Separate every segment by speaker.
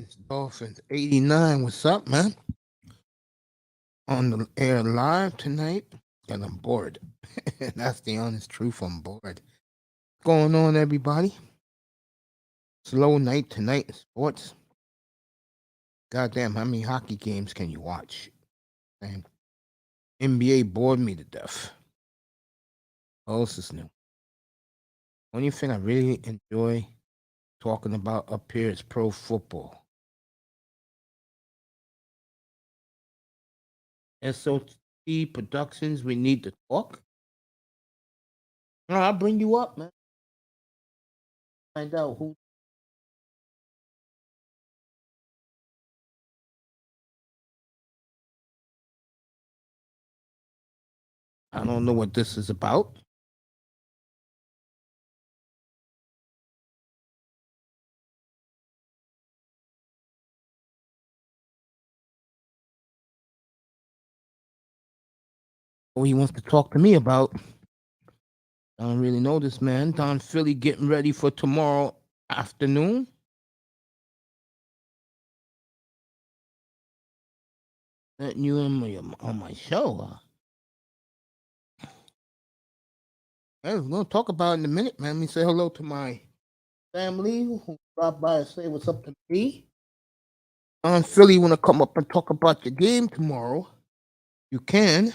Speaker 1: It's Dolphins 89. What's up, man? On the air live tonight, and I'm bored. That's the honest truth. I'm bored. What's going on, everybody? Slow night tonight in sports. Goddamn, how many hockey games can you watch? Man, NBA bored me to death. What else is new? Only thing I really enjoy talking about up here is pro football. SOT Productions, we need to talk. No, I'll bring you up, man. Find out who. I don't know what this is about. What he wants to talk to me about. I don't really know this man. Don Philly getting ready for tomorrow afternoon. Letting you in on my show. Hey, we're gonna talk about it in a minute, man. Let me say hello to my family who dropped by and say what's up to me. Don Philly, want to come up and talk about your game tomorrow? You can.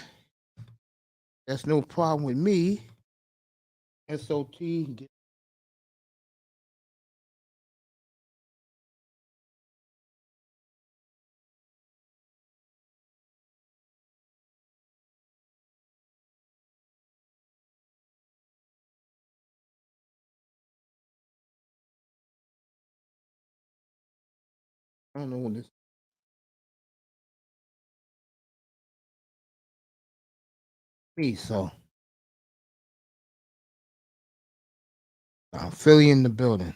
Speaker 1: That's no problem with me. SOT. I don't know what this. Me, so Philly in the building.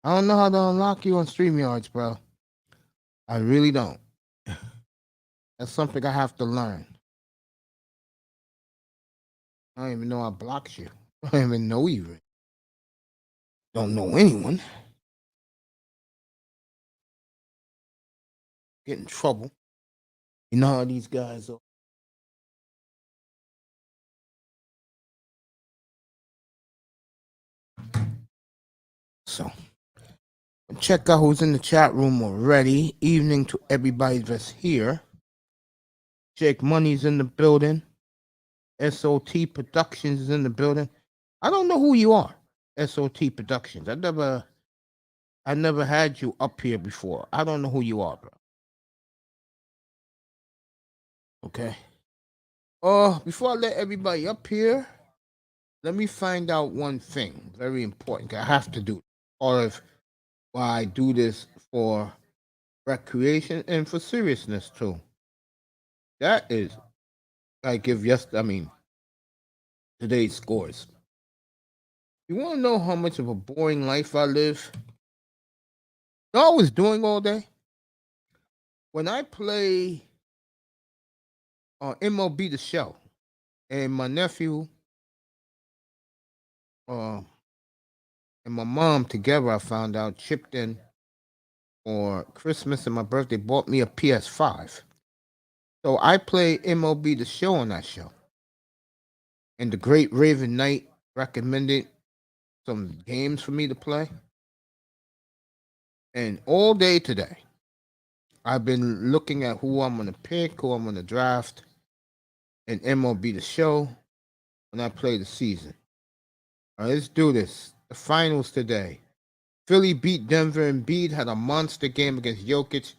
Speaker 1: I don't know how to unlock you on StreamYards, bro. I really don't. That's something I have to learn. I don't even know I blocked you. I don't even know you. Don't know anyone. Get in trouble. You know how these guys are. So, check out who's in the chat room already. Evening to everybody that's here. Jake Money's in the building. SOT Productions is in the building. I don't know who you are. SOT Productions. I never had you up here before. I don't know who you are, bro. Okay. Before I let everybody up here, let me find out one thing. Very important. I have to do it. Or if why I do this for recreation and for seriousness too. That is, I give today's scores. You want to know how much of a boring life I live? You know what I was doing all day? When I play MLB The Show, and my nephew and my mom together, I found out, chipped in for Christmas and my birthday, bought me a PS5. So I play MLB The Show on that show. And the great Raven Knight recommended some games for me to play. And all day today, I've been looking at who I'm going to pick, who I'm going to draft, and MLB The Show when I play the season. All right, let's do this. The finals today. Philly beat Denver, and Embiid had a monster game against Jokic.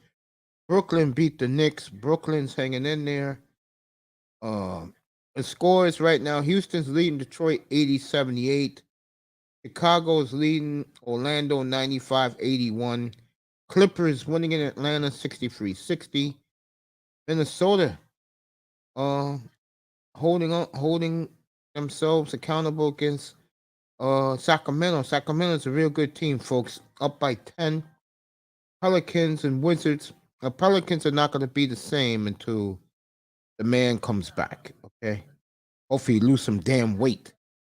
Speaker 1: Brooklyn beat the Knicks. Brooklyn's hanging in there. The scores right now, Houston's leading Detroit 80-78. Chicago's leading Orlando 95-81. Clippers winning in Atlanta 63-60. Minnesota holding themselves accountable against Sacramento. Sacramento's a real good team, folks. Up by 10. Pelicans and Wizards. The Pelicans are not going to be the same until the man comes back, okay? Hopefully he lose some damn weight.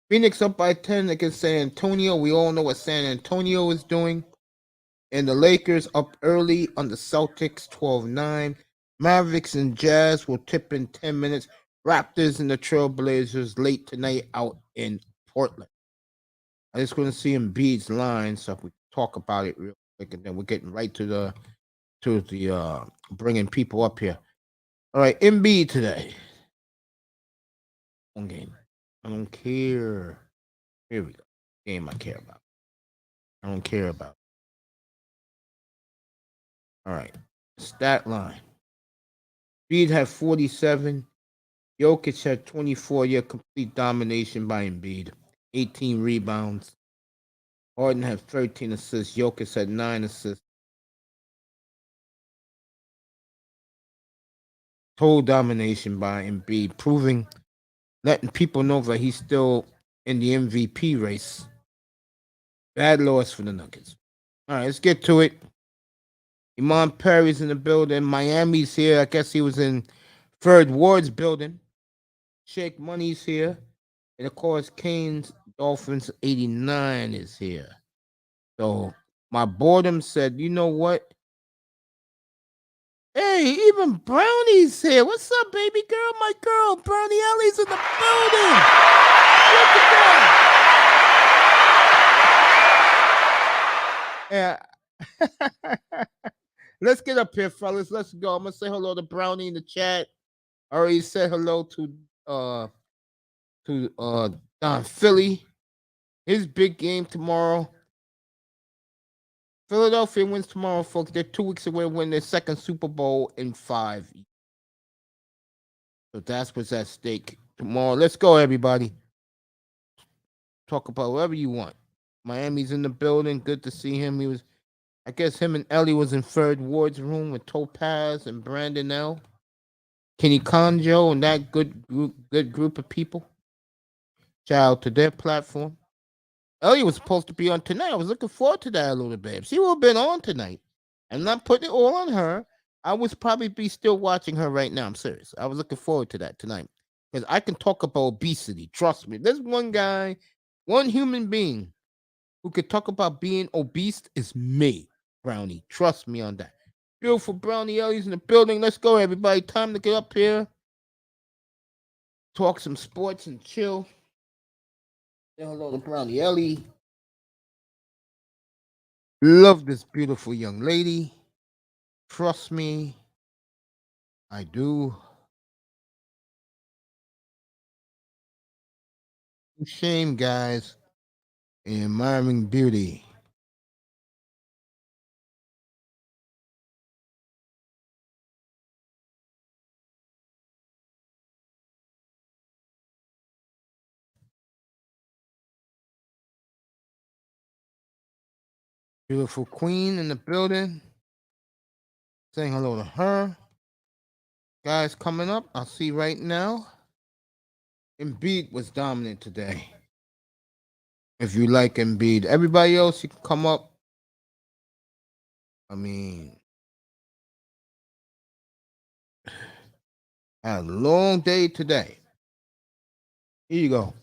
Speaker 1: Phoenix up by 10 against San Antonio. We all know what San Antonio is doing. And the Lakers up early on the Celtics 12-9. Mavericks and Jazz will tip in 10 minutes. Raptors and the Trailblazers late tonight out in Portland. I just want to see Embiid's line so we talk about it real quick, and then we're getting right to the bringing people up here. All right, Embiid today. One game. I don't care. Here we go. Game I care about. I don't care about. All right. Stat line. Embiid had 47. Jokic had 24. Yeah, complete domination by Embiid. 18 rebounds. Harden had 13 assists. Jokic had 9 assists. Total domination by Embiid, proving, letting people know that he's still in the MVP race. Bad loss for the Nuggets. All right, let's get to it. Iman Perry's in the building. Miami's here. I guess he was in Third Ward's building. Shake Money's here. And of course, Kane's Dolphins 89 is here. So my boredom said, you know what? Hey, even Brownie's here. What's up, baby girl? My girl, Brownie Ellie's in the building. Look at that. Yeah. Let's get up here, fellas. Let's go. I'm gonna say hello to Brownie in the chat. I already said hello to Don Philly. His big game tomorrow. Philadelphia wins tomorrow, folks. They're 2 weeks away to win their second Super Bowl in 5 years. So that's what's at stake tomorrow. Let's go, everybody. Talk about whatever you want. Miami's in the building. Good to see him. He was, I guess, him and Ellie was in Third Ward's room with Topaz and Brandon L. Kenny Conjo and that good group of people. Shout out to their platform. Ellie was supposed to be on tonight. I was looking forward to that a little bit. She would have been on tonight. I'm not putting it all on her. I would probably be still watching her right now. I'm serious. I was looking forward to that tonight. Because I can talk about obesity. Trust me. There's one guy, one human being who could talk about being obese is me, Brownie. Trust me on that. Beautiful Brownie Ellie's in the building. Let's go, everybody. Time to get up here. Talk some sports and chill. Say hello to Brownie Ellie. Love this beautiful young lady. Trust me. I do. Shame, guys. Admiring beauty. Beautiful queen in the building. Saying hello to her. Guys coming up, I'll see right now. Embiid was dominant today. If you like Embiid. Everybody else, you can come up. I mean, I had a long day today. Here you go.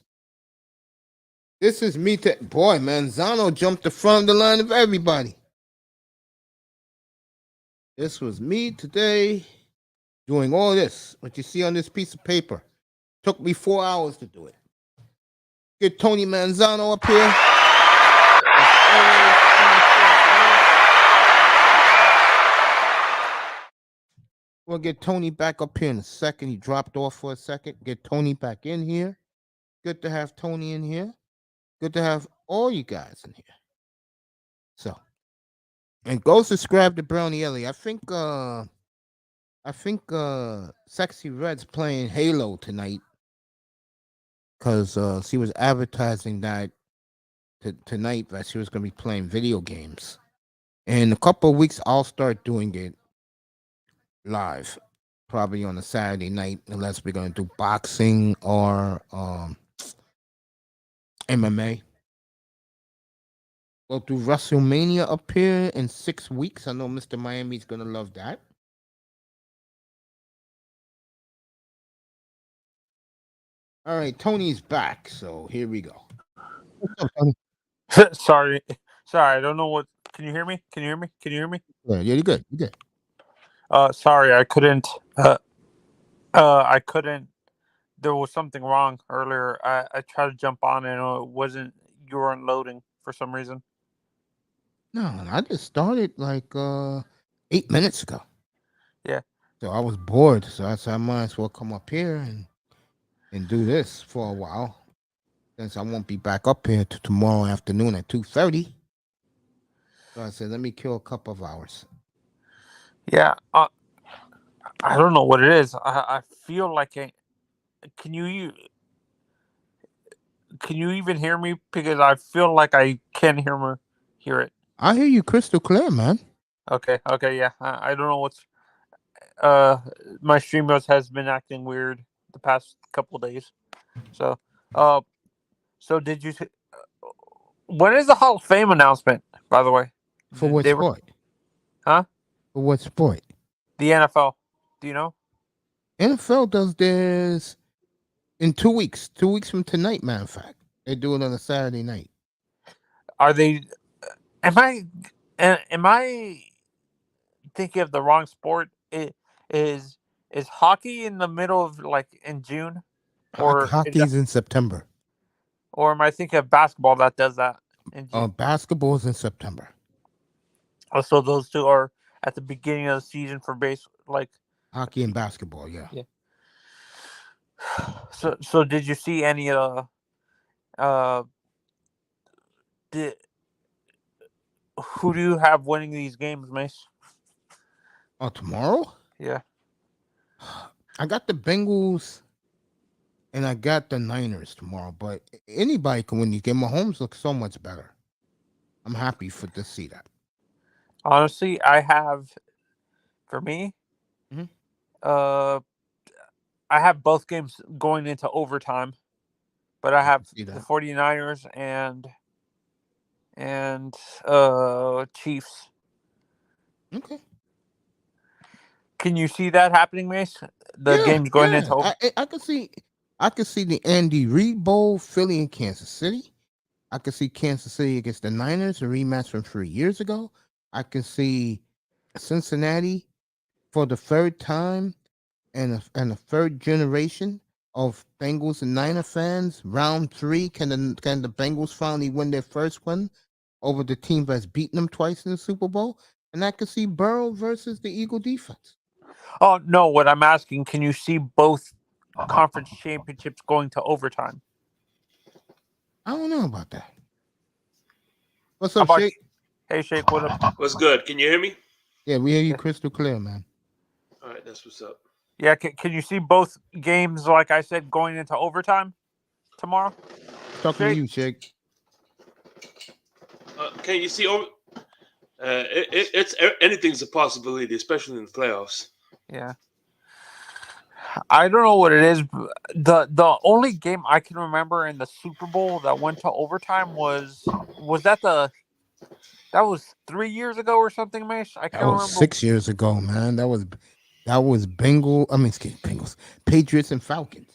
Speaker 1: This is me. Boy, man, Zano jumped the front of the line of everybody. This was me today doing all this. What you see on this piece of paper. Took me 4 hours to do it. Get Tony Manzano up here. We'll get Tony back up here in a second. He dropped off for a second. Get Tony back in here. Good to have Tony in here. Good to have all you guys in here. So, and go subscribe to Brownie Ellie. I think Sexy Red's playing Halo tonight because she was advertising that tonight that she was going to be playing video games. In a couple of weeks, I'll start doing it live, probably on a Saturday night, unless we're going to do boxing or MMA. We'll do WrestleMania up here in 6 weeks. I know Mr. Miami's going to love that. All right, Tony's back, so here we go. What's up, Tony?
Speaker 2: sorry, sorry. I don't know what. Can you hear me? Can you hear me? Can you hear me?
Speaker 1: Yeah, you're good. You're good.
Speaker 2: Sorry, I couldn't. I couldn't. There was something wrong earlier. I tried to jump on and it wasn't. You weren't loading for some reason.
Speaker 1: No, I just started like 8 minutes ago.
Speaker 2: Yeah.
Speaker 1: So I was bored, so I said I might as well come up here and do this for a while, since I won't be back up here till tomorrow afternoon at 2:30. So I said, let me kill a couple of hours.
Speaker 2: Yeah. I don't know what it is. I feel like can you can you even hear me? Because I feel like I can hear it.
Speaker 1: I hear you crystal clear, man.
Speaker 2: Okay. Okay. Yeah. I don't know what's. Uh, my StreamYard has been acting weird the past couple of days. So, uh, so did you? When is the Hall of Fame announcement? By the way,
Speaker 1: For what
Speaker 2: they were,
Speaker 1: sport?
Speaker 2: huh?
Speaker 1: For what sport?
Speaker 2: The NFL. Do you know?
Speaker 1: NFL does this in 2 weeks. 2 weeks from tonight, matter of fact. They do it on a Saturday night.
Speaker 2: Are they? Am I? Am I thinking of the wrong sport? It is hockey in the middle of like in June,
Speaker 1: Hockey's in September.
Speaker 2: or am I thinking of basketball that does that in June?
Speaker 1: Basketball's in September.
Speaker 2: Also, those two are at the beginning of the season for base. Like,
Speaker 1: Hockey and basketball, yeah.
Speaker 2: yeah. So did you see any uh did who do you have winning these games, Mace?
Speaker 1: Oh, tomorrow?
Speaker 2: Yeah.
Speaker 1: I got the Bengals and I got the Niners tomorrow, but anybody can win these games. Mahomes looks so much better. I'm happy to see that.
Speaker 2: Honestly, I have for me,
Speaker 1: Mhm.
Speaker 2: uh I have both games going into overtime, but I
Speaker 1: I can
Speaker 2: have
Speaker 1: see
Speaker 2: the
Speaker 1: that.
Speaker 2: 49ers and Chiefs.
Speaker 1: Okay.
Speaker 2: Can you see that happening, Mace? The
Speaker 1: Yeah,
Speaker 2: game's going
Speaker 1: yeah.
Speaker 2: into over.
Speaker 1: I could see the Andy Reid Bowl, Philly and Kansas City. I could see Kansas City against the Niners, a rematch from 3 years ago. I can see Cincinnati for the third time and a third generation of Bengals and Niner fans. Round three, can the Bengals finally win their first one over the team that's beaten them twice in the Super Bowl? And I could see Burrow versus the Eagle defense.
Speaker 2: Oh no, what I'm asking, can you see both conference championships going to overtime?
Speaker 1: I don't know about that. What's
Speaker 2: How
Speaker 1: up,
Speaker 2: about
Speaker 1: Shake?
Speaker 2: hey Shake, what up?
Speaker 3: What's good? Can you hear me?
Speaker 1: Yeah, we hear you
Speaker 2: Yeah,
Speaker 1: crystal clear, man.
Speaker 3: All right, that's what's up.
Speaker 2: yeah. Can you see both games, like I said, going into overtime tomorrow?
Speaker 1: Talking to
Speaker 2: Shake.
Speaker 1: you, Shake.
Speaker 3: Can you see over? Anything's a possibility, especially in the playoffs.
Speaker 2: Yeah. I don't know what it is. The only game I can remember in the Super Bowl that went to overtime was that was 3 years ago or something, Mace. I
Speaker 1: That
Speaker 2: can't
Speaker 1: was
Speaker 2: remember.
Speaker 1: 6 years ago, man. That was Bengals, Patriots and Falcons.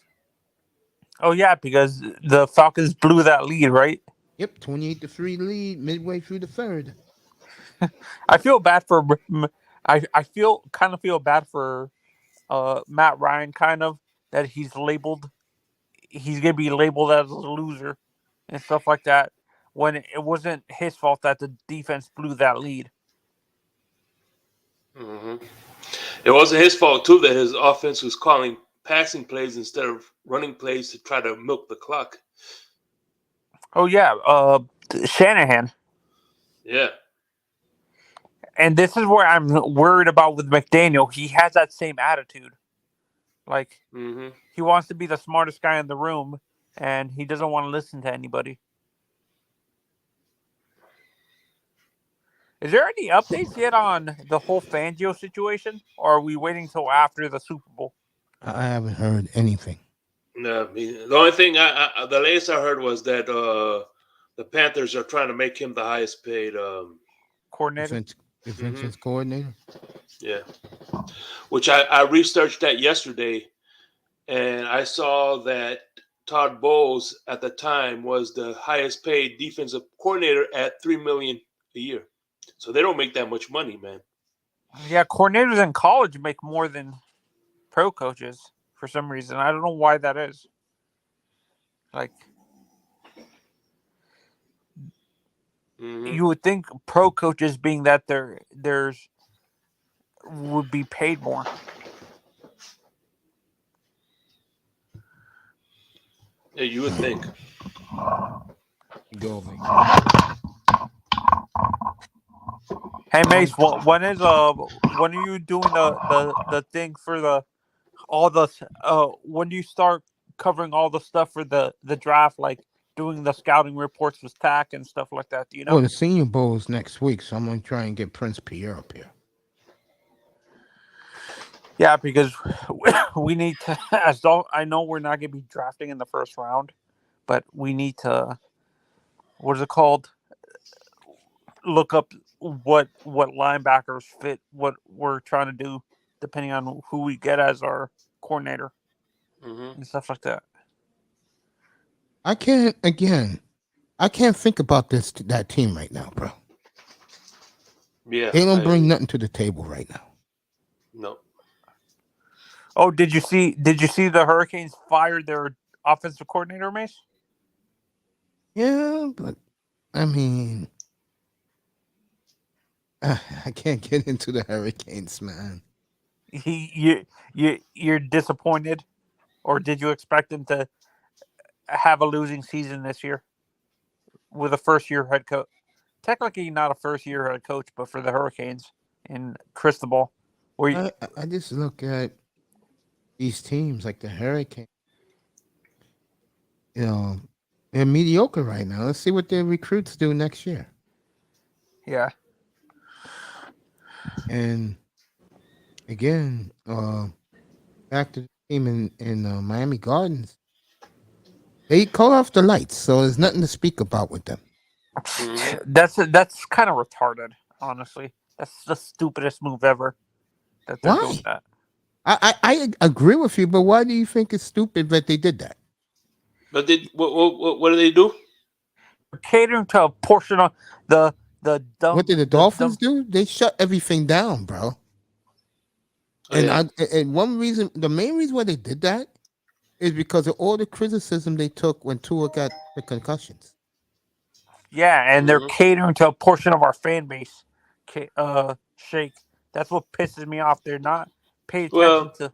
Speaker 2: Oh yeah, because the Falcons blew that lead, right?
Speaker 1: Yep, 28-3 lead midway through the third.
Speaker 2: I feel bad for I feel kind of feel bad for Matt Ryan, kind of, that he's gonna be labeled as a loser and stuff like that, when it wasn't his fault that the defense blew that lead.
Speaker 3: hmm It wasn't his fault too that his offense was calling passing plays instead of running plays to try to milk the clock.
Speaker 2: Oh yeah, Shanahan.
Speaker 3: Yeah.
Speaker 2: And this is where I'm worried about with McDaniel. He has that same attitude. Like,
Speaker 3: hmm
Speaker 2: he wants to be the smartest guy in the room, and he doesn't want to listen to anybody. Is there any updates yet on the whole Fangio situation, or are we waiting till after the Super Bowl?
Speaker 1: I haven't heard anything.
Speaker 3: No, the only thing the latest I heard was that the Panthers are trying to make him the highest paid.
Speaker 2: Coordinator?
Speaker 1: Defense
Speaker 3: hmm
Speaker 1: defensive coordinator.
Speaker 3: Yeah, which I researched that yesterday, and I saw that Todd Bowles at the time was the highest paid defensive coordinator at $3 million a year. So they don't make that much money, man.
Speaker 2: Yeah, coordinators in college make more than pro coaches for some reason. I don't know why that is. Like, you would think pro coaches, being that there's would be paid more.
Speaker 3: Yeah, you would think.
Speaker 1: Go over.
Speaker 2: Hey Mace, when are you doing the thing for the all the when do you start covering all the stuff for the draft, like doing the scouting reports with TAC and stuff like that? Do you know?
Speaker 1: Well, the Senior Bowl is next week, so I'm gonna try and get Prince Pierre up here.
Speaker 2: Yeah, because we need to. As though I know we're not going to be drafting in the first round, but we need to. What is it called? Look up what linebackers fit what we're trying to do, depending on who we get as our coordinator and stuff like that.
Speaker 1: I can't think about that team right now, bro.
Speaker 3: Yeah,
Speaker 1: they don't bring nothing to the table right now.
Speaker 3: No.
Speaker 2: Oh, did you see the Hurricanes fired their offensive coordinator, Mace?
Speaker 1: Yeah, but I mean, I can't get into the Hurricanes, man.
Speaker 2: You're disappointed, or did you expect them to have a losing season this year with a first-year head coach? Technically, not a first-year head coach, but for the Hurricanes in Cristobal.
Speaker 1: I just look at these teams like the Hurricanes. You know, they're mediocre right now. Let's see what their recruits do next year.
Speaker 2: Yeah.
Speaker 1: And again, back to the team in Miami Gardens. They call off the lights, so there's nothing to speak about with them.
Speaker 2: That's kind of retarded, honestly. That's the stupidest move ever. That they're doing that.
Speaker 1: I agree with you, but why do you think it's stupid that they did that?
Speaker 3: But what do they do?
Speaker 2: Catering to a portion of the dumb.
Speaker 1: What did the Dolphins do? They shut everything down, bro. And the main reason why they did that is because of all the criticism they took when Tua got the concussions.
Speaker 2: Yeah, and they're catering to a portion of our fan base. Shake. That's what pisses me off. They're not paying attention to.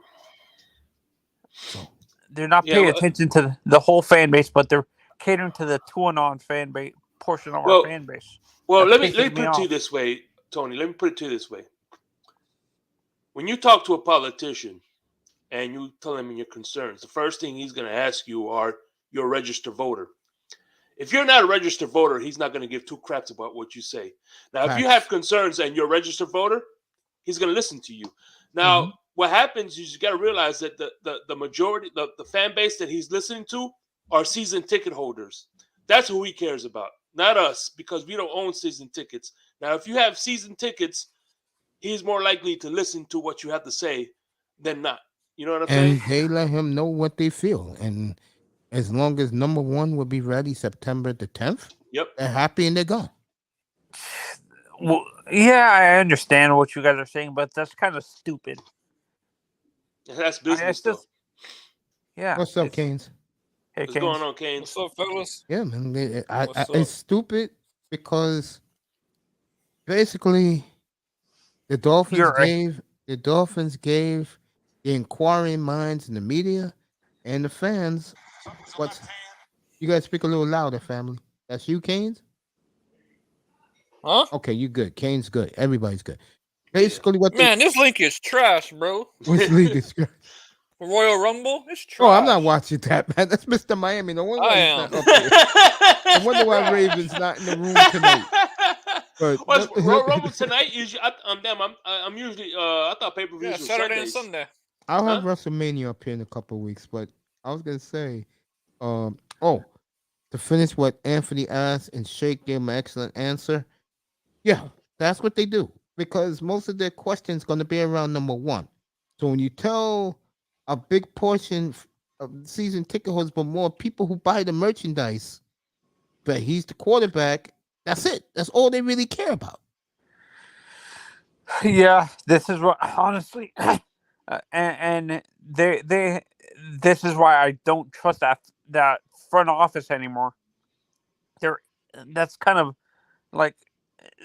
Speaker 2: They're not paying attention to the whole fan base, but they're catering to the Tuanon fan base portion of our fan base.
Speaker 3: Well, let me put it to you this way, Tony. Let me put it to you this way. When you talk to a politician and you tell him your concerns, the first thing he's going to ask you are, you're a registered voter. If you're not a registered voter, he's not going to give two craps about what you say. Now, if you have concerns and you're a registered voter, he's going to listen to you. Now, what happens is you got to realize that the majority, the fan base that he's listening to are season ticket holders. That's who he cares about, not us, because we don't own season tickets. Now, if you have season tickets, he's more likely to listen to what you have to say than not. You know what I'm saying?
Speaker 1: And they let him know what they feel. And as long as number one will be ready September the 10th, they're happy and they're gone.
Speaker 2: Well, yeah, I understand what you guys are saying, but that's kind of stupid.
Speaker 3: That's business, though.
Speaker 2: Yeah.
Speaker 1: What's up, Canes?
Speaker 2: Hey,
Speaker 3: What's going on, Canes?
Speaker 4: What's up, fellas?
Speaker 1: Yeah, man. It's stupid because basically the Dolphins gave the inquiring minds and the media and the fans you guys speak a little louder, family. That's you, Canes?
Speaker 4: Huh?
Speaker 1: Okay, you good. Canes good. Everybody's good. Basically,
Speaker 4: this link is trash, bro.
Speaker 1: Which league is trash?
Speaker 4: Royal Rumble? It's trash.
Speaker 1: Oh, I'm not watching that, man. That's Mr. Miami. No wonder
Speaker 4: I
Speaker 1: he's
Speaker 4: am.
Speaker 1: not up here. I wonder why Raven's not in the room tonight. But
Speaker 3: Royal Rumble tonight? I'm usually. I thought pay-per-views were
Speaker 4: Saturday
Speaker 3: Sundays.
Speaker 4: and Sunday.
Speaker 1: I'll have WrestleMania up here in a couple of weeks. But I was gonna say, to finish what Anthony asked and Shake gave him an excellent answer. Yeah, that's what they do because most of their questions going to be around number one. So when you tell a big portion season ticket holders, but more people who buy the merchandise. But he's the quarterback. That's it. That's all they really care about.
Speaker 2: Yeah, this is what honestly, and they this is why I don't trust that front office anymore. They're That's kind of like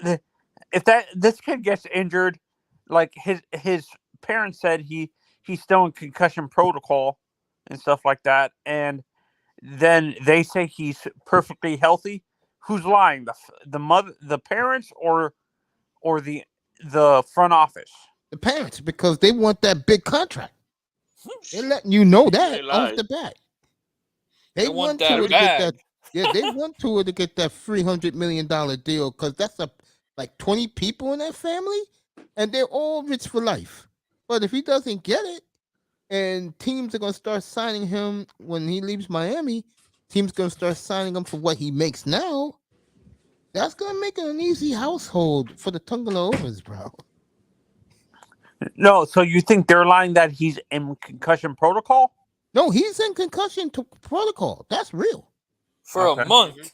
Speaker 2: if that this kid gets injured, like his parents said he's still in concussion protocol and stuff like that, and then they say he's perfectly healthy. Who's lying? The mother, the parents, or the front office?
Speaker 1: The parents, because they want that big contract. They're letting you know that
Speaker 3: They
Speaker 1: off
Speaker 3: lied.
Speaker 1: the bat.
Speaker 4: They want that
Speaker 1: to get that.
Speaker 4: bag.
Speaker 1: Yeah, they want to get that $300 million deal because that's like 20 people in that family, and they're all rich for life. But if he doesn't get it, and teams are gonna start signing him when he leaves Miami, teams gonna start signing him for what he makes now. That's gonna make it an easy household for the Tungaloovers, bro.
Speaker 2: No, so you think they're lying that he's in concussion protocol?
Speaker 1: No, he's in concussion protocol. That's real.
Speaker 4: For
Speaker 2: Okay.
Speaker 4: a month.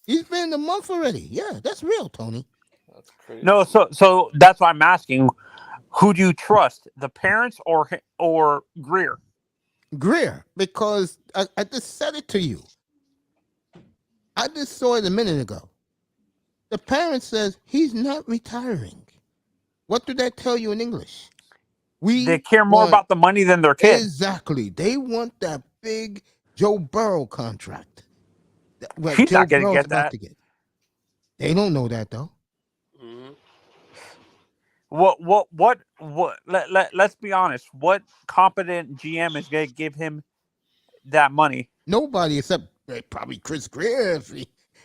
Speaker 1: He's been a month already. Yeah, that's real, Tony.
Speaker 4: That's crazy.
Speaker 2: No, so that's why I'm asking. Who do you trust, the parents or Greer?
Speaker 1: Greer, because I just said it to you. I just saw it a minute ago. The parent says he's not retiring. What did that tell you in English?
Speaker 2: They care more about the money than their kids.
Speaker 1: Exactly. They want that big Joe Burrow contract. What
Speaker 2: He's
Speaker 1: Joe
Speaker 2: not going to
Speaker 1: Burrow's
Speaker 2: get
Speaker 1: about
Speaker 2: that.
Speaker 1: to get. They don't know that though.
Speaker 3: Mm-hmm.
Speaker 2: Let's be honest. What competent GM is going to give him that money?
Speaker 1: Nobody except probably Chris Greer if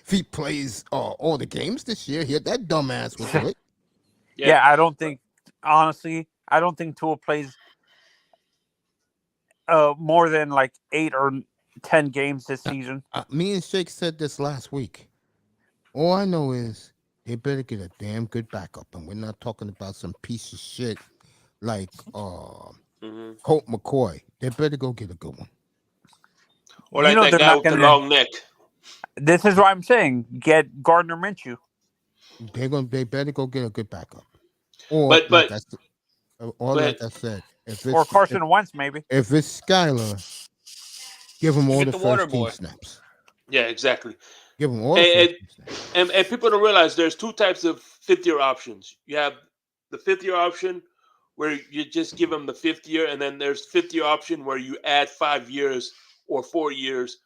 Speaker 1: he plays all the games this year. That dumbass will do it.
Speaker 2: Yeah, I don't think, honestly, I don't think Tua plays more than like 8 or 10 games this season.
Speaker 1: Me and Shake said this last week. All I know is they better get a damn good backup, and we're not talking about some piece of shit like Colt McCoy. They better go get a good one.
Speaker 3: Or like that guy with the long neck.
Speaker 2: This is what I'm saying. Get Gardner Minshew.
Speaker 1: They better go get a good backup. Or
Speaker 3: But
Speaker 1: like I said,
Speaker 2: or Carson Wentz maybe.
Speaker 1: If it's Skyler, give him all the first team
Speaker 4: boy.
Speaker 1: snaps.
Speaker 3: Yeah, exactly.
Speaker 1: Give him all the first team snaps.
Speaker 3: And people don't realize there's two types of fifth-year options. You have the fifth-year option where you just give them the fifth year, and then there's fifth-year option where you add 5 years or 4 years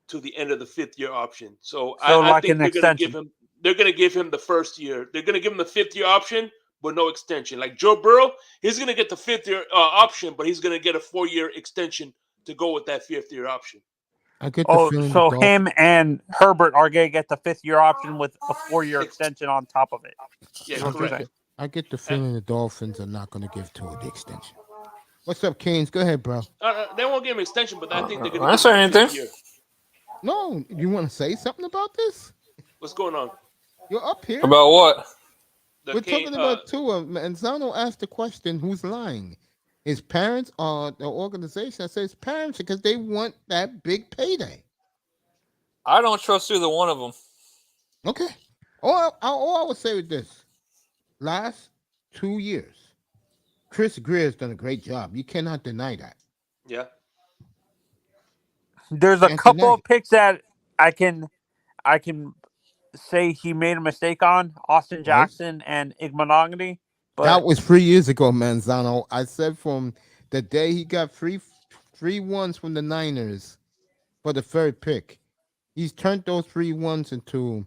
Speaker 3: to the end of the fifth-year option. So I
Speaker 2: like
Speaker 3: think
Speaker 2: an
Speaker 3: they're going to give him the first year. They're going to give him the fifth-year option, but no extension. Like Joe Burrow, he's going to get the fifth-year option, but he's going to get a 4-year extension to go with that fifth-year option.
Speaker 1: I get the feeling
Speaker 2: so him and Herbert are going to get the fifth-year option with a 4-year extension on top of it.
Speaker 3: Yeah, correct.
Speaker 1: I get the feeling the Dolphins are not going to give Tua the extension. What's up, Canes? Go ahead, bro.
Speaker 3: They won't give him extension, but I think they're going to.
Speaker 4: I say anything.
Speaker 1: No, you want to say something about this?
Speaker 3: What's going on?
Speaker 1: You're up here.
Speaker 4: About what?
Speaker 1: We're talking about Tua, and Zano asked the question: who's lying? His parents or the organization? I say his parents because they want that big payday.
Speaker 4: I don't trust either one of them.
Speaker 1: Okay. All I would say with this: last 2 years, Chris Greer has done a great job. You cannot deny that.
Speaker 3: Yeah.
Speaker 2: There's a couple of picks that I can say he made a mistake on, Austin Jackson and Igmanogany. But
Speaker 1: that was 3 years ago, Manzano. I said from the day he got three ones from the Niners for the third pick, he's turned those 3 ones into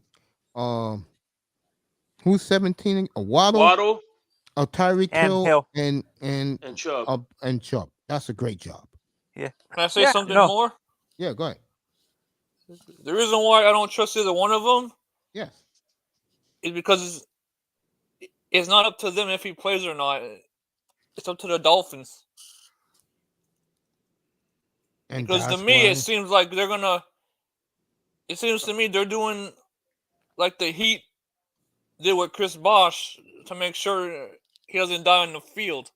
Speaker 1: who's 17? A Waddle, a Tyreek Hill, and Chubb. That's a great job.
Speaker 2: Yeah.
Speaker 4: Can I say something more?
Speaker 1: Yeah, go ahead.
Speaker 4: The reason why I don't trust either one of them,
Speaker 1: yes,
Speaker 4: is because it's not up to them if he plays or not. It's up to the Dolphins. And because to me, it seems like they're gonna. It seems to me they're doing like the Heat did with Chris Bosh to make sure he doesn't die on the field.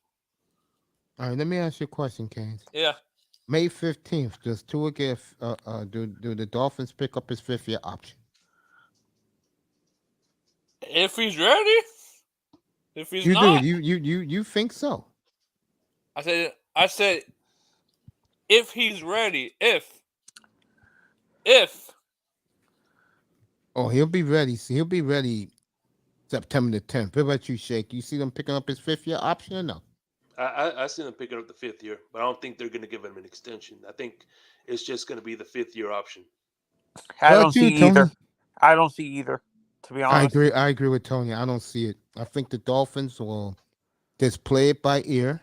Speaker 1: All right, let me ask you a question, Kane.
Speaker 4: Yeah.
Speaker 1: May 15th. Does Tua get? Do the Dolphins pick up his 5th-year option?
Speaker 4: If he's ready. If he's
Speaker 1: You
Speaker 4: not,
Speaker 1: do? You think so?
Speaker 4: I said, if he's ready. If.
Speaker 1: Oh, he'll be ready. He'll be ready September the 10th. What about you, Shake? You see them picking up his 5th-year option or no?
Speaker 3: I see them picking up the 5th year, but I don't think they're going to give him an extension. I think it's just going to be the 5th-year option.
Speaker 2: I
Speaker 1: What
Speaker 2: don't
Speaker 1: about you,
Speaker 2: see either.
Speaker 1: Tony?
Speaker 2: I don't see either. To be honest,
Speaker 1: I agree with Tony. I don't see it. I think the Dolphins will just play it by ear,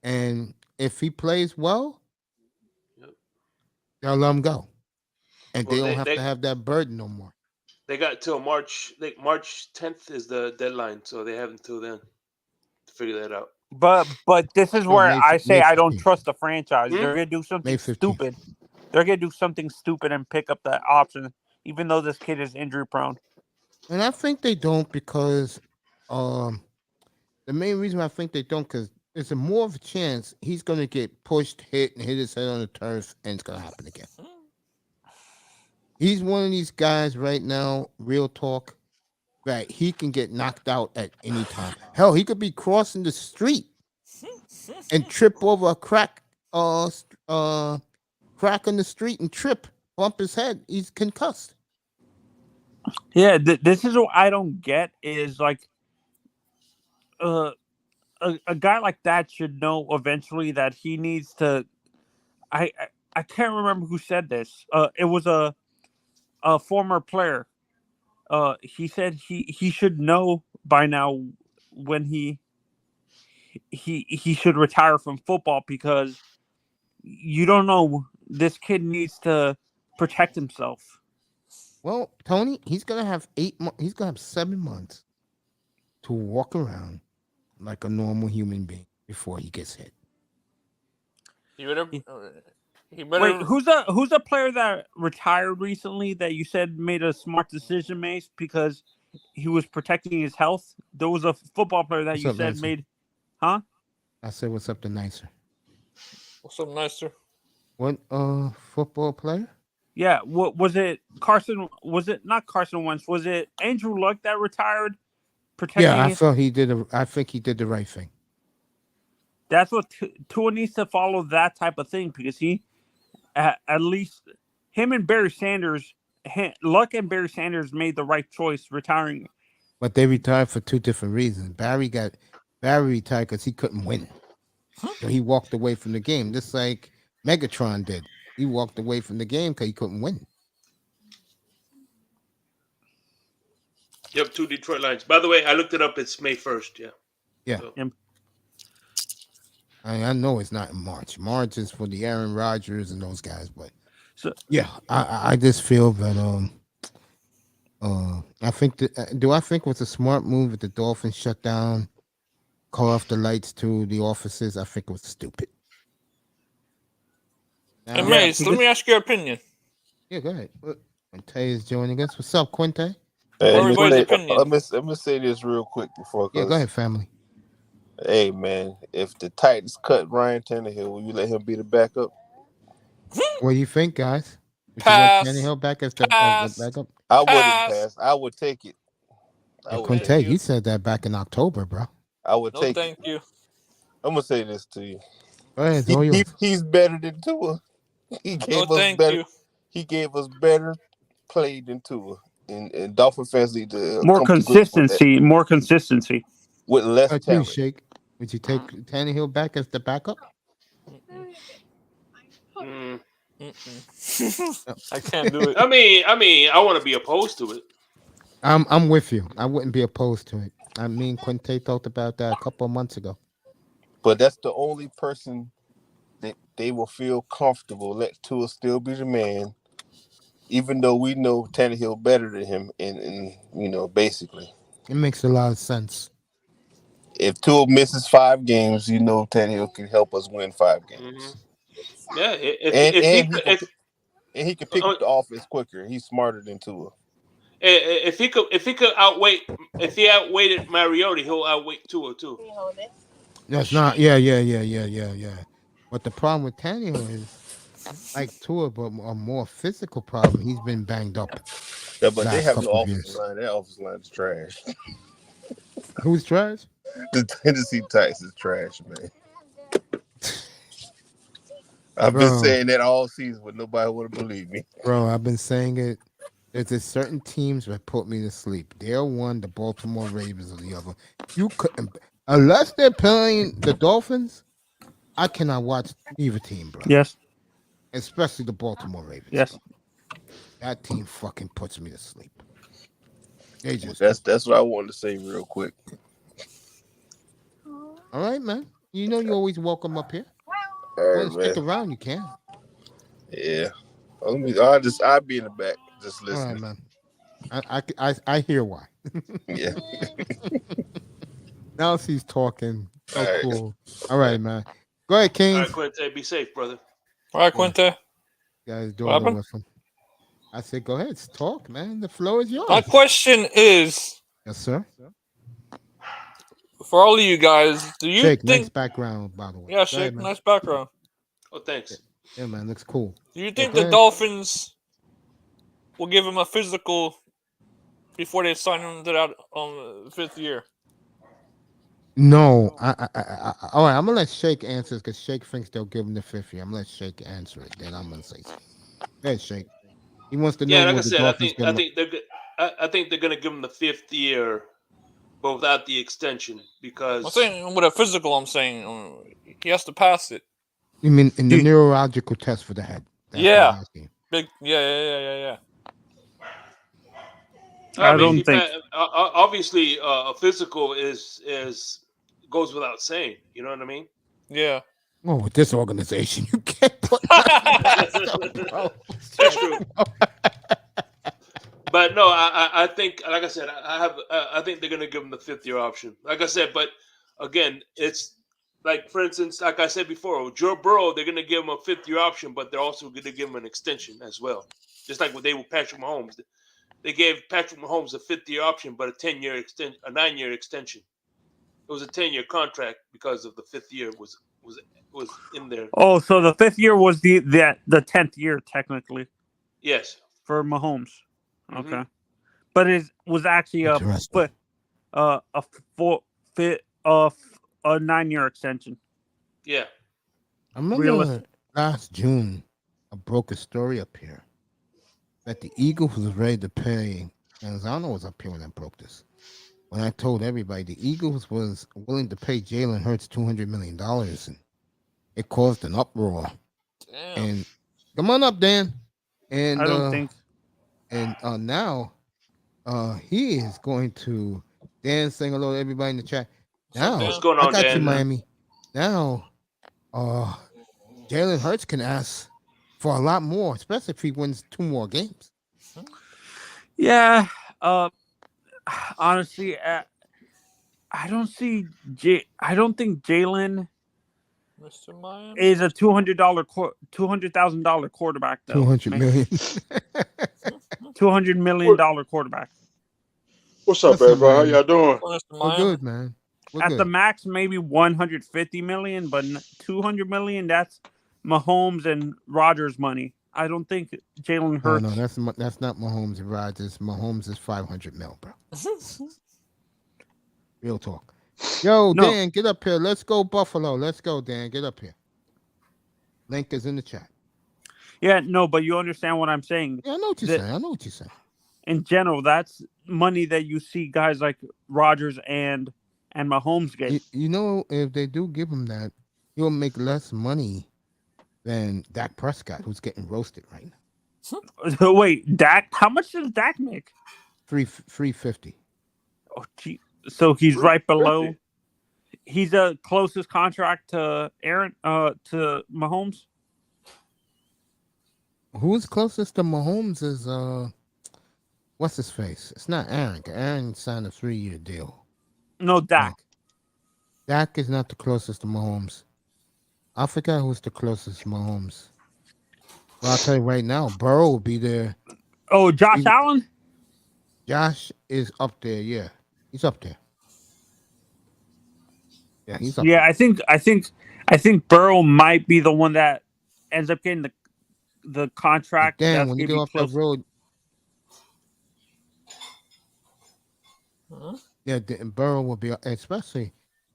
Speaker 1: and if he plays well, they'll let him go, and
Speaker 3: Well,
Speaker 1: they don't have to have that burden no more.
Speaker 3: They got till March. March 10th is the deadline, so they have until then to figure that out.
Speaker 2: but this is
Speaker 1: No,
Speaker 2: where I say
Speaker 1: May
Speaker 2: I don't
Speaker 1: 15th.
Speaker 2: trust the franchise. They're gonna do something
Speaker 1: May 15th.
Speaker 2: stupid. They're gonna do something stupid and pick up that option, even though this kid is injury prone.
Speaker 1: And I think they don't because, the main reason I think they don't because there's a more of a chance he's gonna get pushed, hit, and hit his head on the turf, and it's gonna happen again. He's one of these guys right now, real talk, that he can get knocked out at any time. Hell, he could be crossing the street and trip over a crack in the street and trip, bump his head. He's concussed.
Speaker 2: Yeah, this is what I don't get is like, a guy like that should know eventually that he needs to. I can't remember who said this. It was a former player. He said he should know by now when he should retire from football because you don't know. This kid needs to protect himself.
Speaker 1: Well, Tony, he's gonna have 8 months. He's gonna have 7 months to walk around like a normal human being before he gets hit.
Speaker 4: He better.
Speaker 2: Wait, who's a player that retired recently that you said made a smart decision, Mace, because he was protecting his health? There was a football player that
Speaker 1: What's
Speaker 2: you
Speaker 1: up,
Speaker 2: said
Speaker 1: Nicer?
Speaker 2: made, huh?
Speaker 1: I said, "What's up to Nicer?"
Speaker 4: What's up, Nicer?
Speaker 1: What football player?
Speaker 2: Yeah, what was it? Carson? Was it not Carson Wentz? Was it Andrew Luck that retired? Protecting
Speaker 1: Yeah, I
Speaker 2: his.
Speaker 1: felt he did. I think he did the right thing.
Speaker 2: That's what Tua needs to follow, that type of thing, because he, at least, him and Barry Sanders, Luck and Barry Sanders made the right choice retiring.
Speaker 1: But they retired for 2 different reasons. Barry retired because he couldn't win, so he walked away from the game, just like Megatron did. He walked away from the game because he couldn't win.
Speaker 3: Yep, 2 Detroit Lions. By the way, I looked it up. It's May 1st. Yeah.
Speaker 1: Yeah.
Speaker 3: So.
Speaker 1: I know it's not in March. March is for the Aaron Rodgers and those guys, but
Speaker 2: yeah,
Speaker 1: I just feel that I think I think it was a smart move that the Dolphins shut down, call off the lights to the offices. I think it was stupid.
Speaker 4: Hey, Mace, let me ask your opinion.
Speaker 1: Yeah, go ahead. Quinte is joining us. What's up, Quinte?
Speaker 5: Hey,
Speaker 4: Everybody's opinion.
Speaker 5: Let me say this real quick before.
Speaker 1: Yeah, go ahead, family.
Speaker 5: Hey, man, if the Titans cut Ryan Tannehill, will you let him be the backup?
Speaker 1: What do you think, guys? Would
Speaker 4: Pass.
Speaker 1: you want Tannehill back as the backup?
Speaker 5: I wouldn't pass. I would take it.
Speaker 1: Quinte, he said that back in October, bro.
Speaker 5: I would take
Speaker 4: thank
Speaker 5: it.
Speaker 4: you.
Speaker 5: I'm gonna say this to you.
Speaker 1: Go ahead,
Speaker 5: He's better than Tua. He gave us better. He gave us better play than Tua. And Dolphin fans need to
Speaker 2: more consistency. More consistency
Speaker 5: with less talent.
Speaker 1: Shake. Would you take Tannehill back as the backup?
Speaker 4: I can't do it.
Speaker 3: I mean, I want to be opposed to it.
Speaker 1: I'm with you. I wouldn't be opposed to it. I mean, Quinte talked about that a couple of months ago.
Speaker 5: But that's the only person that they will feel comfortable. Let Tua still be the man, even though we know Tannehill better than him. And basically,
Speaker 1: it makes a lot of sense.
Speaker 5: If Tua misses 5 games, Tannehill can help us win 5 games.
Speaker 3: Mm-hmm. Yeah,
Speaker 5: he can pick up the offense quicker. He's smarter than Tua.
Speaker 3: If he could outweight Mariota, he'll outweight Tua too.
Speaker 1: That's not. Yeah. But the problem with Tannehill is like Tua, but a more physical problem. He's been banged up
Speaker 5: Yeah, but they
Speaker 1: last
Speaker 5: have no
Speaker 1: couple of
Speaker 5: offensive
Speaker 1: years.
Speaker 5: line. That offensive line is trash.
Speaker 1: Who's trash?
Speaker 5: The Tennessee Titans is trash, man. I've been
Speaker 1: Bro,
Speaker 5: saying that all season, but nobody would believe me.
Speaker 1: bro, I've been saying it. There's just certain teams that put me to sleep. They're one, the Baltimore Ravens are the other. You couldn't, unless they're playing the Dolphins, I cannot watch either team, bro.
Speaker 2: Yes.
Speaker 1: Especially the Baltimore Ravens.
Speaker 2: Yes.
Speaker 1: Bro. That team fucking puts me to sleep. They just
Speaker 5: That's what I wanted to say real quick.
Speaker 1: all right, man. You know you always welcome up here.
Speaker 5: All right,
Speaker 1: Want to stick
Speaker 5: man.
Speaker 1: around? You can.
Speaker 5: Yeah. I'll be in the back just
Speaker 1: All
Speaker 5: listening.
Speaker 1: right, man. I hear why.
Speaker 5: Yeah.
Speaker 1: Now she's talking. So
Speaker 5: All right.
Speaker 1: cool. All right, man. Go ahead,
Speaker 3: All
Speaker 1: Kings.
Speaker 3: right, Quinte, be safe, brother.
Speaker 4: All right, Quinte.
Speaker 1: Guys,
Speaker 4: What
Speaker 1: daughter
Speaker 4: happened?
Speaker 1: with him. I said, go ahead, talk, man. The floor is yours.
Speaker 4: My question is,
Speaker 1: Yes, sir.
Speaker 4: for all of you guys, do you
Speaker 1: Shake,
Speaker 4: think?
Speaker 1: nice background, by the way.
Speaker 4: Yeah,
Speaker 1: Go
Speaker 4: Shake,
Speaker 1: ahead, man.
Speaker 4: nice background.
Speaker 3: Oh, thanks.
Speaker 1: Yeah, man, looks cool.
Speaker 4: Do you think
Speaker 1: go
Speaker 4: the
Speaker 1: ahead.
Speaker 4: Dolphins will give him a physical before they sign him to that 5th year?
Speaker 1: No, all right. I'm gonna let Shake answer because Shake thinks they'll give him the 5th year. I'm gonna let Shake answer it. Then I'm gonna say something. Go ahead, Shake. He wants to know
Speaker 3: Yeah, like I
Speaker 1: what the
Speaker 3: said,
Speaker 1: Dolphins give him.
Speaker 3: I think they're gonna give him the 5th year, but without the extension because
Speaker 4: I'm saying with a physical. I'm saying he has to pass it.
Speaker 1: You mean in the neurological test for the head? That's
Speaker 4: Yeah.
Speaker 1: what I'm asking.
Speaker 4: Big. Yeah.
Speaker 2: I
Speaker 3: mean,
Speaker 2: don't think.
Speaker 3: obviously a physical is goes without saying. You know what I mean?
Speaker 4: Yeah.
Speaker 1: Oh, with this organization, you can't put that, bro.
Speaker 3: That's true. But no, I think, like I said, I think they're gonna give him the 5th year option. Like I said, but again, it's like, for instance, like I said before, Joe Burrow, they're gonna give him a 5th year option, but they're also gonna give him an extension as well. Just like what they with Patrick Mahomes, they gave Patrick Mahomes a 5th year option, but a 10-year extension, a 9-year extension. It was a 10-year contract because of the 5th year was in there.
Speaker 2: Oh, so the 5th year was the 10th year technically.
Speaker 3: Yes.
Speaker 2: For Mahomes.
Speaker 3: Mm-hmm.
Speaker 2: Okay, but it was actually a 9-year extension.
Speaker 3: Yeah.
Speaker 1: I remember last June, I broke a story up here that the Eagles was ready to pay. And Zano was up here when I broke this. When I told everybody the Eagles was willing to pay Jalen Hurts $200 million, and it caused an uproar.
Speaker 4: Damn.
Speaker 1: And come on up, Dan. And
Speaker 2: I don't think.
Speaker 1: And now, he is going to. Dan, saying hello to everybody in the chat. Now,
Speaker 3: what's going on,
Speaker 1: I got
Speaker 3: Dan?
Speaker 1: you, Miami. Now, Jalen Hurts can ask for a lot more, especially if he wins 2 more games.
Speaker 2: Yeah. Honestly, I don't see. I don't think Jalen
Speaker 4: Mr. Miami
Speaker 2: is a $200,000 quarterback though.
Speaker 1: $200 million.
Speaker 2: $200 million quarterback.
Speaker 6: What's up,
Speaker 1: Listen,
Speaker 6: everybody? How
Speaker 1: man.
Speaker 6: y'all doing?
Speaker 1: We're good, man. We're
Speaker 2: At
Speaker 1: good.
Speaker 2: the max, maybe $150 million, but $200 million. That's Mahomes and Rodgers money. I don't think Jalen Hurts.
Speaker 1: No, that's not Mahomes and Rodgers. Mahomes is $500 million, bro. Real talk. Yo,
Speaker 2: No.
Speaker 1: Dan, get up here. Let's go Buffalo. Let's go, Dan. Get up here. Link is in the chat.
Speaker 2: Yeah, no, but you understand what I'm saying.
Speaker 1: Yeah, I know what you're saying. I know what you're saying.
Speaker 2: In general, that's money that you see guys like Rodgers and Mahomes get.
Speaker 1: You know, if they do give him that, he'll make less money than Dak Prescott, who's getting roasted right now.
Speaker 2: Wait, Dak? How much does Dak make?
Speaker 1: $350.
Speaker 2: Oh, gee. So he's right below. He's the closest contract to to Mahomes.
Speaker 1: Who's closest to Mahomes is what's his face? It's not Aaron. Aaron signed a 3-year deal.
Speaker 2: No, Dak.
Speaker 1: Dak is not the closest to Mahomes. I forgot who's the closest to Mahomes. Well, I'll tell you right now, Burrow will be there.
Speaker 2: Oh, Josh Allen?
Speaker 1: Josh is up there, yeah. He's up there. Yeah, he's up
Speaker 2: Yeah,
Speaker 1: there.
Speaker 2: I think I think Burrow might be the one that ends up getting the contract.
Speaker 1: Damn,
Speaker 2: that's
Speaker 1: when you
Speaker 2: going to
Speaker 1: get
Speaker 2: be
Speaker 1: off
Speaker 2: close.
Speaker 1: that road,
Speaker 4: Huh?
Speaker 1: yeah, Burrow will be, especially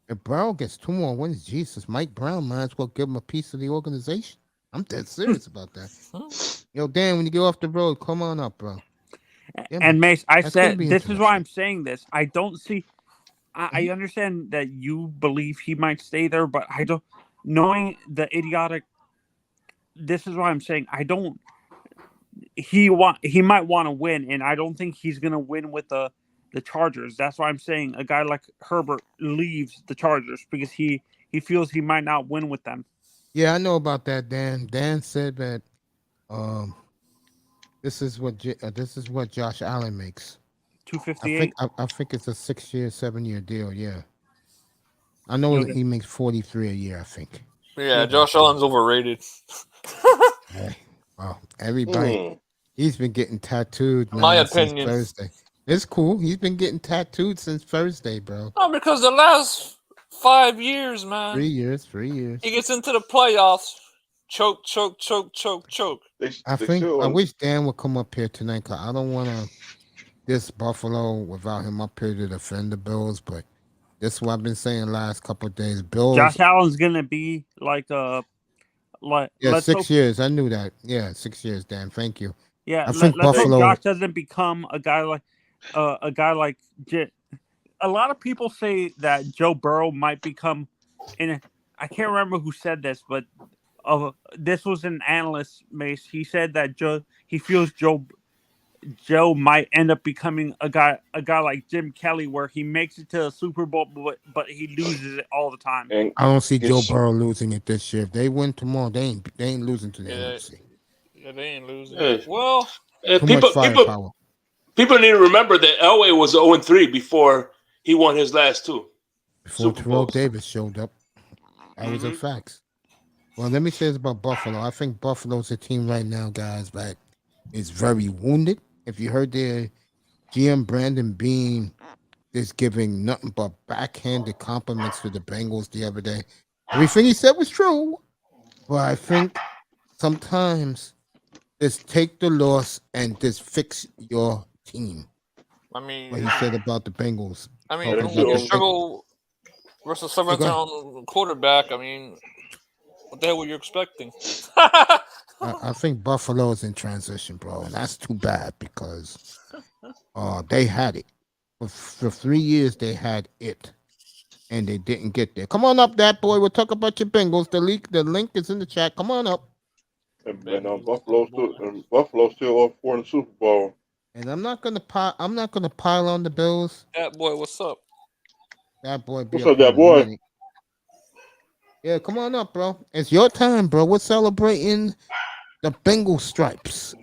Speaker 1: if Burrow gets 2 more wins. Jesus, Mike Brown might as well give him a piece of the organization. I'm dead serious about that.
Speaker 4: Huh?
Speaker 1: Yo, Dan, when you get off the road, come on up, bro. Yeah,
Speaker 2: And Mace, I
Speaker 1: that's gonna
Speaker 2: said
Speaker 1: be
Speaker 2: this is why
Speaker 1: interesting.
Speaker 2: I'm saying this. I don't see. I understand that you believe he might stay there, but I don't. Knowing the idiotic, this is why I'm saying I don't. He might want to win, and I don't think he's gonna win with the Chargers. That's why I'm saying a guy like Herbert leaves the Chargers because he feels he might not win with them.
Speaker 1: Yeah, I know about that, Dan. Dan said that um this is what Josh Allen makes.
Speaker 2: $258.
Speaker 1: I think it's a 6-year, 7-year deal. Yeah, I know that he makes 43 a year. I think.
Speaker 4: Yeah, Josh Allen's overrated.
Speaker 1: Hey, well, everybody, he's been getting tattooed, man,
Speaker 4: My
Speaker 1: since
Speaker 4: opinion.
Speaker 1: Thursday. It's cool. He's been getting tattooed since Thursday, bro.
Speaker 4: No, because the last 5 years, man.
Speaker 1: 3 years. 3 years.
Speaker 4: He gets into the playoffs. Choke.
Speaker 1: I wish Dan would come up here tonight, because I don't want to diss Buffalo without him up here to defend the Bills, but this is what I've been saying last couple of days. Bills.
Speaker 2: Josh Allen's gonna be like
Speaker 1: 6 years. I knew that. Yeah, 6 years, Dan. Thank you.
Speaker 2: Yeah,
Speaker 1: I think
Speaker 2: let's
Speaker 1: Buffalo.
Speaker 2: hope Josh doesn't become a guy like a lot of people say that Joe Burrow might become, and I can't remember who said this, but this was an analyst, Mace. He said that he feels Joe might end up becoming a guy like Jim Kelly, where he makes it to a Super Bowl, but he loses it all the time.
Speaker 1: I don't see Joe Burrow losing it this year. If they win tomorrow, they ain't losing to the NFC.
Speaker 4: Yeah, they ain't losing.
Speaker 3: Yeah.
Speaker 4: Well,
Speaker 1: Too much firepower.
Speaker 3: People need to remember that Elway was 0-3 before he won his last 2.
Speaker 1: Before Terrell Davis showed up. That was a fact. Well, let me say this about Buffalo. I think Buffalo's a team right now, guys, that is very wounded. If you heard their GM Brandon Beane is giving nothing but backhanded compliments to the Bengals the other day. Everything he said was true, but I think sometimes just take the loss and just fix your team.
Speaker 4: I mean,
Speaker 1: what he said about the Bengals.
Speaker 4: I mean, when you struggle versus 7th-round quarterback, I mean, what the hell were you expecting?
Speaker 1: I think Buffalo is in transition, bro, and that's too bad because they had it. For 3 years, they had it, and they didn't get there. Come on up, that boy. We'll talk about your Bengals. The link is in the chat. Come on up.
Speaker 6: And Buffalo still up for the Super Bowl.
Speaker 1: And I'm not gonna pile on the Bills.
Speaker 4: That boy, what's up?
Speaker 1: That boy.
Speaker 6: What's up, that boy?
Speaker 1: Money. Yeah, come on up, bro. It's your time, bro. We're celebrating the Bengals stripes.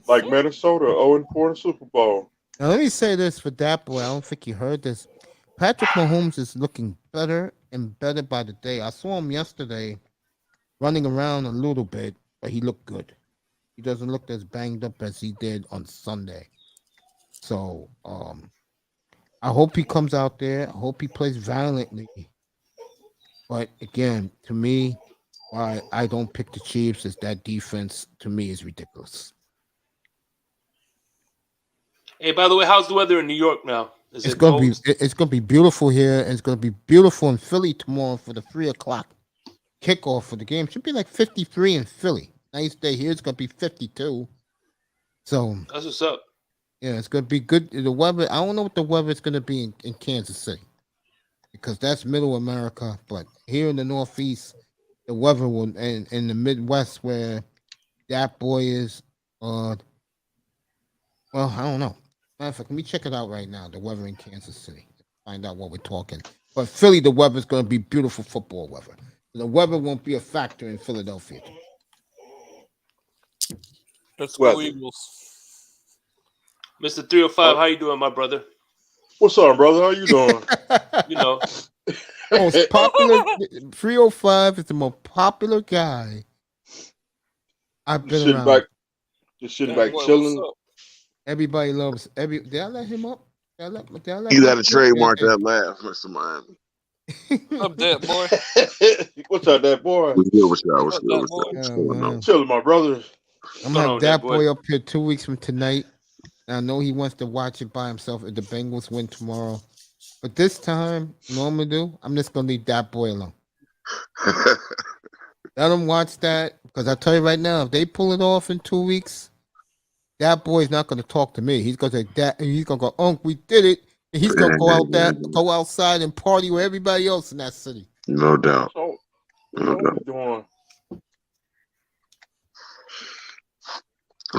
Speaker 6: Like Minnesota, 0-4 in the Super Bowl.
Speaker 1: Now, let me say this for that boy. I don't think you heard this. Patrick Mahomes is looking better and better by the day. I saw him yesterday running around a little bit, but he looked good. He doesn't look as banged up as he did on Sunday. So, I hope he comes out there. I hope he plays valiantly. But again, to me, why I don't pick the Chiefs is that defense to me is ridiculous.
Speaker 3: Hey, by the way, how's the weather in New York now?
Speaker 1: It's gonna be beautiful here, and it's gonna be beautiful in Philly tomorrow for the 3:00 kickoff for the game. Should be like 53 in Philly. Nice day here. It's gonna be 52. So
Speaker 3: that's what's up.
Speaker 1: Yeah, it's gonna be good. The weather. I don't know what the weather is gonna be in Kansas City, because that's Middle America. But here in the Northeast, the weather will, and in the Midwest where that boy is, well, I don't know. Matter of fact, let me check it out right now. The weather in Kansas City. Find out what we're talking. But Philly, the weather is going to be beautiful football weather. The weather won't be a factor in Philadelphia.
Speaker 4: Let's go Eagles.
Speaker 3: Mr. 305, how you doing, my brother?
Speaker 6: What's up, brother? How you doing?
Speaker 3: You know.
Speaker 1: Most popular 305 is the most popular guy I've been around.
Speaker 6: Just sitting back chilling.
Speaker 1: Everybody loves Did I let him up?
Speaker 7: You got to trademark that laugh, Mr. Miami.
Speaker 4: Up that boy.
Speaker 6: What's up, that boy?
Speaker 7: What's good? What's
Speaker 4: Up
Speaker 7: good?
Speaker 4: that
Speaker 7: What's
Speaker 4: boy.
Speaker 7: going on?
Speaker 6: Chilling, my brother.
Speaker 1: I'm
Speaker 3: going
Speaker 1: gonna
Speaker 3: on
Speaker 1: have
Speaker 3: with that
Speaker 1: that
Speaker 3: boy?
Speaker 1: boy up here 2 weeks from tonight. I know he wants to watch it by himself if the Bengals win tomorrow. But this time, normally do, I'm just gonna leave that boy alone. Let him watch that because I tell you right now, if they pull it off in 2 weeks, that boy's not gonna talk to me. He's gonna say that, and he's gonna go, "Unc, we did it," and he's gonna go outside and party with everybody else in that city.
Speaker 7: No doubt.
Speaker 6: So,
Speaker 7: No doubt.
Speaker 6: doing?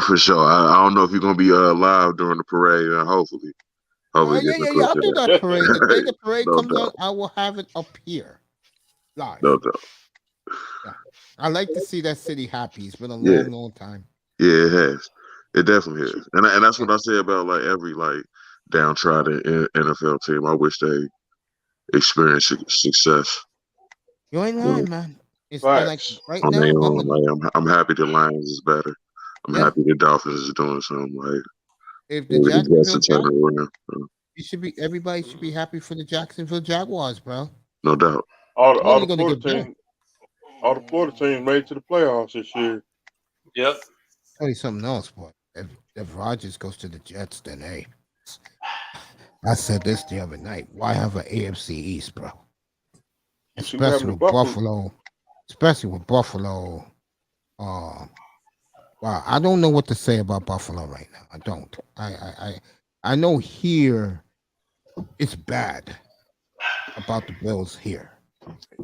Speaker 7: For sure. I don't know if you're gonna be live during the parade. Hopefully,
Speaker 1: Yeah.
Speaker 7: get the
Speaker 1: I'll do that parade. The day the parade
Speaker 7: No
Speaker 1: comes
Speaker 7: doubt.
Speaker 1: out, I will have it up here live.
Speaker 7: No doubt.
Speaker 1: Yeah. I like to see that city happy. It's been a
Speaker 7: Yeah.
Speaker 1: long time.
Speaker 7: Yeah, it has. It definitely has. And that's what I say about like every like downtrodden NFL team. I wish they experienced success
Speaker 1: You ain't lying, man. It's
Speaker 6: Facts.
Speaker 1: like right
Speaker 7: on
Speaker 1: now.
Speaker 7: their own. Like, I'm happy the Lions is better. I'm
Speaker 1: Yeah.
Speaker 7: happy the Dolphins is doing something. Like
Speaker 1: If the
Speaker 7: maybe the Jets
Speaker 1: Jacksonville
Speaker 7: are turning around.
Speaker 1: everybody should be happy for the Jacksonville Jaguars, bro.
Speaker 7: No doubt.
Speaker 6: All
Speaker 1: Only
Speaker 6: the
Speaker 1: gonna
Speaker 6: Florida
Speaker 1: get better.
Speaker 6: team, all the Florida teams made it to the playoffs this year.
Speaker 3: Yep.
Speaker 1: Tell you something else, boy. If Rodgers goes to the Jets, then hey, I said this the other night. Why have an AFC East, bro? Especially with Buffalo. Especially with Buffalo. Wow, I don't know what to say about Buffalo right now. I don't. I know here it's bad about the Bills here.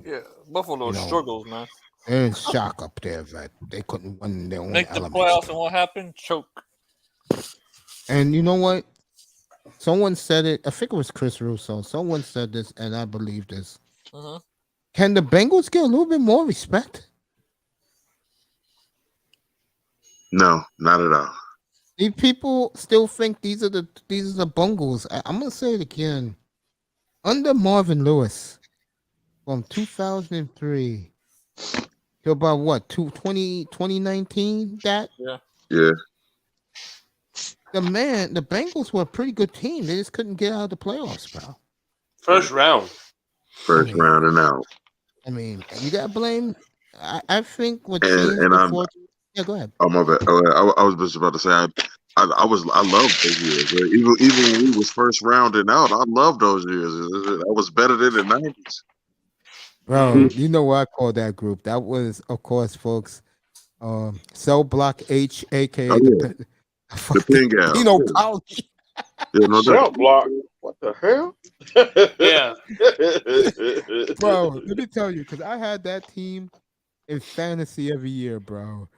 Speaker 4: Yeah, Buffalo struggles, man.
Speaker 1: They're in shock up there that they couldn't win their own
Speaker 4: Make the
Speaker 1: elements.
Speaker 4: playoffs, and what happened? Choke.
Speaker 1: And you know what? Someone said it. I think it was Chris Russo. Someone said this, and I believe this.
Speaker 4: Uh-huh.
Speaker 1: Can the Bengals get a little bit more respect?
Speaker 7: No, not at all.
Speaker 1: If people still think these are the Bengals, I'm gonna say it again. Under Marvin Lewis, from 2003 to about what 2019, that
Speaker 7: Yeah.
Speaker 1: the Bengals were a pretty good team. They just couldn't get out of the playoffs, bro.
Speaker 3: First round
Speaker 7: Round and out.
Speaker 1: I mean, you gotta blame. I think what
Speaker 7: And
Speaker 1: changed before. Yeah, go ahead.
Speaker 7: Oh my bad. I was just about to say I loved those years. Even when we was first rounding out, I loved those years. I was better than the 90s.
Speaker 1: Bro, you know what I call that group? That was, of course, folks, Cell Block H, aka
Speaker 7: the pin gal.
Speaker 1: You know, Polly.
Speaker 7: Yeah, no
Speaker 6: Cell
Speaker 7: doubt.
Speaker 6: block. What the hell?
Speaker 3: Yeah.
Speaker 1: Bro, let me tell you, because I had that team in fantasy every year, bro.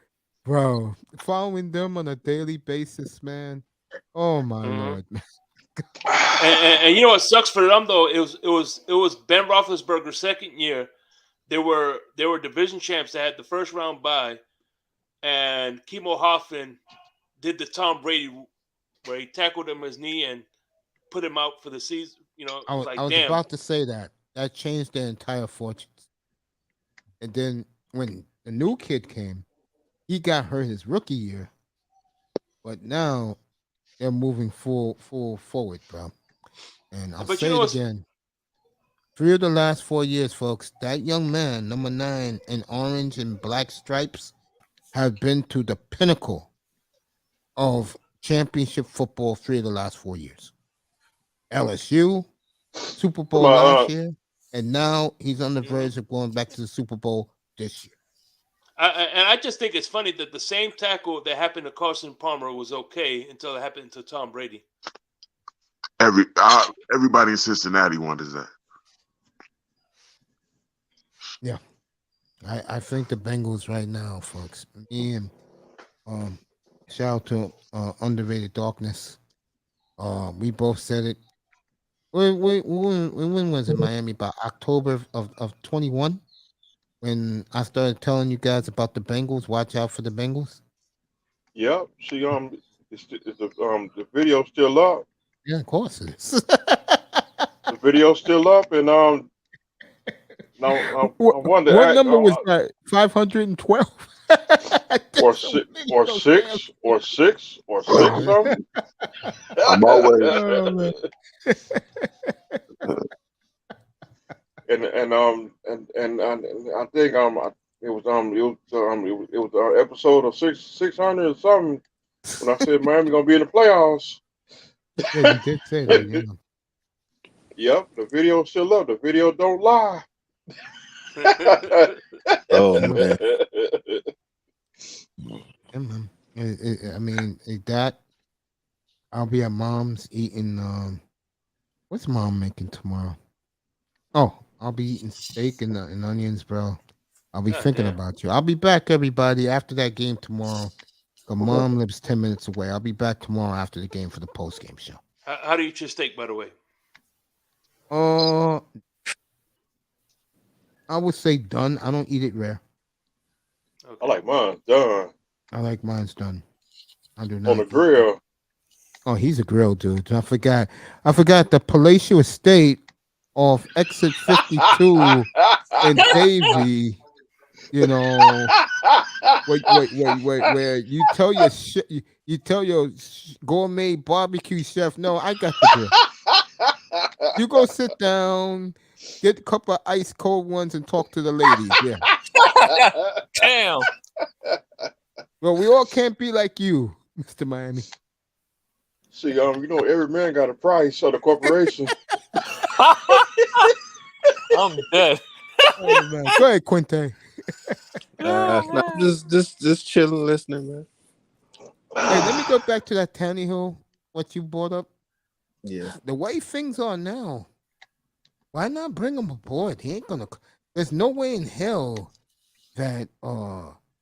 Speaker 1: Bro, following them on a daily basis, man. Oh my Lord, man.
Speaker 3: And you know what sucks for them though? It was Ben Roethlisberger's second year. They were division champs that had the first round bye, and Kimo Hoffman did the Tom Brady where he tackled him his knee and put him out for the season. You know,
Speaker 1: I was
Speaker 3: damn.
Speaker 1: about to say that changed their entire fortunes. And then when the new kid came, he got hurt his rookie year, but now they're moving full forward, bro. And I'll say it again. 3 of the last 4 years, folks, that young man, number 9 in orange and black stripes, have been to the pinnacle of championship football 3 of the last 4 years. LSU, Super Bowl last year, and now he's on the verge of going back to the Super Bowl this year.
Speaker 3: And I just think it's funny that the same tackle that happened to Carson Palmer was okay until it happened to Tom Brady.
Speaker 7: Everybody in Cincinnati wanted that.
Speaker 1: Yeah, I think the Bengals right now, folks. Me and shout out to Underrated Darkness. We both said it. When was it, Miami? About October of 21. When I started telling you guys about the Bengals, watch out for the Bengals.
Speaker 6: Yep. See, the video's still up.
Speaker 1: Yeah, of course it is.
Speaker 6: The video's still up, and I wonder
Speaker 1: what number was that? 512
Speaker 6: or six.
Speaker 7: I'm always.
Speaker 6: and I think it was episode of 600 or something when I said Miami gonna be in the playoffs.
Speaker 1: Yeah, you did say that. Yeah.
Speaker 6: Yep, the video's still up. The video don't lie.
Speaker 5: Oh man,
Speaker 1: Yeah, man. I mean, that I'll be at mom's eating. What's mom making tomorrow? Oh, I'll be eating steak and onions, bro. I'll be
Speaker 3: God
Speaker 1: thinking
Speaker 3: damn.
Speaker 1: about you. I'll be back, everybody, after that game tomorrow. But mom lives 10 minutes away. I'll be back tomorrow after the game for the post game show.
Speaker 3: How do you eat your steak, by the way?
Speaker 1: I would say done. I don't eat it rare.
Speaker 3: Okay.
Speaker 6: I like mine done
Speaker 1: I like mine's done. I do
Speaker 6: on
Speaker 1: not
Speaker 6: the
Speaker 1: eat it.
Speaker 6: grill.
Speaker 1: Oh, he's a grill dude. I forgot the Palatial Estate off exit 52 in Davie. You know, wait, where you tell your you tell your gourmet barbecue chef, no, I got the grill. You go sit down, get a couple of ice cold ones, and talk to the ladies. Yeah.
Speaker 4: Damn.
Speaker 1: Well, we all can't be like you, Mr. Miami.
Speaker 6: See, you know, every man got a price of the corporation.
Speaker 4: I'm dead.
Speaker 1: Oh, man. Go ahead, Quinte.
Speaker 5: no, just chilling, listening, man.
Speaker 1: Hey, let me go back to that Tannehill, what you brought up.
Speaker 5: Yeah,
Speaker 1: The way things are now, why not bring him aboard? He ain't gonna. There's no way in hell that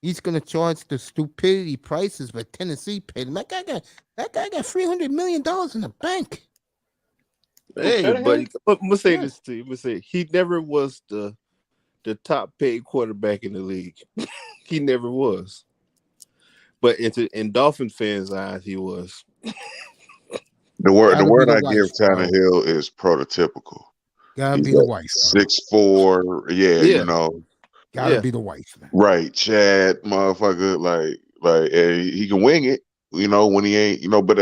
Speaker 1: he's gonna charge the stupidity prices that Tennessee paid him. That guy got $300 million in the bank.
Speaker 5: hey,
Speaker 6: Tannehill?
Speaker 5: but I'm gonna say
Speaker 1: Yeah.
Speaker 5: this to you. I'm gonna say he never was the top paid quarterback in the league. He never was. But in Dolphin fans' eyes, he was.
Speaker 7: The word
Speaker 1: Gotta be
Speaker 7: I
Speaker 1: the
Speaker 7: give
Speaker 1: wife, bro.
Speaker 7: Tannehill is prototypical.
Speaker 1: Gotta
Speaker 7: He's
Speaker 1: be the
Speaker 7: like
Speaker 1: wife, bro.
Speaker 7: 6'4", yeah,
Speaker 5: Yeah.
Speaker 7: you know,
Speaker 1: Gotta
Speaker 5: Yeah.
Speaker 1: be the wife, man.
Speaker 7: right, Chad, motherfucker, like he can wing it, you know, when he ain't, you know, but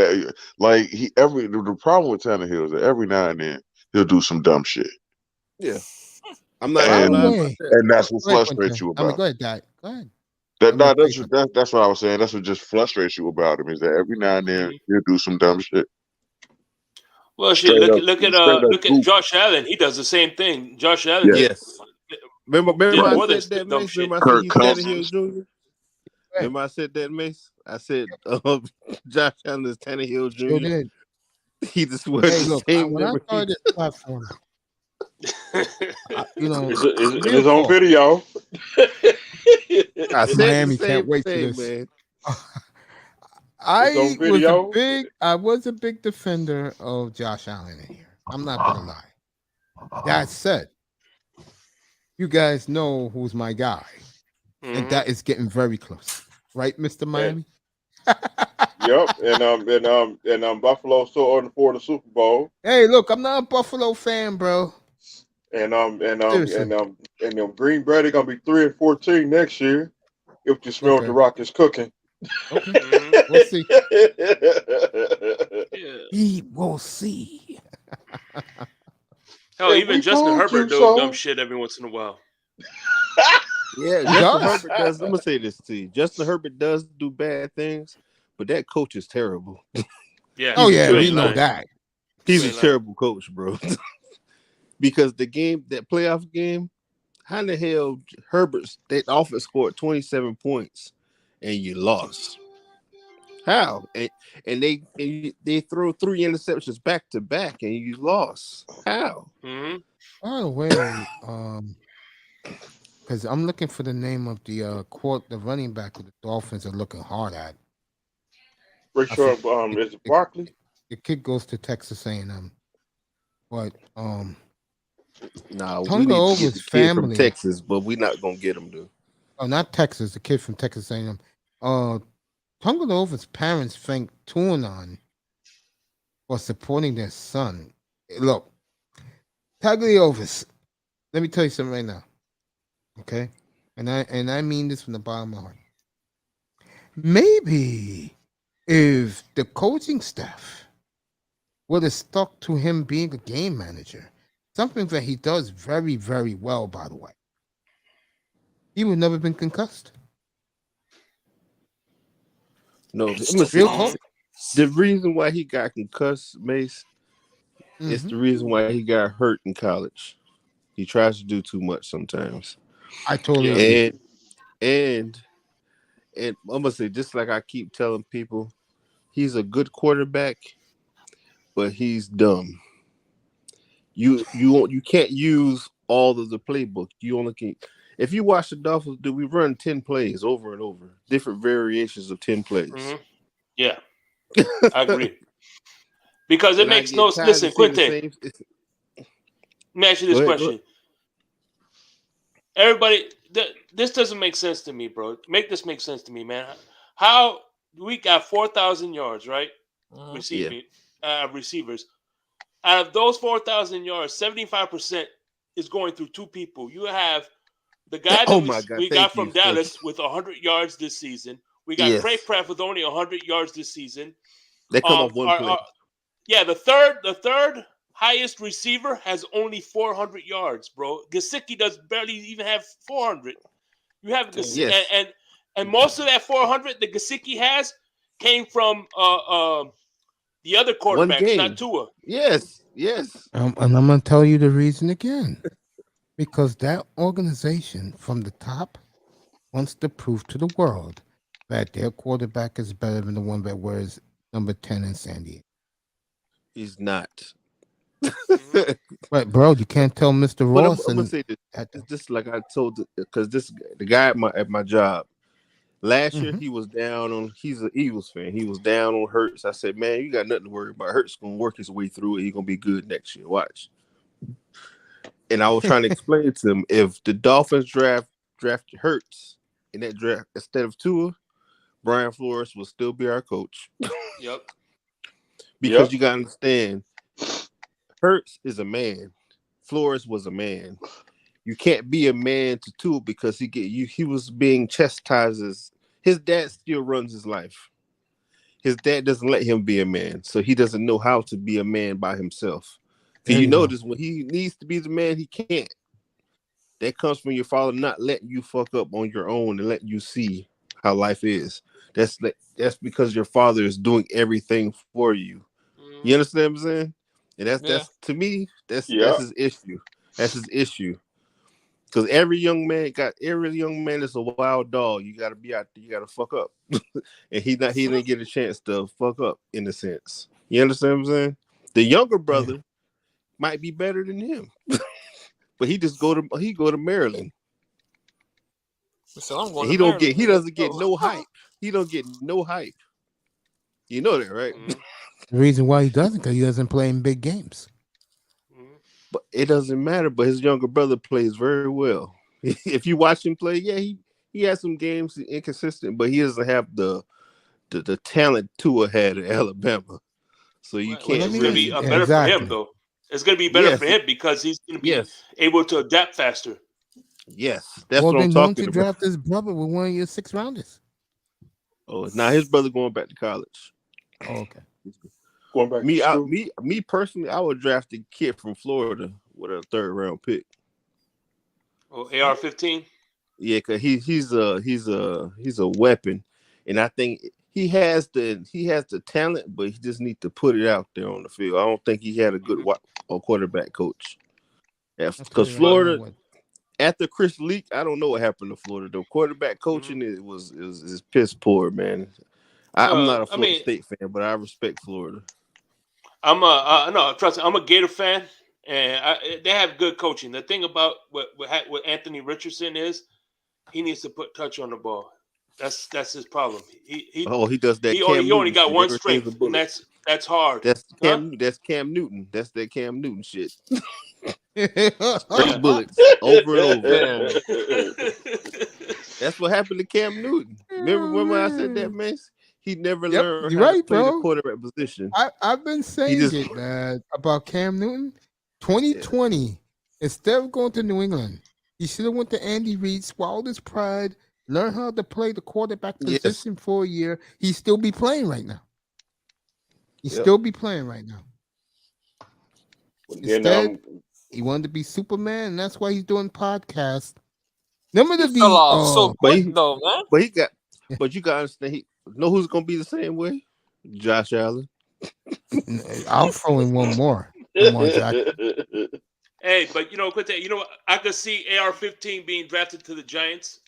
Speaker 7: like the problem with Tannehill is that every now and then he'll do some dumb shit,
Speaker 5: Yeah. I'm not
Speaker 1: By
Speaker 5: gonna
Speaker 1: the
Speaker 5: lie
Speaker 1: way,
Speaker 5: about that.
Speaker 7: and that's what
Speaker 1: go ahead,
Speaker 7: frustrates
Speaker 1: Quentin.
Speaker 7: you
Speaker 1: I mean,
Speaker 7: about.
Speaker 1: go ahead, Dad. Go ahead.
Speaker 7: That's what I was saying. That's what just frustrates you about him is that every now and then he'll do some dumb shit.
Speaker 3: Well, shit.
Speaker 7: Straight up-
Speaker 3: Look
Speaker 7: straight up
Speaker 3: at
Speaker 7: goofy.
Speaker 3: Josh Allen. He does the same thing. Josh Allen
Speaker 7: Yeah.
Speaker 5: Yes. Remember
Speaker 3: did
Speaker 5: I
Speaker 3: more than
Speaker 5: said that,
Speaker 3: dumb
Speaker 5: Mace?
Speaker 3: shit.
Speaker 5: Remember I said
Speaker 7: Kirk
Speaker 5: he's
Speaker 7: Cousins.
Speaker 5: Tannehill Jr.? Remember I said that, Mace? I said Josh Allen is Tannehill
Speaker 1: Sure
Speaker 5: Jr.
Speaker 1: did.
Speaker 5: He just wears
Speaker 1: Hey,
Speaker 5: the
Speaker 1: look,
Speaker 5: same
Speaker 1: when I
Speaker 5: number.
Speaker 1: started this platform, you know,
Speaker 6: It's
Speaker 1: real
Speaker 6: on
Speaker 1: talk,
Speaker 6: video.
Speaker 5: I said
Speaker 1: Miami
Speaker 5: the same
Speaker 1: can't wait for
Speaker 5: thing,
Speaker 1: this.
Speaker 5: man.
Speaker 1: I
Speaker 6: on
Speaker 1: was
Speaker 6: video.
Speaker 1: a big defender of Josh Allen in here. I'm not gonna lie. That said, you guys know who's my guy, and that is getting very close, right, Mr. Miami?
Speaker 6: Yep, and Buffalo still on for the Super Bowl.
Speaker 1: Hey, look, I'm not a Buffalo fan, bro.
Speaker 6: And
Speaker 1: Seriously.
Speaker 6: Green Bay they're gonna be 3-14 next year. If you smell what
Speaker 1: Okay.
Speaker 6: the Rock is cooking.
Speaker 1: Okay, we'll see.
Speaker 3: Yeah.
Speaker 1: We will see.
Speaker 3: Hell,
Speaker 6: Hey,
Speaker 3: even
Speaker 6: we
Speaker 3: Justin
Speaker 6: told
Speaker 3: Herbert
Speaker 6: you
Speaker 3: does
Speaker 6: so.
Speaker 3: dumb shit every once in a while.
Speaker 5: Yeah,
Speaker 1: He
Speaker 5: Justin
Speaker 1: does.
Speaker 5: Herbert does. I'm gonna say this to you. Justin Herbert does do bad things, but that coach is terrible.
Speaker 3: Yeah.
Speaker 1: Oh yeah,
Speaker 3: you
Speaker 1: we
Speaker 3: ain't
Speaker 1: know
Speaker 3: lying.
Speaker 1: that.
Speaker 5: He's
Speaker 3: You
Speaker 5: a
Speaker 3: ain't lying.
Speaker 5: terrible coach, bro. Because that playoff game, how the hell Herbert's that offense scored 27 points and you lost? How? And they throw 3 interceptions back to back and you lost. How?
Speaker 3: Mm-hmm.
Speaker 1: By the way, because I'm looking for the name of the the running back of the Dolphins are looking hard at.
Speaker 6: Pretty sure is it Barkley?
Speaker 1: The kid goes to Texas A&M, but
Speaker 5: Nah, we
Speaker 1: Tonga
Speaker 5: need to get
Speaker 1: Over's
Speaker 5: the kid from
Speaker 1: family.
Speaker 5: Texas, but we're not gonna get him, dude.
Speaker 1: Oh, not Texas. The kid from Texas A&M. Tonga Over's parents thanked Tuanon for supporting their son. Look, Tagliovas. Let me tell you something right now, okay? And I mean this from the bottom of my heart. Maybe if the coaching staff would have stuck to him being a game manager, something that he does very, very well, by the way. He would never been concussed.
Speaker 5: No, I'm
Speaker 2: It's
Speaker 5: gonna say
Speaker 1: Real talk.
Speaker 5: the reason why he got concussed, Mace, is
Speaker 1: Mm-hmm.
Speaker 5: the reason why he got hurt in college. He tries to do too much sometimes,
Speaker 1: I totally
Speaker 3: Yeah.
Speaker 1: agree.
Speaker 5: and I'm gonna say, just like I keep telling people, he's a good quarterback, but he's dumb. You can't use all of the playbook. You only can. If you watch the Dolphins, do we run 10 plays over and over, different variations of 10 plays?
Speaker 3: Yeah, I agree. Because it
Speaker 5: And I
Speaker 3: makes no
Speaker 5: get tired of
Speaker 3: listen,
Speaker 5: seeing the
Speaker 3: Quinte.
Speaker 5: same.
Speaker 3: Let me ask you
Speaker 5: Go
Speaker 3: this
Speaker 5: ahead.
Speaker 3: question. Everybody, this doesn't make sense to me, bro. Make this make sense to me, man. How we got 4,000 yards, right?
Speaker 5: Yeah.
Speaker 3: Receivers. Out of those 4,000 yards, 75% is going through two people. You have the guy that
Speaker 5: Oh my God!
Speaker 3: we got
Speaker 5: Thank you.
Speaker 3: from Dallas with 100 yards this season. We got Craig
Speaker 5: Yes,
Speaker 3: Pratt with only 100 yards this season.
Speaker 5: they come off one play.
Speaker 3: The third highest receiver has only 400 yards, bro. Gesicki does barely even have 400. You have Gesicki,
Speaker 5: Yes,
Speaker 3: and most of that 400 that Gesicki has came from the other
Speaker 5: one
Speaker 3: quarterbacks, not
Speaker 5: game.
Speaker 3: Tua.
Speaker 5: Yes.
Speaker 1: And I'm gonna tell you the reason again. Because that organization from the top wants to prove to the world that their quarterback is better than the one that wears number 10 in San Diego.
Speaker 5: He's not.
Speaker 1: But bro, you can't tell Mr.
Speaker 5: But
Speaker 1: Ross
Speaker 5: I'm gonna
Speaker 1: and
Speaker 5: say this. Just like I told, because the guy at my job last year,
Speaker 1: Mhm.
Speaker 5: he was down on. He's an Eagles fan. He was down on Hurts. I said, man, you got nothing to worry about. Hurts gonna work his way through it. He's gonna be good next year. Watch. And I was trying to explain to him, if the Dolphins draft Hurts in that draft instead of Tua, Brian Flores will still be our coach.
Speaker 3: Yep.
Speaker 5: Because you gotta understand, Hurts is a man. Flores was a man. You can't be a man to Tua because he was being chastised. His dad still runs his life. His dad doesn't let him be a man, so he doesn't know how to be a man by himself. So you notice when he needs to be the man, he can't. That comes from your father not letting you fuck up on your own and letting you see how life is. That's because your father is doing everything for you. You understand what I'm saying? And that's to me, that's his issue. That's his issue. Because every young man is a wild dog. You gotta be out there, you gotta fuck up. And he didn't get a chance to fuck up in a sense. You understand what I'm saying? The younger brother might be better than him. But he go to Maryland.
Speaker 4: So I'm going
Speaker 5: And
Speaker 4: to Maryland.
Speaker 5: he doesn't get no hype. He don't get no hype. You know that, right?
Speaker 1: The reason why he doesn't, because he doesn't play in big games.
Speaker 5: But it doesn't matter. But his younger brother plays very well. If you watch him play, he has some games inconsistent, but he doesn't have the talent Tua had at Alabama. So you can't.
Speaker 3: It's going to be better for him, though. It's going to be better for him because he's going to be able to adapt faster.
Speaker 5: Yes, that's what I'm talking about.
Speaker 1: Draft his brother with one of your 6th rounders.
Speaker 5: Oh, now his brother going back to college.
Speaker 1: Oh, okay.
Speaker 6: Going back
Speaker 5: me personally, I would draft a kid from Florida with a 3rd round pick.
Speaker 3: Oh, AR-15.
Speaker 5: Yeah, because he's a weapon, and I think he has the talent, but he just needs to put it out there on the field. I don't think he had a good quarterback coach. Because Florida, after Chris Leak, I don't know what happened to Florida. The quarterback coaching is piss poor, man. I'm not a Florida State fan, but I respect Florida.
Speaker 3: Trust me, I'm a Gator fan, and they have good coaching. The thing about what Anthony Richardson is, he needs to put touch on the ball. That's his problem. He
Speaker 5: does that.
Speaker 3: He only got one strength, and that's hard.
Speaker 5: That's Cam Newton. That's that Cam Newton shit. Straight bullets over and over. That's what happened to Cam Newton. Remember when I said that, man? He never learned how to play the quarterback position.
Speaker 1: I've been saying it, man, about Cam Newton. 2020, instead of going to New England, he should have went to Andy Reid, swallowed his pride, learned how to play the quarterback position for a year. He'd still be playing right now.
Speaker 6: Again,
Speaker 1: He wanted to be Superman, and that's why he's doing podcasts. Remember
Speaker 4: He fell off so
Speaker 5: But
Speaker 4: quick,
Speaker 5: he,
Speaker 4: though, man.
Speaker 5: but he got, but you gotta understand. He know who's gonna be the same way. Josh Allen.
Speaker 1: I'll throw in one more. Lamar Jackson.
Speaker 3: Hey, but Quinte, I could see AR-15 being drafted to the Giants.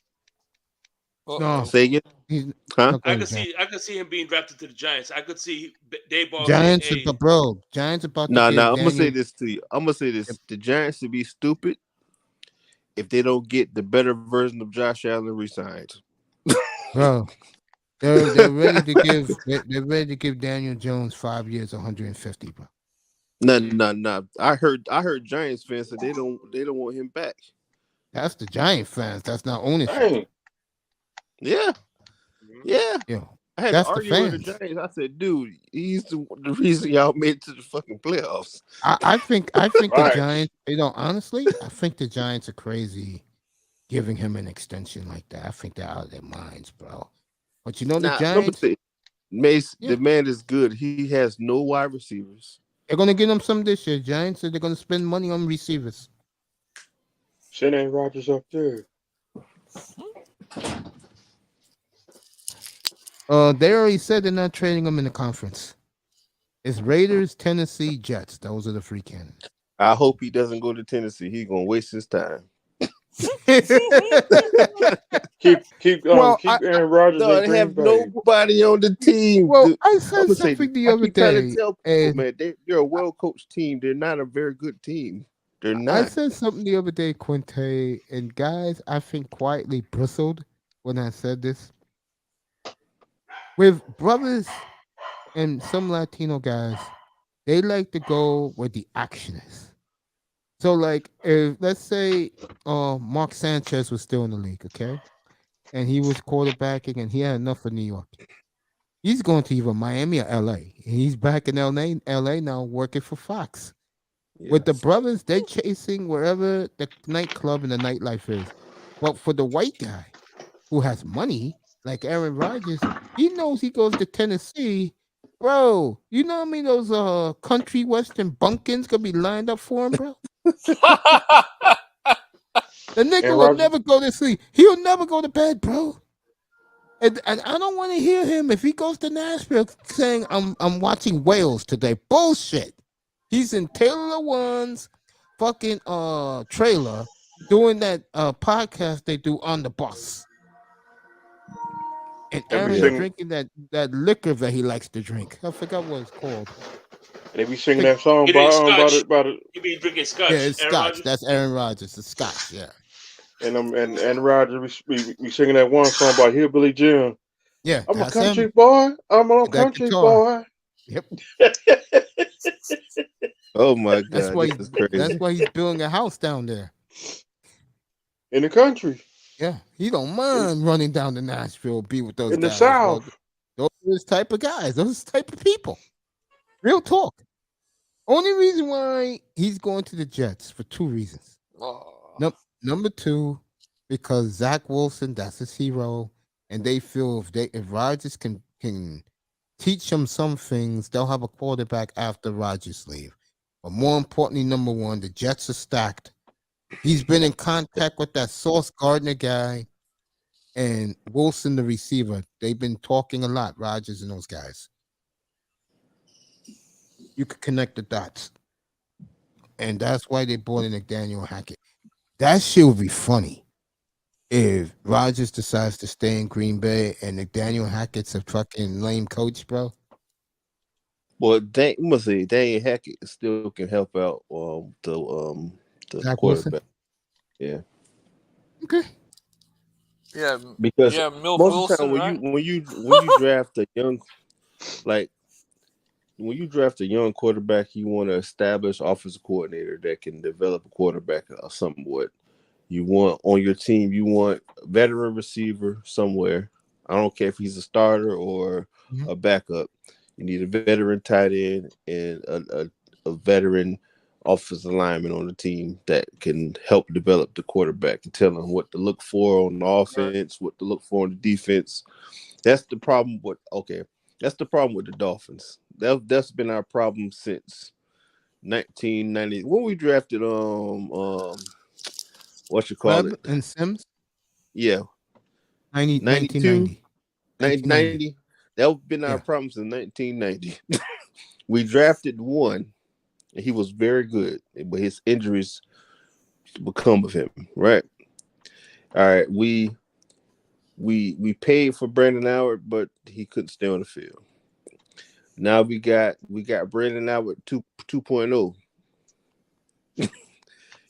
Speaker 1: No,
Speaker 5: Say again?
Speaker 1: he's
Speaker 5: Huh?
Speaker 1: not
Speaker 3: I
Speaker 1: going to
Speaker 3: could
Speaker 1: Giants.
Speaker 3: see him being drafted to the Giants. I could see Dayball saying,
Speaker 1: Giants,
Speaker 3: "Hey,
Speaker 1: bro. Giants about to
Speaker 5: Nah.
Speaker 1: give
Speaker 5: I'm gonna say
Speaker 1: Daniel.
Speaker 5: this to you. I'm gonna say this: the Giants should be stupid if they don't get the better version of Josh Allen resigned.
Speaker 1: Bro, they're ready to give Daniel Jones 5 years, 150, bro.
Speaker 5: Nah. I heard Giants fans say they don't want him back.
Speaker 1: That's the Giant fans. That's not ownership.
Speaker 6: Dang.
Speaker 5: Yeah.
Speaker 1: Yo,
Speaker 5: I had to
Speaker 1: that's the
Speaker 5: argue with the
Speaker 1: fans.
Speaker 5: Giants. I said, dude, he's the reason y'all made it to the fucking playoffs.
Speaker 1: I think the
Speaker 6: Right.
Speaker 1: Giants. Honestly, I think the Giants are crazy giving him an extension like that. I think they're out of their minds, bro. But the
Speaker 5: Nah,
Speaker 1: Giants,
Speaker 5: Mace,
Speaker 1: yeah,
Speaker 5: the man is good. He has no wide receivers.
Speaker 1: they're gonna give him some this year. Giants said they're gonna spend money on receivers.
Speaker 6: Send Aaron Rodgers up there.
Speaker 1: They already said they're not trading him in the conference. It's Raiders, Tennessee, Jets. Those are the free candidates.
Speaker 5: I hope he doesn't go to Tennessee. He's gonna waste his time.
Speaker 6: Keep
Speaker 1: Well,
Speaker 6: Aaron Rodgers
Speaker 5: No,
Speaker 6: in
Speaker 5: they
Speaker 6: Green
Speaker 5: have
Speaker 6: Bay.
Speaker 5: nobody on the team.
Speaker 1: well, I
Speaker 5: I'm
Speaker 1: said
Speaker 5: gonna say
Speaker 1: something the
Speaker 5: I
Speaker 1: other
Speaker 5: keep trying to
Speaker 1: day,
Speaker 5: tell people,
Speaker 1: and
Speaker 5: man, they're a well coached team. They're not a very good team. They're
Speaker 1: I
Speaker 5: not.
Speaker 1: said something the other day, Quinte, and guys, I think quietly bristled when I said this. With brothers and some Latino guys, they like to go where the action is. So, like, if let's say Mark Sanchez was still in the league, okay, and he was quarterbacking, and he had enough of New York, he's going to either Miami or LA. And he's back in LA now working for Fox. With the
Speaker 5: Yes.
Speaker 1: brothers, they're chasing wherever the nightclub and the nightlife is. But for the white guy who has money, like Aaron Rodgers, he knows he goes to Tennessee. Bro, you know what I mean? Those country western bumpkins gonna be lined up for him, bro. The nigga
Speaker 6: Aaron
Speaker 1: will
Speaker 6: Rodgers.
Speaker 1: never go to sleep. He'll never go to bed, bro. And I don't want to hear him if he goes to Nashville saying I'm watching Wales today. Bullshit. He's in Taylor One's fucking trailer doing that podcast they do on the bus. And
Speaker 6: They be
Speaker 1: Aaron's
Speaker 6: singing.
Speaker 1: drinking that liquor that he likes to drink. I forgot what it's called.
Speaker 6: They be singing that song
Speaker 3: It ain't
Speaker 6: about
Speaker 3: Scotch.
Speaker 6: it.
Speaker 3: You be drinking Scotch,
Speaker 1: Yeah, it's
Speaker 3: Aaron
Speaker 1: Scotch.
Speaker 3: Rodgers?
Speaker 1: That's Aaron Rodgers. It's Scotch, yeah.
Speaker 6: And Rodgers be singing that one song by Hillbilly Jim.
Speaker 1: Yeah,
Speaker 6: I'm a
Speaker 1: that's
Speaker 6: country
Speaker 1: him.
Speaker 6: boy. I'm a
Speaker 1: With that
Speaker 6: country
Speaker 1: guitar.
Speaker 6: boy.
Speaker 1: Yep.
Speaker 5: Oh my
Speaker 1: That's
Speaker 5: God,
Speaker 1: why
Speaker 5: this is crazy.
Speaker 1: he's building a house down there.
Speaker 6: In the country.
Speaker 1: Yeah. He don't mind running down to Nashville, be with those
Speaker 6: In the
Speaker 1: guys. Bro.
Speaker 6: South.
Speaker 1: Those are his type of guys. Those are the type of people. Real talk. Only reason why he's going to the Jets for two reasons. Number two, because Zach Wilson, that's his hero, and they feel if Rodgers can teach them some things, they'll have a quarterback after Rodgers leave. But more importantly, number one, the Jets are stacked. He's been in contact with that Sauce Gardner guy and Wilson, the receiver. They've been talking a lot, Rodgers and those guys. You could connect the dots. And that's why they brought in Nathaniel Hackett. That shit would be funny if Rodgers decides to stay in Green Bay and Nathaniel Hackett's a fucking lame coach, bro.
Speaker 5: Well, you must say Daniel Hackett still can help out the
Speaker 1: Zach
Speaker 5: quarterback.
Speaker 1: Wilson?
Speaker 5: Yeah.
Speaker 1: Okay.
Speaker 4: Yeah,
Speaker 5: Because
Speaker 4: Milf
Speaker 5: most
Speaker 4: Wilson,
Speaker 5: of the time
Speaker 4: right?
Speaker 5: when you draft a young when you draft a young quarterback, you want to establish offensive coordinator that can develop a quarterback somewhat. You want on your team, you want a veteran receiver somewhere. I don't care if he's a starter or a backup. You need a veteran tight end and a veteran offensive lineman on the team that can help develop the quarterback and tell him what to look for on the offense, what to look for on the defense. That's the problem with the Dolphins. That's been our problem since 1990. When we drafted what you call
Speaker 1: Webb
Speaker 5: it?
Speaker 1: and Sims,
Speaker 5: Yeah, 92,
Speaker 1: 1990.
Speaker 5: 1990. That been our
Speaker 1: Yeah.
Speaker 5: problem since 1990. We drafted one, and he was very good, but his injuries become of him. Right. All right. We paid for Brandon Howard, but he couldn't stay on the field. Now we got Brandon Howard 2.0.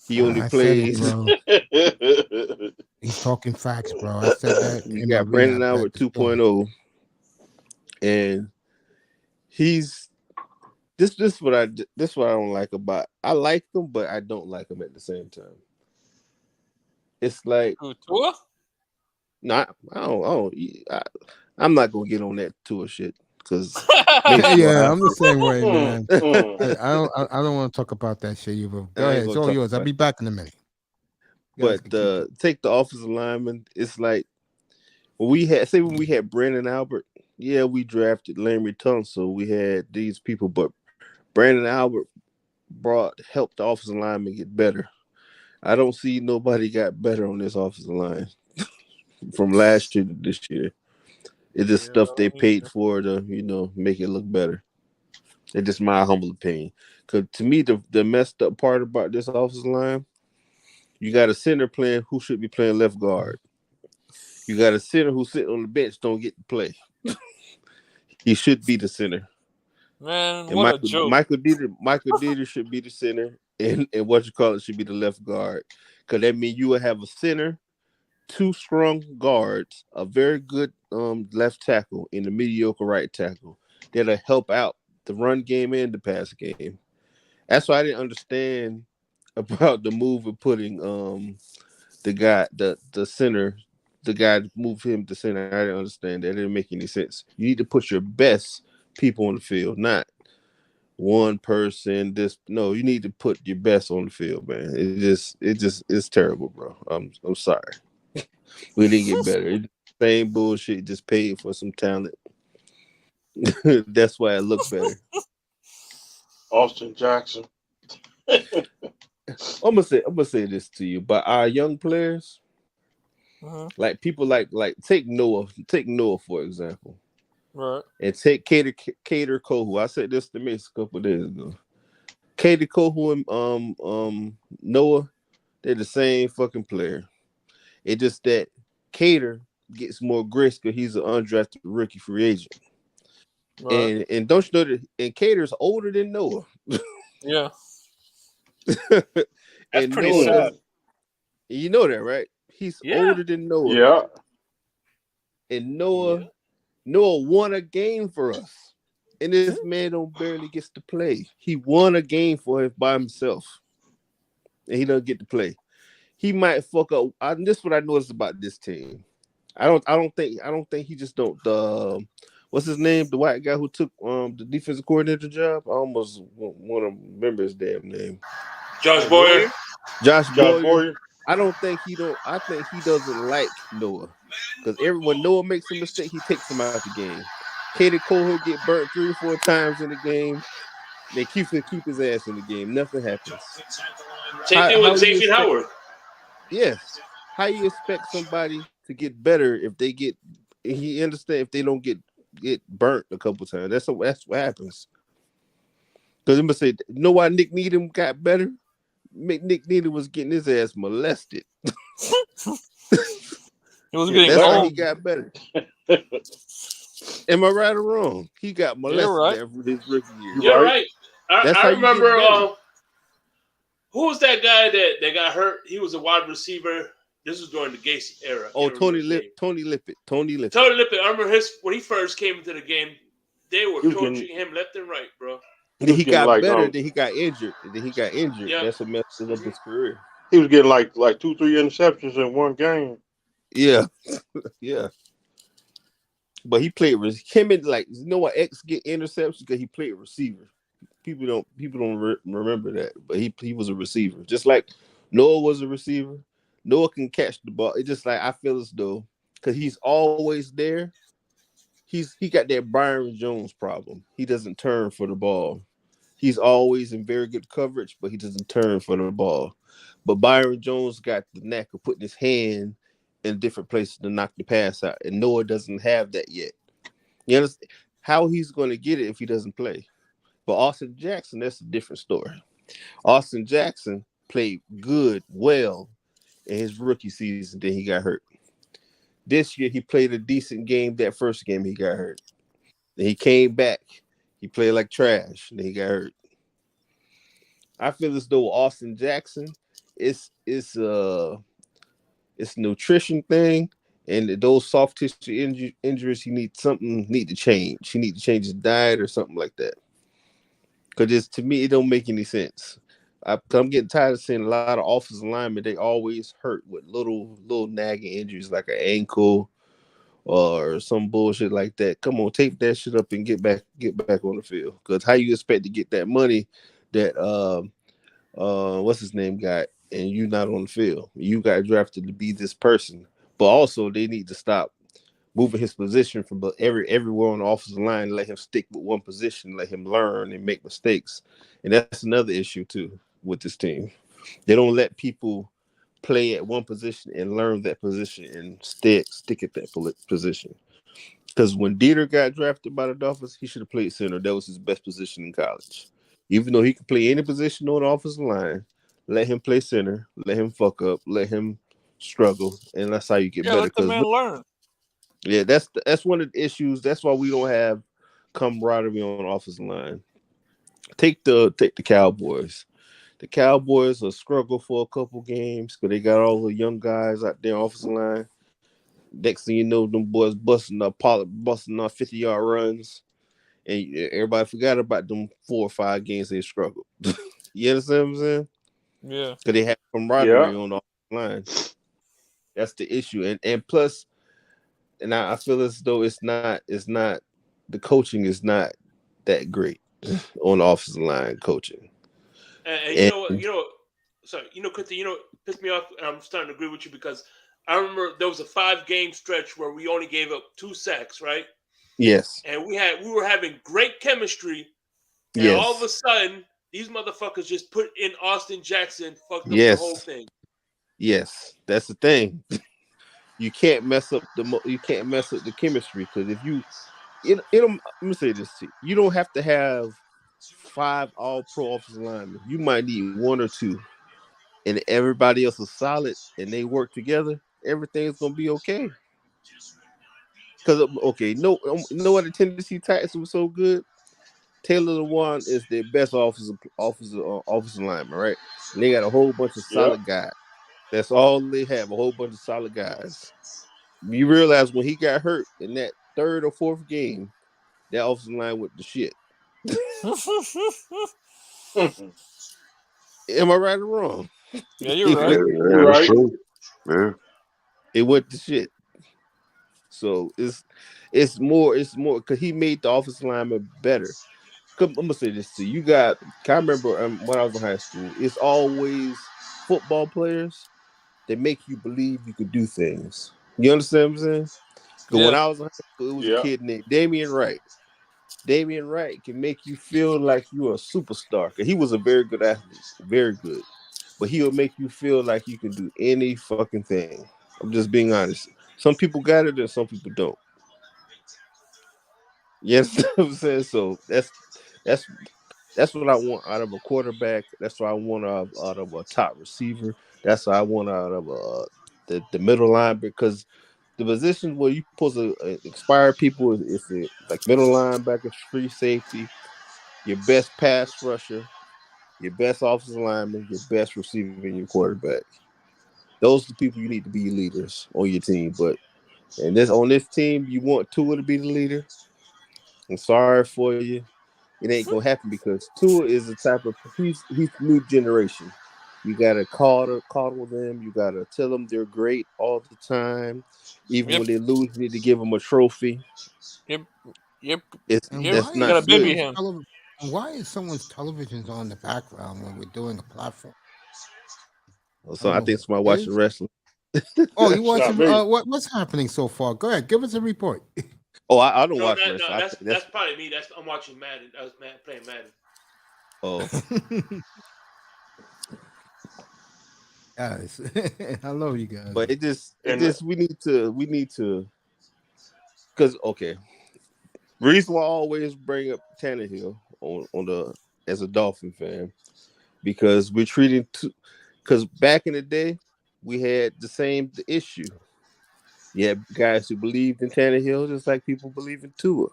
Speaker 5: He only
Speaker 1: I said it,
Speaker 5: plays.
Speaker 1: bro. He's talking facts, bro. I said that
Speaker 5: We
Speaker 1: in my
Speaker 5: got Brandon
Speaker 1: rehab bet
Speaker 5: Howard
Speaker 1: this morning.
Speaker 5: 2.0, and he's this what I don't like about. I like him, but I don't like him at the same time. It's like
Speaker 4: Tua?
Speaker 5: not. I'm not gonna get on that tour shit because
Speaker 1: Yeah, I'm the same way, man. I
Speaker 5: I
Speaker 1: don't want to talk about that shit. You go
Speaker 5: ain't
Speaker 1: ahead. It's
Speaker 5: gonna
Speaker 1: all
Speaker 5: talk
Speaker 1: yours. I'll
Speaker 5: about
Speaker 1: be
Speaker 5: it.
Speaker 1: back in a minute. You guys
Speaker 5: But
Speaker 1: can keep it.
Speaker 5: take the offensive lineman. It's like when we had Brandon Albert. Yeah, we drafted Larry Tunsil. We had these people, but Brandon Albert helped the offensive lineman get better. I don't see nobody got better on this offensive line from last year to this year. It's just
Speaker 4: Yeah,
Speaker 5: stuff they
Speaker 4: me
Speaker 5: paid
Speaker 4: either.
Speaker 5: for to, make it look better. It's just my humble opinion. Because to me, the messed up part about this offensive line, you got a center playing who should be playing left guard. You got a center who's sitting on the bench, don't get to play. He should be the center.
Speaker 4: Man,
Speaker 5: And
Speaker 4: what a joke.
Speaker 5: Michael Dieter should be the center, and what you call it should be the left guard. Because that means you will have a center, two strong guards, a very good left tackle, and a mediocre right tackle that'll help out the run game and the pass game. That's why I didn't understand about the move of putting the guy the center the guy moved him to center. I didn't understand that. It didn't make any sense. You need to put your best people on the field, not one person. This no, you need to put your best on the field, man. It's terrible, bro. I'm sorry. We didn't get better. Same bullshit. Just paid for some talent. That's why it looked better.
Speaker 6: Austin Jackson.
Speaker 5: I'm gonna say this to you, but our young players, like people like take Noah for example,
Speaker 4: Right.
Speaker 5: and take Cater Kohu. I said this to me a couple of days ago. Cater Kohu and Noah, they're the same fucking player. It's just that Cater gets more grist because he's an undrafted rookie free agent.
Speaker 4: Right.
Speaker 5: And don't you know that? And Cater's older than Noah.
Speaker 4: Yeah.
Speaker 2: That's
Speaker 5: And
Speaker 2: pretty
Speaker 5: Noah
Speaker 2: sad.
Speaker 5: doesn't. You know that, right? He's
Speaker 2: Yeah.
Speaker 5: older than Noah.
Speaker 6: Yeah.
Speaker 5: And Noah won a game for us. And this man don't barely gets to play. He won a game for him by himself. And he doesn't get to play. He might fuck up. This is what I noticed about this team. I don't think he just don't what's his name? The white guy who took the defensive coordinator job. I almost want to remember his damn name.
Speaker 3: Josh Boyer.
Speaker 5: Josh
Speaker 6: Josh
Speaker 5: Boyer.
Speaker 6: Boyer.
Speaker 5: I don't think he don't. I think he doesn't like Noah because when Noah makes a mistake, he takes him out the game. Katie Cole get burnt 3 or 4 times in the game. They keep his ass in the game. Nothing happens.
Speaker 3: Same thing with Xavier Howard.
Speaker 5: Yes. How you expect somebody to get better if they get? He understand if they don't get burnt a couple times. That's what happens. Because I'm gonna say, you know why Nick Needham got better? Nick Needham was getting his ass molested.
Speaker 4: He was getting
Speaker 5: That's how
Speaker 4: old.
Speaker 5: he got better. Am I right or wrong? He got molested
Speaker 4: right.
Speaker 5: his rookie year.
Speaker 3: You're right.
Speaker 5: That's
Speaker 3: I
Speaker 5: how you get
Speaker 3: remember
Speaker 5: better.
Speaker 3: who was that guy that got hurt? He was a wide receiver. This was during the Gacy era.
Speaker 5: Oh, Tony Lippett. Tony Lippett.
Speaker 3: I remember when he first came into the game, they were torching him left and right, bro.
Speaker 5: Then he got better. Then he got injured.
Speaker 3: Yep.
Speaker 5: That's what messed up his career.
Speaker 6: He was getting like 2-3 interceptions in one game.
Speaker 5: Yeah, yeah. But he played him and what X get interceptions because he played receiver. People don't remember that, but he was a receiver. Just like Noah was a receiver. Noah can catch the ball. It's just like I feel as though because he's always there. He got that Byron Jones problem. He doesn't turn for the ball. He's always in very good coverage, but he doesn't turn for the ball. But Byron Jones got the knack of putting his hand in different places to knock the pass out, and Noah doesn't have that yet. You understand how he's going to get it if he doesn't play? But Austin Jackson, that's a different story. Austin Jackson played good, well in his rookie season. Then he got hurt. This year he played a decent game. That first game he got hurt. Then he came back. He played like trash. Then he got hurt. I feel as though Austin Jackson it's a nutrition thing, and those soft tissue injuries he need to change. He need to change his diet or something like that. Because to me it don't make any sense. I'm getting tired of seeing a lot of offensive linemen. They always hurt with little nagging injuries like an ankle or some bullshit like that. Come on, tape that shit up and get back on the field. Because how you expect to get that money that what's his name got, and you not on the field? You got drafted to be this person. But also they need to stop moving his position from everywhere on the offensive line. Let him stick with one position. Let him learn and make mistakes. And that's another issue too with this team. They don't let people play at one position and learn that position and stick at that position. Because when Dieter got drafted by the Dolphins, he should have played center. That was his best position in college. Even though he could play any position on the offensive line, let him play center, let him fuck up, let him struggle, and that's how you get better.
Speaker 4: Let the man learn.
Speaker 5: Yeah, that's one of the issues. That's why we don't have camaraderie on the offensive line. Take the Cowboys. The Cowboys will struggle for a couple games because they got all the young guys out there offensive line. Next thing you know, them boys busting up 50-yard runs, and everybody forgot about them 4 or 5 games they struggled. You understand what I'm saying?
Speaker 4: Yeah,
Speaker 5: because they have camaraderie on the line. That's the issue, and plus, and I feel as though it's not the coaching is not that great on the offensive line coaching.
Speaker 3: And you know, sorry, Quincy, pissed me off, and I'm starting to agree with you because I remember there was a 5-game stretch where we only gave up 2 sacks, right?
Speaker 5: Yes.
Speaker 3: And we were having great chemistry, and all of a sudden, these motherfuckers just put in Austin Jackson, fucked up the whole thing.
Speaker 5: Yes, that's the thing. You can't mess up the chemistry because if you let me say this to you. You don't have to have 5 all-pro offensive linemen. You might need 1 or 2, and everybody else is solid, and they work together. Everything's gonna be okay. Because no other Tennessee Titans was so good. Taylor Lewan is their best offensive lineman, right? And they got a whole bunch of solid guys. That's all they have, a whole bunch of solid guys. You realize when he got hurt in that 3rd or 4th game, that offensive line went to shit. Am I right or wrong?
Speaker 4: Yeah, you're right.
Speaker 7: You're right. Yeah.
Speaker 5: It went to shit. So it's more because he made the offensive lineman better. I'm gonna say this to you. I remember when I was in high school. It's always football players that make you believe you could do things. You understand what I'm saying? Because when I was in high school, it was a kid named Damian Wright. Damian Wright can make you feel like you're a superstar. Because he was a very good athlete, very good. But he'll make you feel like you can do any fucking thing. I'm just being honest. Some people got it and some people don't. Yes, you know what I'm saying? So that's what I want out of a quarterback. That's what I want out of a top receiver. That's what I want out of the middle line, because the positions where you're supposed to inspire people is like middle linebacker, free safety, your best pass rusher, your best offensive lineman, your best receiver, and your quarterback. Those are the people you need to be leaders on your team. But on this team, you want Tua to be the leader. I'm sorry for you. It ain't gonna happen because Tua is the type of he's new generation. You gotta coddle them. You gotta tell them they're great all the time. Even when they lose, you need to give them a trophy.
Speaker 4: Yep.
Speaker 5: That's
Speaker 4: You
Speaker 5: not
Speaker 4: gotta baby him.
Speaker 1: Why is someone's television's on the background when we're doing a platform?
Speaker 5: So I think somebody watching wrestling.
Speaker 1: Oh, you watching? What's happening so far? Go ahead, give us a report.
Speaker 5: Oh, I don't watch wrestling.
Speaker 3: No, that's probably me. I'm watching Madden. I was playing Madden.
Speaker 5: Oh,
Speaker 1: guys, I love you guys.
Speaker 5: but it
Speaker 6: And
Speaker 5: just we need to because okay. Reason why I always bring up Tannehill on the as a Dolphin fan because we're treating because back in the day we had the same issue. You had guys who believed in Tannehill just like people believe in Tua,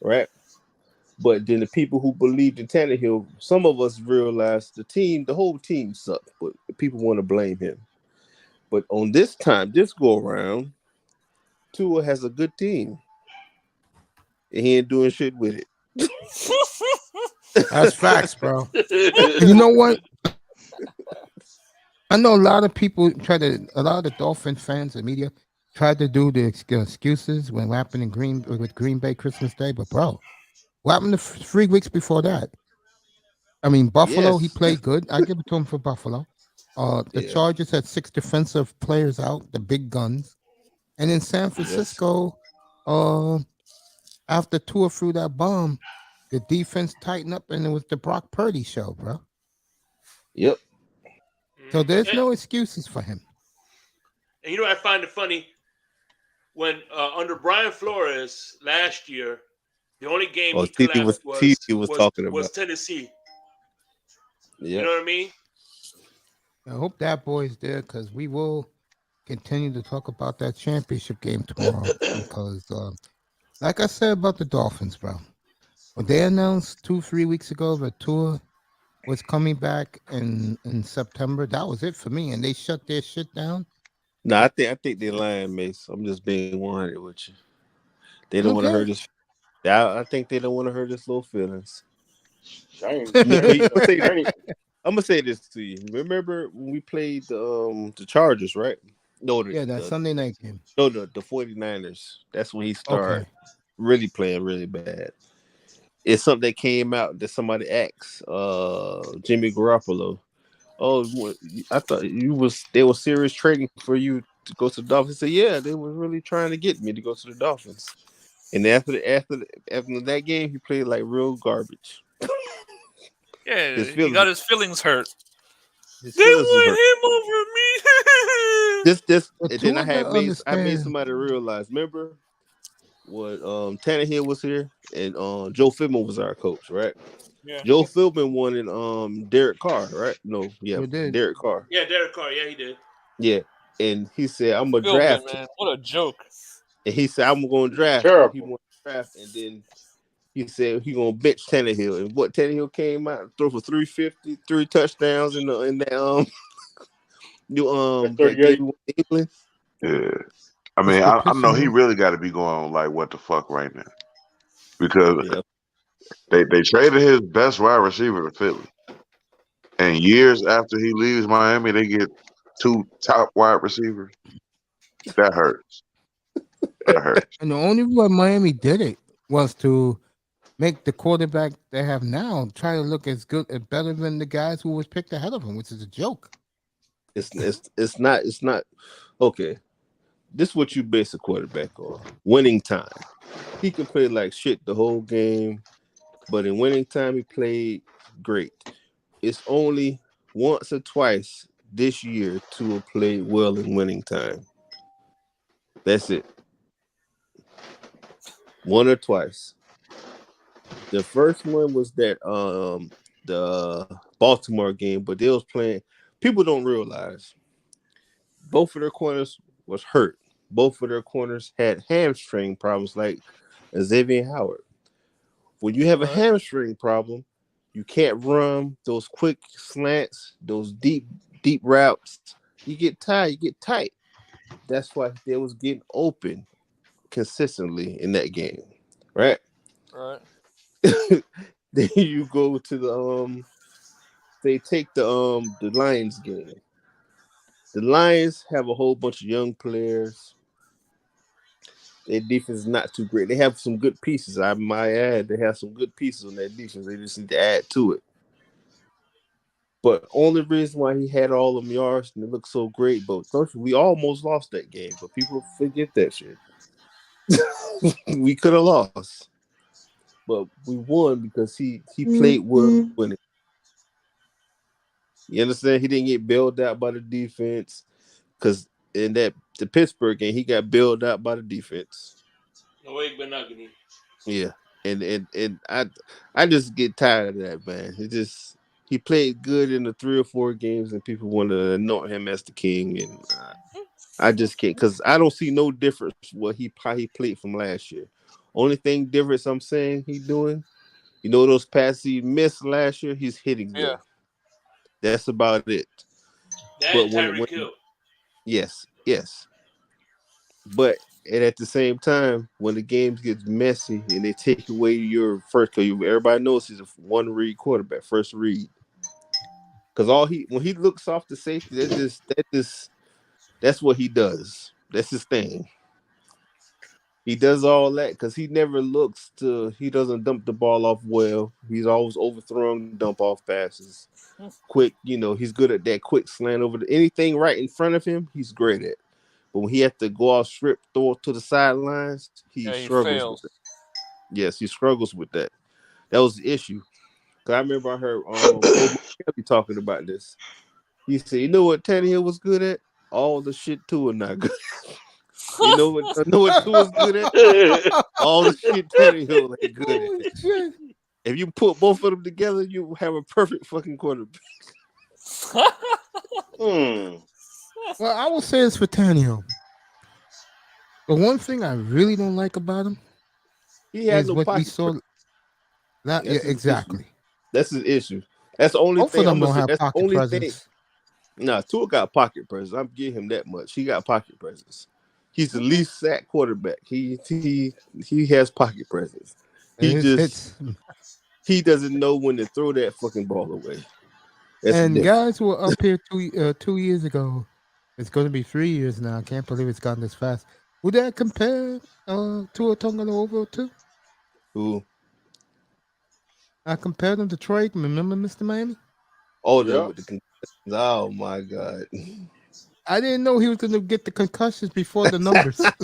Speaker 5: right? But then the people who believed in Tannehill, some of us realized the whole team sucked, but people want to blame him. But on this go around, Tua has a good team, and he ain't doing shit with it.
Speaker 1: That's facts, bro. And you know what? I know a lot of people a lot of the Dolphin fans and media tried to do the excuses when what happened in Green Bay Christmas Day, but bro, what happened 3 weeks before that? I mean, Buffalo, he
Speaker 5: Yes,
Speaker 1: played good. I give it to him for Buffalo. The
Speaker 5: yeah,
Speaker 1: Chargers had 6 defensive players out, the big guns, and in San
Speaker 5: yes,
Speaker 1: Francisco, uh, after Tua threw that bomb, the defense tightened up, and it was the Brock Purdy show, bro.
Speaker 5: yep.
Speaker 1: So there's
Speaker 3: and,
Speaker 1: no excuses for him.
Speaker 3: and you know, I find it funny when under Brian Flores last year, the only game
Speaker 5: Oh,
Speaker 3: he collapsed
Speaker 5: TD was talking
Speaker 3: was
Speaker 5: about.
Speaker 3: Tennessee. You
Speaker 5: Yep.
Speaker 3: know what I mean?
Speaker 1: I hope that boy's there because we will continue to talk about that championship game tomorrow. Because, like I said about the Dolphins, bro, when they announced 3 weeks ago that Tua was coming back in September, that was it for me. And they shut their shit down.
Speaker 5: No, I think they're lying, Mace. I'm just being 100 with you. They
Speaker 1: I
Speaker 5: don't
Speaker 1: don't
Speaker 5: want to
Speaker 1: care.
Speaker 5: hurt his. I think they don't want to hurt his little feelings.
Speaker 6: shame,
Speaker 5: I'm
Speaker 6: shame,
Speaker 5: gonna
Speaker 6: shame.
Speaker 5: say this to you. Remember when we played the Chargers, right? No,
Speaker 1: Yeah, that Sunday night game.
Speaker 5: the 49ers. That's when he started
Speaker 1: Okay.
Speaker 5: really playing really bad. It's something that came out that somebody asked Jimmy Garoppolo. Oh, I thought they were serious trading for you to go to the Dolphins. He said, yeah, they were really trying to get me to go to the Dolphins. And after that game, he played like real garbage.
Speaker 4: Yeah,
Speaker 5: His
Speaker 4: he got
Speaker 5: feelings
Speaker 4: his feelings hurt.
Speaker 5: his
Speaker 4: They
Speaker 5: feelings was
Speaker 4: want
Speaker 5: hurt.
Speaker 4: him over me.
Speaker 5: This
Speaker 1: But
Speaker 5: and then
Speaker 1: Tua got to
Speaker 5: I made
Speaker 1: understand.
Speaker 5: somebody realize. Remember when Tannehill was here and Joe Philbin was our coach, right?
Speaker 4: Yeah.
Speaker 5: Joe Philbin wanted Derek Carr, right? No, yeah,
Speaker 1: Sure did.
Speaker 5: Derek Carr.
Speaker 3: Yeah, Derek Carr. Yeah, he did.
Speaker 5: Yeah. And he said, I'm gonna
Speaker 4: Philbin,
Speaker 5: draft him.
Speaker 4: man, what a joke.
Speaker 5: And he said, I'm gonna
Speaker 6: He's
Speaker 5: draft him. He
Speaker 6: terrible.
Speaker 5: wanted to draft, and then he said he gonna bench Tannehill. And what Tannehill came out throw for 350, 3 touchdowns in that new
Speaker 6: At
Speaker 5: that game
Speaker 6: 38.
Speaker 5: with England.
Speaker 7: Yeah. I
Speaker 1: It's
Speaker 7: mean,
Speaker 1: the
Speaker 7: I know
Speaker 1: pissing
Speaker 7: he
Speaker 1: me.
Speaker 7: really got to be going like what the fuck right now because
Speaker 5: Yeah.
Speaker 7: they traded his best wide receiver to Philly, and years after he leaves Miami, they get 2 top wide receivers. That hurts. That hurts.
Speaker 1: And the only reason Miami did it was to make the quarterback they have now try to look as good and better than the guys who was picked ahead of him, which is a joke.
Speaker 5: It's not okay. This is what you base a quarterback on. Winning time. He can play like shit the whole game, but in winning time he played great. It's only once or twice this year to have played well in winning time. That's it. One or twice. The first one was that the Baltimore game, but they was playing. People don't realize both of their corners was hurt. Both of their corners had hamstring problems, like Xavier Howard. When you have a
Speaker 4: Right.
Speaker 5: hamstring problem, you can't run those quick slants, those deep routes. You get tired, you get tight. That's why they was getting open consistently in that game, right?
Speaker 4: Right.
Speaker 5: Then you go to they take the Lions game. The Lions have a whole bunch of young players. Their defense is not too great. They have some good pieces. I might add, they have some good pieces on their defense. They just need to add to it. But only reason why he had all them yards and it looked so great, but we almost lost that game. But people forget that shit. We could have lost. but we won because he played well when it. You understand? He didn't get bailed out by the defense because in the Pittsburgh game, he got bailed out by the defense. Yeah, and I just get tired of that, man. He played good in the 3 or 4 games, and people want to anoint him as the king, and I just can't because I don't see no difference how he played from last year. Only thing difference I'm saying he doing, those passes he missed last year, he's hitting them. That's about it. But when yes. But and at the same time, when the games get messy and they take away your first, because everybody knows he's a one read quarterback, first read. Because when he looks off the safety, that's what he does. That's his thing. He does all that because he never he doesn't dump the ball off well. He's always overthrowing dump off passes. Quick, he's good at that quick slant over anything right in front of him, he's great at. But when he has to go off script, throw it to the sidelines, he struggles with it. Yes, he struggles with that. That was the issue. Because I remember I heard Kelly talking about this. He said, you know what Tannehill was good at? All the shit Tua not good. You know what Tua's good at? All the shit Tannehill ain't good at. Shit. If you put both of them together, you have a perfect fucking quarterback.
Speaker 1: Well, I will say this for Tannehill. The one thing I really don't like about him is what we saw. Exactly.
Speaker 5: That's his issue. That's the only thing.
Speaker 1: Both of them don't have pocket presence.
Speaker 5: Nah, Tua got pocket presence. I'm giving him that much. He got pocket presence. He's the least sack quarterback. He has pocket presence. He doesn't know when to throw that fucking ball away.
Speaker 1: And guys who were up here 2 years ago, it's going to be 3 years now. I can't believe it's gotten this fast. Would that compare Tua Tagovailoa to?
Speaker 5: Who?
Speaker 1: I compared him to Troy. Remember Mr. Miami?
Speaker 5: Oh, yeah. With the concussions. Oh my God.
Speaker 1: I didn't know he was going to get the concussions before the numbers. At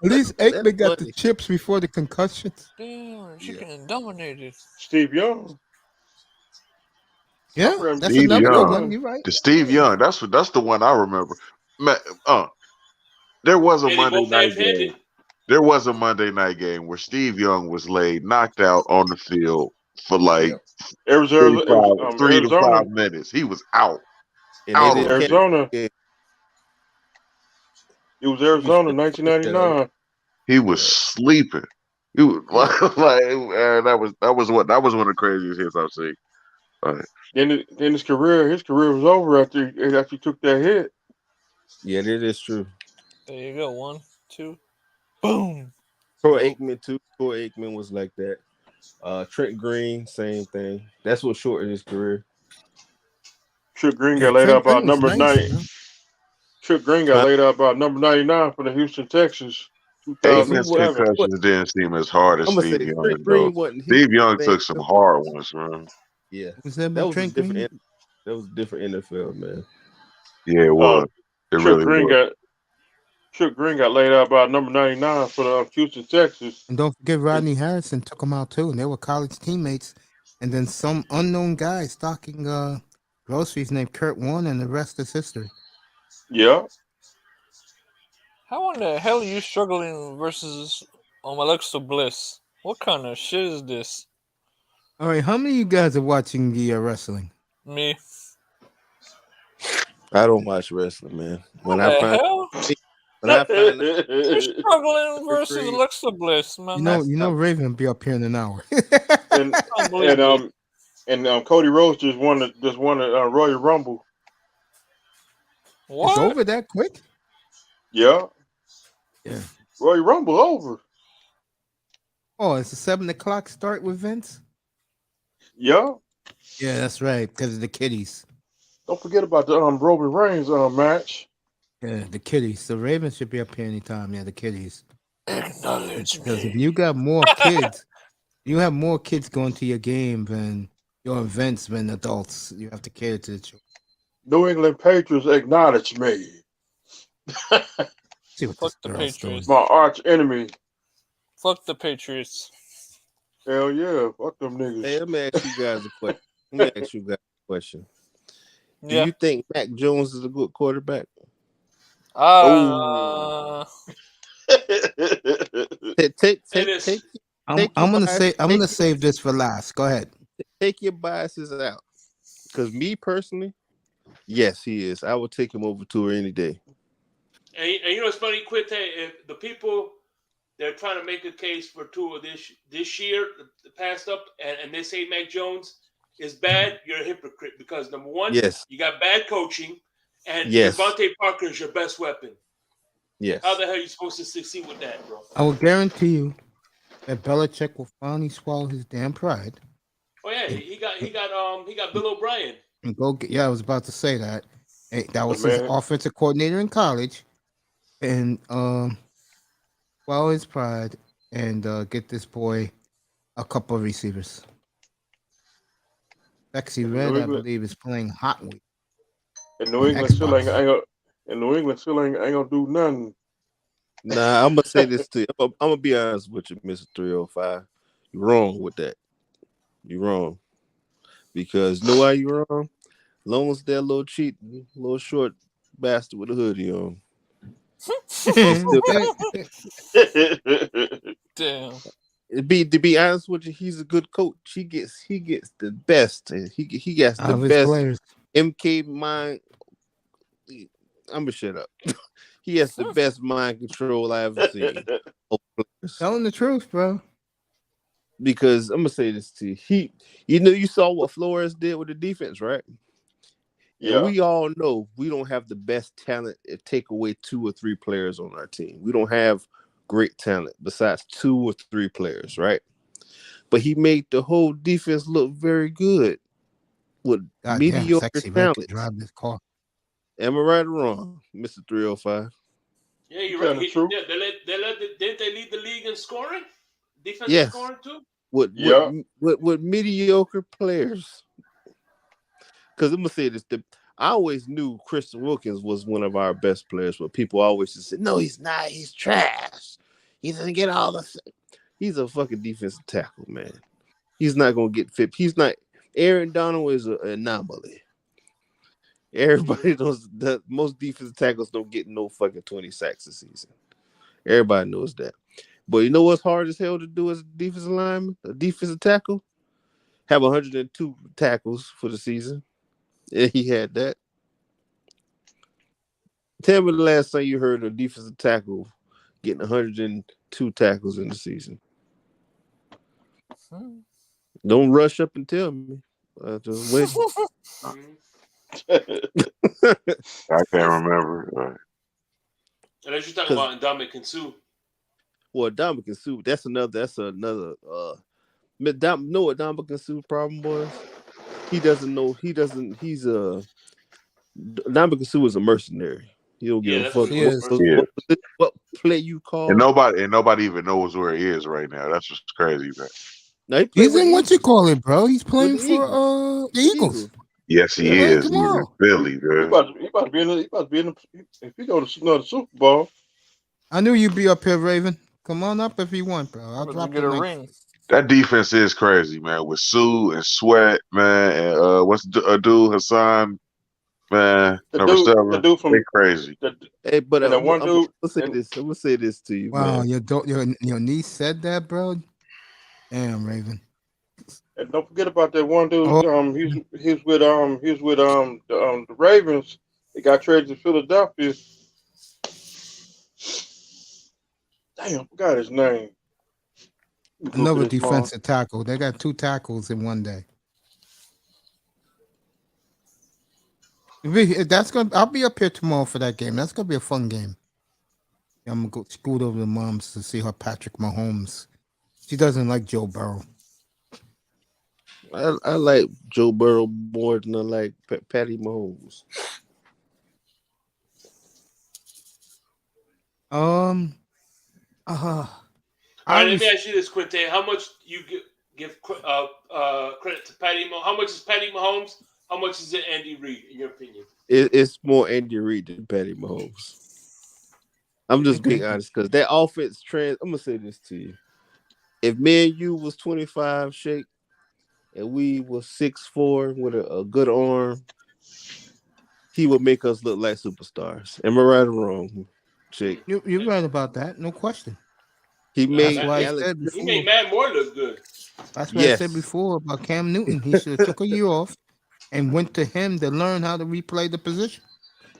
Speaker 1: least Aikman got the chips before the concussions.
Speaker 4: Damn, she getting dominated.
Speaker 6: Steve Young.
Speaker 1: Yeah, that's another good one. You're right.
Speaker 7: The Steve Young. That's the one I remember. There was a Monday night game. There was a Monday night game where Steve Young was knocked out on the field for like 3 to 5 minutes. He was out.
Speaker 6: Arizona. It was Arizona, 1999.
Speaker 7: He was sleeping. He was that was one of the craziest hits I've seen.
Speaker 6: Then his career was over after he took that hit.
Speaker 5: Yeah, that is true.
Speaker 4: There you go. 1, 2, boom.
Speaker 5: Troy Aikman was like that. Trent Green, same thing. That's what shortened his career.
Speaker 6: Trent Green got laid out about number 9. Trent Green got laid out about number 99 for the Houston Texans.
Speaker 7: Aikman's concussions didn't seem as hard as Steve Young. Steve Young took some hard ones, man.
Speaker 5: Yeah,
Speaker 1: that was different.
Speaker 5: That was different NFL, man.
Speaker 7: Yeah, it was.
Speaker 6: Trent Green got laid out by number 99 for the Houston Texans.
Speaker 1: And don't forget Rodney Harrison took him out too, and they were college teammates. And then some unknown guy stocking groceries named Kurt Warner, and the rest is history.
Speaker 6: Yeah.
Speaker 4: How in the hell are you struggling versus Alexa Bliss? What kind of shit is this?
Speaker 1: All right, how many of you guys are watching the wrestling?
Speaker 4: Me.
Speaker 5: I don't watch wrestling, man.
Speaker 4: You're struggling versus Alexa Bliss, man.
Speaker 1: You know, Raven be up here in an hour.
Speaker 6: and Cody Rhodes just won a Royal Rumble.
Speaker 4: What?
Speaker 1: It's over that quick?
Speaker 6: Yeah.
Speaker 1: Yeah.
Speaker 6: Royal Rumble over.
Speaker 1: Oh, it's a 7:00 start with Vince?
Speaker 6: Yeah.
Speaker 1: Yeah, that's right, because of the kiddies.
Speaker 6: Don't forget about the Roman Reigns match.
Speaker 1: Yeah, the kiddies. The Ravens should be up here anytime. Yeah, the kiddies.
Speaker 4: Acknowledge me.
Speaker 1: Because if you got more kids, you have more kids going to your game than your events than adults. You have to cater to the children.
Speaker 6: New England Patriots acknowledge me.
Speaker 1: See what
Speaker 4: Fuck the Patriots.
Speaker 6: My arch enemy.
Speaker 4: Fuck the Patriots.
Speaker 6: Hell yeah, fuck them
Speaker 5: Hey,
Speaker 6: niggas.
Speaker 5: let me ask you guys a question. Do
Speaker 4: Yeah.
Speaker 5: you think Mac Jones is a good quarterback?
Speaker 6: Oh.
Speaker 5: Take take
Speaker 3: And
Speaker 5: take
Speaker 3: it's
Speaker 5: take take your bias.
Speaker 1: I'm gonna save this for last. Go ahead.
Speaker 5: Take your biases out. Because me personally, yes, he is. I would take him over Tua any day.
Speaker 3: and you know it's funny, Quinte, if the people they're trying to make a case for Tua this year, the past up, and they say Mac Jones is bad, you're a hypocrite because number one,
Speaker 5: Yes,
Speaker 3: you got bad coaching, and
Speaker 5: yes,
Speaker 3: Devontae Parker is your best weapon. How
Speaker 5: yes.
Speaker 3: the hell are you supposed to succeed with that, bro?
Speaker 1: I will guarantee you that Belichick will finally swallow his damn pride
Speaker 3: Oh yeah,
Speaker 1: and,
Speaker 3: he got Bill O'Brien.
Speaker 1: and go get. Yeah, I was about to say that. That
Speaker 6: The
Speaker 1: was his
Speaker 6: man,
Speaker 1: offensive coordinator in college, and swallow his pride and get this boy a couple of receivers. Sexy
Speaker 6: in New
Speaker 1: Red, I
Speaker 6: England,
Speaker 1: believe, is playing Hot Wheels
Speaker 6: in New
Speaker 1: on
Speaker 6: England still ain't,
Speaker 1: Xbox.
Speaker 6: ain't gonna, in New England still ain't gonna do nothing.
Speaker 5: Nah, I'm gonna say this to you. I'm gonna be honest with you, Mister 305. You're wrong with that. You're wrong because you know why you're wrong. Long as that little cheat, little short bastard with a hoodie on, he still got.
Speaker 4: Damn.
Speaker 5: To be honest with you, he's a good coach. He gets the best. And he gets the
Speaker 1: of his
Speaker 5: best
Speaker 1: players.
Speaker 5: MK mind. I'm gonna shut up. He has the best mind control I ever seen.
Speaker 1: Telling the truth, bro.
Speaker 5: Because I'm gonna say this to you. You saw what Flores did with the defense, right? And
Speaker 6: Yeah,
Speaker 5: we all know we don't have the best talent if take away 2 or 3 players on our team. We don't have great talent besides 2 or 3 players, right? But he made the whole defense look very good with
Speaker 1: God damn,
Speaker 5: mediocre
Speaker 1: Sexy Red can
Speaker 5: talent.
Speaker 1: drive this car.
Speaker 5: Am I right or wrong, Mr. 305?
Speaker 3: Yeah,
Speaker 6: you
Speaker 3: you're right.
Speaker 6: telling the truth.
Speaker 3: Didn't they lead the league in scoring, defensive
Speaker 5: Yes.
Speaker 3: scoring too?
Speaker 5: With with
Speaker 6: Yeah,
Speaker 5: with mediocre players. Because I'm gonna say this: I always knew Christian Wilkins was one of our best players, but people always just said, "No, he's not. He's trash. He doesn't get all the." He's a fucking defensive tackle, man. He's not gonna get fit. He's not. Aaron Donald is an anomaly. Everybody knows that most defensive tackles don't get no fucking 20 sacks a season. Everybody knows that. But you know what's hard as hell to do as a defensive lineman, a defensive tackle? Have 102 tackles for the season. And he had that. Tell me the last time you heard a defensive tackle getting 102 tackles in the season. Don't rush up and tell me. Just wait.
Speaker 3: Mm-hmm.
Speaker 7: I can't remember.
Speaker 3: Unless you're talking
Speaker 5: Because
Speaker 3: about Ndamukong Suh.
Speaker 5: well, Dominican Sue, that's another. Know what Dominican Sue problem was? He doesn't know. He doesn't. He's a Dominican Sue is a mercenary. He don't give
Speaker 3: Yeah,
Speaker 5: a
Speaker 3: that's what
Speaker 5: fuck
Speaker 3: he
Speaker 1: He
Speaker 3: is,
Speaker 1: is.
Speaker 7: Yeah.
Speaker 5: what play you
Speaker 7: And
Speaker 5: call.
Speaker 7: nobody even knows where he is right now. That's what's crazy, man.
Speaker 5: Now he played
Speaker 1: He's
Speaker 5: with the
Speaker 1: in what you
Speaker 5: Eagles.
Speaker 1: call it, bro. He's
Speaker 5: With
Speaker 1: playing
Speaker 5: the
Speaker 1: for
Speaker 5: Eagles.
Speaker 1: the
Speaker 5: The
Speaker 1: Eagles.
Speaker 5: Eagles.
Speaker 7: Yes,
Speaker 1: He's
Speaker 7: he
Speaker 5: Yeah.
Speaker 1: playing
Speaker 7: is. He's in
Speaker 1: tomorrow.
Speaker 7: Philly, man.
Speaker 6: he about to be in the, he about to be in the, if he go to another Super Bowl.
Speaker 1: I knew you'd be up here, Raven. Come on up if you want, bro. I'll
Speaker 4: I'm gonna
Speaker 1: drop
Speaker 4: get
Speaker 1: the
Speaker 4: a
Speaker 1: link.
Speaker 4: ring.
Speaker 7: That defense is crazy, man. With Sue and Sweat, man, and what's a dude Hassan, man,
Speaker 6: The
Speaker 7: number
Speaker 6: dude, the
Speaker 7: 7.
Speaker 6: dude
Speaker 7: They
Speaker 6: from
Speaker 7: crazy.
Speaker 6: the
Speaker 5: Hey, but
Speaker 6: and the one
Speaker 5: I'm
Speaker 6: dude,
Speaker 5: gonna say
Speaker 6: and
Speaker 5: this. I'm gonna say this to you,
Speaker 1: Wow,
Speaker 5: man.
Speaker 1: your niece said that, bro. Damn, Raven.
Speaker 6: and don't forget about that one dude.
Speaker 1: Oh,
Speaker 6: He was with the Ravens. He got traded to Philadelphia. Damn, I forgot his name. Let me look at
Speaker 1: another
Speaker 6: his mom.
Speaker 1: defensive tackle. They got 2 tackles in one day. That's gonna. I'll be up here tomorrow for that game. That's gonna be a fun game. I'm gonna go scoot over to mom's to see her Patrick Mahomes. She doesn't like Joe Burrow.
Speaker 5: I like Joe Burrow more than I like Patty Mahomes.
Speaker 1: Um.
Speaker 3: All
Speaker 1: I
Speaker 3: right, let me
Speaker 1: res-
Speaker 3: ask you this, Quinte. How much you give credit to Patty Mahomes? How much is Patty Mahomes? How much is it Andy Reid, in your opinion?
Speaker 5: It's more Andy Reid than Patty Mahomes. I'm just being
Speaker 1: okay.
Speaker 5: honest because that offense trend. I'm gonna say this to you. if me and you was 25, Shake, and we was 6'4" with a good arm, he would make us look like superstars. Am I right or wrong, Shake?
Speaker 1: You're right about that, no question.
Speaker 5: He
Speaker 1: That's
Speaker 5: made
Speaker 1: why I
Speaker 5: Alex
Speaker 1: said
Speaker 5: Smith.
Speaker 3: He made
Speaker 1: before.
Speaker 3: Matt Moore look good.
Speaker 1: That's what I said
Speaker 5: Yes.
Speaker 1: before about Cam Newton. He should have took a year off and went to him to learn how to replay the position.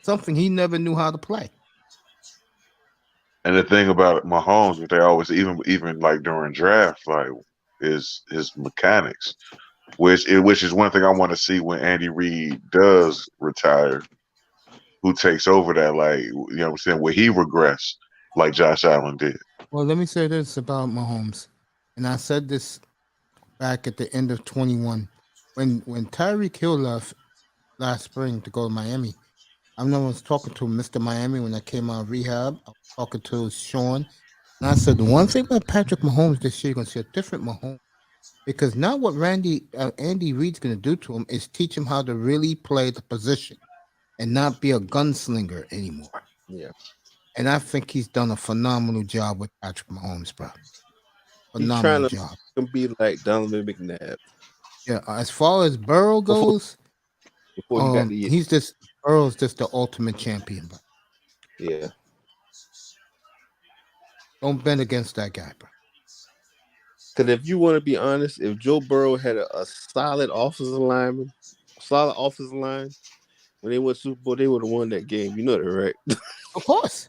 Speaker 1: Something he never knew how to play.
Speaker 7: And the thing about Mahomes, what they always even like during draft, like is his mechanics, which is one thing I want to see when Andy Reid does retire. Who takes over that? Like, you know what I'm saying? Will he regress like Josh Allen did?
Speaker 1: Well, let me say this about Mahomes, and I said this back at the end of 21 when Tyreek Hill left last spring to go to Miami. I remember I was talking to Mr. Miami when I came out of rehab. I was talking to Sean, and I said the one thing about Patrick Mahomes this year, you're gonna see a different Mahomes because now what Andy Reid's gonna do to him is teach him how to really play the position and not be a gunslinger anymore.
Speaker 5: Yeah.
Speaker 1: And I think he's done a phenomenal job with Patrick Mahomes, bro.
Speaker 5: He's
Speaker 1: Phenomenal
Speaker 5: trying to
Speaker 1: job.
Speaker 5: be like Donovan McNabb
Speaker 1: Yeah, as far as Burrow
Speaker 5: before
Speaker 1: goes,
Speaker 5: before he got the
Speaker 1: he's just Burrow's just the ultimate champion, bro.
Speaker 5: yeah.
Speaker 1: Don't bet against that guy, bro.
Speaker 5: Because if you want to be honest, if Joe Burrow had a solid offensive line, when they went Super Bowl, they would have won that game. You know that, right?
Speaker 1: Of course.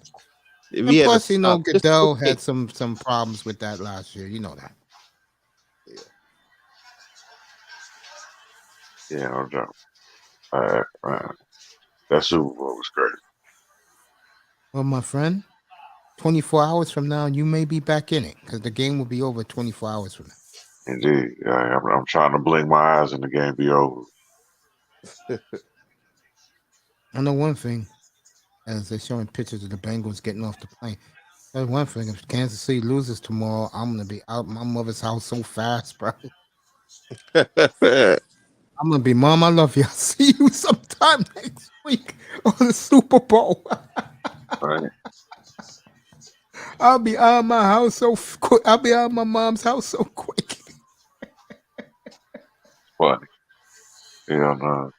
Speaker 5: If
Speaker 1: And
Speaker 5: he had a
Speaker 1: plus,
Speaker 5: solid, just
Speaker 1: Goodell
Speaker 5: okay.
Speaker 1: had some problems with that last year. You know that.
Speaker 7: Yeah, no doubt. That Super Bowl was great.
Speaker 1: Well, my friend, 24 hours from now, you may be back in it because the game will be over 24 hours from now.
Speaker 7: Indeed. Yeah, I'm trying to blink my eyes and the game be over.
Speaker 1: I know one thing, as they're showing pictures of the Bengals getting off the plane. That's one thing. If Kansas City loses tomorrow, I'm gonna be out my mother's house so fast, bro. I'm gonna be, Mom, I love you. I'll see you sometime next week on the Super Bowl.
Speaker 7: Right?
Speaker 1: I'll be out of my house so quick. I'll be out of my mom's house so quick.
Speaker 7: Funny. Yeah, no.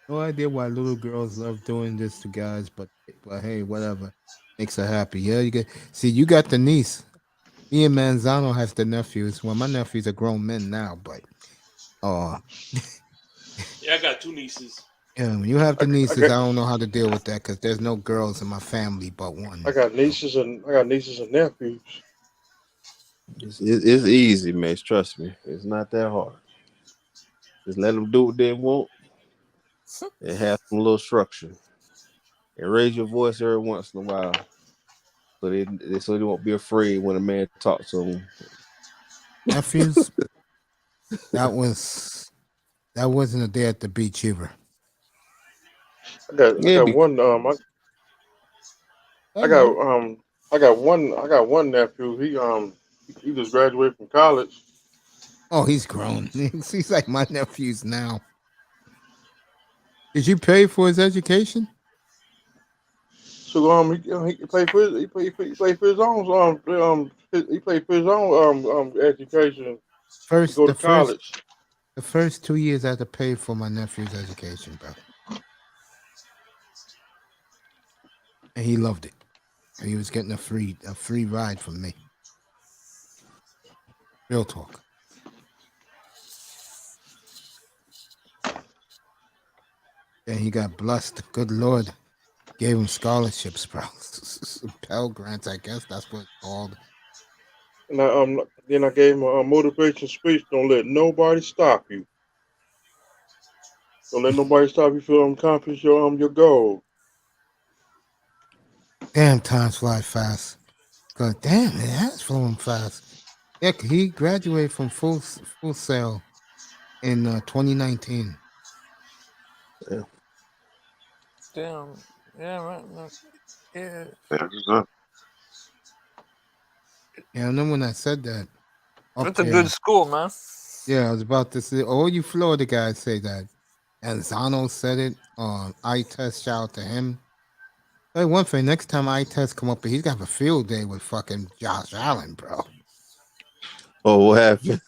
Speaker 1: No idea why little girls love doing this to guys, but hey, whatever makes her happy. Yeah, you got the niece. Me and Manzano has the nephews. Well, my nephews are grown men now, but
Speaker 3: Yeah, I got two nieces.
Speaker 1: yeah, when you have the nieces,
Speaker 6: got-
Speaker 1: I don't know how to deal with that because there's no girls in my family but one.
Speaker 6: I got nieces and nephews.
Speaker 5: It's easy, man. Trust me. It's not that hard. Just let them do what they want and have some little structure. And raise your voice every once in a while, so they won't be afraid when a man talks to them.
Speaker 1: Nephews, that wasn't a day at the beach either.
Speaker 6: I got one. I got one nephew. He just graduated from college.
Speaker 1: Oh, he's grown. He's like my nephews now. Did you pay for his education?
Speaker 6: So he paid for his own he paid for his own education to go to college.
Speaker 1: The first 2 years I had to pay for my nephew's education, bro. And he loved it. And he was getting a free ride from me. Real talk. And he got blessed. Good Lord. Gave him scholarships, bro. Pell Grants, I guess that's what it's called.
Speaker 6: And then I gave him a motivation speech. Don't let nobody stop you. Don't let nobody stop you from accomplish your goal.
Speaker 1: Damn, times fly fast. God damn, it has flown fast. Yeah, he graduated from Full Sail in 2019.
Speaker 5: Yeah.
Speaker 4: Damn. Yeah, man. Yeah.
Speaker 1: Yeah, I know when I said that.
Speaker 4: It's a good school, man.
Speaker 1: Yeah, I was about to say, all you Florida guys say that. And Zano said it. I test, shout out to him. Hey, one thing, next time I test come up, he's got a field day with fucking Josh Allen, bro.
Speaker 5: Oh, what happened?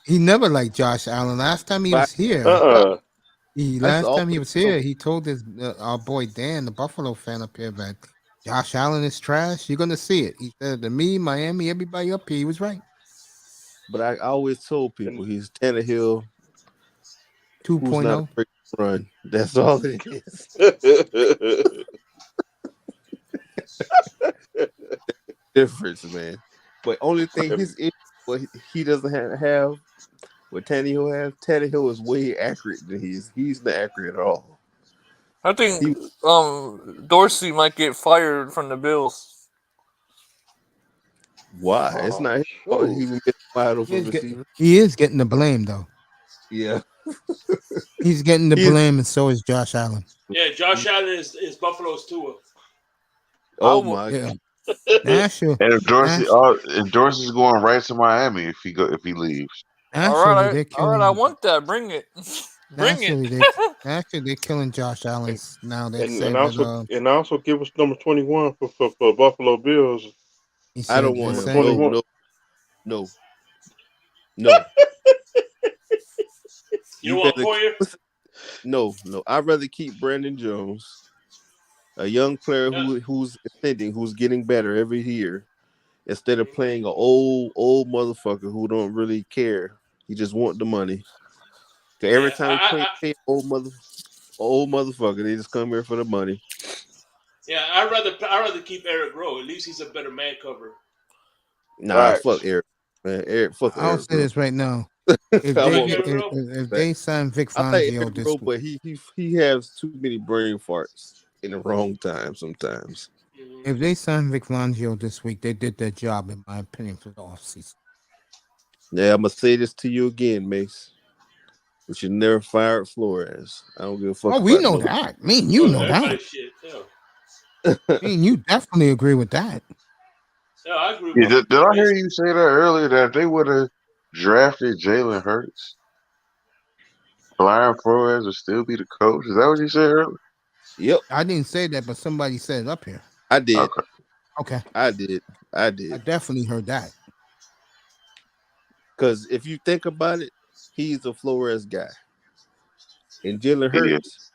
Speaker 1: He never liked Josh Allen. Last time he was here,
Speaker 5: That's
Speaker 1: last
Speaker 5: all.
Speaker 1: time he was here, he told his our boy Dan, the Buffalo fan up here, that Josh Allen is trash. You're gonna see it. He said to me, Miami, everybody up here. He was right.
Speaker 5: But I always told people he's Tannehill, who's not
Speaker 1: 2.0.
Speaker 5: afraid to run. That's all it is. Difference, man. But only thing his issue, what he doesn't have what Tannehill has. Tannehill is way accurate than he is. He's not accurate at all.
Speaker 4: I think Dorsey might get fired from the Bills.
Speaker 5: Why? It's not his fault. He was wide open receiver.
Speaker 1: He is getting the blame though.
Speaker 5: Yeah.
Speaker 1: He's getting the blame, and so is Josh Allen.
Speaker 3: Yeah, Josh Allen is Buffalo's Tua.
Speaker 5: Oh my God.
Speaker 1: Actually,
Speaker 7: And if Dorsey's going right to Miami if he leaves.
Speaker 4: All right, I want that. Bring it. Bring it.
Speaker 1: Actually, they're killing Josh Allen now.
Speaker 6: And also give us number 21 for Buffalo Bills.
Speaker 5: I don't want him.
Speaker 6: 21.
Speaker 5: No.
Speaker 3: You want Poyer?
Speaker 5: No. I'd rather keep Brandon Jones, a young player who's ascending, who's getting better every year, instead of playing an old motherfucker who don't really care. He just want the money. So every time he play old motherfucker, they just come here for the money.
Speaker 3: Yeah, I'd rather keep Eric Rowe. At least he's a better man cover.
Speaker 5: Nah, fuck Eric. Man, fuck
Speaker 1: I'll
Speaker 5: Eric.
Speaker 1: say this right now. If they sign Vic Fangio this week,
Speaker 5: but he has too many brain farts in the wrong time sometimes.
Speaker 1: If they sign Vic Fangio this week, they did their job, in my opinion, for the offseason.
Speaker 5: Yeah, I'm gonna say this to you again, Mace. We should never fire Flores. I don't give a fuck.
Speaker 1: Oh, we know that. Me and you know that. Me and you definitely agree with that.
Speaker 3: Yeah, I agree.
Speaker 7: Did I hear you say that earlier that if they would have drafted Jalen Hurts, Brian Flores would still be the coach? Is that what you said earlier?
Speaker 5: Yep.
Speaker 1: I didn't say that, but somebody said it up here.
Speaker 5: I did.
Speaker 1: Okay.
Speaker 5: I did.
Speaker 1: I definitely heard that.
Speaker 5: Because if you think about it, he's a Flores guy. And Jalen Hurts,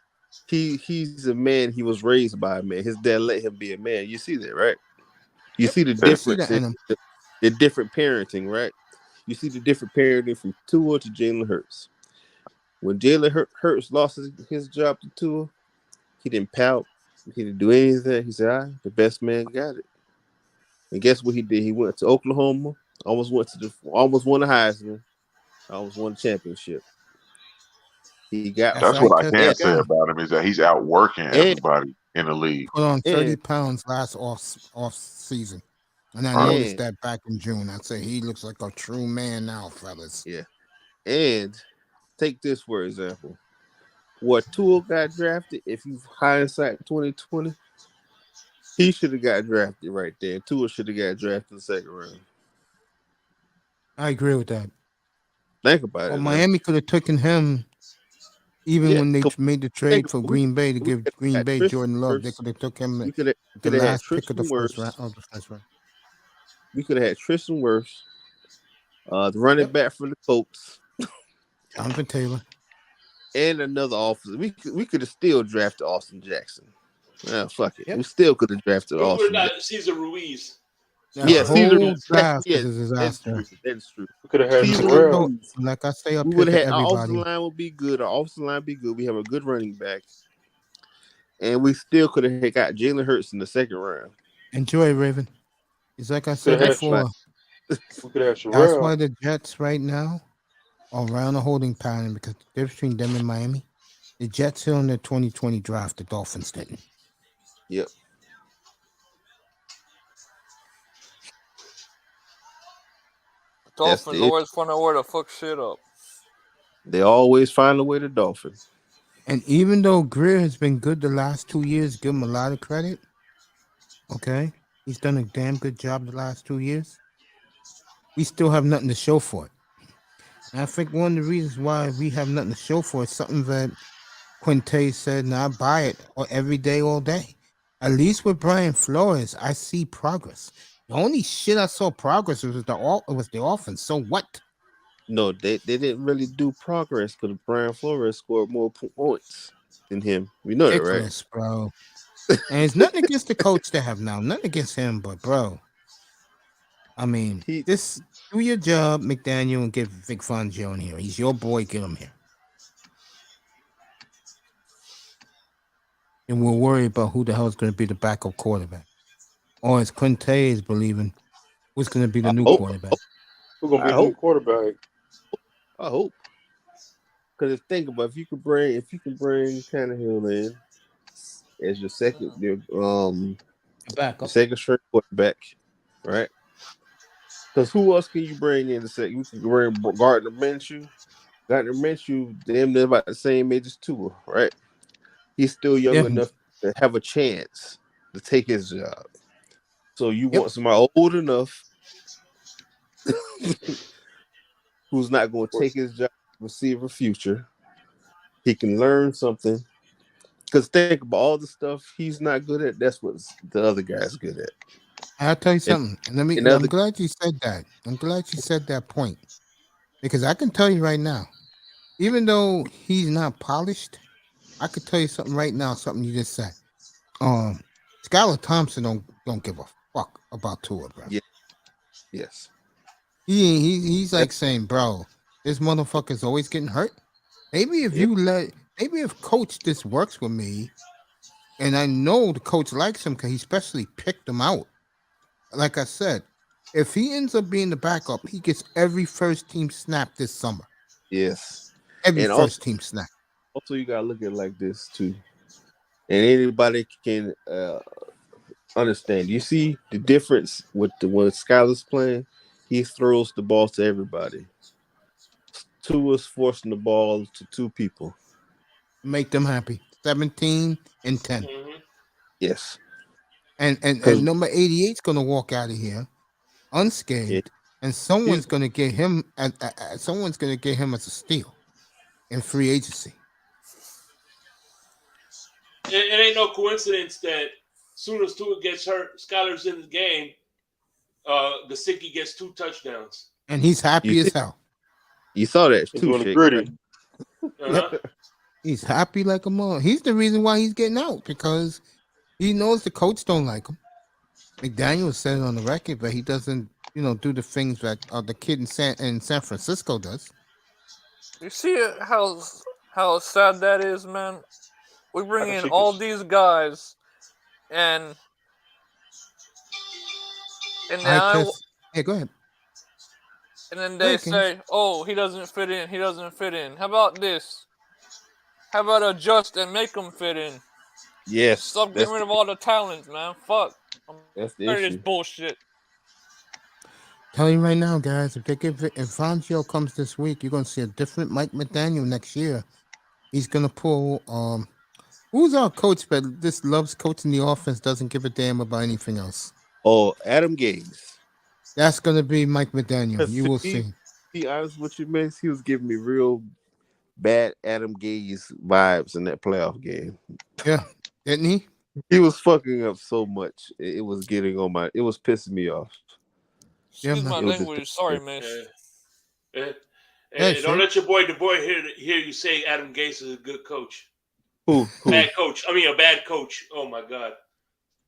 Speaker 5: he's a man. He was raised by a man. His dad let him be a man. You see that, right? You see the difference in the different parenting, right? You see the different parenting from Tua to Jalen Hurts. When Jalen Hurts lost his job to Tua, he didn't pout. He didn't do anything. He said, the best man got it. And guess what he did? He went to Oklahoma, almost won the Heisman, almost won the championship.
Speaker 7: That's what I can say about him is that he's outworking everybody in the league.
Speaker 1: Put on 30 pounds last off season. And I noticed that back in June. I'd say he looks like a true man now, fellas.
Speaker 5: Yeah. And take this for example. What Tua got drafted, if you hindsight 2020, he should have got drafted right there. Tua should have got drafted in the second round.
Speaker 1: I agree with that.
Speaker 5: Think about it.
Speaker 1: Miami could have taken him even when they made the trade for Green Bay to give Green Bay Jordan Love. They could have took him the last pick of the first round.
Speaker 5: We could have had Tristan Wirfs, the running back for the Colts,
Speaker 1: Jonathan Taylor,
Speaker 5: and another officer. We could have still drafted Austin Jackson. Fuck it. Yep. We still could have drafted Austin.
Speaker 3: Cesar Ruiz.
Speaker 5: Yeah, Cesar
Speaker 1: draft is a disaster.
Speaker 5: That's true.
Speaker 6: We could have had Cesar.
Speaker 1: Like I say up
Speaker 5: we
Speaker 1: here to
Speaker 5: had
Speaker 1: everybody.
Speaker 5: Our offensive line would be good. Our offensive line would be good. We have a good running back. And we still could have got Jalen Hurts in the second round.
Speaker 1: Enjoy, Raven. It's like I said before. That's why the Jets right now are around a holding pattern, because the difference between them and Miami, the Jets are in the 2020 draft, the Dolphins didn't.
Speaker 5: Yep.
Speaker 4: Dolphins always find a way to fuck shit up.
Speaker 5: They always find a way to Dolphins.
Speaker 1: And even though Greer has been good the last 2 years, give him a lot of credit. Okay? He's done a damn good job the last 2 years. We still have nothing to show for it. And I think one of the reasons why we have nothing to show for it is something that Quinte said, and I buy it every day, all day. At least with Brian Flores, I see progress. The only shit I saw progress was the offense. So what?
Speaker 5: No, they didn't really do progress because Brian Flores scored more points than him. We know that, right?
Speaker 1: Ridiculous, bro. And it's nothing against the coach they have now. Nothing against him, but bro, I mean,
Speaker 5: He
Speaker 1: this do your job, McDaniel, and get Vic Fangio in here. He's your boy. Get him here. And we'll worry about who the hell is going to be the backup quarterback. Or as Quinte is believing, who's going to be the
Speaker 5: I
Speaker 1: new
Speaker 5: hope.
Speaker 1: quarterback.
Speaker 6: Who's gonna be
Speaker 5: I
Speaker 6: the new
Speaker 5: hope.
Speaker 6: quarterback?
Speaker 5: I hope. Because think about if you can bring Tannehill in as your
Speaker 1: Backup.
Speaker 5: second string quarterback, right? Because who else can you bring in the second? You can bring Gardner Minshew. Gardner Minshew, they're about the same age as Tua, right? He's still young
Speaker 1: Yeah.
Speaker 5: enough to have a chance to take his job. So you
Speaker 1: Yep.
Speaker 5: want somebody old enough who's not going to take his job, receiver future. He can learn something. Because think about all the stuff he's not good at. That's what the other guy's good at.
Speaker 1: I'll tell you
Speaker 5: And,
Speaker 1: something. I'm glad you said that. I'm glad you said that point. Because I can tell you right now, even though he's not polished, I could tell you something right now, something you just said. Skylar Thompson don't give a fuck about Tua, bro.
Speaker 5: yeah, yes.
Speaker 1: He's like saying, bro, this motherfucker's always getting hurt. Maybe if coach this works with me, and I know the coach likes him because he especially picked him out. Like I said, if he ends up being the backup, he gets every first team snap this summer.
Speaker 5: Yes.
Speaker 1: Every
Speaker 5: And
Speaker 1: first team snap.
Speaker 5: also you gotta look at it like this too. And anybody can understand. You see the difference with when Skylar's playing, he throws the ball to everybody. Tua's forcing the ball to two people.
Speaker 1: Make them happy. 17 and 10.
Speaker 3: Mm-hmm.
Speaker 5: Yes.
Speaker 1: And number 88 is gonna walk out of here unscathed, and someone's gonna get him as a steal in free agency.
Speaker 3: It ain't no coincidence that soon as Tua gets hurt, Skylar's in the game. Gesicki gets 2 touchdowns,
Speaker 1: and he's happy as hell.
Speaker 5: You saw that
Speaker 6: He's
Speaker 5: too,
Speaker 6: doing the
Speaker 5: Shake,
Speaker 6: gritty.
Speaker 5: right?
Speaker 3: Yep.
Speaker 1: He's happy like a mother. He's the reason why he's getting out because he knows the coach don't like him. McDaniel said it on the record, but he doesn't, do the things that the kid in San Francisco does.
Speaker 4: You see how sad that is, man. We bring in all these guys, and then
Speaker 1: go ahead.
Speaker 4: And then they say, "Oh, he doesn't fit in. He doesn't fit in." How about this? How about adjust and make him fit in?
Speaker 5: Yes.
Speaker 4: Stop getting rid of all the talent, man. Fuck.
Speaker 5: That's the
Speaker 4: tired of
Speaker 5: issue.
Speaker 4: this bullshit.
Speaker 1: Telling you right now, guys, if Fangio comes this week, you're gonna see a different Mike McDaniel next year. He's gonna pull who's our coach that this loves coaching the offense, doesn't give a damn about anything else?
Speaker 5: Oh, Adam Gase.
Speaker 1: That's gonna be Mike McDaniel. You will see.
Speaker 5: To be honest with you, man, he was giving me real bad Adam Gase vibes in that playoff game.
Speaker 1: Yeah, didn't he?
Speaker 5: He was fucking up so much. It was getting on my. It was pissing me off.
Speaker 4: Excuse my language. Sorry, man.
Speaker 3: Hey, don't let your boy hear you say Adam Gase is a good coach.
Speaker 5: Who?
Speaker 3: Bad coach. I mean, a bad coach. Oh my god.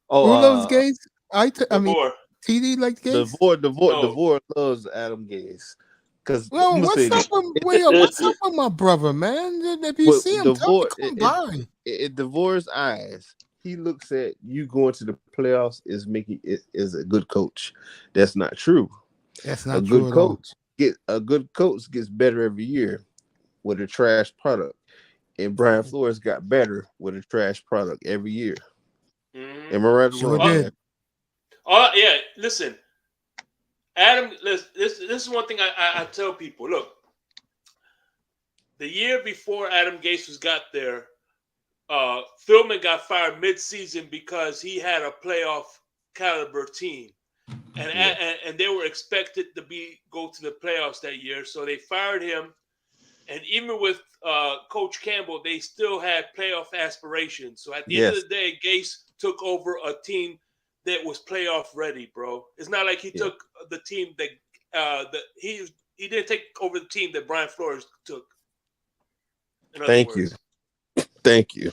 Speaker 1: Oh, who loves Gase? I mean, TD likes Gase.
Speaker 5: DeVore loves Adam Gase.
Speaker 1: Well, what's up with my brother, man? If you see him, tell me come by.
Speaker 5: In DeVore's eyes, he looks at you going to the playoffs is a good coach. That's not true.
Speaker 1: That's not true at all.
Speaker 5: A good coach gets better every year with a trash product, and Brian Flores got better with a trash product every year.
Speaker 3: Mm-hmm.
Speaker 5: Am I right?
Speaker 1: Sure did.
Speaker 3: Yeah. Listen, Adam. This is one thing I tell people. Look, the year before Adam Gase got there, Philman got fired mid-season because he had a playoff caliber team, and they were expected to go to the playoffs that year. So they fired him, and even with Coach Campbell, they still had playoff aspirations. So at the end of the day, Gase took over a team that was playoff ready, bro. It's not like he took the team that he didn't take over the team that Brian Flores took.
Speaker 5: Thank you.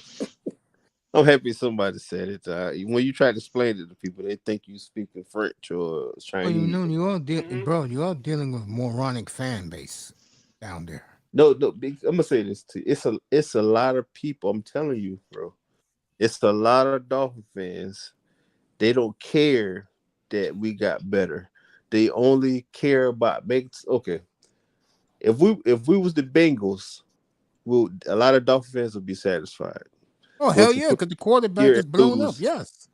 Speaker 5: I'm happy somebody said it. When you try to explain it to people, they think you speaking French or Chinese.
Speaker 1: Well, you know, you're all dealing with moronic fan base down there.
Speaker 5: No, I'm gonna say this to you. It's a lot of people. I'm telling you, bro. It's a lot of Dolphin fans. They don't care that we got better. They only care about okay. If we was the Bengals, a lot of Dolphin fans would be satisfied.
Speaker 1: Oh, hell yeah, because the quarterback is blown up. Yes.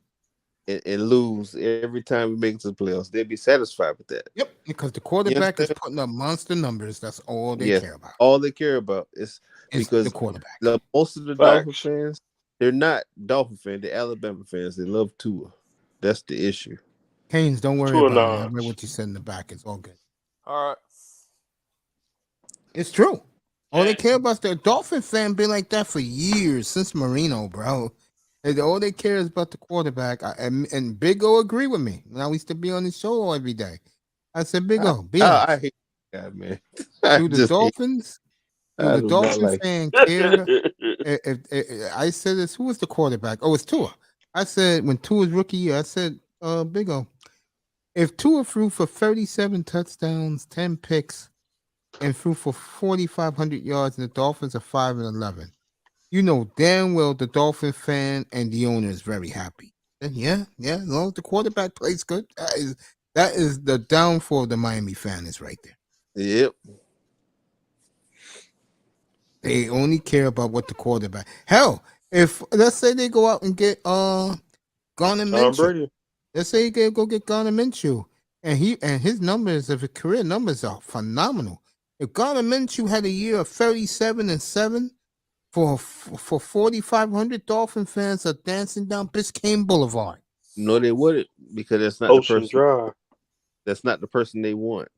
Speaker 5: And lose every time we make it to the playoffs. They'd be satisfied with that.
Speaker 1: Yep, because the quarterback is putting up monster numbers. That's all they care about.
Speaker 5: All they care about is because
Speaker 1: the quarterback.
Speaker 5: Most of the Dolphin fans, they're not Dolphin fans. They're Alabama fans. They love Tua. That's the issue.
Speaker 1: Haynes, don't worry about it. I read what you said in the back. It's all good.
Speaker 4: All right.
Speaker 1: It's true. All they care about is their Dolphin fan been like that for years, since Marino, bro. And all they care is about the quarterback. And Big O agree with me. Now we used to be on his show every day. I said, Big O,
Speaker 5: I hate that, man.
Speaker 1: Do the Dolphins fan care? If I said this, who was the quarterback? Oh, it's Tua. I said, when Tua's rookie year, I said, Big O, if Tua threw for 37 touchdowns, 10 picks, and threw for 4,500 yards, and the Dolphins are 5-11. You know damn well the Dolphin fan and the owner is very happy. And as long as the quarterback plays good, that is the downfall of the Miami fan is right there.
Speaker 5: Yep.
Speaker 1: They only care about what the quarterback. Hell, if let's say they go out and get Garner Minshew. Let's say they go get Garner Minshew, and his numbers of his career numbers are phenomenal. If Garner Minshew had a year of 37-7 for 4,500 Dolphin fans are dancing down Biscayne Boulevard.
Speaker 5: No, they wouldn't, because that's not
Speaker 6: Ocean
Speaker 5: the person.
Speaker 6: Drive.
Speaker 5: That's not the person they want.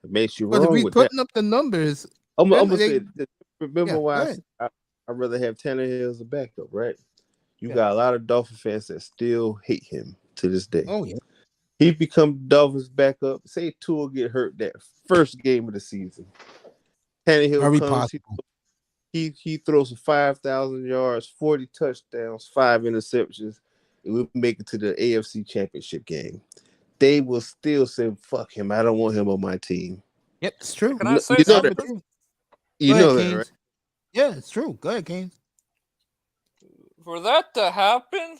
Speaker 5: It makes you
Speaker 1: but
Speaker 5: wrong.
Speaker 1: But if we
Speaker 5: with
Speaker 1: putting
Speaker 5: that.
Speaker 1: up the numbers,
Speaker 5: I'm gonna say this. Remember why I'd rather have Tannehill as a backup, right? You got a lot of Dolphin fans that still hate him to this day.
Speaker 1: Oh yeah.
Speaker 5: He become Dolphins backup. Say Tua get hurt that first game of the season. Tannehill
Speaker 1: very
Speaker 5: comes.
Speaker 1: Possible.
Speaker 5: He throws for 5,000 yards, 40 touchdowns, 5 interceptions, and we make it to the A.F.C. championship game. They will still say, "Fuck him! I don't want him on my team."
Speaker 1: Yep, it's true.
Speaker 4: Can I say something?
Speaker 5: You know that, right?
Speaker 1: Yeah, it's true. Go ahead, Keynes.
Speaker 4: For that to happen,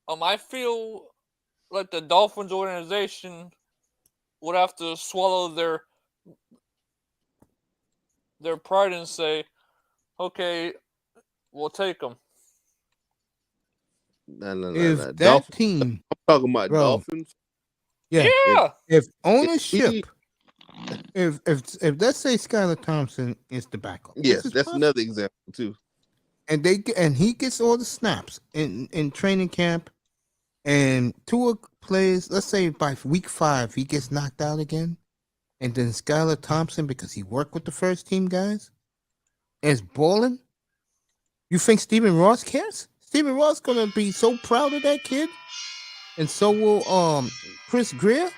Speaker 4: I feel like the Dolphins organization would have to swallow their pride and say, "Okay, we'll take them."
Speaker 5: No.
Speaker 1: That
Speaker 5: Dolphins,
Speaker 1: team,
Speaker 5: I'm talking about Dolphins.
Speaker 1: Yeah. If ownership,
Speaker 4: if
Speaker 1: let's say Skylar Thompson is the backup.
Speaker 5: Yes, that's another example too.
Speaker 1: And he gets all the snaps in training camp, and Tua plays. Let's say by week 5 he gets knocked out again, and then Skylar Thompson, because he worked with the first team guys, is balling. You think Stephen Ross cares? Stephen Ross gonna be so proud of that kid, and so will Chris Greer.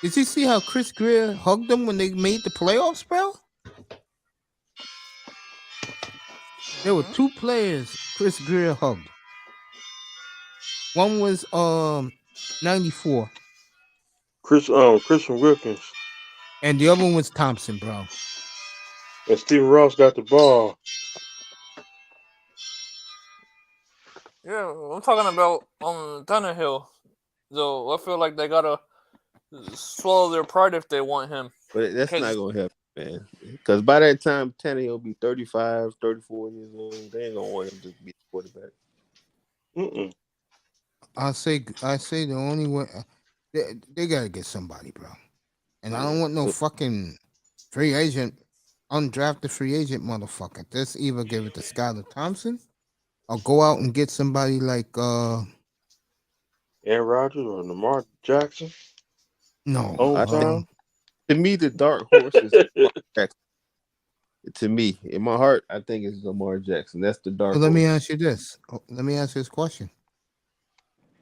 Speaker 1: Did you see how Chris Greer hugged them when they made the playoffs, bro? There were 2 players Chris Greer hugged. One was 94.
Speaker 6: Christian Wilkins.
Speaker 1: And the other one was Thompson, bro.
Speaker 6: And Stephen Ross got the ball.
Speaker 4: Yeah, I'm talking about Tannehill. Though I feel like they gotta swallow their pride if they want him.
Speaker 5: But that's not gonna happen, man. Because by that time, Tannehill will be 35, 34 years old. They ain't gonna want him to be a quarterback.
Speaker 1: I say the only way they gotta get somebody, bro. And I don't want no fucking free agent, undrafted free agent motherfucker. Just either give it to Skylar Thompson or go out and get somebody like
Speaker 6: Aaron Rodgers or Lamar Jackson.
Speaker 1: No.
Speaker 5: To me, the dark horse is Lamar Jackson. To me, in my heart, I think it's Lamar Jackson. That's the dark horse.
Speaker 1: Let me ask you this. Let me ask you this question.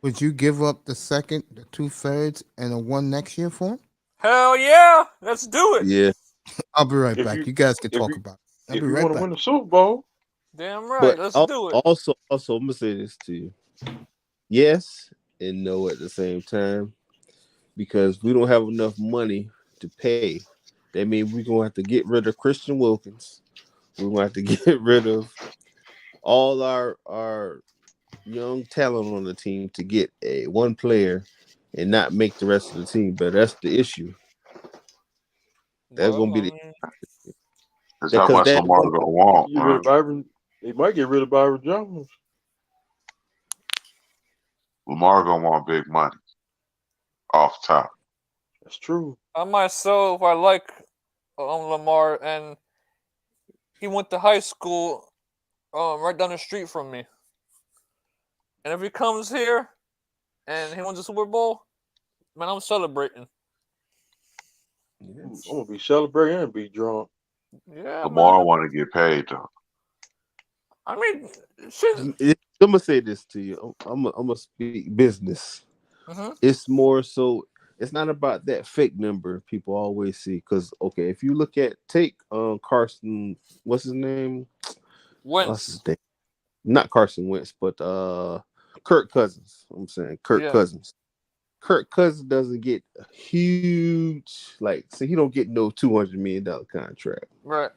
Speaker 1: Would you give up the second, the 2/3, and a 1 next year for him?
Speaker 4: Hell yeah, let's do it.
Speaker 5: Yeah,
Speaker 1: I'll be right
Speaker 6: If
Speaker 1: back.
Speaker 6: you
Speaker 1: You guys can
Speaker 6: if
Speaker 1: talk
Speaker 6: you
Speaker 1: about it. I'll
Speaker 6: if
Speaker 1: be
Speaker 6: you
Speaker 1: right
Speaker 6: want to
Speaker 1: back.
Speaker 6: win the Super Bowl,
Speaker 4: Damn right,
Speaker 5: but
Speaker 4: let's do it.
Speaker 5: also, I'm gonna say this to you. Yes and no at the same time, because we don't have enough money to pay. That means we're gonna have to get rid of Christian Wilkins. We're gonna have to get rid of all our young talent on the team to get a one player and not make the rest of the team better. That's the issue. That's gonna
Speaker 4: Well,
Speaker 5: be the
Speaker 7: That's how
Speaker 5: because
Speaker 7: much
Speaker 5: that
Speaker 7: Lamar
Speaker 5: one
Speaker 7: gonna
Speaker 6: they
Speaker 7: want,
Speaker 6: can get rid of
Speaker 7: man.
Speaker 6: Byron. They might get rid of Byron Jones.
Speaker 7: Lamar gonna want big money off top.
Speaker 6: That's true.
Speaker 4: I might sell if I like Lamar, and he went to high school right down the street from me. And if he comes here and he wins the Super Bowl, man, I'm celebrating.
Speaker 6: I'm gonna be celebrating and be drunk.
Speaker 4: Yeah,
Speaker 7: Lamar
Speaker 4: man.
Speaker 7: want to get paid though.
Speaker 4: I mean, shit.
Speaker 5: I'm gonna say this to you. I'm gonna speak business.
Speaker 4: Mm-hmm.
Speaker 5: It's more so. It's not about that fake number people always see. Because okay, if you look at take Carson, what's his name? What's his
Speaker 4: Wentz.
Speaker 5: name? Not Carson Wentz, but Kirk Cousins. I'm saying Kirk
Speaker 4: Yeah.
Speaker 5: Cousins. Kirk Cousins doesn't get a huge so he don't get no $200 million contract.
Speaker 4: Right.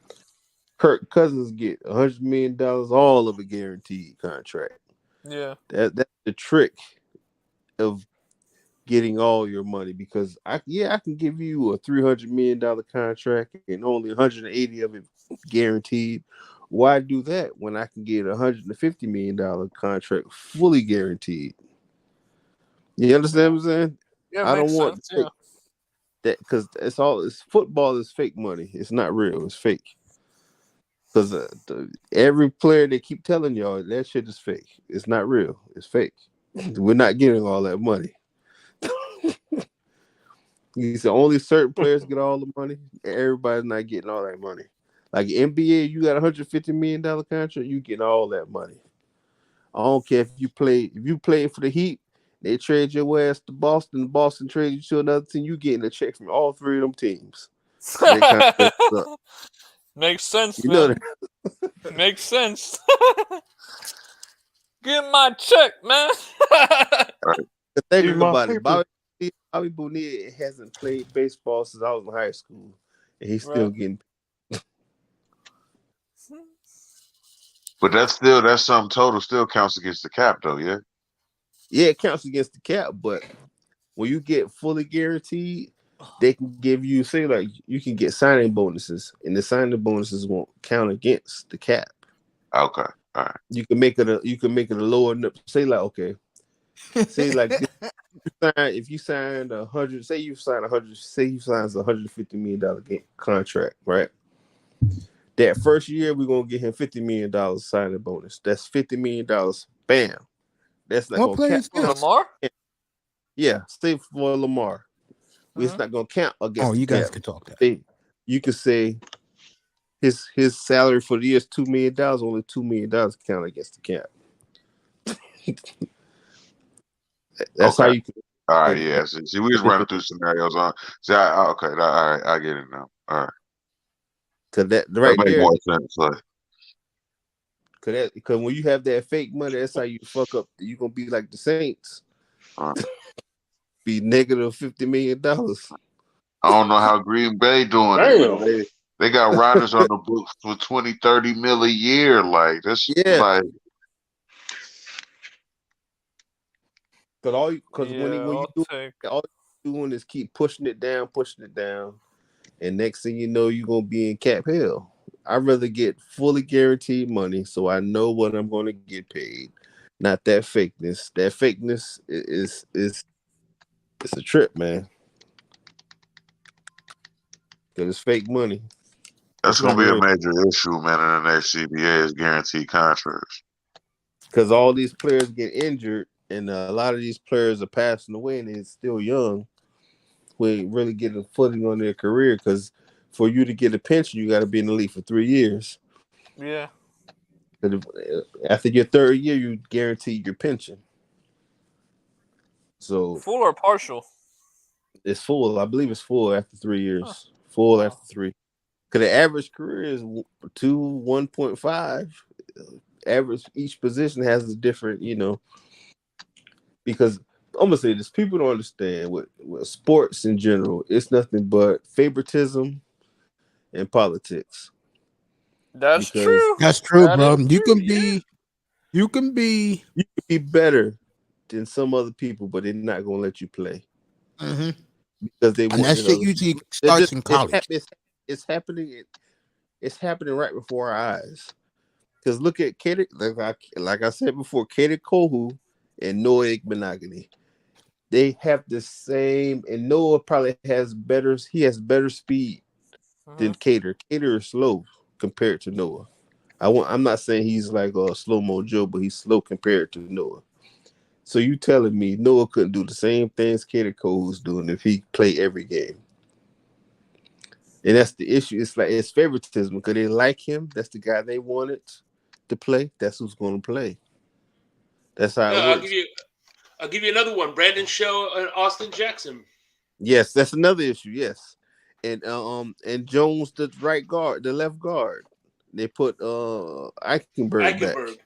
Speaker 5: Kirk Cousins get $100 million, all of a guaranteed contract.
Speaker 4: Yeah.
Speaker 5: That's the trick of getting all your money, because I can give you a $300 million contract and only 180 of it guaranteed. Why do that when I can get $150 million contract fully guaranteed? You understand what I'm saying?
Speaker 4: Yeah,
Speaker 5: I don't
Speaker 4: makes
Speaker 5: want
Speaker 4: sense.
Speaker 5: to take that, because it's football is fake money. It's not real. It's fake. Because every player they keep telling y'all that shit is fake. It's not real. It's fake. We're not getting all that money. You said only certain players get all the money. Everybody's not getting all that money. Like NBA, you got $150 million contract, you get all that money. I don't care if you play for the Heat, they trade your ass to Boston. Boston trade you to another team. You getting a check from all three of them teams. Their contract up.
Speaker 4: Makes sense,
Speaker 5: You know
Speaker 4: man.
Speaker 5: that.
Speaker 4: Makes sense. Get my check, man.
Speaker 5: Think
Speaker 6: Give me my
Speaker 5: about it.
Speaker 6: paper.
Speaker 5: Bobby Bonilla hasn't played baseball since I was in high school, and he's still
Speaker 4: Right.
Speaker 5: getting.
Speaker 7: But that's something total still counts against the cap though, yeah.
Speaker 5: Yeah, it counts against the cap, but when you get fully guaranteed, they can give you, say, like you can get signing bonuses, and the signing bonuses won't count against the cap.
Speaker 7: Okay, all right.
Speaker 5: You can make it a lower. Say like okay, say like this, if you signed 100, say you signed 100, say you signs $150 million contract, right? That first year we're gonna get him $50 million signing bonus. That's $50 million. Bam. That's not
Speaker 1: What
Speaker 5: gonna
Speaker 1: players
Speaker 4: For
Speaker 1: get?
Speaker 4: Lamar?
Speaker 5: Yeah, say for Lamar. It's
Speaker 4: Mhm.
Speaker 5: not gonna count against
Speaker 1: Oh,
Speaker 5: the
Speaker 1: you guys
Speaker 5: cap.
Speaker 1: can talk that.
Speaker 5: You could say his salary for the year is $2 million. Only $2 million count against the cap. That's how
Speaker 7: Okay.
Speaker 5: you can.
Speaker 7: All right,
Speaker 5: And
Speaker 7: yeah. See, we just running through scenarios on. See, okay, all right, I get it now. All right,
Speaker 5: cause that
Speaker 7: that
Speaker 5: right
Speaker 7: makes
Speaker 5: there,
Speaker 7: more sense. Like,
Speaker 5: cause when you have that fake money, that's how you fuck up. You gonna be like the Saints,
Speaker 7: all right.
Speaker 5: be negative $50 million.
Speaker 7: I don't know how Green Bay doing it, man.
Speaker 6: Damn.
Speaker 7: They got riders on the books for 20, 30 mil a year. Like that's
Speaker 5: Yeah,
Speaker 7: like
Speaker 5: cause when
Speaker 4: Yeah,
Speaker 5: you
Speaker 4: I'll
Speaker 5: do,
Speaker 4: take.
Speaker 5: all you're doing is keep pushing it down, and next thing you know, you're gonna be in cap hell. I'd rather get fully guaranteed money so I know what I'm gonna get paid, not that fakeness. That fakeness is it's a trip, man. Cause it's fake money.
Speaker 7: that's
Speaker 5: It's
Speaker 7: gonna
Speaker 5: not
Speaker 7: be a
Speaker 5: real.
Speaker 7: major issue, man. In the next CBA is guaranteed contracts.
Speaker 5: Because all these players get injured, and a lot of these players are passing away, and they're still young. Who ain't really getting a footing on their career. Because for you to get a pension, you got to be in the league for 3 years.
Speaker 4: Yeah.
Speaker 5: After your third year, you guarantee your pension. So
Speaker 4: Full or partial?
Speaker 5: it's full. I believe it's full after 3
Speaker 4: Huh.
Speaker 5: years. Full
Speaker 4: Wow.
Speaker 5: after 3. Because the average career is 1.5. Average each position has a different, because I'm gonna say this: people don't understand what sports in general. It's nothing but favoritism and politics.
Speaker 4: That's
Speaker 5: Because
Speaker 4: true.
Speaker 1: That's true,
Speaker 4: That
Speaker 1: bro.
Speaker 4: is
Speaker 1: You
Speaker 4: true.
Speaker 1: can
Speaker 4: Yeah.
Speaker 1: you can be.
Speaker 5: you can be better than some other people, but they're not gonna let you play
Speaker 1: hmm
Speaker 5: because they
Speaker 1: And
Speaker 5: want
Speaker 1: that
Speaker 5: that
Speaker 1: shit
Speaker 5: other.
Speaker 1: usually
Speaker 5: They're
Speaker 1: starts
Speaker 5: just
Speaker 1: in college.
Speaker 5: it's happening. It's happening right before our eyes. Because look at Katie, like I said before, Katie Kohu and Noah Igbenogany. They have the same, and Noah probably has better. He has better speed
Speaker 4: Mm-hmm.
Speaker 5: than Cater. Cater is slow compared to Noah. I'm not saying he's like a slow mo Joe, but he's slow compared to Noah. So you telling me Noah couldn't do the same things Cater Cole was doing if he played every game? And that's the issue. It's like it's favoritism because they like him. That's the guy they wanted to play. That's who's going to play. That's how
Speaker 3: Yeah,
Speaker 5: it works.
Speaker 3: I'll give you another one. Brandon Shaw and Austin Jackson.
Speaker 5: Yes, that's another issue. Yes, and Jones, the right guard, the left guard. They put Eichenberg back.
Speaker 3: Eichenberg.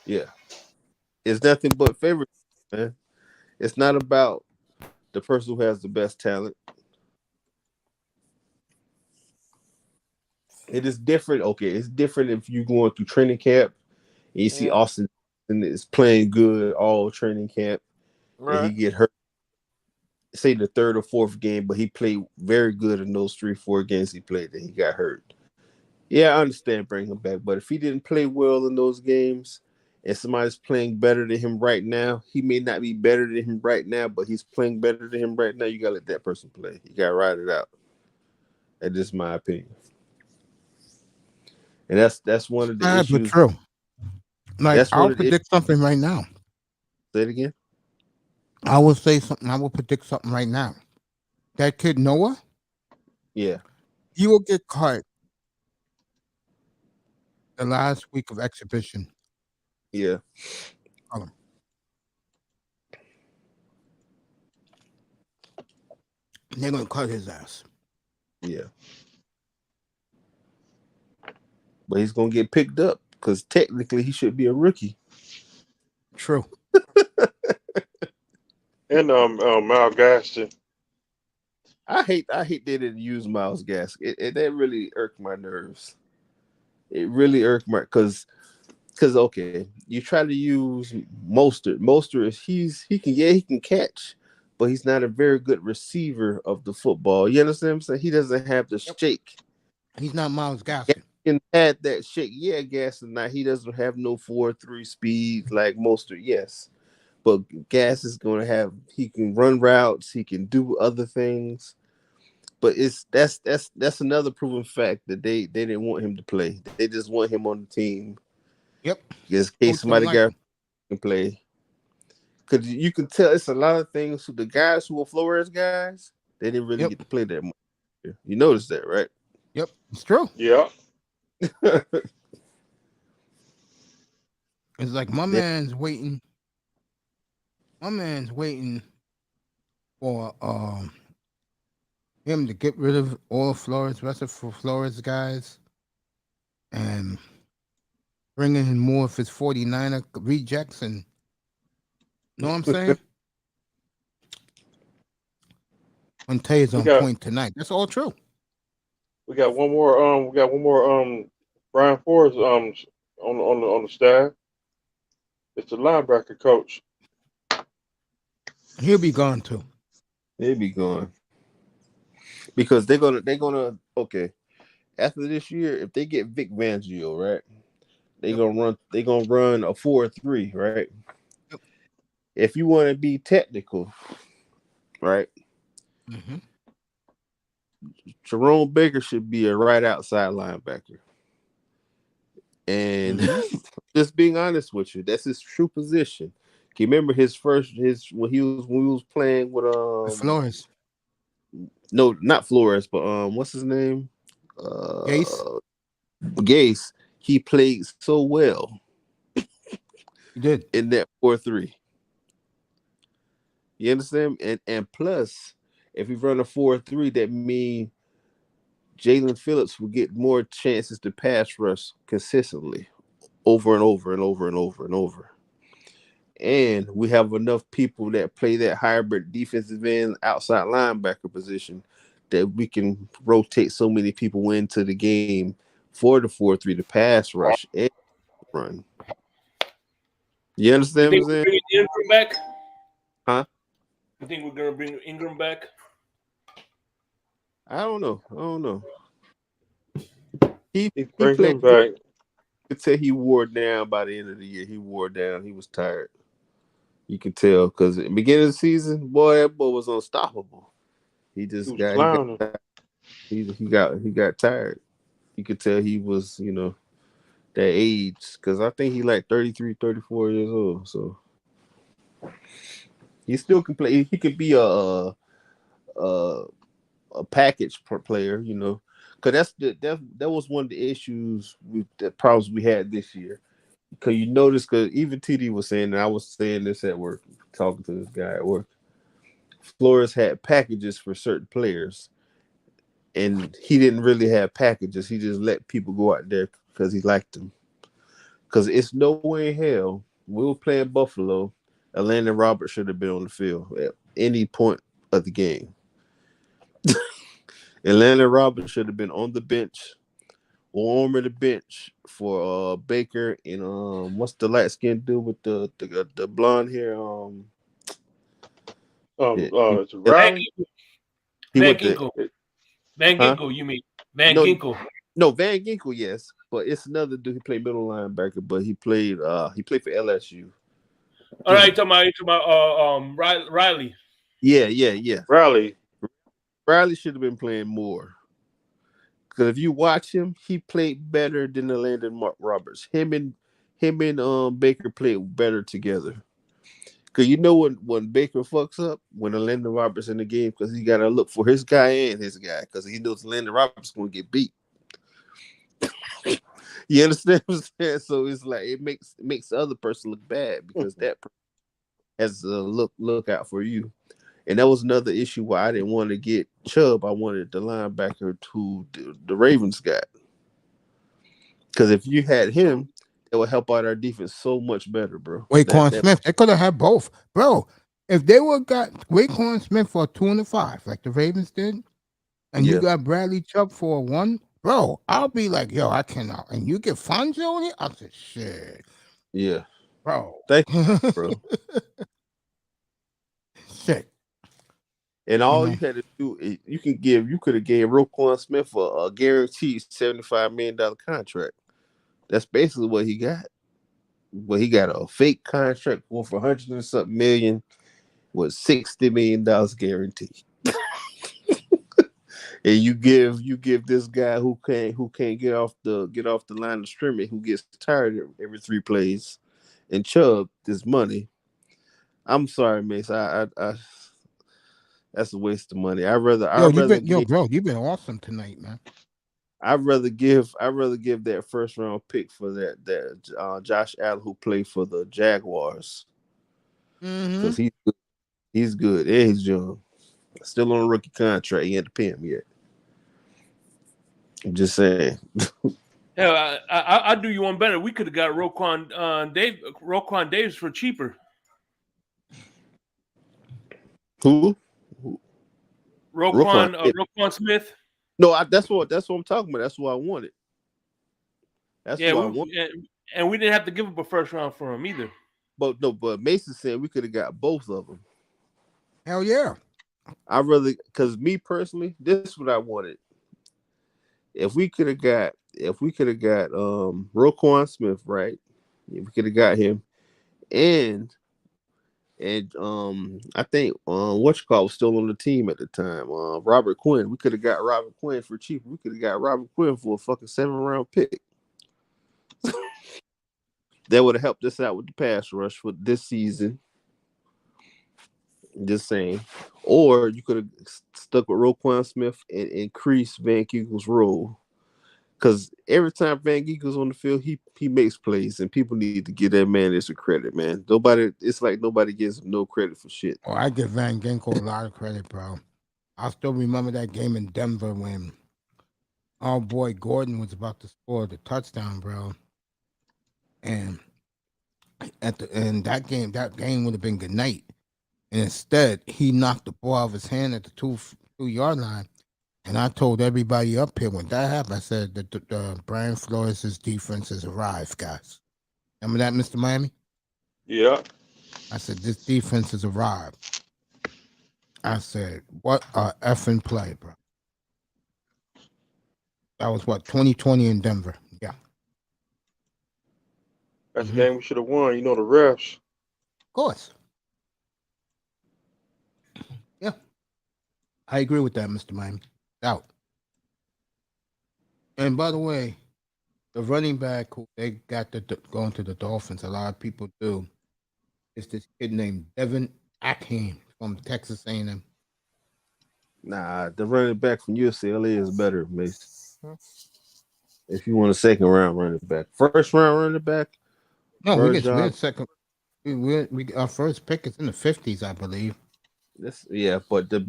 Speaker 5: Yeah, it's nothing but favoritism, man. It's not about the person who has the best talent. It is different. Okay, it's different if you're going through training camp and you see
Speaker 4: Yeah.
Speaker 5: Austin is playing good all training camp and he
Speaker 4: Right.
Speaker 5: get hurt. Say the third or fourth game, but he played very good in those 3-4 games he played. That he got hurt. Yeah, I understand bringing him back, but if he didn't play well in those games, and somebody's playing better than him right now, he may not be better than him right now, but he's playing better than him right now. You gotta let that person play. You gotta ride it out. That's just my opinion, and that's one of the
Speaker 1: Sad but
Speaker 5: issues.
Speaker 1: true. Like
Speaker 5: That's one
Speaker 1: I'll
Speaker 5: of the issues.
Speaker 1: predict something right now.
Speaker 5: Say it again.
Speaker 1: I will say something. I will predict something right now. That kid Noah,
Speaker 5: Yeah,
Speaker 1: he will get cut the last week of exhibition.
Speaker 5: yeah,
Speaker 1: Hold on. They're gonna cut his ass.
Speaker 5: yeah. But he's gonna get picked up because technically he should be a rookie.
Speaker 1: True.
Speaker 6: And Mal Gaston.
Speaker 5: I hate they didn't use Miles Gas. That really irked my nerves. It really irked my because okay, you try to use Mostert. Mostert is he can catch, but he's not a very good receiver of the football. You understand what I'm saying? He doesn't have the
Speaker 1: Yep.
Speaker 5: shake.
Speaker 1: He's not Miles
Speaker 5: He
Speaker 1: Gaskin.
Speaker 5: can add that shake. Yeah, Gas is not. He doesn't have no 4.3 speed like Mostert. Yes, but Gas is going to have. He can run routes. He can do other things. But that's another proven fact that they didn't want him to play. They just want him on the team
Speaker 1: Yep.
Speaker 5: just in case
Speaker 1: Coach don't
Speaker 5: somebody
Speaker 1: like
Speaker 5: got
Speaker 1: him.
Speaker 5: can play. Because you can tell it's a lot of things. The guys who were Flores guys, they didn't really
Speaker 1: Yep.
Speaker 5: get to play that much. You noticed that, right?
Speaker 1: Yep. It's true.
Speaker 6: Yeah.
Speaker 1: It's like my
Speaker 5: They-
Speaker 1: man's waiting. My man's waiting for him to get rid of all Flores, rest of Flores guys, and bringing in more of his 49er rejects and know what I'm saying? Monte's
Speaker 6: We
Speaker 1: on
Speaker 6: got
Speaker 1: point tonight. That's all true.
Speaker 6: we got one more Brian Forrest on the staff. It's the linebacker coach.
Speaker 1: He'll be gone too.
Speaker 5: They be going because they're gonna okay after this year if they get Vic Fangio right
Speaker 1: Yep.
Speaker 5: they're gonna run a 4-3 right.
Speaker 1: Yep.
Speaker 5: If you want to be technical, right,
Speaker 1: Mm-hmm.
Speaker 5: Jerome Baker should be a right outside linebacker. And
Speaker 1: Mm-hmm.
Speaker 5: just being honest with you, that's his true position. Can you remember his when he was playing with
Speaker 1: Flores,
Speaker 5: no, not Flores, but what's his name?
Speaker 1: Gase,
Speaker 5: Gase. He played so well
Speaker 1: he did.
Speaker 5: in that 4-3. You understand? And plus, if we run a 4-3, that means Jalen Phillips will get more chances to pass rush consistently over and over and over and over and over. And we have enough people that play that hybrid defensive end outside linebacker position that we can rotate so many people into the game for the 4-3 to pass rush and run. You
Speaker 3: You
Speaker 5: understand what
Speaker 3: think
Speaker 5: I'm
Speaker 3: we're
Speaker 5: saying?
Speaker 3: bringing Ingram back?
Speaker 5: Huh?
Speaker 3: You think we're gonna bring Ingram back?
Speaker 5: I don't know. I don't know. He
Speaker 6: He
Speaker 5: he
Speaker 6: bring
Speaker 5: played
Speaker 6: him
Speaker 5: good.
Speaker 6: back.
Speaker 5: You could tell he wore down by the end of the year. He wore down. He was tired. You could tell because at the beginning of the season, boy, that boy was unstoppable. He
Speaker 6: He
Speaker 5: just
Speaker 6: was
Speaker 5: got
Speaker 6: clowning.
Speaker 5: he got tired. You could tell he was, that age because I think he like 33, 34 years old. So he still can play. He could be a, a package player, because that was one of the issues with the problems we had this year. Because you notice, because even TD was saying, and I was saying this at work, talking to this guy at work. Flores had packages for certain players, and he didn't really have packages. He just let people go out there because he liked them. Because it's no way in hell we were playing Buffalo. Landon Roberts should have been on the field at any point of the game. Landon Roberts should have been on the bench, warm at the bench for Baker and what's the light skinned dude with the blonde hair? Yeah,
Speaker 6: It's
Speaker 3: Van
Speaker 6: Riley.
Speaker 3: Ginkel.
Speaker 5: he
Speaker 3: Van
Speaker 5: went to
Speaker 3: Ginkel. Van
Speaker 5: huh?
Speaker 3: Ginkel, you mean? Van
Speaker 5: No,
Speaker 3: Ginkel.
Speaker 5: no, Van Ginkel, yes, but it's another dude. He played middle linebacker, but he played for LSU.
Speaker 3: All right, talking about Riley.
Speaker 5: Yeah.
Speaker 6: Riley.
Speaker 5: Riley should have been playing more. Because if you watch him, he played better than the Landon Roberts. Him and Baker played better together. Because when Baker fucks up, when the Landon Roberts in the game, because he got to look for his guy and his guy, because he knows Landon Roberts going to get beat. You understand what I'm saying? So it's like it makes the other person look bad because that person has to look out for you. And that was another issue why I didn't want to get Chubb. I wanted the linebacker to the Ravens got. Because if you had him, it would help out our defense so much better, bro.
Speaker 1: Waquan Smith, they could have had both, bro. If they would got Waquan Smith for 2 and 5, like the Ravens did, and you
Speaker 5: Yeah,
Speaker 1: got Bradley Chubb for a 1, bro, I'll be like, yo, I cannot. And you get Fonzo on it, I said, shit,
Speaker 5: yeah.
Speaker 1: bro,
Speaker 5: Thank you, bro.
Speaker 1: shit,
Speaker 5: And
Speaker 1: you
Speaker 5: all
Speaker 1: know.
Speaker 5: you had to do is you could have gave Roquan Smith a guaranteed $75 million contract. That's basically what he got. But he got a fake contract worth 100 and something million with $60 million guaranteed. And you give this guy who can't get off the line of scrimmage, who gets tired every 3 plays, and Chubb this money. I'm sorry, Mace. I that's a waste of money.
Speaker 1: Bro, you've been awesome tonight, man.
Speaker 5: I'd rather give that first round pick for that Josh Allen who played for the Jaguars
Speaker 1: Mm-hmm.
Speaker 5: because he's good and he's young, still on a rookie contract. He ain't to pay him yet. I'm just saying.
Speaker 3: Hell, I'll do you one better. We could have got Roquan Davis for cheaper.
Speaker 5: Who? Roquan.
Speaker 3: Roquan Smith.
Speaker 5: No, that's what I'm talking about. That's what I wanted. That's
Speaker 3: Yeah,
Speaker 5: what I want.
Speaker 3: and we didn't have to give up a first round for him either.
Speaker 5: But no, but Mason said we could have got both of them.
Speaker 1: Hell yeah.
Speaker 5: Because me personally, this is what I wanted. If we could have got Roquan Smith, right? If we could have got him, and I think was still on the team at the time. Robert Quinn. We could have got Robert Quinn for cheap. We could have got Robert Quinn for a fucking 7th-round pick. That would have helped us out with the pass rush for this season. Just saying. Or you could have stuck with Roquan Smith and increased Van Kegel's role. Because every time Van Geek goes on the field, he makes plays, and people need to give that man extra credit, man. Nobody, it's like nobody gives him no credit for shit.
Speaker 1: Oh, I give Van Ginkel a lot of credit, bro. I still remember that game in Denver when our boy Gordon was about to score the touchdown, bro. And that game would have been good night. And instead, he knocked the ball out of his hand at the 2 yard line. And I told everybody up here when that happened, I said that the Brian Flores' defense has arrived, guys. Remember that, Mr. Miami?
Speaker 6: Yeah.
Speaker 1: I said, this defense has arrived. I said, what a effing play, bro. That was what, 2020 in Denver. Yeah.
Speaker 6: That's a game we should have won. You know, the refs.
Speaker 1: Of course. Yeah. I agree with that, Mr. Miami. Out. And by the way, the running back who they got going to the Dolphins, a lot of people do, is this kid named Devin Ackheim from Texas A&M.
Speaker 5: Nah, the running back from UCLA is better, Mace. If you want a second round running back, first round running back.
Speaker 1: No, we get second. We our first pick is in the 50s, I believe.
Speaker 5: But the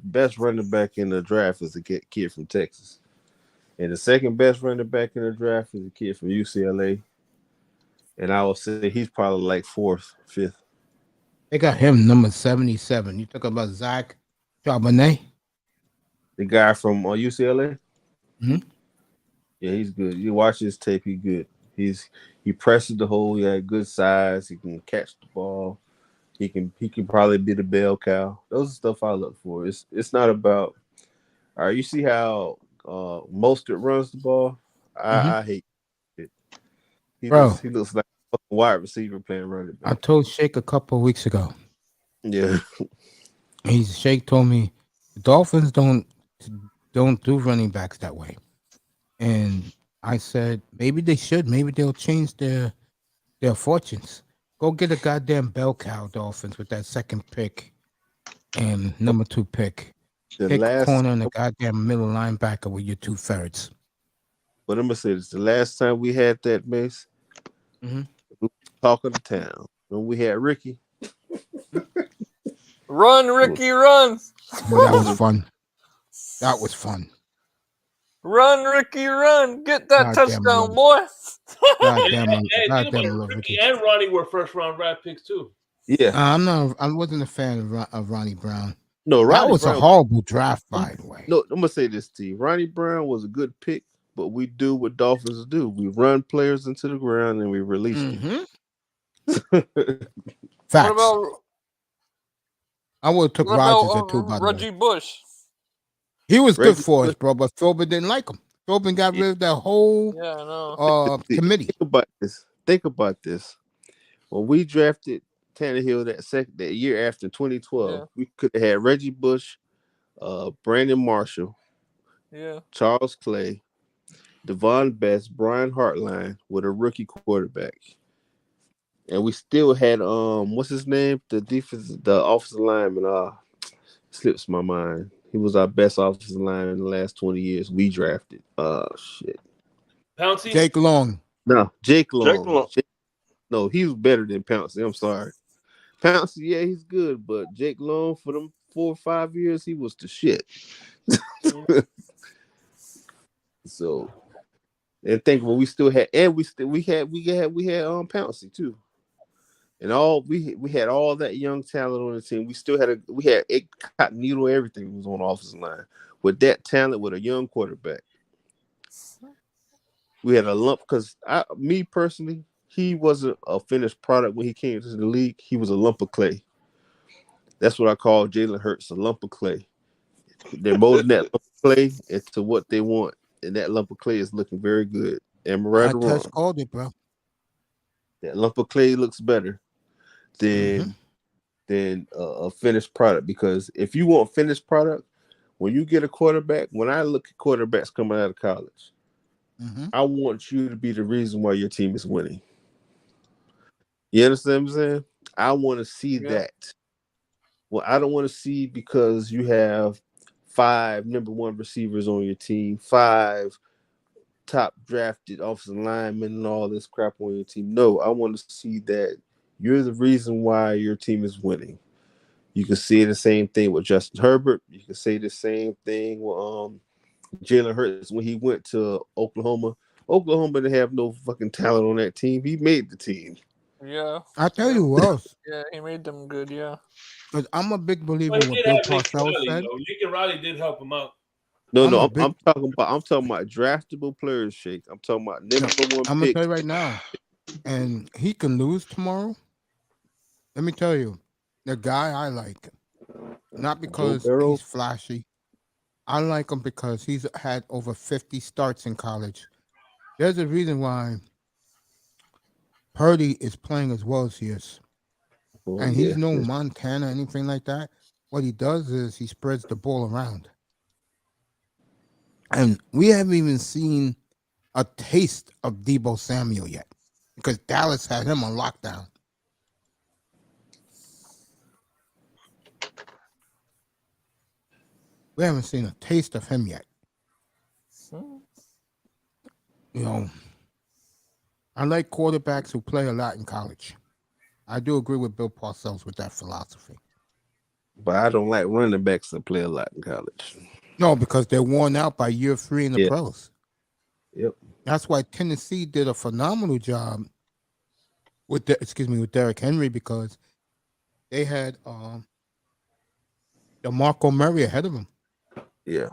Speaker 5: best running back in the draft is a kid from Texas, and the second best running back in the draft is a kid from UCLA. And I would say he's probably like fourth, fifth.
Speaker 1: They got him number 77. You talk about Zach Charbonnet?
Speaker 5: The guy from UCLA?
Speaker 1: Mm-hmm.
Speaker 5: Yeah, he's good. You watch his tape, he's good. He presses the hole, he had good size, he can catch the ball, he can probably be the bell cow. Those are stuff I look for. It's not about all right, you see how Mostert runs the ball? I hate it. He looks like a wide receiver playing running back.
Speaker 1: I told Shake a couple of weeks ago.
Speaker 5: Yeah.
Speaker 1: Shake told me the Dolphins don't do running backs that way. And I said, maybe they should. Maybe they'll change their fortunes. Go get a goddamn bell cow, Dolphins, with that second pick and number 2 pick. Pick corner and the goddamn middle linebacker with your 2 thirds.
Speaker 5: But I'm going to say this. The last time we had that, Mace, we were talk of the town. When we had Ricky.
Speaker 4: Run, Ricky, run.
Speaker 1: Well, that was fun. That was fun.
Speaker 4: Run, Ricky, run. Get that touchdown, boy.
Speaker 3: Ricky and Ronnie were first round draft picks too.
Speaker 5: Yeah.
Speaker 1: I wasn't a fan of Ronnie Brown.
Speaker 5: No,
Speaker 1: that was a horrible draft, by the way.
Speaker 5: No, I'm going to say this to you. Ronnie Brown was a good pick, but we do what Dolphins do. We run players into the ground and we release them.
Speaker 1: Facts. What about, I would have took Rodgers at 2, by the
Speaker 4: Reggie Bush.
Speaker 1: He was good for us, bro, but Philbin didn't like him. Philbin got rid of that whole committee.
Speaker 5: Think about this. When we drafted Tannehill that year after 2012, we could have had Reggie Bush, Brandon Marshall, Charles Clay, Devon Best, Brian Hartline with a rookie quarterback. And we still had what's his name? The offensive lineman slips my mind. He was our best offensive lineman in the last 20 years. We drafted. Shit.
Speaker 3: Pouncey?
Speaker 1: Jake Long.
Speaker 5: No, Jake Long. No, he was better than Pouncey. I'm sorry. Pouncey, yeah, he's good, but Jake Long for them 4 or 5 years, he was the shit. So, and think what we still had, and we had Pouncey too. And we had all that young talent on the team. We still had continuity, everything was on the offensive line. With that talent, with a young quarterback, we had a lump. Because me personally, he wasn't a finished product when he came to the league. He was a lump of clay. That's what I call Jalen Hurts, a lump of clay. They're molding that lump of clay into what they want, and that lump of clay is looking very good. Am I right or wrong?
Speaker 1: Called it, bro.
Speaker 5: That lump of clay looks better than a finished product, because if you want finished product, when you get a quarterback, when I look at quarterbacks coming out of college, I want you to be the reason why your team is winning. You understand what I'm saying? I want to see that. Well, I don't want to see because you have 5 number 1 receivers on your team, 5 top drafted offensive linemen and all this crap on your team. No, I want to see that you're the reason why your team is winning. You can see the same thing with Justin Herbert. You can say the same thing with Jalen Hurts when he went to Oklahoma. Oklahoma didn't have no fucking talent on that team. He made the team.
Speaker 4: Yeah.
Speaker 1: I tell you who else,
Speaker 4: Yeah, he made them good. Yeah.
Speaker 1: because I'm a big believer
Speaker 3: But
Speaker 1: in
Speaker 3: he
Speaker 1: what
Speaker 3: did
Speaker 1: Bill
Speaker 3: have Lincoln
Speaker 1: Parcells
Speaker 3: Riley,
Speaker 1: said.
Speaker 3: though. Lincoln Riley did help him out.
Speaker 5: No,
Speaker 1: I'm a
Speaker 5: no,
Speaker 1: big.
Speaker 5: I'm talking about draftable players, Shake. I'm talking about
Speaker 1: No,
Speaker 5: number one
Speaker 1: I'm gonna tell
Speaker 5: picks.
Speaker 1: you right now, and he can lose tomorrow. Let me tell you, the guy I like, not
Speaker 5: Joe
Speaker 1: because
Speaker 5: Burrow.
Speaker 1: he's flashy. I like him because he's had over 50 starts in college. There's a reason why Purdy is playing as well as he is.
Speaker 5: Oh,
Speaker 1: And
Speaker 5: yeah.
Speaker 1: he's no Montana, anything like that. What he does is he spreads the ball around. And we haven't even seen a taste of Debo Samuel yet, because Dallas had him on lockdown. We haven't seen a taste of him yet. You know, I like quarterbacks who play a lot in college. I do agree with Bill Parcells with that philosophy.
Speaker 5: But I don't like running backs that play a lot in college.
Speaker 1: No, because they're worn out by year 3 in the
Speaker 5: Yeah.
Speaker 1: pros.
Speaker 5: Yep.
Speaker 1: That's why Tennessee did a phenomenal job with Derrick Henry, because they had DeMarco Murray ahead of him.
Speaker 5: Yeah.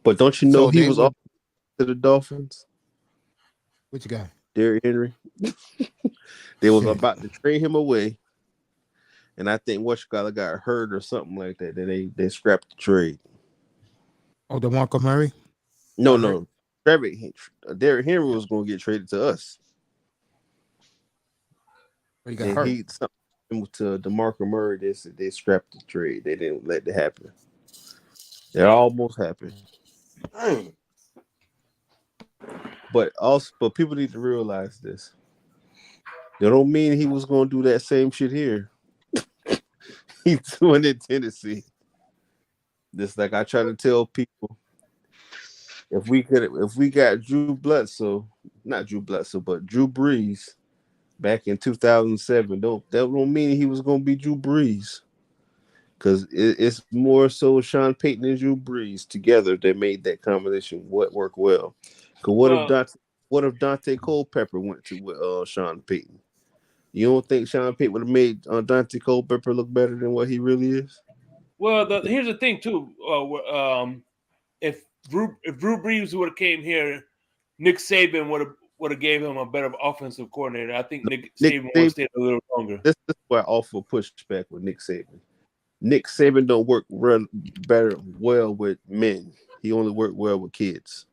Speaker 5: But don't you know
Speaker 1: So
Speaker 5: he
Speaker 1: they
Speaker 5: was
Speaker 1: would.
Speaker 5: off to the Dolphins?
Speaker 1: Which guy?
Speaker 5: Derrick Henry. They was
Speaker 1: Shit.
Speaker 5: about to trade him away. And I think Washington got hurt or something like that. Then they scrapped the trade.
Speaker 1: Oh, DeMarco Murray?
Speaker 5: No. Derrick Henry was going to get traded to us.
Speaker 1: But he got
Speaker 5: And
Speaker 1: hurt.
Speaker 5: he something to DeMarco Murray. They scrapped the trade. They didn't let it happen. It almost happened. But people need to realize this. That don't mean he was going to do that same shit here. He's doing it in Tennessee. Just like I try to tell people, if we got Drew Brees back in 2007, that don't mean he was going to be Drew Brees. Because it's more so Sean Payton and Drew Brees together that made that combination work well. Because what if Dante Culpepper went to Sean Payton? You don't think Sean Payton would have made Dante Culpepper look better than what he really is?
Speaker 3: Well, here's the thing too. If Drew Brees would have came here, Nick Saban would have gave him a better offensive coordinator. I think Nick Saban would have stayed a little longer.
Speaker 5: This is why I offer pushback with Nick Saban. Nick Saban don't run well with men. He only work well with kids.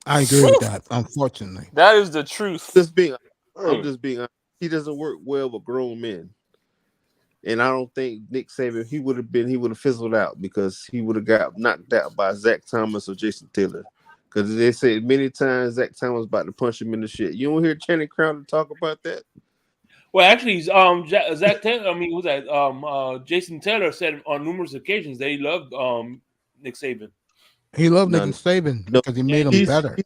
Speaker 1: I agree with that, unfortunately.
Speaker 4: That is the truth.
Speaker 5: I'm just being honest. He doesn't work well with grown men. And I don't think Nick Saban, he would have fizzled out because he would have got knocked out by Zach Thomas or Jason Taylor. Because they said many times Zach Thomas was about to punch him in the shit. You don't hear Channing Crowder talk about that?
Speaker 3: Well, actually, Zach Taylor. Who's that? Jason Taylor said on numerous occasions that he loved Nick Saban.
Speaker 1: He loved Nick Saban because he made him better.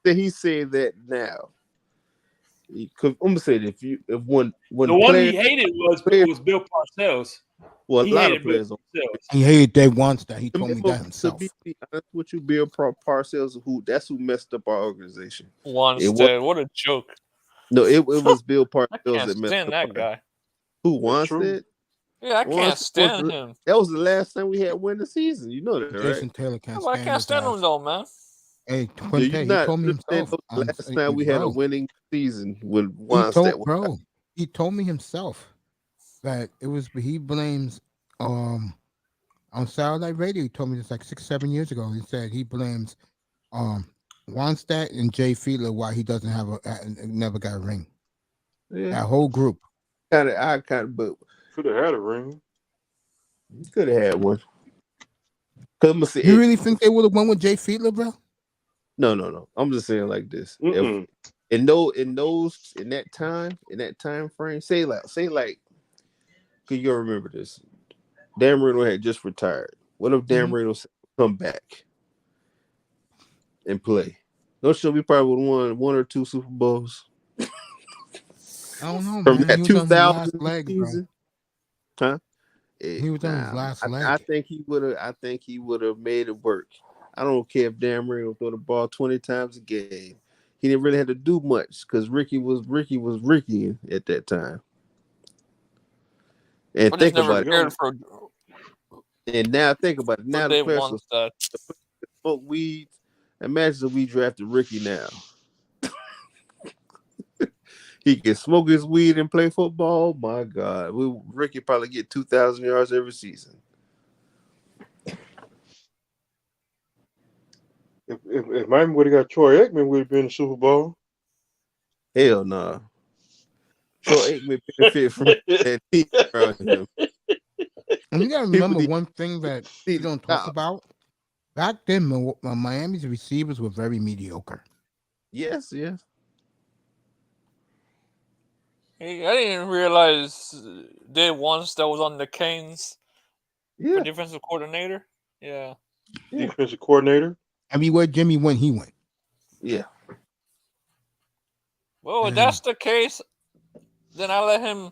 Speaker 5: He's saying that now. I'm gonna say that if one
Speaker 3: the one he hated was Bill Parcells.
Speaker 5: Well, a lot of players.
Speaker 1: He hated Dave Wannstedt. He told me that himself.
Speaker 5: To be honest with you, Bill Parcells, who messed up our organization.
Speaker 4: Wannstedt, what a joke.
Speaker 5: No, it was Bill Parcells
Speaker 4: I can't
Speaker 5: that messed
Speaker 4: stand
Speaker 5: up
Speaker 4: that guy.
Speaker 5: Who Wannstedt?
Speaker 4: Yeah, I can't stand him.
Speaker 5: That was the last time we had win the season. You know that, right?
Speaker 1: Jason Taylor can't stand.
Speaker 4: I can't stand him though, man.
Speaker 1: Hey, Quinte, he told me himself.
Speaker 5: Last time we had a winning season when Wannstedt
Speaker 1: he told me himself that he blames on Saturday Night Radio. He told me this like 6-7 years ago. He said he blames Wannstedt and Jay Fiedler why he doesn't have never got a ring. Yeah. That whole group.
Speaker 6: But could have had a ring.
Speaker 5: Could have had one.
Speaker 1: You really think they would have won with Jay Fiedler, bro?
Speaker 5: No. I'm just saying like this. If, in that time frame, say like, cause you remember this. Dan Marino had just retired. What if Dan Marino come back and play? Don't show we probably would have won 1 or 2 Super Bowls
Speaker 1: I don't know,
Speaker 5: from
Speaker 1: man.
Speaker 5: that
Speaker 1: He was on his
Speaker 5: 2000
Speaker 1: last legs, bro.
Speaker 5: season, huh?
Speaker 1: He was on his last
Speaker 5: I
Speaker 1: leg.
Speaker 5: think he would have. I think he would have made it work. I don't care if Dan Marino throw the ball 20 times a game. He didn't really have to do much because Ricky was Ricky at that time. And
Speaker 4: I just
Speaker 5: think
Speaker 4: never
Speaker 5: about it.
Speaker 4: cared for
Speaker 5: And now think about it. Now the
Speaker 4: Dave
Speaker 5: players
Speaker 4: Wannstedt.
Speaker 5: smoke weed. Imagine if we drafted Ricky now. He can smoke his weed and play football. My God, Ricky probably get 2,000 yards every season.
Speaker 6: If Miami would have got Troy Aikman, would have been in the Super Bowl.
Speaker 5: Hell no. Nah. Troy Aikman benefit from that team around him.
Speaker 1: And you gotta remember one thing that you don't talk about. Back then, Miami's receivers were very mediocre.
Speaker 5: Yes.
Speaker 4: Hey, I didn't realize Dave Wannstedt was on the Canes for defensive coordinator. Yeah.
Speaker 6: Defensive coordinator.
Speaker 1: Everywhere Jimmy went, he went.
Speaker 5: Yeah.
Speaker 4: Well, if that's the case, then I let him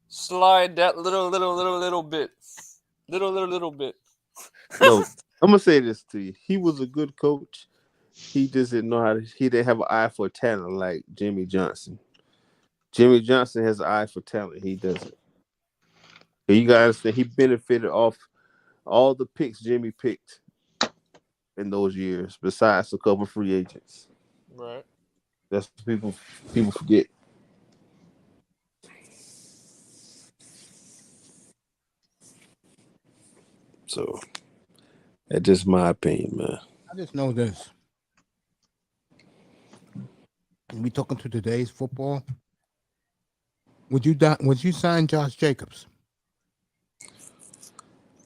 Speaker 4: slide that little bit. Little bit.
Speaker 5: No, I'm gonna say this to you. He was a good coach. He just didn't know how to. He didn't have an eye for talent like Jimmy Johnson. Jimmy Johnson has an eye for talent. He doesn't. But you gotta understand, he benefited off all the picks Jimmy picked in those years, besides a couple free agents.
Speaker 4: Right.
Speaker 5: That's what people forget. So that's just my opinion, man.
Speaker 1: I just know this. We talking to today's football. Would you sign Josh Jacobs?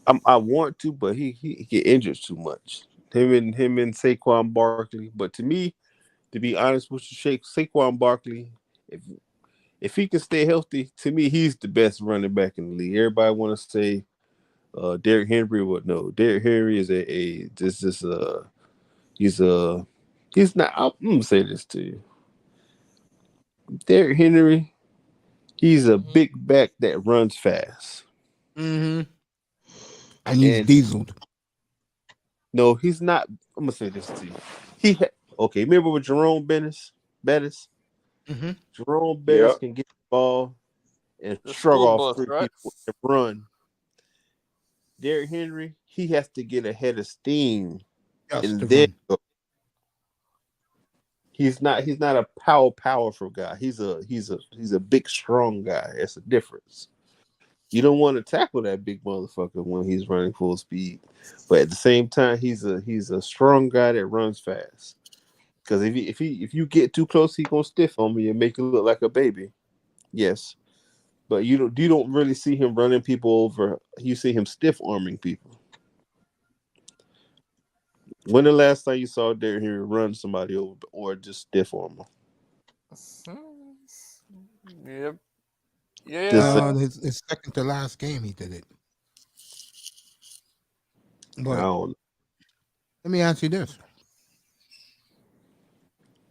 Speaker 5: I want to, but he get injured too much. Him and Saquon Barkley. But to me, to be honest with you, Saquon Barkley, if he can stay healthy, to me he's the best running back in the league. Everybody want to say Derrick Henry would know. Derrick Henry is he's not. I'm gonna say this to you. Derrick Henry, he's a big back that runs fast.
Speaker 1: Mm-hmm. And he's dieseled.
Speaker 5: No, he's not. I'm gonna say this to you. Okay. Remember with Jerome Bettis?
Speaker 1: Mm-hmm.
Speaker 5: Jerome Bettis can get the ball and shrug off three people and run. Derrick Henry, he has to get a head of steam, and then he's not a powerful guy. He's a big strong guy. That's the difference. You don't want to tackle that big motherfucker when he's running full speed, but at the same time, he's a strong guy that runs fast. Because if you get too close, he's gonna stiff on me and make you look like a baby. Yes, but you don't really see him running people over. You see him stiff arming people. When the last time you saw Derrick Henry run somebody over or just stiff arm them?
Speaker 4: Yep. Yeah.
Speaker 1: His second to last game, he did it. But let me ask you this: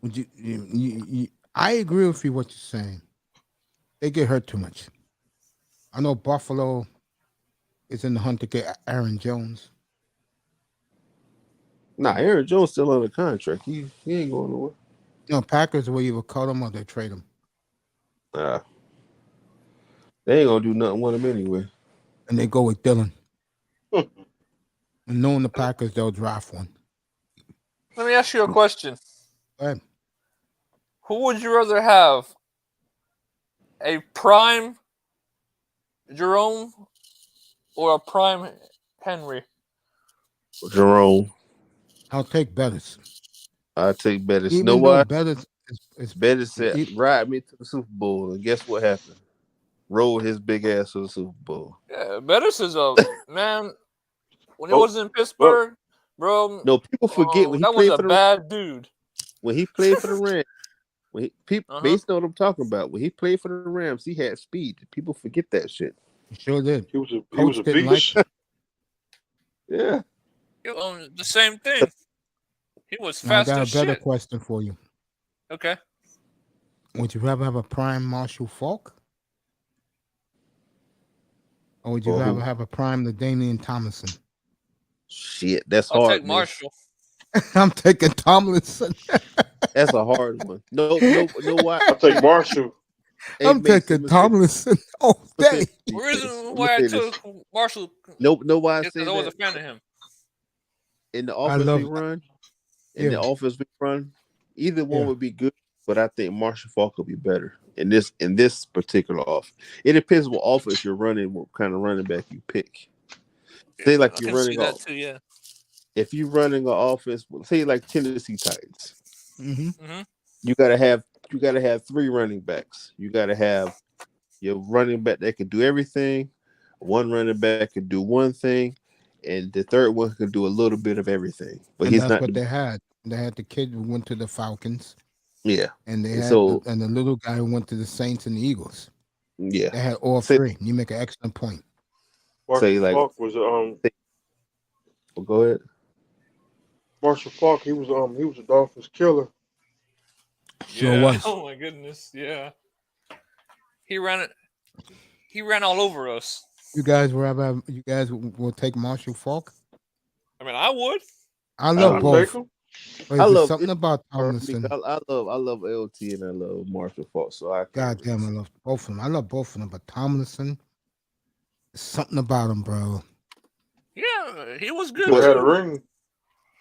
Speaker 1: would you? I agree with you what you're saying. They get hurt too much. I know Buffalo is in the hunt to get Aaron Jones.
Speaker 5: Nah, Aaron Jones still under contract. He ain't going nowhere.
Speaker 1: No, Packers will either cut him or they trade him.
Speaker 5: They ain't gonna do nothing with him anyway.
Speaker 1: And they go with Dylan. And knowing the Packers, they'll draft one.
Speaker 4: Let me ask you a question.
Speaker 1: Go ahead.
Speaker 4: Who would you rather have? A prime Jerome or a prime Henry?
Speaker 5: Jerome.
Speaker 1: I'll take Bettis.
Speaker 5: I'll take Bettis.
Speaker 1: Even
Speaker 5: know
Speaker 1: though
Speaker 5: why?
Speaker 1: Bettis
Speaker 5: said, ride me to the Super Bowl. And guess what happened? Rolled his big ass to the Super Bowl.
Speaker 4: Yeah, Bettis is a man. When he was in Pittsburgh, bro.
Speaker 5: No, people forget when he
Speaker 4: that
Speaker 5: played
Speaker 4: was
Speaker 5: for
Speaker 4: a bad dude.
Speaker 5: When he played for the Rams, based on what I'm talking about, when he played for the Rams, he had speed. People forget that shit.
Speaker 1: He sure did.
Speaker 6: He was a beast.
Speaker 5: Yeah.
Speaker 4: The same thing. He was
Speaker 1: I
Speaker 4: fast
Speaker 1: got a
Speaker 4: as
Speaker 1: better
Speaker 4: shit.
Speaker 1: question for you.
Speaker 4: Okay.
Speaker 1: Would you rather have a prime Marshall Falk? Or would you
Speaker 5: Or
Speaker 1: rather
Speaker 5: who?
Speaker 1: have a prime LaDainian Tomlinson?
Speaker 5: Shit, that's
Speaker 4: I'll
Speaker 5: hard,
Speaker 4: take
Speaker 5: man.
Speaker 4: Marshall.
Speaker 1: I'm taking Tomlinson.
Speaker 5: That's a hard one. No. Why?
Speaker 6: I take Marshall.
Speaker 5: Hey,
Speaker 1: I'm
Speaker 5: Mace,
Speaker 1: taking Tomlinson all day.
Speaker 4: The
Speaker 5: I'm
Speaker 4: reason
Speaker 5: gonna
Speaker 4: why I
Speaker 5: say this.
Speaker 4: took Marshall
Speaker 5: No, why I
Speaker 4: is
Speaker 5: say
Speaker 4: because I was a
Speaker 5: that?
Speaker 4: fan of him.
Speaker 5: In the
Speaker 1: I
Speaker 5: offense we
Speaker 1: love
Speaker 5: run,
Speaker 1: yeah.
Speaker 5: either one
Speaker 1: Yeah.
Speaker 5: would be good, but I think Marshall Falk will be better in this particular off. It depends what offense you're running, what kind of running back you pick. Say like
Speaker 4: I
Speaker 5: you're
Speaker 4: can see
Speaker 5: running
Speaker 4: that
Speaker 5: off.
Speaker 4: too. Yeah.
Speaker 5: If you're running an offense, say like Tennessee Titans,
Speaker 1: Mm-hmm.
Speaker 4: Mm-hmm.
Speaker 5: you gotta have three running backs. You gotta have your running back that can do everything. One running back can do one thing, and the third one can do a little bit of everything. But
Speaker 1: And
Speaker 5: he's
Speaker 1: that's
Speaker 5: not
Speaker 1: what
Speaker 5: the
Speaker 1: they had. They had the kid who went to the Falcons,
Speaker 5: yeah.
Speaker 1: and they had
Speaker 5: So
Speaker 1: the little guy who went to the Saints and the Eagles.
Speaker 5: yeah.
Speaker 1: They had all
Speaker 5: Say
Speaker 1: three. You make an excellent point.
Speaker 5: say
Speaker 6: Marshall
Speaker 5: like
Speaker 6: Falk was
Speaker 5: well, go ahead.
Speaker 6: Marshall Falk. He was a Dolphins killer.
Speaker 1: Sure
Speaker 4: Yeah.
Speaker 1: was.
Speaker 4: Oh my goodness. Yeah. He ran it. He ran all over us.
Speaker 1: You guys will take Marshall Falk?
Speaker 4: I mean, I would.
Speaker 1: I
Speaker 5: I
Speaker 1: love
Speaker 6: I
Speaker 5: would.
Speaker 6: take
Speaker 1: both.
Speaker 6: him.
Speaker 1: But
Speaker 5: I
Speaker 1: is there
Speaker 5: love
Speaker 1: something
Speaker 5: it.
Speaker 1: about
Speaker 5: Because
Speaker 1: Tomlinson?
Speaker 5: I love LT and I love Marshall Falk, so I can't
Speaker 1: God
Speaker 5: really
Speaker 1: damn, I
Speaker 5: say.
Speaker 1: love both of them. I love both of them, but Tomlinson, there's something about him, bro.
Speaker 4: Yeah, he was
Speaker 6: He
Speaker 4: good
Speaker 6: could have had a
Speaker 4: too.
Speaker 6: ring.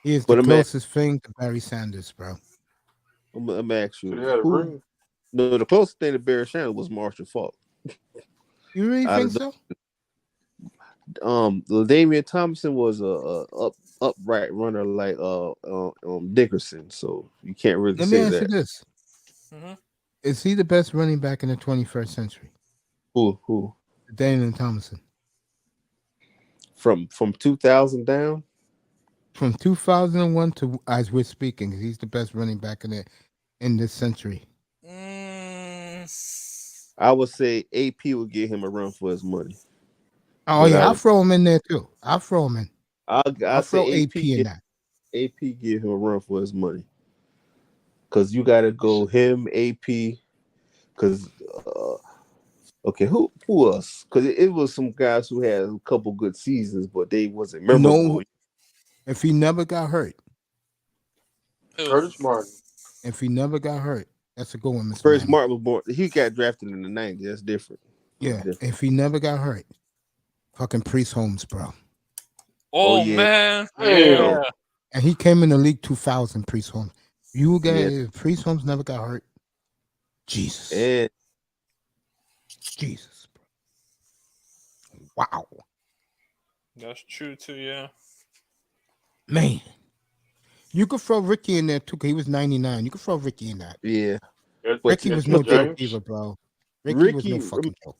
Speaker 1: He is the
Speaker 5: But
Speaker 1: closest thing to Barry Sanders, bro.
Speaker 5: I'm gonna ask
Speaker 6: Could
Speaker 5: you
Speaker 6: have had a
Speaker 5: who.
Speaker 6: ring.
Speaker 5: No, the closest thing to Barry Sanders was Marshall Falk.
Speaker 1: You really
Speaker 5: Out
Speaker 1: think
Speaker 5: of
Speaker 1: so?
Speaker 5: Damian Thompson was a upright runner like Dickerson, so you can't really
Speaker 1: Let me
Speaker 5: say
Speaker 1: ask you
Speaker 5: that.
Speaker 1: this:
Speaker 4: Mm-hmm.
Speaker 1: Is he the best running back in the 21st century?
Speaker 5: Who
Speaker 1: Daniel Thompson.
Speaker 5: from 2000 down?
Speaker 1: From 2001 to as we're speaking, he's the best running back in this century.
Speaker 5: I would say AP would give him a run for his money,
Speaker 1: Oh
Speaker 5: but
Speaker 1: yeah, I'll throw him in there too. I'll throw him in.
Speaker 5: I
Speaker 1: I'll
Speaker 5: say
Speaker 1: throw AP in that.
Speaker 5: AP give him a run for his money because you got to go him AP because okay who else because it was some guys who had a couple good seasons but they wasn't
Speaker 1: You
Speaker 5: memorable.
Speaker 1: know, if he never got hurt,
Speaker 6: Curtis Martin.
Speaker 1: that's a good one, Miss
Speaker 5: First
Speaker 1: Miami.
Speaker 5: Martin was born. He got drafted in the 90s. That's different.
Speaker 1: Yeah, if he never got hurt, fucking Priest Holmes, bro.
Speaker 5: Oh
Speaker 4: Oh
Speaker 5: yeah,
Speaker 4: man.
Speaker 6: Damn.
Speaker 4: Yeah.
Speaker 1: And he came in the league 2000. Priest Holmes. You
Speaker 5: yeah.
Speaker 1: guys, if Priest Holmes never got hurt, Jesus,
Speaker 5: And
Speaker 1: Jesus, bro. Wow,
Speaker 4: That's true too. Yeah.
Speaker 1: man. You could throw Ricky in there too, because he was 99. You could throw Ricky in that.
Speaker 5: yeah, but
Speaker 1: Ricky was
Speaker 6: Anthony
Speaker 1: no joke
Speaker 6: James.
Speaker 1: either, bro. Ricky was no
Speaker 5: Ricky.
Speaker 1: fucking joke.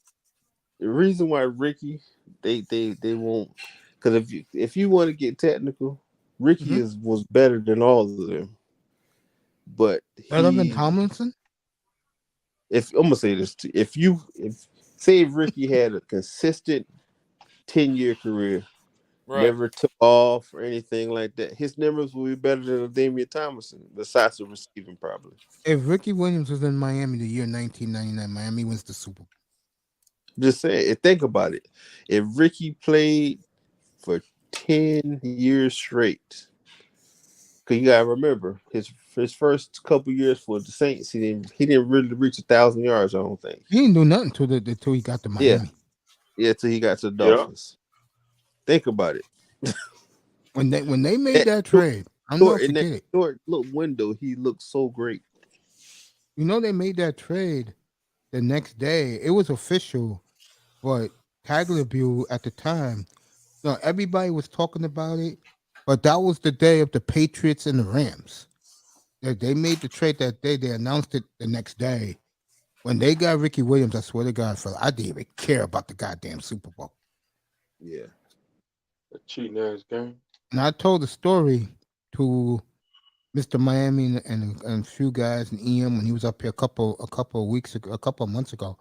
Speaker 5: The reason why Ricky they won't because if you want to get technical, Ricky was better than all of them. But
Speaker 1: Better than Tomlinson?
Speaker 5: if I'm gonna say this, if say if Ricky had a consistent 10-year career,
Speaker 4: Right.
Speaker 5: never took off or anything like that, his numbers will be better than Damian Thompson, besides the receiving probably.
Speaker 1: If Ricky Williams was in Miami the year 1999, Miami wins the Super Bowl.
Speaker 5: Just say it. Think about it. If Ricky played for 10 years straight, because you gotta remember his first couple years for the Saints, he didn't really reach 1,000 yards. I don't think
Speaker 1: he didn't do nothing until he got to Miami.
Speaker 5: Yeah, till he got to the Dolphins. Think about it.
Speaker 1: When they made that trade, I'm not forget it.
Speaker 5: Short little window, he looked so great.
Speaker 1: You know they made that trade the next day. It was official, but Tagliabue at the time, everybody was talking about it. But that was the day of the Patriots and the Rams. They made the trade that day. They announced it the next day. When they got Ricky Williams, I swear to God, fella, I didn't even care about the goddamn Super Bowl.
Speaker 5: Yeah.
Speaker 6: A cheating ass game.
Speaker 1: And I told the story to Mr. Miami and a few guys and EM when he was up here a couple of months ago.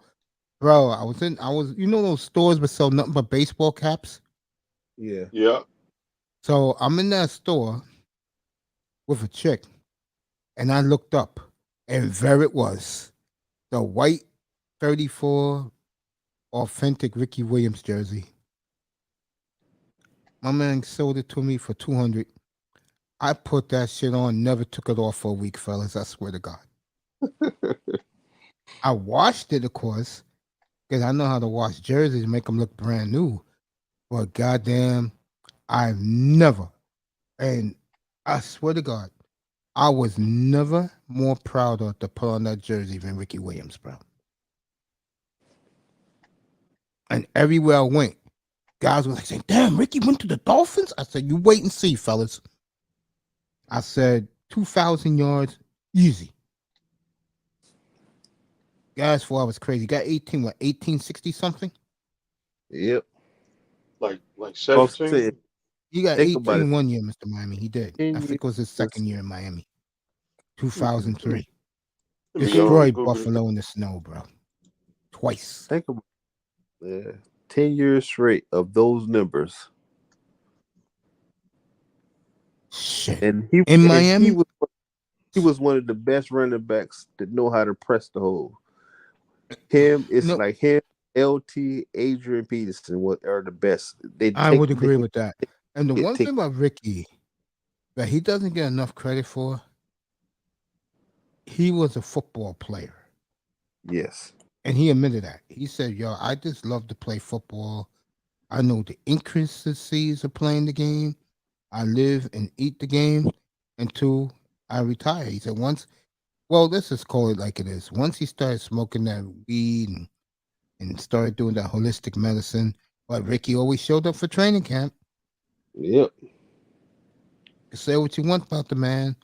Speaker 1: Bro, I was those stores that sell nothing but baseball caps?
Speaker 5: Yeah.
Speaker 6: Yeah.
Speaker 1: So I'm in that store with a chick, and I looked up, and there it was, the white 34 authentic Ricky Williams jersey. My man sold it to me for $200. I put that shit on, never took it off for a week, fellas. I swear to God. I washed it, of course, because I know how to wash jerseys and make them look brand new. But goddamn, I've never, and I swear to God, I was never more proud of to put on that jersey than Ricky Williams, bro. And everywhere I went, guys were like saying, damn, Ricky went to the Dolphins? I said, you wait and see, fellas. I said, 2,000 yards, easy. Guys, thought I was crazy. Got 1860 something?
Speaker 5: Yep.
Speaker 6: Like
Speaker 5: Folks
Speaker 6: 17.
Speaker 5: said,
Speaker 1: He got
Speaker 5: think about
Speaker 1: 18
Speaker 5: it.
Speaker 1: one year, Mr. Miami. He did. I
Speaker 5: 10
Speaker 1: think it was his
Speaker 5: years.
Speaker 1: second year in Miami. 2003.
Speaker 6: Let me
Speaker 1: Destroyed
Speaker 6: Google it.
Speaker 1: Buffalo in the snow, bro. Twice.
Speaker 5: Think about it. 10 years straight of those numbers.
Speaker 1: Shit.
Speaker 5: And he
Speaker 1: In Miami?
Speaker 5: He was one of the best running backs that know how to press the hole. Like him, LT, Adrian Peterson, what are the best.
Speaker 1: I would agree with that. And the one thing about Ricky that he doesn't get enough credit for, he was a football player.
Speaker 5: Yes.
Speaker 1: And he admitted that. He said, yo, I just love to play football. I know the intricacies of playing the game. I live and eat the game until I retire. He said let's just call it like it is. Once he started smoking that weed and started doing that holistic medicine, but Ricky always showed up for training camp.
Speaker 5: Yep.
Speaker 1: Say what you want about the man.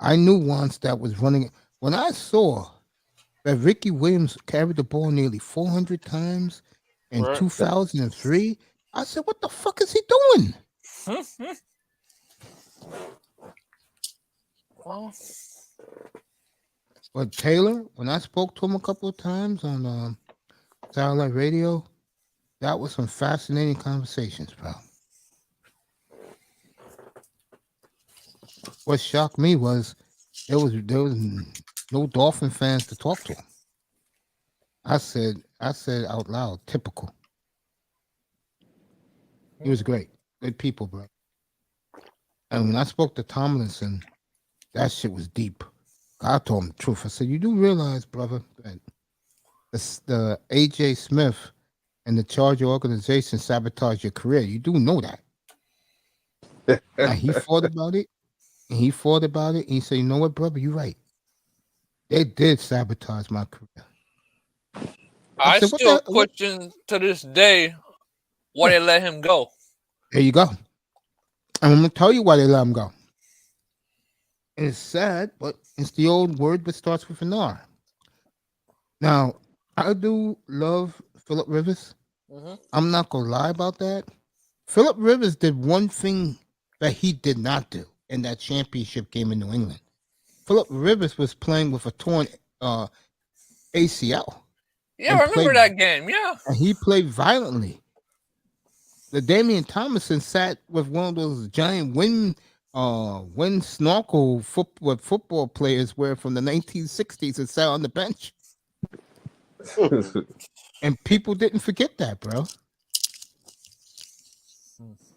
Speaker 1: I knew once that was running. When I saw that Ricky Williams carried the ball nearly 400 times in 2003, I said, what the fuck is he doing?
Speaker 4: Well,
Speaker 1: But Taylor, when I spoke to him a couple of times on satellite radio, that was some fascinating conversations, bro. What shocked me was there was no Dolphin fans to talk to him. I said out loud, typical. He was great. Good people, bro. And when I spoke to Tomlinson, that shit was deep. I told him the truth. I said, you do realize, brother, that the A.J. Smith and the Charger organization sabotage your career. You do know that. And he thought about it. And he thought about it. And he said, you know what, brother, you're right. They did sabotage my career.
Speaker 4: I still question to this day why they let him go.
Speaker 1: There you go. And I'm going to tell you why they let him go. And it's sad, but it's the old word that starts with an R. Now, I do love Phillip Rivers. Mm-hmm. I'm not going to lie about that. Phillip Rivers did one thing that he did not do in that championship game in New England. Phillip Rivers was playing with a torn ACL.
Speaker 4: Yeah, I remember that game. Yeah.
Speaker 1: And he played violently. The Damian Thomason sat with one of those giant wind snorkel football players wear from the 1960s and sat on the bench. And people didn't forget that, bro.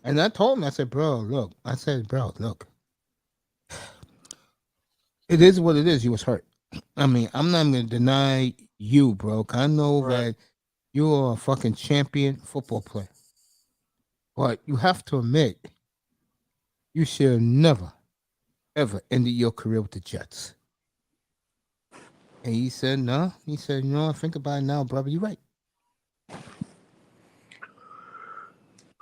Speaker 1: And I told him, I said, bro, look. It is what it is. He was hurt. I mean, I'm not going to deny you, bro. I know that you are a fucking champion football player. But you have to admit, you should have never, ever ended your career with the Jets. And he said, no. He said, you know, I think about it now, brother. You're right.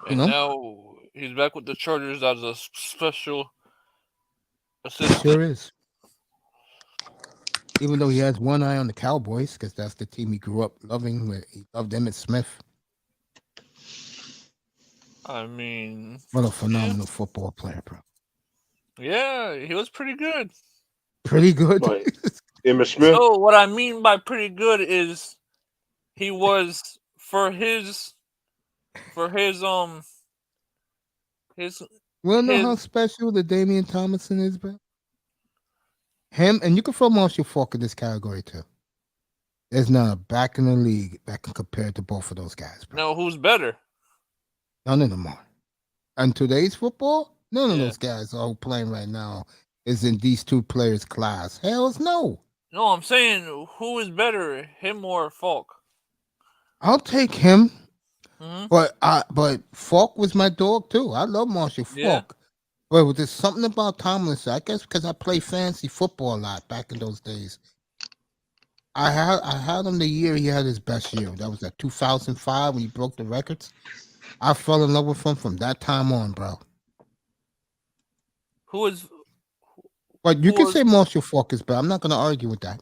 Speaker 4: And now he's back with the Chargers as a special assistant.
Speaker 1: Sure is. Even though he has one eye on the Cowboys, because that's the team he grew up loving. He loved Emmitt Smith.
Speaker 4: I mean,
Speaker 1: what a phenomenal football player, bro.
Speaker 4: Yeah, he was pretty good.
Speaker 1: Pretty good.
Speaker 6: Emmitt Smith.
Speaker 4: So what I mean by pretty good is he was for his
Speaker 1: You wanna know how special the Damian Thomason is, bro? Him, and you can throw Marshall Falk in this category too. There's not a back in the league that can compare to both of those guys, bro.
Speaker 4: No, who's better?
Speaker 1: None of them are. And today's football, none of
Speaker 4: Yeah.
Speaker 1: those guys are playing right now is in these two players' class. Hells no.
Speaker 4: No, I'm saying who is better, him or Falk?
Speaker 1: I'll take him,
Speaker 4: Hmm.
Speaker 1: but Falk was my dog too. I love Marshall
Speaker 4: Yeah.
Speaker 1: Falk. But there's something about Tomlinson. I guess because I played fantasy football a lot back in those days. I had him the year he had his best year. That was at 2005 when he broke the records. I fell in love with him from that time on, bro.
Speaker 4: Who is?
Speaker 1: But you
Speaker 4: Who
Speaker 1: can
Speaker 4: was-
Speaker 1: say Marshall Falk is better. I'm not going to argue with that.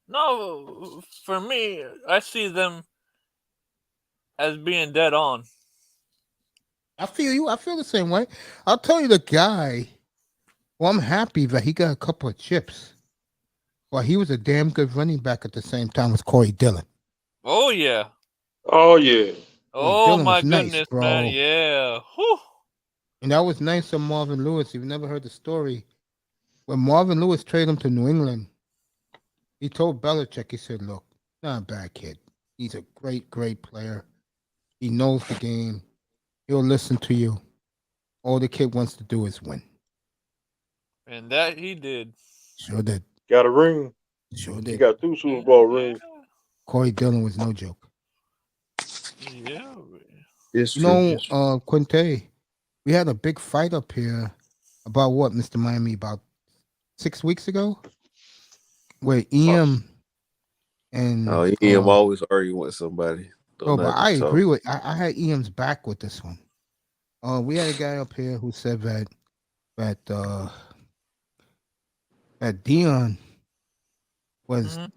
Speaker 4: No, for me, I see them as being dead on.
Speaker 1: I feel you. I feel the same way. I'll tell you the guy. Well, I'm happy that he got a couple of chips. Well, he was a damn good running back at the same time as Corey Dillon.
Speaker 4: Oh yeah.
Speaker 6: Oh yeah.
Speaker 4: Oh
Speaker 1: Dillon
Speaker 4: my
Speaker 1: was nice,
Speaker 4: goodness,
Speaker 1: bro.
Speaker 4: man. Yeah. Whew.
Speaker 1: And that was nice of Marvin Lewis. You've never heard the story. When Marvin Lewis traded him to New England, he told Belichick, he said, look, not a bad kid. He's a great, great player. He knows the game. He'll listen to you. All the kid wants to do is win.
Speaker 4: And that he did.
Speaker 1: Sure did.
Speaker 6: Got a ring.
Speaker 1: Sure
Speaker 6: He
Speaker 1: did.
Speaker 6: got 2 Super Bowl rings.
Speaker 1: Corey Dillon was no joke.
Speaker 4: Yeah.
Speaker 5: It's
Speaker 1: You
Speaker 5: true.
Speaker 1: know, Quinte, we had a big fight up here about what, Mr. Miami, about 6 weeks ago? Where EM and
Speaker 5: Oh, EM always arguing with somebody.
Speaker 1: no, but I agree with I had EM's back with this one. We had a guy up here who said that Dion was
Speaker 4: Mhm.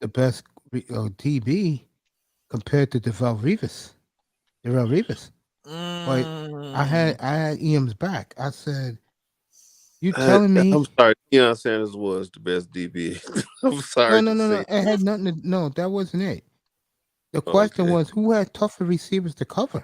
Speaker 1: the best DB compared to Darrelle Revis. But I had EM's back. I said, "You telling me?"
Speaker 5: I'm sorry. Deion Sanders was the best DB. I'm sorry.
Speaker 1: No. It had nothing to. No, that wasn't it. The question was who had tougher receivers to cover.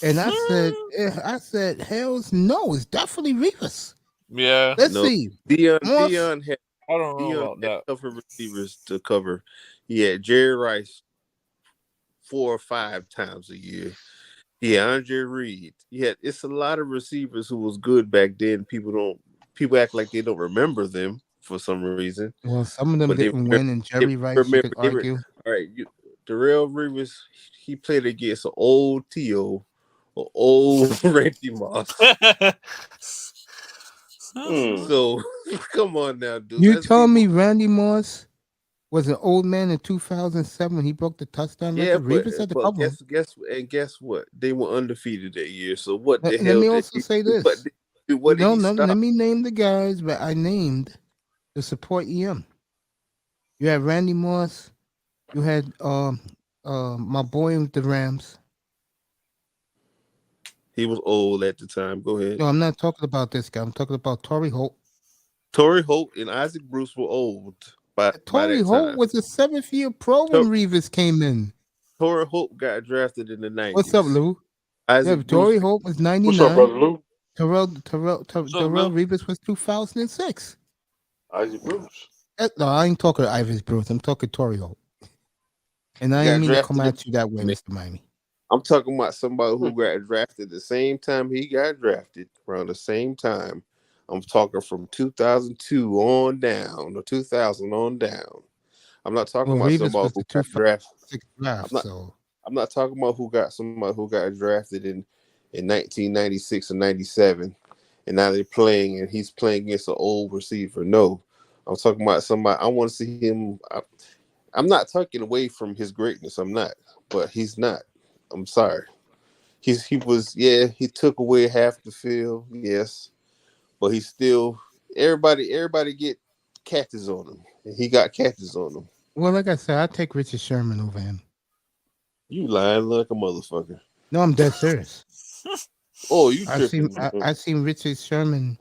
Speaker 1: And I said, hell's no, it's definitely Revis.
Speaker 4: Yeah.
Speaker 1: Let's see.
Speaker 5: Deion had
Speaker 4: I don't know about that.
Speaker 5: tougher receivers to cover. He had Jerry Rice 4 or 5 times a year. Yeah, Andre Reed. Yeah, it's a lot of receivers who was good back then. People act like they don't remember them for some reason.
Speaker 1: Well, some of them didn't win, and Jerry Rice, you could argue.
Speaker 5: All right, Darrelle Revis, he played against an old T.O., an old Randy Moss. So, come on now, dude.
Speaker 1: You telling me Randy Moss was an old man in 2007 when he broke the touchdown record? Revis had to cover him.
Speaker 5: Guess what? They were undefeated that year. So what the hell?
Speaker 1: Let me also say this.
Speaker 5: Let
Speaker 1: me name the guys that I named to support EM. You had Randy Moss. You had my boy with the Rams.
Speaker 5: He was old at the time. Go ahead.
Speaker 1: No, I'm not talking about this guy. I'm talking about Torrey Holt.
Speaker 5: Torrey Holt and Isaac Bruce were old.
Speaker 1: Torrey Holt was a 7th-year pro when Revis came in.
Speaker 5: Torrey Holt got drafted in the 90s.
Speaker 1: What's up, Lou? Torrey Holt was 99.
Speaker 6: What's up, brother Lou?
Speaker 1: Darrelle Revis was 2006.
Speaker 6: Isaac Bruce.
Speaker 1: No, I ain't talking to Isaac Bruce. I'm talking Torrey Holt. And I didn't mean to come at you that way, Mr. Miami.
Speaker 5: I'm talking about somebody who got drafted the same time he got drafted, around the same time. I'm talking from 2002 on down, or 2000 on down. I'm not talking about somebody who got drafted. I'm not talking about somebody who got drafted in 1996 or 97, and now they're playing, and he's playing against an old receiver. No, I'm talking about somebody. I want to see him. I'm not taking away from his greatness. I'm not, but he's not. I'm sorry. He took away half the field, yes, but he's still everybody get catches on him, and he got catches on him.
Speaker 1: Well, like I said, I take Richard Sherman over him.
Speaker 5: You lying like a motherfucker.
Speaker 1: No, I'm dead serious.
Speaker 5: Oh, you tripping?
Speaker 1: I seen Richard Sherman.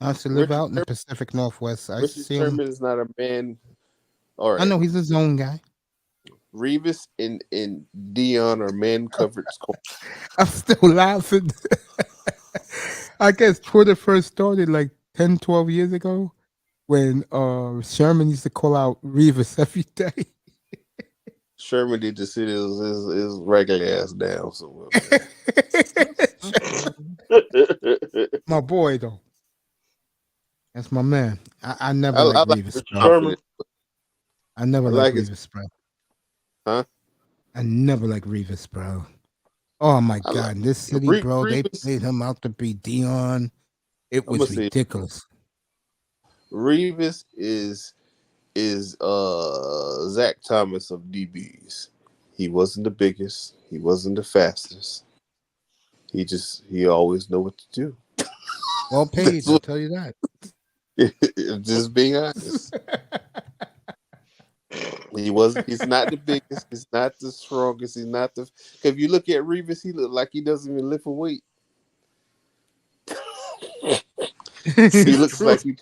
Speaker 1: I used to live out in the Pacific Northwest.
Speaker 5: Richard Sherman is not a man. All right,
Speaker 1: I know he's a zone guy.
Speaker 5: Revis and Dion are man coverage.
Speaker 1: I'm still laughing. I guess Twitter first started like 10, 12 years ago. when Sherman used to call out Revis every day.
Speaker 5: Sherman need to sit his regular ass down somewhere, man.
Speaker 1: My boy though. That's my man. I never
Speaker 5: I
Speaker 1: liked
Speaker 5: like
Speaker 1: Revis,
Speaker 5: his
Speaker 1: bro.
Speaker 6: Sherman.
Speaker 5: confidence.
Speaker 1: I never
Speaker 5: I
Speaker 1: liked
Speaker 5: like his
Speaker 1: Revis, bro.
Speaker 5: huh?
Speaker 1: I never liked Revis, bro. Oh my
Speaker 5: I like
Speaker 1: God, in this city, bro, they
Speaker 5: Revis.
Speaker 1: played him out to be Dion. It
Speaker 5: I'm gonna
Speaker 1: was
Speaker 5: say
Speaker 1: ridiculous.
Speaker 5: Revis is Zach Thomas of DBs. He wasn't the biggest. He wasn't the fastest. He always know what to do.
Speaker 1: Well paid,
Speaker 5: That's
Speaker 1: I'll
Speaker 5: what.
Speaker 1: tell you that.
Speaker 5: Just being honest. He's not the biggest. He's not the strongest. He's not the. If you look at Revis, he look like he doesn't even lift a weight. He
Speaker 1: It's
Speaker 5: looks
Speaker 1: true.
Speaker 5: like he.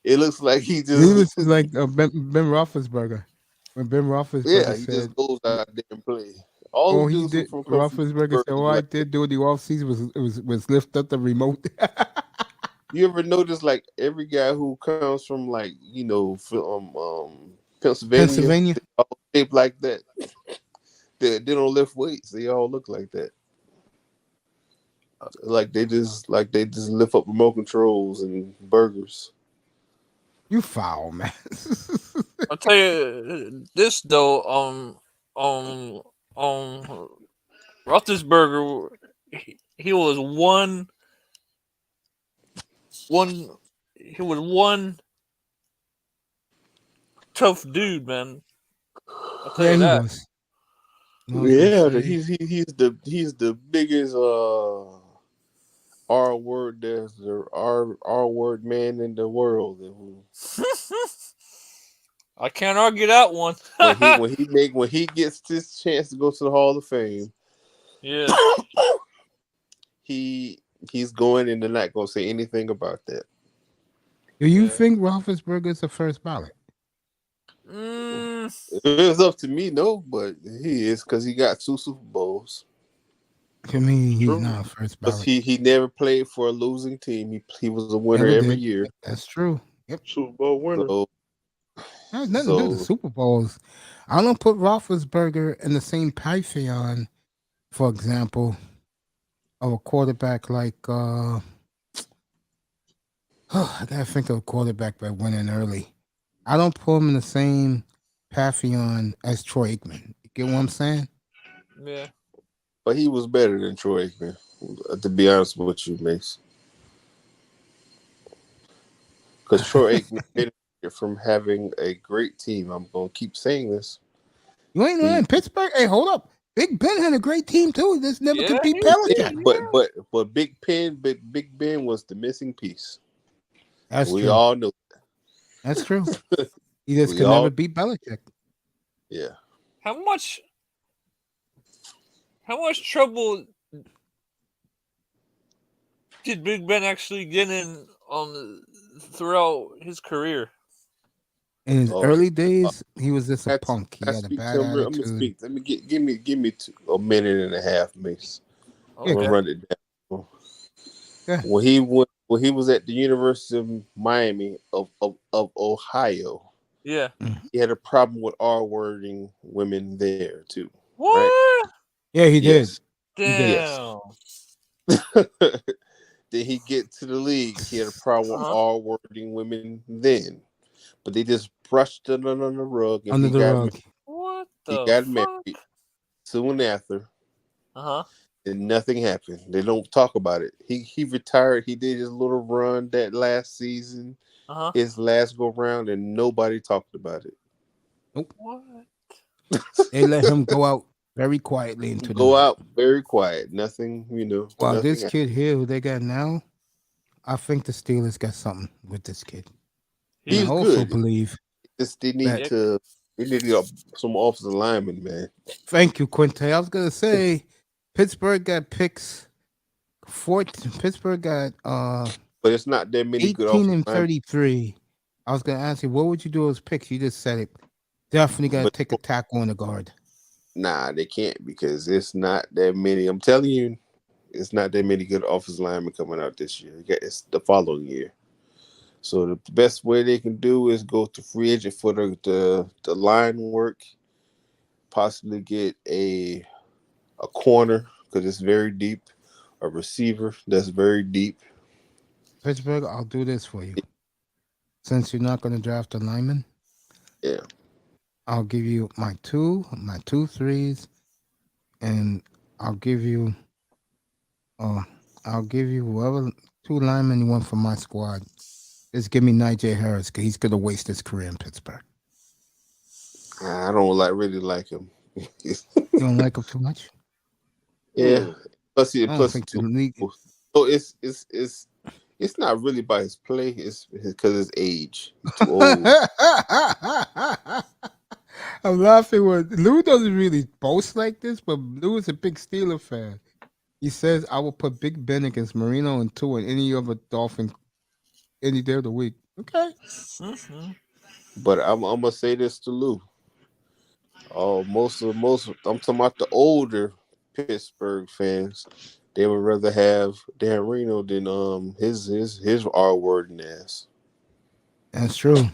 Speaker 5: It looks like he just.
Speaker 1: Revis is like Ben Roethlisberger. When Ben Roethlisberger
Speaker 5: Yeah, he
Speaker 1: said,
Speaker 5: just goes out there and play. All
Speaker 1: "All
Speaker 5: them
Speaker 1: he
Speaker 5: dudes
Speaker 1: did,"
Speaker 5: from come from
Speaker 1: Roethlisberger
Speaker 5: Pittsburgh
Speaker 1: said,
Speaker 5: look
Speaker 1: "All I
Speaker 5: like that.
Speaker 1: did during the offseason was lift up the remote."
Speaker 5: You ever notice like every guy who comes from like Pennsylvania,
Speaker 1: Pennsylvania.
Speaker 5: they all shaped like that. They don't lift weights. They all look like that. Like they just lift up remote controls and burgers.
Speaker 1: You foul, man.
Speaker 4: I'll tell you this though. Roethlisberger, he was one. He was one tough dude, man. I'll tell
Speaker 1: Yeah,
Speaker 4: you
Speaker 1: he
Speaker 4: that.
Speaker 1: was. You know what I was gonna
Speaker 5: Yeah,
Speaker 1: say?
Speaker 5: he's the biggest R word there's the R word man in the world.
Speaker 4: I can't argue that one.
Speaker 5: When he gets this chance to go to the Hall of Fame,
Speaker 4: Yeah.
Speaker 5: he he's going and they're not gonna say anything about that.
Speaker 1: Do you
Speaker 4: Yeah.
Speaker 1: think Roethlisberger's the first ballot?
Speaker 4: Mm,
Speaker 5: If it's up to me, no, but he is because he got 2 Super Bowls.
Speaker 1: To me, he's
Speaker 5: True.
Speaker 1: not a first
Speaker 5: Because
Speaker 1: ballot.
Speaker 5: he never played for a losing team. He was a winner
Speaker 1: Never
Speaker 5: every
Speaker 1: did.
Speaker 5: year.
Speaker 1: That's true. Yep.
Speaker 6: Super Bowl winner.
Speaker 5: So
Speaker 1: That has nothing to do with the Super Bowls. I don't put Roethlisberger in the same pantheon, for example, of a quarterback like I gotta think of a quarterback that went in early. I don't put him in the same pantheon as Troy Aikman. You get what I'm saying?
Speaker 4: yeah.
Speaker 5: but he was better than Troy Aikman, to be honest with you, Mace. Because Troy Aikman benefited from having a great team. I'm gonna keep saying this.
Speaker 1: You ain't lying. Pittsburgh. Hey, hold up. Big Ben had a great team too. This never
Speaker 4: Yeah,
Speaker 1: could beat
Speaker 4: he
Speaker 5: Yeah,
Speaker 1: Belichick.
Speaker 5: but Big Ben was the missing piece.
Speaker 1: That's
Speaker 5: We
Speaker 1: true.
Speaker 5: all know.
Speaker 1: That's true. He just
Speaker 5: We
Speaker 1: could
Speaker 5: all
Speaker 1: never beat Belichick.
Speaker 5: yeah.
Speaker 4: How much trouble did Big Ben actually get in throughout his career?
Speaker 1: In his
Speaker 5: Oh,
Speaker 1: early days, he was just a
Speaker 5: That's
Speaker 1: punk. He
Speaker 5: I
Speaker 1: had a
Speaker 5: speak
Speaker 1: bad
Speaker 5: to him. I'm gonna
Speaker 1: attitude.
Speaker 5: speak. Let me give me a minute and a half, Mace. I'm
Speaker 1: Yeah,
Speaker 5: gonna
Speaker 4: Okay.
Speaker 5: run it down.
Speaker 1: yeah.
Speaker 5: When he was at the University of Miami of Ohio,
Speaker 4: Yeah.
Speaker 5: he had a problem with R wording women there too. Right?
Speaker 4: What?
Speaker 1: Yeah, he did.
Speaker 5: Yes.
Speaker 1: He did.
Speaker 5: Yes.
Speaker 4: Damn.
Speaker 5: Did he get to the league? He had a problem with
Speaker 4: Uh-huh.
Speaker 5: R wording women then, but they just brushed it under the rug, and
Speaker 1: Under the rug.
Speaker 4: What
Speaker 5: he
Speaker 4: the
Speaker 5: got
Speaker 4: fuck?
Speaker 5: married soon after.
Speaker 4: Uh-huh.
Speaker 5: And nothing happened. They don't talk about it. He retired. He did his little run that last season,
Speaker 4: Uh-huh.
Speaker 5: his last go round, and nobody talked about it.
Speaker 1: Nope.
Speaker 4: What?
Speaker 1: They let him go out very quietly into the
Speaker 5: Go
Speaker 1: night.
Speaker 5: out very quiet. Nothing,
Speaker 1: Well,
Speaker 5: nothing
Speaker 1: this
Speaker 5: happened.
Speaker 1: kid here who they got now, I think the Steelers got something with this kid. And I
Speaker 5: He's
Speaker 1: also
Speaker 5: good.
Speaker 1: believe
Speaker 5: Just they
Speaker 1: that.
Speaker 5: need to get some offensive linemen, man.
Speaker 1: Thank you, Quinte. I was gonna say Pittsburgh got picks 14. Pittsburgh got
Speaker 5: But it's not that many good
Speaker 1: 18
Speaker 5: offensive
Speaker 1: and
Speaker 5: linemen.
Speaker 1: 33. I was gonna ask you, what would you do as picks? You just said it. Definitely gotta
Speaker 5: But
Speaker 1: take a tackle on the guard.
Speaker 5: nah, they can't because it's not that many. I'm telling you, it's not that many good offensive linemen coming out this year. It's the following year. So the best way they can do is go to free agent for the line work, possibly get a corner because it's very deep, a receiver that's very deep.
Speaker 1: Pittsburgh, I'll do this for you. Since you're not going to draft a lineman,
Speaker 5: Yeah.
Speaker 1: I'll give you my two threes, and I'll give you, uh, I'll give you whoever two linemen you want from my squad. Just give me Najee Harris because he's going to waste his career in Pittsburgh.
Speaker 5: I don't really like him.
Speaker 1: You don't like him too much?
Speaker 5: Yeah. Plus,
Speaker 1: I don't think the
Speaker 5: too.
Speaker 1: league.
Speaker 5: So it's not really by his play. It's because his age. He's too old.
Speaker 1: I'm laughing when Lou doesn't really boast like this, but Lou is a big Steeler fan. He says, I will put Big Ben against Marino and Tua and any other Dolphin any day of the week. Okay.
Speaker 5: But I'm gonna say this to Lou. Oh, most I'm talking about the older Pittsburgh fans. They would rather have Dan Reno than his R word ass.
Speaker 1: That's true.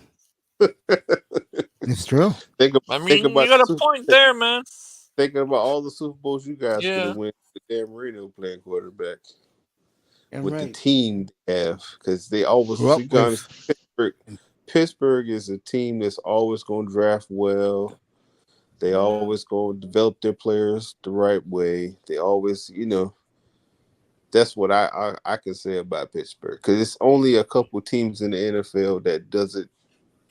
Speaker 1: It's true.
Speaker 5: Think
Speaker 4: you
Speaker 5: about
Speaker 4: got a point there, man.
Speaker 5: Thinking about all the Super Bowls you guys could
Speaker 4: Yeah.
Speaker 5: have won with Dan Marino playing quarterback
Speaker 1: And
Speaker 5: with
Speaker 1: right.
Speaker 5: the team they have, because they always
Speaker 1: Grew up with-
Speaker 5: Pittsburgh is a team that's always going to draft well. They always going to develop their players the right way. They always, that's what I can say about Pittsburgh, because it's only a couple teams in the NFL that does it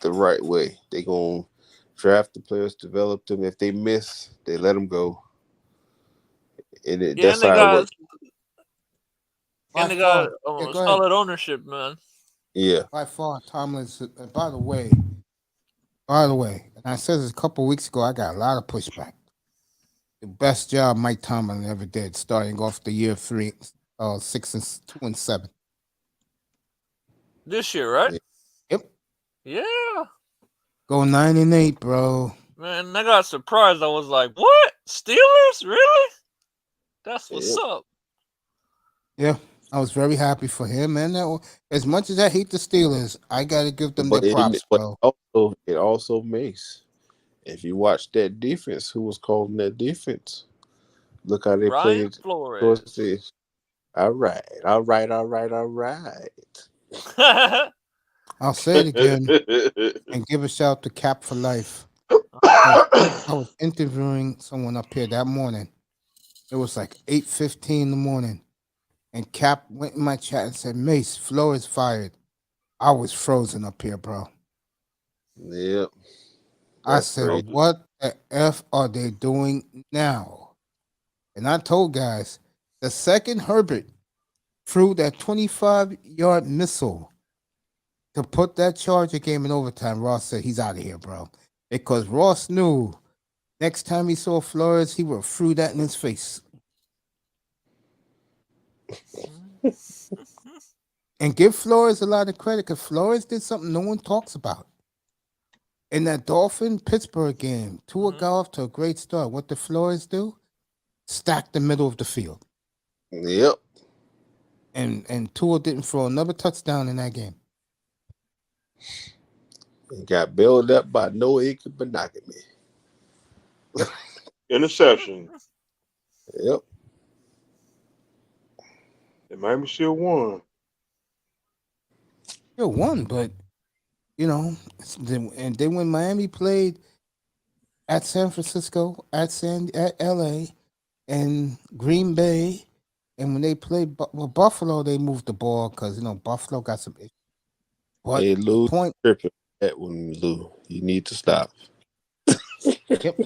Speaker 5: the right way. They going to draft the players, develop them. If they miss, they let them go. And that's how it works.
Speaker 4: And they got solid ownership, man.
Speaker 5: Yeah.
Speaker 1: By far, Tomlin's. By the way, and I said this a couple of weeks ago, I got a lot of pushback. The best job Mike Tomlin ever did, starting off the year 6-2-7.
Speaker 4: This year, right?
Speaker 1: Yep.
Speaker 4: Yeah.
Speaker 1: Go 9-8, bro.
Speaker 4: Man, I got surprised. I was like, "What? Steelers? Really? That's what's up."
Speaker 1: Yeah, I was very happy for him, man. As much as I hate the Steelers, I gotta give them their props, bro.
Speaker 5: It also makes, if you watch that defense, who was calling that defense? Look how they
Speaker 4: Brian
Speaker 5: played.
Speaker 4: Flores.
Speaker 5: All right.
Speaker 1: I'll say it again and give a shout to Cap for life. I was interviewing someone up here that morning. It was like 8:15 in the morning. And Cap went in my chat and said, Mace, Flores fired. I was frozen up here, bro.
Speaker 5: Yep.
Speaker 1: I said, what the F are they doing now? And I told guys, the second Herbert threw that 25-yard missile to put that Charger game in overtime, Ross said, he's out of here, bro. Because Ross knew next time he saw Flores, he would have threw that in his face. And give Flores a lot of credit, because Flores did something no one talks about. In that Dolphin-Pittsburgh game, Tua got off to a great start. What did Flores do? Stack the middle of the field.
Speaker 5: Yep.
Speaker 1: And Tua didn't throw another touchdown in that game.
Speaker 5: He got bailed up by Noah Ikebanagami.
Speaker 6: Interception.
Speaker 5: Yep.
Speaker 6: And Miami still won.
Speaker 1: Still won, but and then when Miami played at San Francisco, at LA, and Green Bay, and when they played Buffalo, they moved the ball because Buffalo got some issues. But
Speaker 5: hey, Lou,
Speaker 1: point
Speaker 5: tripping that one, Lou. You need to stop.
Speaker 1: Yep.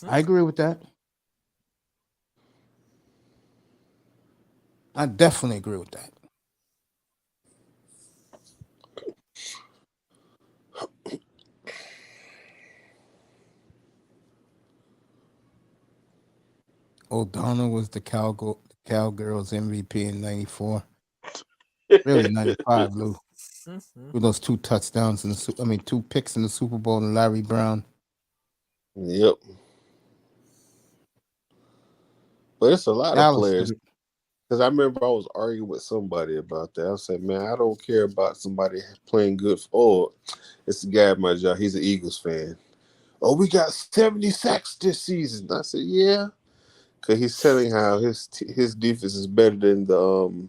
Speaker 1: I agree with that. I definitely agree with that. O'Donnell was the Cowgirls MVP in '94. Really, '95, Lou. With those 2 touchdowns in 2 picks in the Super Bowl and Larry Brown.
Speaker 5: Yep. But it's a lot of players. Because I remember I was arguing with somebody about that. I said, man, I don't care about somebody playing good. It's the guy at my job. He's an Eagles fan. Oh, we got 70 sacks this season. I said, yeah. Because he's telling how his defense is better than the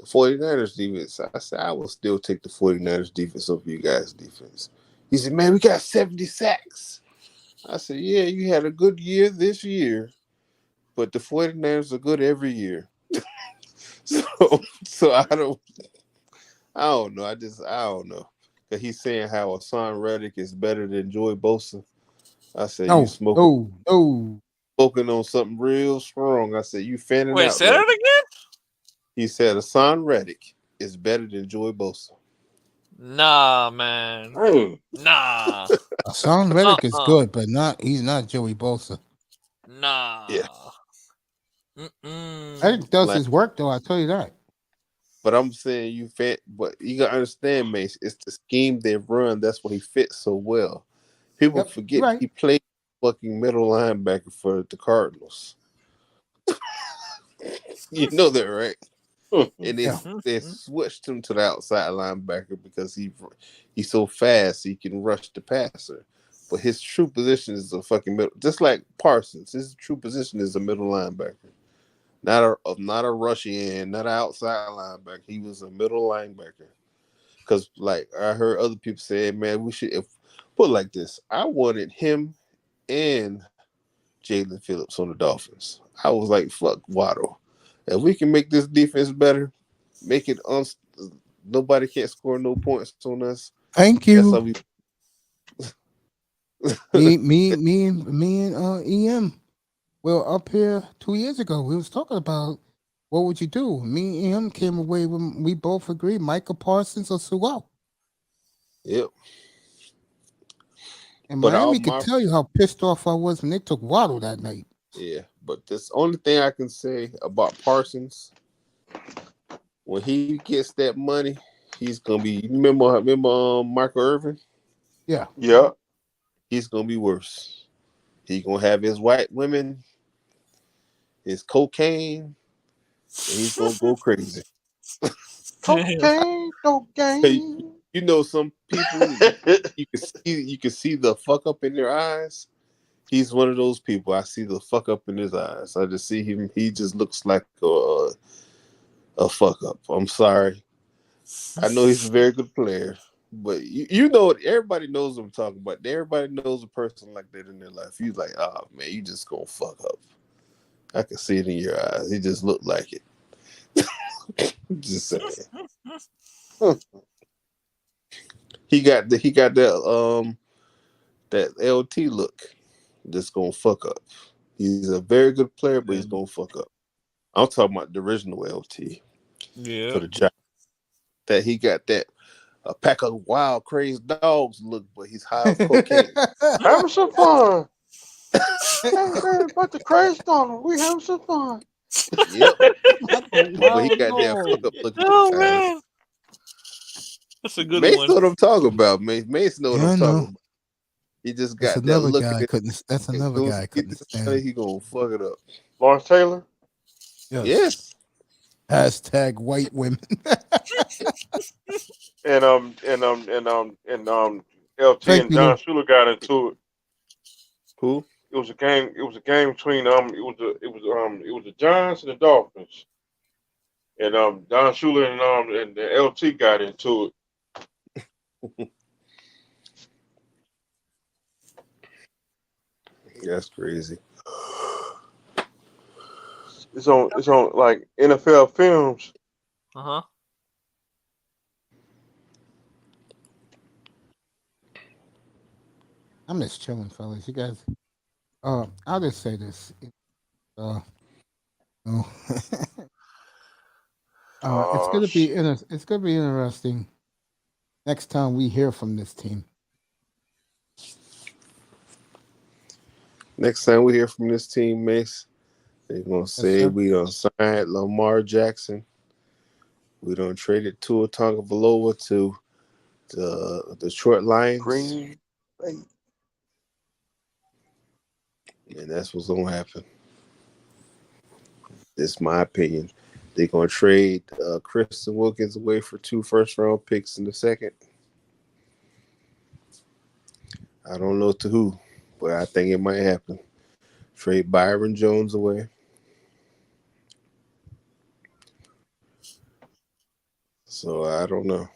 Speaker 5: 49ers defense. I said, I will still take the 49ers defense over you guys' defense. He said, man, we got 70 sacks. I said, yeah, you had a good year this year, but the 49ers are good every year. So I don't know. I don't know. Cause he's saying how Hassan Reddick is better than Joey Bosa. I said, you
Speaker 1: No,
Speaker 5: smoking
Speaker 1: no.
Speaker 5: on something real strong. I said, you fanning
Speaker 4: Wait,
Speaker 5: out
Speaker 4: say that
Speaker 5: right.
Speaker 4: again?
Speaker 5: He said Hassan Reddick is better than Joey Bosa.
Speaker 4: Nah, man.
Speaker 6: Dang.
Speaker 4: Nah.
Speaker 1: Hassan Reddick is good, but he's not Joey Bosa.
Speaker 4: Nah.
Speaker 5: Yeah.
Speaker 1: Reddick does
Speaker 5: Like,
Speaker 1: his work though, I tell you that.
Speaker 5: but I'm saying but you gotta understand, Mace, it's the scheme they run. That's why he fits so well. People
Speaker 1: Yep,
Speaker 5: forget
Speaker 1: right.
Speaker 5: he played fucking middle linebacker for the Cardinals. You know that, right? And
Speaker 1: Yeah.
Speaker 5: they switched him to the outside linebacker because he's so fast he can rush the passer. But his true position is a fucking middle, just like Parsons. His true position is a middle linebacker, not a rushing end, not an outside linebacker. He was a middle linebacker. Because like I heard other people say, man, we should put it like this. I wanted him and Jalen Phillips on the Dolphins. I was like, fuck Waddle. If we can make this defense better, make it nobody can't score no points on us.
Speaker 1: Thank
Speaker 5: That's how
Speaker 1: you.
Speaker 5: we.
Speaker 1: Me and EM. Well, up here 2 years ago, we was talking about what would you do. Me and EM came away with we both agreed Michael Parsons or Sewell.
Speaker 5: Yep.
Speaker 1: And
Speaker 5: But all
Speaker 1: Miami could
Speaker 5: my
Speaker 1: tell you how pissed off I was when they took Waddle that night.
Speaker 5: yeah. But this only thing I can say about Parsons, when he gets that money, he's gonna be. Remember Michael Irvin?
Speaker 1: Yeah.
Speaker 6: Yeah.
Speaker 5: He's gonna be worse. He's gonna have his white women, his cocaine, and he's gonna go crazy.
Speaker 6: Cocaine,
Speaker 5: Hey,
Speaker 6: cocaine.
Speaker 5: you know, some people you can see the fuck up in their eyes. He's one of those people. I see the fuck up in his eyes. I just see him. He just looks like a fuck up. I'm sorry. I know he's a very good player, but you know everybody knows what I'm talking about. Everybody knows a person like that in their life. He's like, oh man, you just gonna fuck up. I can see it in your eyes. He just looked like it. Just saying. He got that LT look that's gonna fuck up. He's a very good player, but he's gonna fuck up. I'm talking about the original LT
Speaker 4: Yeah.
Speaker 5: for the job. That he got that a pack of wild crazy dogs look, but he's high off cocaine.
Speaker 6: Having some fun. Hey, about the crazy dog. We having some fun.
Speaker 5: Yep.
Speaker 1: Like a
Speaker 5: But he
Speaker 1: wild
Speaker 5: got that
Speaker 1: dog.
Speaker 5: fuck up look at
Speaker 4: Oh
Speaker 5: times.
Speaker 4: man, that's a good
Speaker 5: Mace
Speaker 4: one.
Speaker 5: know what I'm talking about, Mace. Mace know what
Speaker 1: Yeah,
Speaker 5: I'm
Speaker 1: I
Speaker 5: talking
Speaker 1: know.
Speaker 5: about. He just
Speaker 1: That's
Speaker 5: got that
Speaker 1: another
Speaker 5: look
Speaker 1: guy
Speaker 5: at
Speaker 1: I
Speaker 5: it.
Speaker 1: couldn't. That's
Speaker 5: As
Speaker 1: another
Speaker 5: soon as
Speaker 1: guy I
Speaker 5: he get
Speaker 1: couldn't
Speaker 5: this money,
Speaker 1: stand.
Speaker 5: he gonna fuck it up.
Speaker 6: Lawrence Taylor.
Speaker 1: Yes.
Speaker 5: Yes.
Speaker 1: Hashtag white women.
Speaker 6: And LT
Speaker 1: Thank
Speaker 6: and
Speaker 1: you,
Speaker 6: Don
Speaker 1: Lou.
Speaker 6: Shula got into it.
Speaker 5: Who?
Speaker 6: It was a game. It was a game between it was the Giants and the Dolphins. And Don Shula and the LT got into it.
Speaker 5: That's crazy.
Speaker 6: It's on like NFL films.
Speaker 4: Uh huh.
Speaker 1: I'm just chilling, fellas. You guys. I'll just say this. Uh, no. It's
Speaker 6: Oh
Speaker 1: gonna be
Speaker 6: shit!
Speaker 1: it's gonna be interesting next time we hear from this team.
Speaker 5: Next time we hear from this team, Mace, they're gonna
Speaker 1: Yes,
Speaker 5: say
Speaker 1: sir.
Speaker 5: we done signed Lamar Jackson. We done traded Tua Tagovailoa to the Detroit Lions,
Speaker 6: Green Bay.
Speaker 5: and that's what's gonna happen. It's my opinion. They're gonna trade Kristen Wilkins away for 2 first-round picks in the second. I don't know to who, but I think it might happen. Trade Byron Jones away. So I don't know.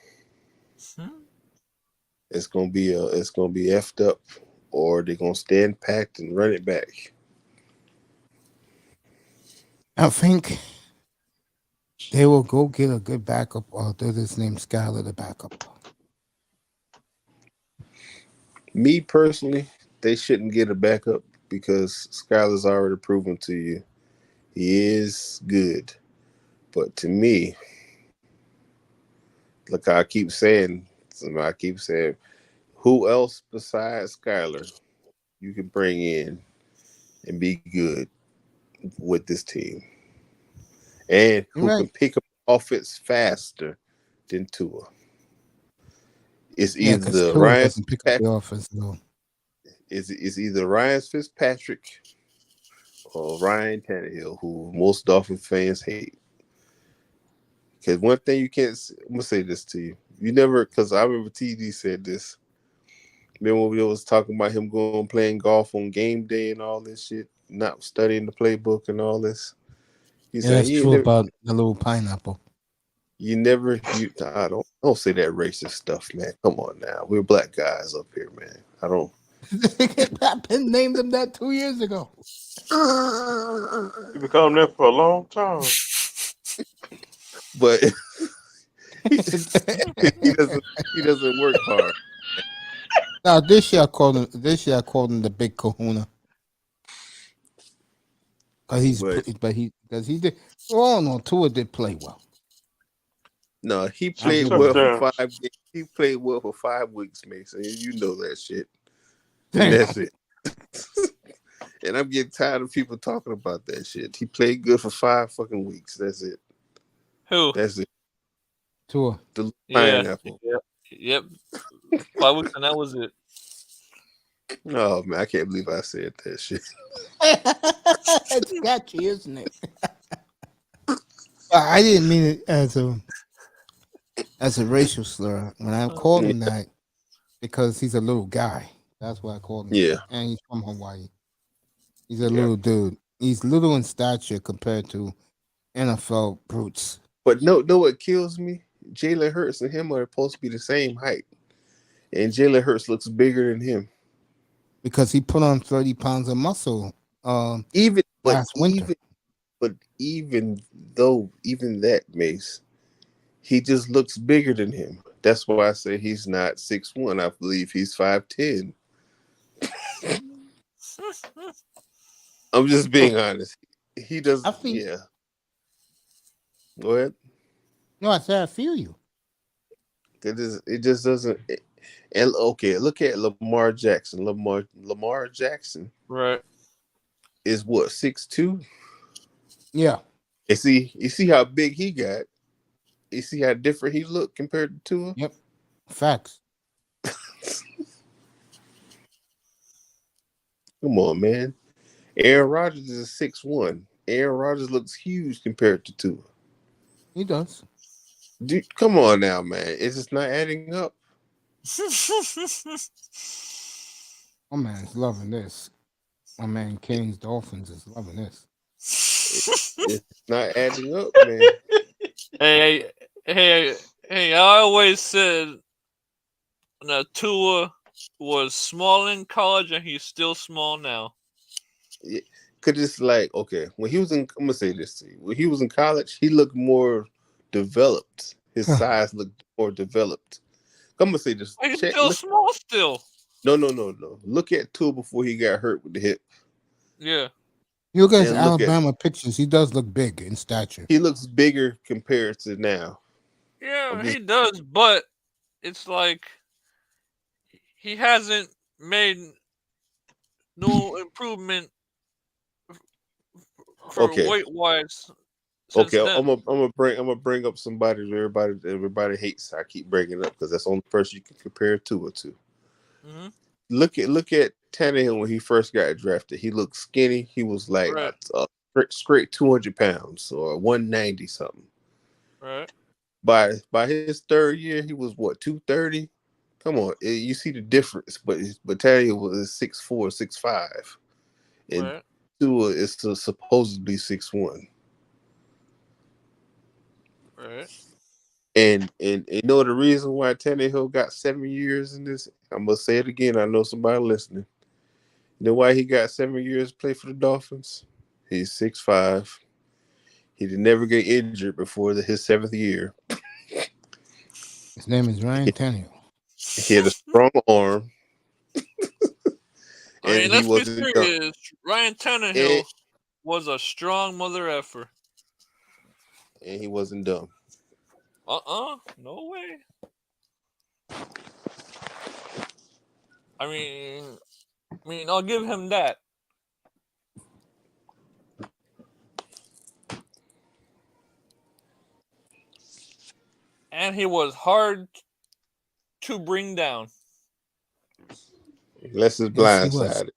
Speaker 5: It's gonna be effed up, or they're gonna stand packed and run it back.
Speaker 1: I think they will go get a good backup, or does his name Skyler the backup?
Speaker 5: Me personally, they shouldn't get a backup because Skyler's already proven to you he is good. But to me, look, I keep saying, who else besides Skyler you can bring in and be good with this team, and
Speaker 1: You're
Speaker 5: who
Speaker 1: right.
Speaker 5: can pick up offense faster than Tua? It's
Speaker 1: Yeah, because
Speaker 5: either
Speaker 1: Tua
Speaker 5: Ryan
Speaker 1: doesn't pick up the
Speaker 5: Fitzpatrick,
Speaker 1: offense though.
Speaker 5: it's either Ryan Fitzpatrick or Ryan Tannehill, who most Dolphin fans hate. Because one thing you can't, I'm gonna say this to you. You never, because I remember TD said this. Remember when we was talking about him going playing golf on game day and all this shit, not studying the playbook and all this. He
Speaker 1: Yeah,
Speaker 5: said,
Speaker 1: that's true about the little pineapple.
Speaker 5: don't say that racist stuff, man. Come on now. We're black guys up here, man. I don't.
Speaker 1: I've been named him that 2 years ago.
Speaker 6: You become that for a long time.
Speaker 5: But he doesn't work hard.
Speaker 1: Now this year I called him. The Big Kahuna. Because he did. Oh no, Tua did play well.
Speaker 5: No, he
Speaker 1: I'll
Speaker 5: played
Speaker 1: give him
Speaker 5: well
Speaker 1: that.
Speaker 5: for 5 games. He played well for 5 weeks, Mason. You know that shit. And that's it. And I'm getting tired of people talking about that shit. He played good for 5 fucking weeks. That's it.
Speaker 4: Who?
Speaker 5: That's it.
Speaker 1: Tua.
Speaker 5: The
Speaker 4: Yeah.
Speaker 5: pineapple.
Speaker 4: Yep. 5 weeks and that was it.
Speaker 5: Oh man, I can't believe I said that shit.
Speaker 1: It's catchy, isn't it? I didn't mean it as a racial slur when I called him that, because he's a little guy. That's why I called him.
Speaker 5: Yeah.
Speaker 1: And he's from Hawaii. He's a little dude. He's little in stature compared to NFL brutes.
Speaker 5: But know what kills me? Jalen Hurts and him are supposed to be the same height, and Jalen Hurts looks bigger than him.
Speaker 1: Because he put on 30 pounds of muscle
Speaker 5: Even
Speaker 1: winter.
Speaker 5: even that, Mace, he just looks bigger than him. That's why I say he's not 6'1". I believe he's 5'10". I'm just being honest. He does. Yeah. Go ahead.
Speaker 1: No, I said I feel you.
Speaker 5: It just doesn't. And okay, look at Lamar Jackson. Lamar Jackson,
Speaker 4: right,
Speaker 5: is what, 6'2"?
Speaker 1: Yeah.
Speaker 5: You see how big he got. You see how different he looked compared to Tua.
Speaker 1: Yep. Facts.
Speaker 5: Come on, man. Aaron Rodgers is 6'1". Aaron Rodgers looks huge compared to Tua.
Speaker 1: He does.
Speaker 5: Dude, come on now, man. It's just not adding up.
Speaker 1: My man's loving this. My man Kane's Dolphins is loving this.
Speaker 5: It's not adding up, man.
Speaker 4: Hey, I always said that Tua was small in college and he's still small now.
Speaker 5: Yeah, cause it's like, okay, when he was in, I'm gonna say this to you. When he was in college, he looked more developed. His size looked more developed. I'm gonna say this.
Speaker 4: He's still small still.
Speaker 5: No. Look at Tua before he got hurt with the hip.
Speaker 4: Yeah.
Speaker 1: You look at his Alabama pictures. He does look big in stature.
Speaker 5: He looks bigger compared to now.
Speaker 4: Yeah, he does, but it's like he hasn't made no improvement for weight wise.
Speaker 5: Okay,
Speaker 4: then.
Speaker 5: I'm gonna bring up somebody that everybody hates. I keep bringing it up because that's the only person you can compare Tua to.
Speaker 4: Mm-hmm.
Speaker 5: Look at Tannehill when he first got drafted. He looked skinny. He was like straight 200 pounds or 190 something.
Speaker 4: Right.
Speaker 5: By his third year, he was what, 230? Come on, you see the difference. But Tannehill was 6'4", 6'5", and
Speaker 4: Right.
Speaker 5: Tua is supposedly 6'1".
Speaker 4: Right.
Speaker 5: And you know the reason why Tannehill got 7 years in this? I'm gonna say it again. I know somebody listening. You know why he got 7 years to play for the Dolphins? He's 6'5". He did never get injured before his 7th year.
Speaker 1: His name is Ryan Tannehill.
Speaker 5: He had a strong arm,
Speaker 4: I mean,
Speaker 5: and he
Speaker 4: let's be
Speaker 5: wasn't dumb.
Speaker 4: serious. Ryan Tannehill was a strong mother effer.
Speaker 5: And he wasn't dumb.
Speaker 4: No way. I mean, I'll give him that. And he was hard to bring down.
Speaker 5: Unless it's
Speaker 1: Yes, he was.
Speaker 5: blindsided.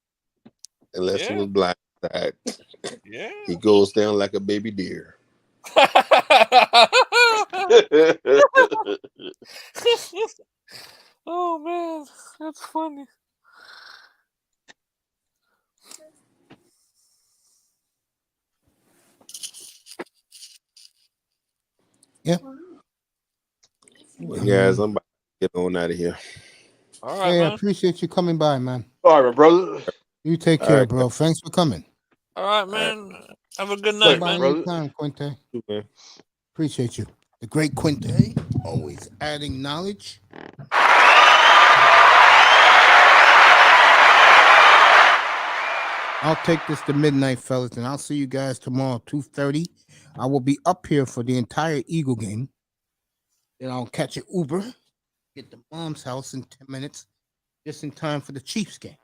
Speaker 5: Unless it
Speaker 4: Yeah.
Speaker 5: was blindsided.
Speaker 4: Yeah.
Speaker 5: He goes down like a baby deer.
Speaker 4: Oh man, that's funny.
Speaker 1: Yeah.
Speaker 5: Well, guys, I'm about to get on out of here.
Speaker 4: All right,
Speaker 1: Hey, I
Speaker 4: man.
Speaker 1: appreciate you coming by, man.
Speaker 6: All right, brother.
Speaker 1: You take
Speaker 5: All
Speaker 1: care,
Speaker 5: right.
Speaker 1: bro. Thanks for coming.
Speaker 4: All right, man. Have a good
Speaker 1: Come
Speaker 4: night,
Speaker 1: by
Speaker 4: man.
Speaker 6: brother.
Speaker 1: anytime, Quinte.
Speaker 5: Man.
Speaker 1: Appreciate you. The great Quinte, always adding knowledge. I'll take this to midnight, fellas, and I'll see you guys tomorrow, 2:30. I will be up here for the entire Eagle game. Then I'll catch an Uber, get to Mom's house in 10 minutes, just in time for the Chiefs game.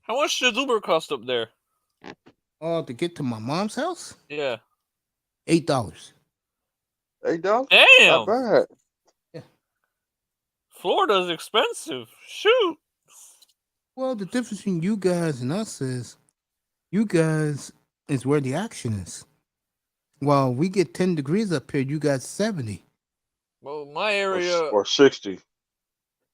Speaker 4: How much does Uber cost up there?
Speaker 1: To get to my mom's house,
Speaker 4: Yeah.
Speaker 1: $8.
Speaker 6: $8?
Speaker 4: Damn.
Speaker 6: Not bad.
Speaker 4: Florida's expensive. Shoot.
Speaker 1: Well, the difference between you guys and us is you guys is where the action is. While we get 10 degrees up here, you got 70.
Speaker 4: Well, my area
Speaker 6: Or 60.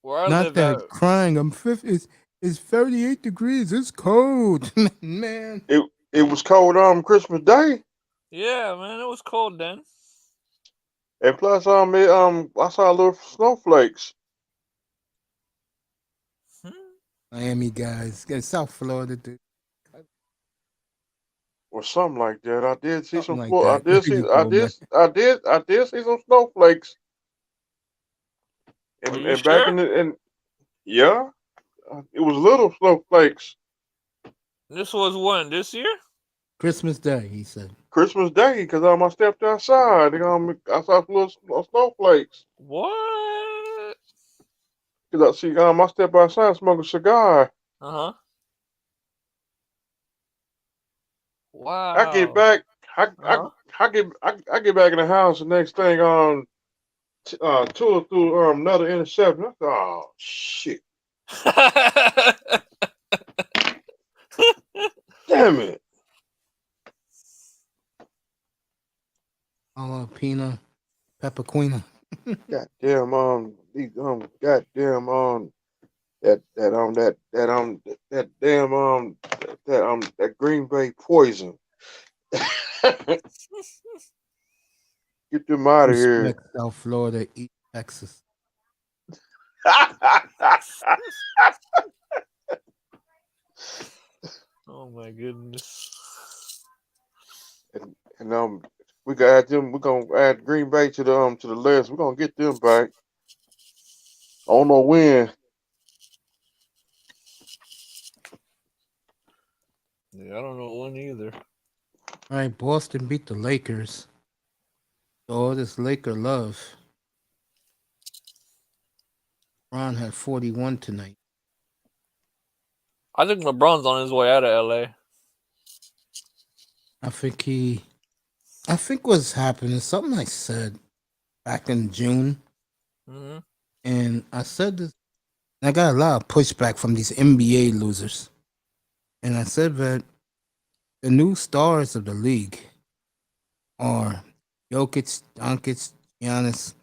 Speaker 4: where I
Speaker 1: Not
Speaker 4: live
Speaker 1: that
Speaker 4: at,
Speaker 1: crying. I'm 50. It's 38 degrees. It's cold, man.
Speaker 6: It was cold on Christmas Day.
Speaker 4: yeah, man, it was cold then.
Speaker 6: And plus I saw little snowflakes.
Speaker 1: Miami guys, get South Florida, dude.
Speaker 6: Or something like that. I did see
Speaker 1: Something
Speaker 6: some
Speaker 1: like that. There you go, man.
Speaker 6: I did see some snowflakes.
Speaker 4: Are you
Speaker 6: And back
Speaker 4: sure?
Speaker 6: in yeah, it was little snowflakes.
Speaker 4: This was when? This year?
Speaker 1: Christmas Day, he said.
Speaker 6: Christmas Day, because I stepped outside. I saw some little snowflakes.
Speaker 4: What?
Speaker 6: Because I stepped outside and smoked a cigar.
Speaker 4: Uh-huh. Wow.
Speaker 6: I get back.
Speaker 4: Uh-huh.
Speaker 6: I get back in the house. The next thing Tua threw another interception. I thought, oh shit! Damn it!
Speaker 1: Jalapeno, pepperquina.
Speaker 6: Goddamn these goddamn that Green Bay poison. Get them out of here.
Speaker 1: Respect South Florida, eat Texas.
Speaker 4: Oh my goodness.
Speaker 6: And we gotta add them. We're gonna add Green Bay to the list. We're gonna get them back. I don't know when.
Speaker 4: Yeah, I don't know when either.
Speaker 1: All right, Boston beat the Lakers. All this Laker love. Ron had 41 tonight.
Speaker 4: I think LeBron's on his way out of LA.
Speaker 1: I think what's happening, something I said back in June,
Speaker 4: Mm-hmm.
Speaker 1: and I said this, I got a lot of pushback from these NBA losers. And I said that the new stars of the league are Jokic, Doncic, Giannis,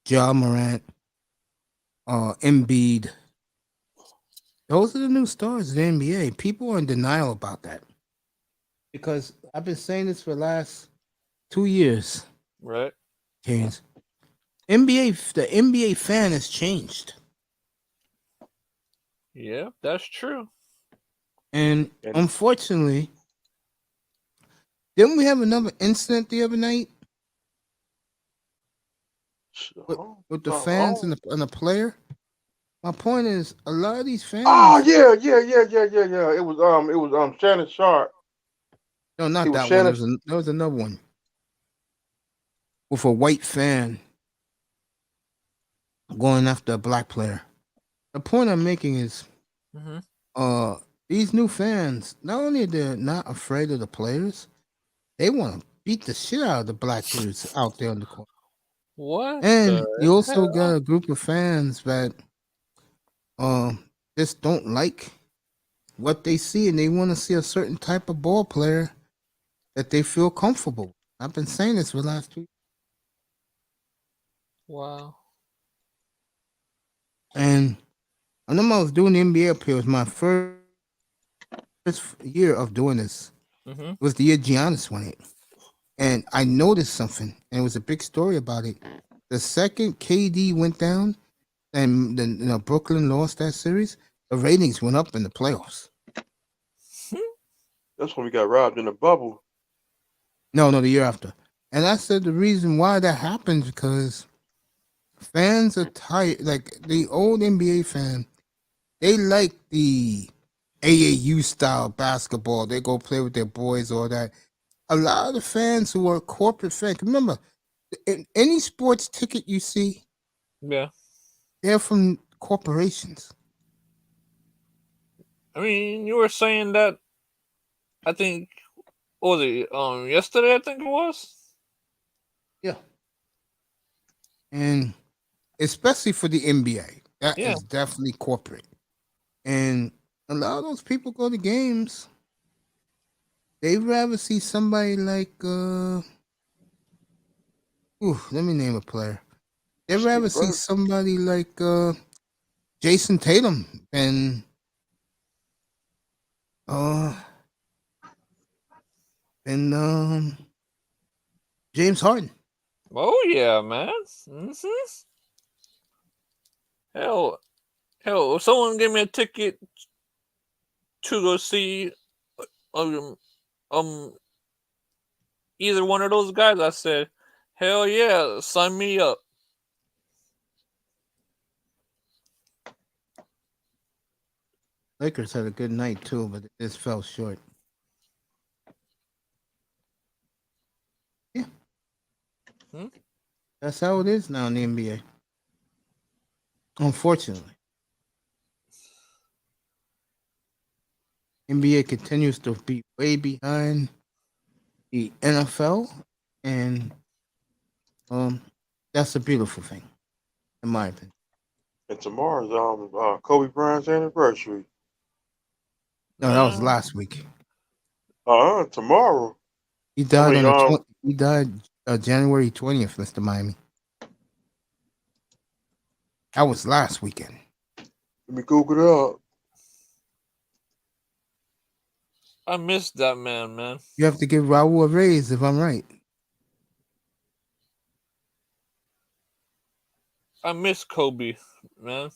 Speaker 1: Ja Morant, Embiid. Those are the new stars of the NBA. People are in denial about that because I've been saying this for the last 2 years.
Speaker 4: Right.
Speaker 1: James, the NBA fan has changed,
Speaker 4: Yeah, that's true.
Speaker 1: and
Speaker 6: And
Speaker 1: unfortunately, didn't we have another incident the other night with, with the fans and the player? My point is, a lot of these
Speaker 6: oh
Speaker 1: fans.
Speaker 6: yeah. It was Shannon Sharp.
Speaker 1: No,
Speaker 6: It
Speaker 1: not
Speaker 6: was
Speaker 1: that one.
Speaker 6: Shannon.
Speaker 1: There was another one with a white fan going after a black player. The point I'm making is,
Speaker 4: Mm-hmm.
Speaker 1: uh, these new fans, not only they're not afraid of the players, they want to beat the shit out of the black dudes out there on the court.
Speaker 4: What
Speaker 1: And
Speaker 4: the
Speaker 1: you also got
Speaker 4: hell?
Speaker 1: a group of fans that just don't like what they see, and they want to see a certain type of ball player that they feel comfortable with. I've been saying this for the last 2 years.
Speaker 4: Wow.
Speaker 1: And I remember I was doing the NBA up here. It was my first year of doing this.
Speaker 4: Mm-hmm.
Speaker 1: It was the year Giannis won it. And I noticed something, and it was a big story about it. The second KD went down and then Brooklyn lost that series, the ratings went up in the playoffs.
Speaker 6: That's when we got robbed in the bubble.
Speaker 1: No, the year after. And I said the reason why that happens because fans are tired. Like the old NBA fan, they like the AAU style basketball. They go play with their boys, all that. A lot of the fans who are corporate fans, remember, in any sports ticket you see,
Speaker 4: Yeah.
Speaker 1: they're from corporations.
Speaker 4: I mean, you were saying that. I think. What was it? Yesterday, I think it was.
Speaker 1: Yeah. And especially for the NBA, that
Speaker 4: Yeah.
Speaker 1: is definitely corporate. And a lot of those people go to games. They'd rather see somebody like let me name a player. They'd rather
Speaker 6: Steve
Speaker 1: see
Speaker 6: Burke.
Speaker 1: somebody like Jason Tatum uh than James Harden.
Speaker 4: Oh yeah, man. Mm-hmm. Hell, if someone gave me a ticket to go see um um either one of those guys, I said, hell yeah, sign me up.
Speaker 1: Lakers had a good night too, but it just fell short. Yeah,
Speaker 4: Hmm?
Speaker 1: that's how it is now in the NBA. Unfortunately, NBA continues to be way behind the NFL, and that's a beautiful thing, in my opinion.
Speaker 6: And tomorrow's Kobe Bryant's anniversary.
Speaker 1: No, that was
Speaker 4: Man,
Speaker 1: last week.
Speaker 6: Tomorrow.
Speaker 1: He
Speaker 6: I
Speaker 1: died
Speaker 6: mean,
Speaker 1: on the 20, he died January 20th, Mr. Miami. That was last weekend.
Speaker 6: let me Google it up.
Speaker 4: I missed that man.
Speaker 1: You have to give Raul a raise if I'm right.
Speaker 4: I miss Kobe, man.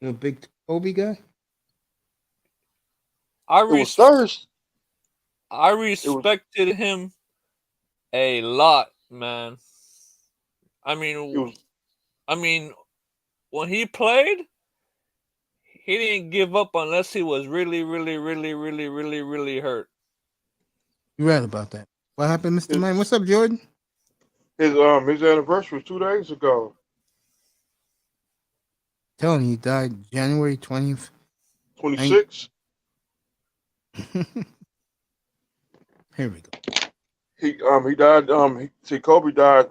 Speaker 1: You a big Kobe guy?
Speaker 4: I
Speaker 6: It was
Speaker 4: res-
Speaker 6: Thursday.
Speaker 4: I
Speaker 6: It was
Speaker 4: respected him a lot, man. I
Speaker 6: it
Speaker 4: mean,
Speaker 6: was
Speaker 4: I mean, when he played, he didn't give up unless he was really hurt.
Speaker 1: You're right about that. What happened, Mr.
Speaker 6: his
Speaker 1: Miami? What's up, Jordan?
Speaker 6: his anniversary was 2 days ago.
Speaker 1: Telling you, he died January 20th.
Speaker 6: 26.
Speaker 1: Here we go.
Speaker 6: He died Kobe died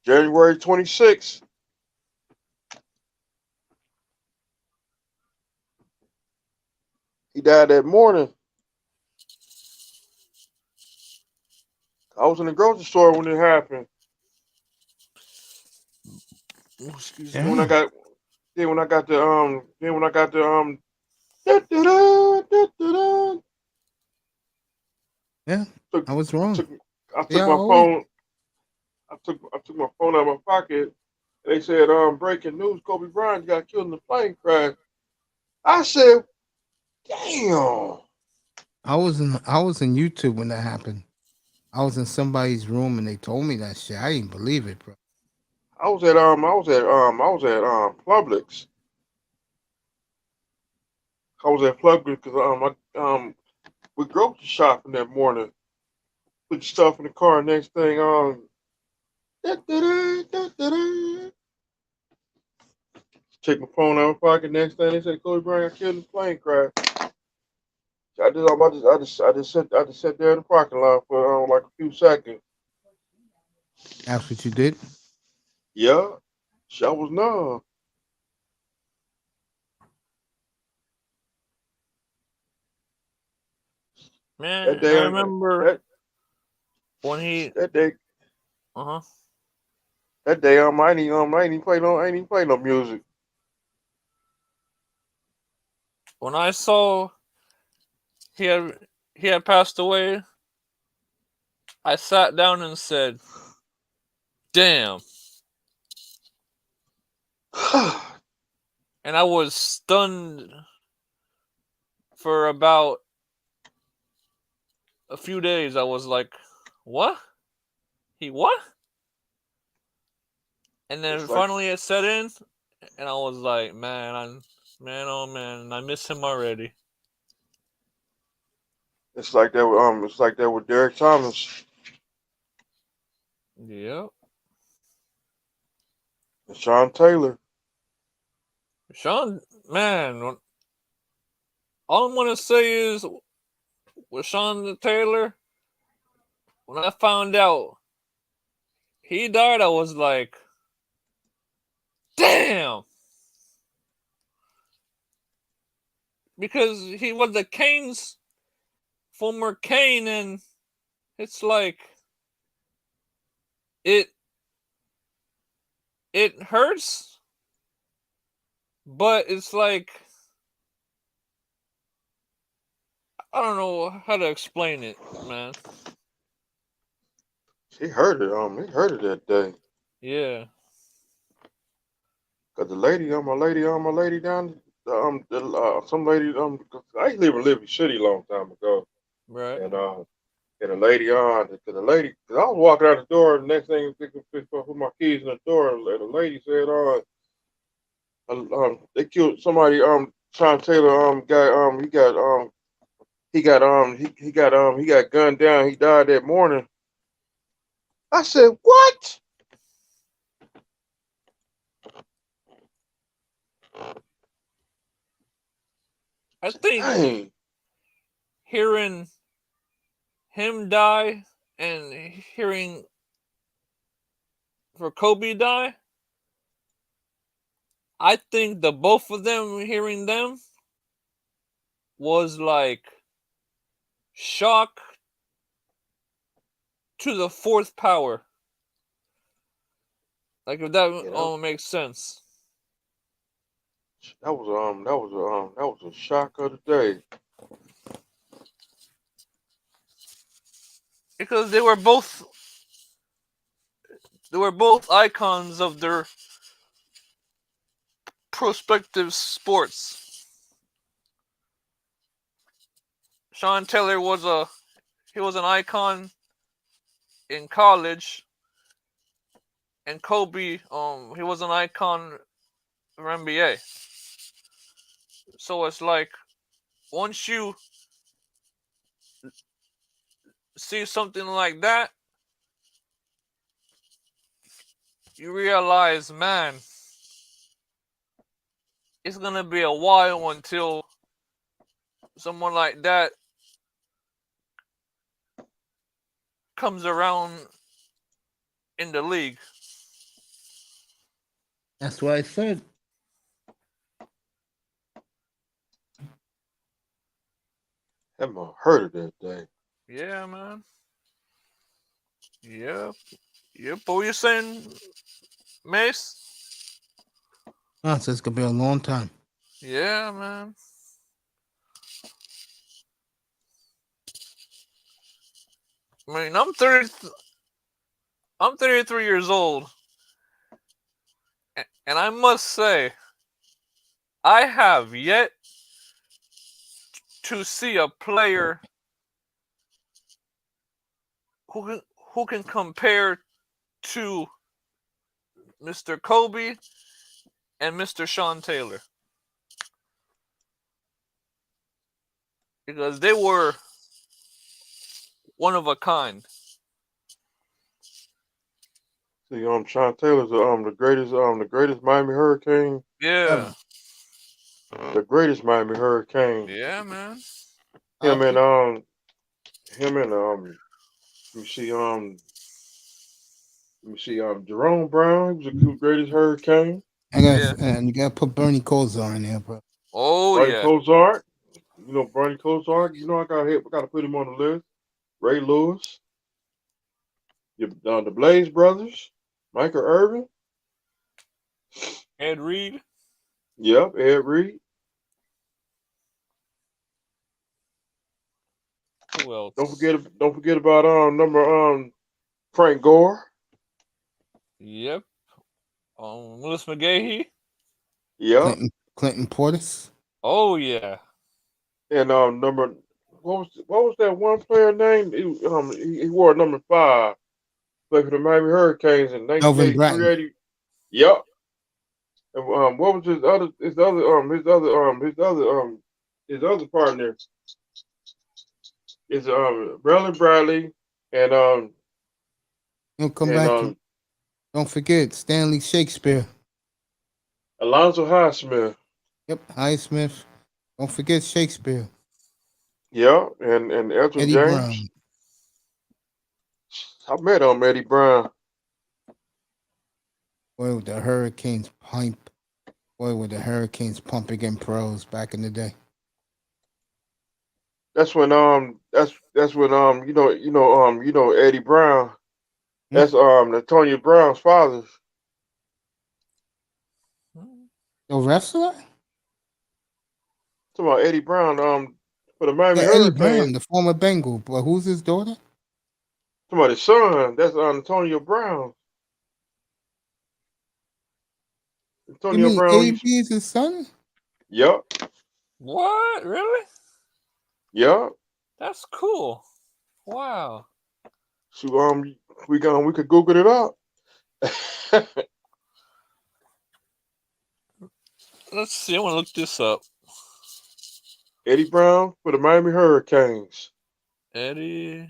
Speaker 6: January 26th. He died that morning. I was in the grocery store when it happened.
Speaker 4: Oh, excuse
Speaker 6: Then
Speaker 4: me.
Speaker 6: when I got the
Speaker 1: Yeah,
Speaker 6: took
Speaker 1: I was
Speaker 6: I
Speaker 1: wrong.
Speaker 6: took I took
Speaker 1: Yeah,
Speaker 6: my
Speaker 1: always.
Speaker 6: phone I took my phone out of my pocket. They said breaking news: Kobe Bryant got killed in a plane crash. I said, damn.
Speaker 1: I was in YouTube when that happened. I was in somebody's room and they told me that shit. I didn't believe it, bro.
Speaker 6: I was at Publix. I was at Publix because we grocery shopping that morning. Put stuff in the car. Next thing take my phone out of my pocket. Next thing they said Kobe Bryant got killed in a plane crash. I just sat there in the parking lot for like a few seconds.
Speaker 1: That's what you did.
Speaker 6: Yeah, I was numb. That
Speaker 4: Man,
Speaker 6: day,
Speaker 4: I remember
Speaker 6: that
Speaker 4: when he.
Speaker 6: that day,
Speaker 4: Uh huh.
Speaker 6: that day, I ain't even play no music.
Speaker 4: When I saw he had he had passed away, I sat down and said, "Damn." And I was stunned for about a few days. I was like, "What? He what?" And then
Speaker 6: it's like
Speaker 4: finally it set in, and I was like, man, oh man, I miss him already."
Speaker 6: it's like that with Derek Thomas
Speaker 4: Yep.
Speaker 6: and Sean Taylor.
Speaker 4: Sean, man, all I'm gonna say is with Sean Taylor, when I found out he died, I was like, damn, because he was the Kane's former Kane, and it's like it it hurts, but it's like I don't know how to explain it, man.
Speaker 6: He heard it. He heard it that day.
Speaker 4: Yeah,
Speaker 6: Cause the lady, my lady down, some lady, 'cause I used to live in Liberty City a long time ago,
Speaker 4: right.
Speaker 6: and the lady cause I was walking out the door, and the next thing, put my keys in the door, and the lady said, they killed somebody, Sean Taylor, he got gunned down, he died that morning. I said, what?
Speaker 4: I think
Speaker 6: Dang.
Speaker 4: hearing him die and hearing for Kobe die, I think the both of them hearing them was like shock to the fourth power. Like if that
Speaker 6: Yeah,
Speaker 4: makes sense.
Speaker 6: that was a shock of the day.
Speaker 4: Because they were both icons of their prospective sports. Sean Taylor was an icon in college, and Kobe he was an icon for NBA. So it's like once you see something like that, you realize, man, it's gonna be a while until someone like that comes around in the league.
Speaker 1: That's what I said.
Speaker 6: That man heard it that day.
Speaker 4: Yeah, man. Yep. Yep. What were you saying, Mace?
Speaker 1: No, so it's gonna be a long time.
Speaker 4: Yeah, man. I mean, I'm 33 years old, and I must say, I have yet to see a player who can compare to Mr. Kobe and Mr. Sean Taylor, because they were one of a kind.
Speaker 6: See, Sean Taylor's the greatest Miami Hurricane,
Speaker 4: Yeah.
Speaker 6: the greatest Miami Hurricane.
Speaker 4: Yeah, man.
Speaker 6: Him and let me see Jerome Brown. He was the greatest Hurricane.
Speaker 1: And you gotta put Bernie Kosar in there, bro.
Speaker 4: Oh
Speaker 6: Bernie
Speaker 4: yeah.
Speaker 6: Kosar. Bernie Kosar. I gotta put him on the list. Ray Lewis. The Blaze Brothers. Michael Irvin.
Speaker 4: Ed Reed.
Speaker 6: Yep, Ed Reed.
Speaker 4: Who else?
Speaker 6: Don't forget about Frank Gore.
Speaker 4: Yep. Willis McGahee.
Speaker 6: Yep.
Speaker 1: Clinton Portis.
Speaker 6: Oh
Speaker 4: yeah.
Speaker 6: And what was that one player name? He wore number 5. Played for the Miami Hurricanes in
Speaker 1: Melvin
Speaker 6: 1983. Yep. And what was his other partner? Is Braylon Bradley and
Speaker 1: He'll come back. Don't forget Stanley Shakespeare.
Speaker 6: Alonzo Highsmith.
Speaker 1: Yep, Highsmith. Don't forget Shakespeare.
Speaker 6: Yeah, and Elton
Speaker 1: Eddie
Speaker 6: James.
Speaker 1: Brown.
Speaker 6: I met Eddie Brown.
Speaker 1: Boy, with the Hurricanes pump. Boy, with the Hurricanes pumping in pros back in the day.
Speaker 6: That's when Eddie Brown. That's Antonio Brown's father.
Speaker 1: The wrestler?
Speaker 6: Talking about Eddie Brown, for the Miami
Speaker 1: Eddie
Speaker 6: Hurricanes.
Speaker 1: Brown, the former Bengal. But who's his daughter?
Speaker 6: Talking about his son. That's Antonio Brown.
Speaker 1: You mean AB is his son?
Speaker 6: Yep.
Speaker 4: What? Really?
Speaker 6: Yep.
Speaker 4: That's cool. Wow.
Speaker 6: So we could Google it up.
Speaker 4: Let's see. I want to look this up.
Speaker 6: Eddie Brown for the Miami Hurricanes.
Speaker 4: Eddie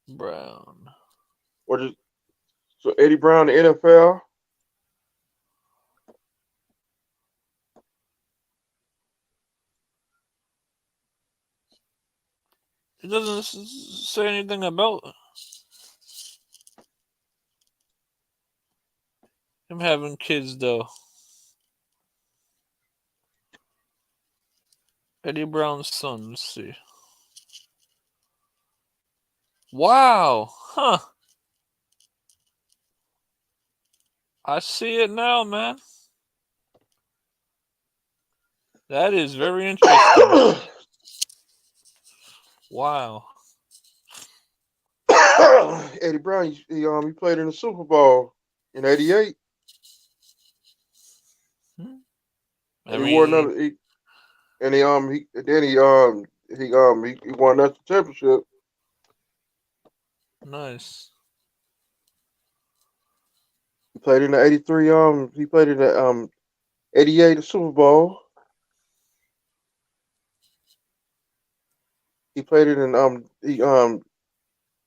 Speaker 4: Brown.
Speaker 6: So Eddie Brown, the NFL.
Speaker 4: It doesn't say anything about him having kids, though. Eddie Brown's son. Let's see. Wow. Huh. I see it now, man. That is very interesting. Wow.
Speaker 6: Eddie Brown, he played in the Super Bowl in '88. And he won another. He won that championship.
Speaker 4: Nice.
Speaker 6: He played in the '83. He played in the '88 Super Bowl. He played it in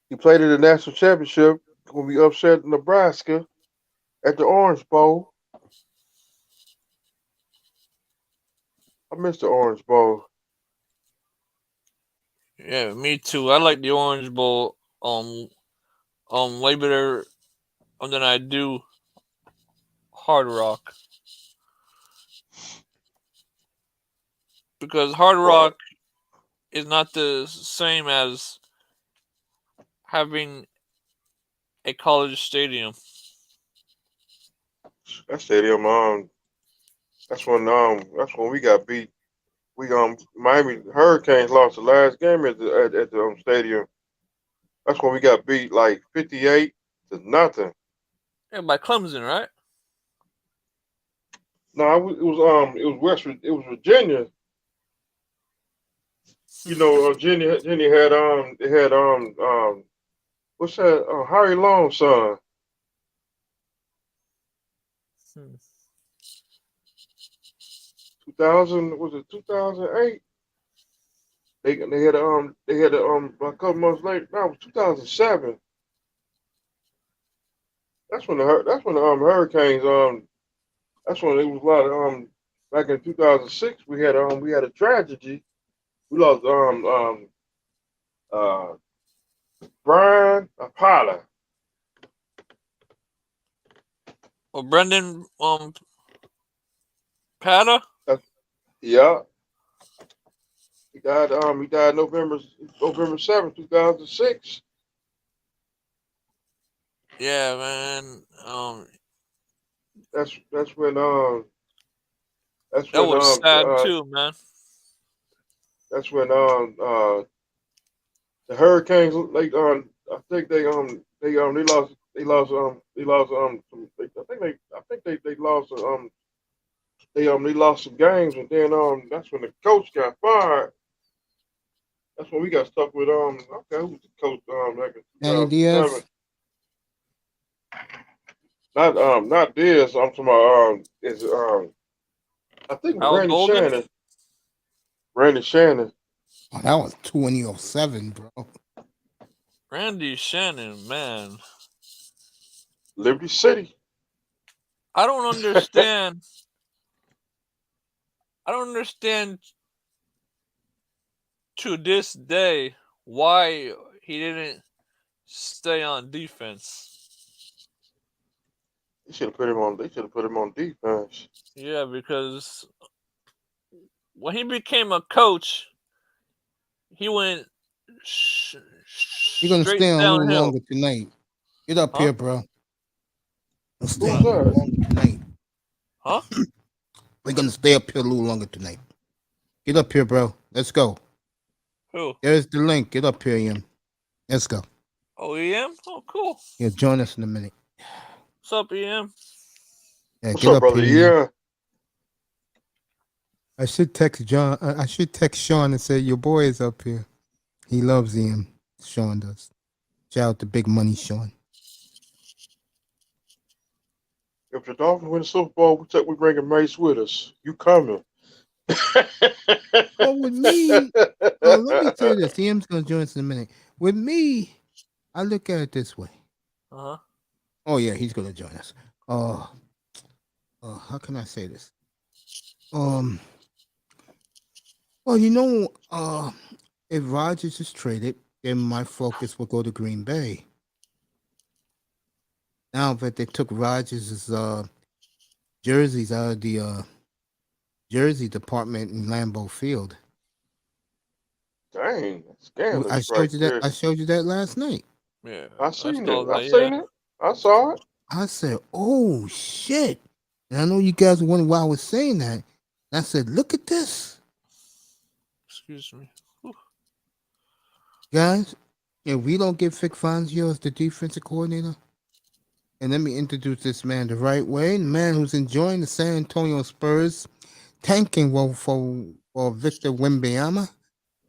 Speaker 6: he played in the national championship when we upset Nebraska at the Orange Bowl. I missed the Orange Bowl.
Speaker 4: Yeah, me too. I like the Orange Bowl way better than I do Hard Rock. Because Hard Rock is not the same as having a college stadium.
Speaker 6: That stadium, that's when we got beat. We Miami Hurricanes lost the last game at the stadium. That's when we got beat like 58-0.
Speaker 4: Yeah, by Clemson, right?
Speaker 6: No, it was Virginia. You know, Virginia had they had what's that? Harry Long's son. 2000 was it 2008? They had a couple months later. No, it was 2007. That's when the Hurricanes that's when it was a lot of back in 2006 we had a tragedy. We lost Brian Apollo.
Speaker 4: Or Brendan Pata?
Speaker 6: Yeah. He died November 7th, 2006.
Speaker 4: Yeah, man.
Speaker 6: That's when
Speaker 4: That was sad too, man.
Speaker 6: that's when the Hurricanes I think they lost I think they lost they lost some games, and then that's when the coach got fired. That's when we got stuck with okay, who was the coach back in
Speaker 1: Danny
Speaker 6: 2007?
Speaker 1: Diaz.
Speaker 6: Not this. I'm talking about is I think it was
Speaker 4: Al
Speaker 6: Randy
Speaker 4: Golden?
Speaker 6: Shannon. Randy Shannon.
Speaker 1: Oh, that was 2007, bro.
Speaker 4: Randy Shannon, man.
Speaker 6: Liberty City.
Speaker 4: I don't understand. I don't understand to this day why he didn't stay on defense.
Speaker 6: They should have put him on defense.
Speaker 4: Yeah, because when he became a coach, he went
Speaker 1: You're gonna
Speaker 4: straight
Speaker 1: stay on a little
Speaker 4: downhill.
Speaker 1: longer tonight. Get up
Speaker 4: Huh?
Speaker 1: here, bro. Let's stay
Speaker 6: Who's
Speaker 1: on a little
Speaker 6: that?
Speaker 1: longer tonight.
Speaker 4: Huh?
Speaker 1: We're gonna stay up here a little longer tonight. Get up here, bro. Let's go.
Speaker 4: Who?
Speaker 1: There's the link. Get up here, Ian. Let's go.
Speaker 4: Oh, EM? Oh, cool.
Speaker 1: He'll join us in a minute.
Speaker 4: What's up, EM?
Speaker 1: Yeah,
Speaker 6: What's
Speaker 1: get
Speaker 6: up,
Speaker 1: up
Speaker 6: brother?
Speaker 1: here.
Speaker 6: Yeah.
Speaker 1: I should text John. I should text Sean and say your boy is up here. He loves him. Sean does. Shout out to Big Money Sean.
Speaker 6: If the Dolphins win the Super Bowl, we bringing Mace with us. You coming?
Speaker 1: Oh, with me. Let me tell you this. Ian's gonna join us in a minute. With me, I look at it this way.
Speaker 4: Uh-huh.
Speaker 1: Oh yeah, he's gonna join us. How can I say this? Well, if Rodgers is traded, then my focus will go to Green Bay. Now that they took Rodgers' jerseys out of the jersey department in Lambeau Field.
Speaker 6: Dang, scandalous.
Speaker 1: I showed you that. I showed you that last night.
Speaker 4: Yeah.
Speaker 6: I seen
Speaker 4: saw
Speaker 6: it.
Speaker 4: that,
Speaker 6: I seen it. I saw it.
Speaker 1: I said, "Oh shit!" And I know you guys were wondering why I was saying that. And I said, "Look at this,
Speaker 4: Excuse me.
Speaker 1: guys. If we don't get Vic Fangio as the defensive coordinator, and let me introduce this man the right way, the man who's enjoying the San Antonio Spurs tanking for Victor Wembanyama,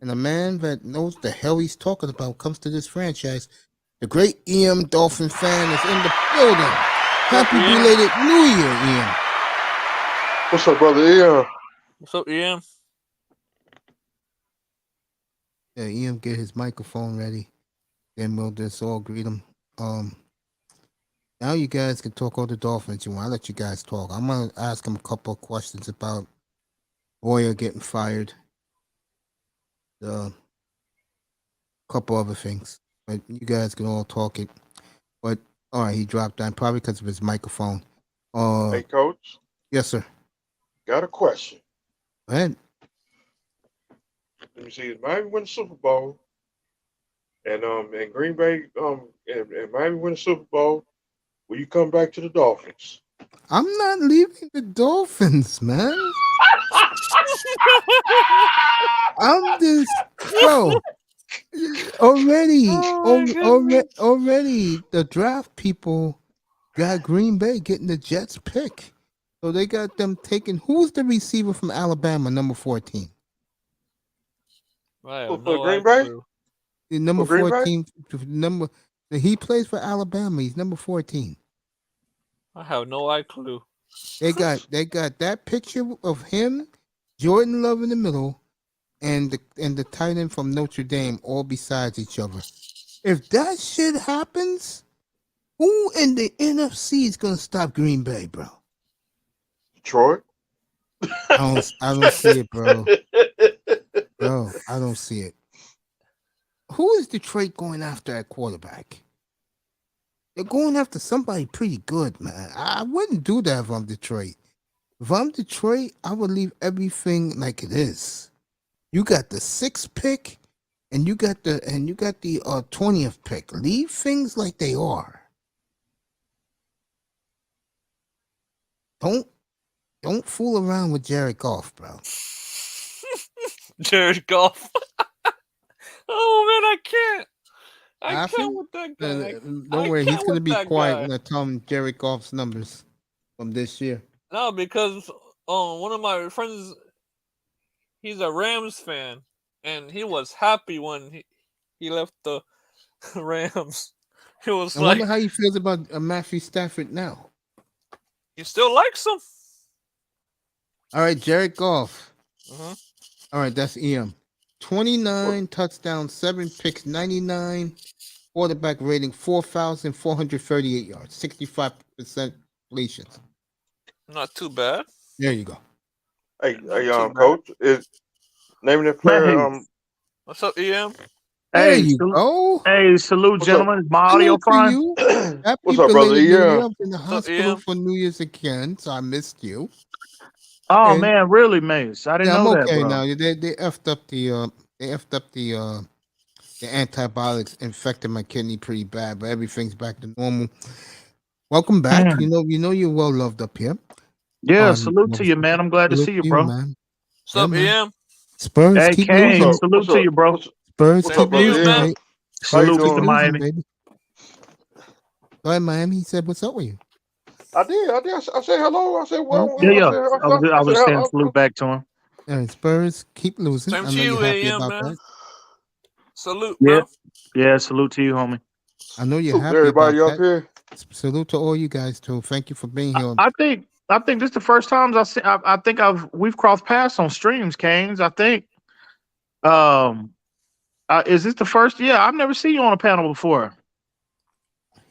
Speaker 1: and a man that knows the hell he's talking about when it comes to this franchise. The great EM Dolphin fan is in the building. Happy belated New Year, Ian.
Speaker 6: What's up, brother? Yeah.
Speaker 4: What's up, EM?
Speaker 1: Yeah, Ian, get his microphone ready. Then we'll just all greet him. Now you guys can talk all the Dolphins you want. I'll let you guys talk. I'm gonna ask him a couple of questions about Boyer getting fired. A couple other things. But you guys can all talk it. But all right, he dropped down probably because of his microphone.
Speaker 6: Hey, coach.
Speaker 1: Yes, sir.
Speaker 6: Got a question.
Speaker 1: Go ahead.
Speaker 6: Let me see. If Miami win the Super Bowl, and Green Bay and Miami win the Super Bowl, will you come back to the Dolphins?
Speaker 1: I'm not leaving the Dolphins, man. I'm just, bro. Already,
Speaker 4: Oh my
Speaker 1: already, the draft people got Green Bay getting the Jets pick. So they got them taking. Who's the receiver from Alabama, number 14?
Speaker 4: I
Speaker 6: For
Speaker 4: have no
Speaker 6: Green Bay?
Speaker 4: clue.
Speaker 1: The number
Speaker 6: For Green Bay?
Speaker 1: 14, number. He plays for Alabama. He's number 14.
Speaker 4: I have no clue.
Speaker 1: They got that picture of him, Jordan Love in the middle, and the tight end from Notre Dame all besides each other. If that shit happens, who in the N.F.C is gonna stop Green Bay, bro?
Speaker 6: Detroit?
Speaker 1: I don't see it, bro. Bro, I don't see it. Who is Detroit going after at quarterback? They're going after somebody pretty good, man. I wouldn't do that if I'm Detroit. If I'm Detroit, I would leave everything like it is. You got the 6th pick, and you got the 20th pick. Leave things like they are. Don't fool around with Jared Goff, bro.
Speaker 4: Jared Goff. Oh man, I can't. I
Speaker 1: Laughing?
Speaker 4: can't with that guy.
Speaker 1: Don't worry, he's gonna be quiet
Speaker 4: guy.
Speaker 1: when I tell him Jared Goff's numbers from this year.
Speaker 4: No, because one of my friends, he's a Rams fan, and he was happy when he left the Rams. He was
Speaker 1: I
Speaker 4: like,
Speaker 1: wonder how he feels about Matthew Stafford now.
Speaker 4: he still likes him.
Speaker 1: All right, Jared Goff.
Speaker 4: Mm-hmm.
Speaker 1: All right, that's EM. 29 touchdowns, 7 picks, 99 quarterback rating, 4,438 yards, 65% completions.
Speaker 4: Not too bad.
Speaker 1: There you go.
Speaker 6: Hey,
Speaker 4: Not too bad.
Speaker 6: coach, is naming the player.
Speaker 4: What's up, EM?
Speaker 1: There
Speaker 8: Hey,
Speaker 1: you go.
Speaker 8: hey, salute,
Speaker 6: What's
Speaker 8: gentlemen. Is my audio
Speaker 1: Salute to
Speaker 8: fine?
Speaker 1: you. Happy
Speaker 6: What's up, brother?
Speaker 1: belated New Year.
Speaker 6: Yeah.
Speaker 1: I was in the hospital for New Year's again, so I missed you.
Speaker 8: Oh
Speaker 1: And-
Speaker 8: man, really, Mace? I didn't
Speaker 1: Yeah, I'm
Speaker 8: know that,
Speaker 1: okay
Speaker 8: bro.
Speaker 1: now. They effed up the antibiotics, infected my kidney pretty bad, but everything's back to normal. Welcome back.
Speaker 8: Mm.
Speaker 1: You know you're well loved up here.
Speaker 8: Yeah, salute to you, man. I'm glad to
Speaker 1: Salute
Speaker 8: see you,
Speaker 1: to
Speaker 8: bro.
Speaker 1: man.
Speaker 4: What's up,
Speaker 1: man.
Speaker 4: EM?
Speaker 1: Spurs
Speaker 8: Hey,
Speaker 1: keep
Speaker 8: Kane,
Speaker 1: losing.
Speaker 8: salute to you, bro.
Speaker 1: Spurs
Speaker 6: What's
Speaker 1: keep
Speaker 6: up, brother?
Speaker 1: losing,
Speaker 4: man?
Speaker 1: baby.
Speaker 6: How you
Speaker 8: Salute to
Speaker 6: doing?
Speaker 8: the Miami.
Speaker 1: Baby. Go ahead, Miami. He said, "What's up with you?"
Speaker 6: I did. I said hello. I said, well,
Speaker 1: Okay.
Speaker 8: Yeah. I
Speaker 6: I
Speaker 8: was
Speaker 6: said,
Speaker 8: saying salute back to him.
Speaker 1: And Spurs keep losing.
Speaker 4: Same
Speaker 1: I
Speaker 4: to
Speaker 1: know
Speaker 4: you,
Speaker 1: you're happy
Speaker 4: AM,
Speaker 1: about
Speaker 4: man.
Speaker 1: that.
Speaker 4: Salute,
Speaker 8: Yeah.
Speaker 4: bro.
Speaker 8: Yeah, salute to you, homie.
Speaker 1: I know you're
Speaker 6: Salute
Speaker 1: happy
Speaker 6: everybody
Speaker 1: about
Speaker 6: up
Speaker 1: that.
Speaker 6: here.
Speaker 1: Salute to all you guys too. Thank you for being here.
Speaker 8: I think this is the first times I think we've crossed paths on streams, Canes. I think. Is this the first? Yeah, I've never seen you on a panel before.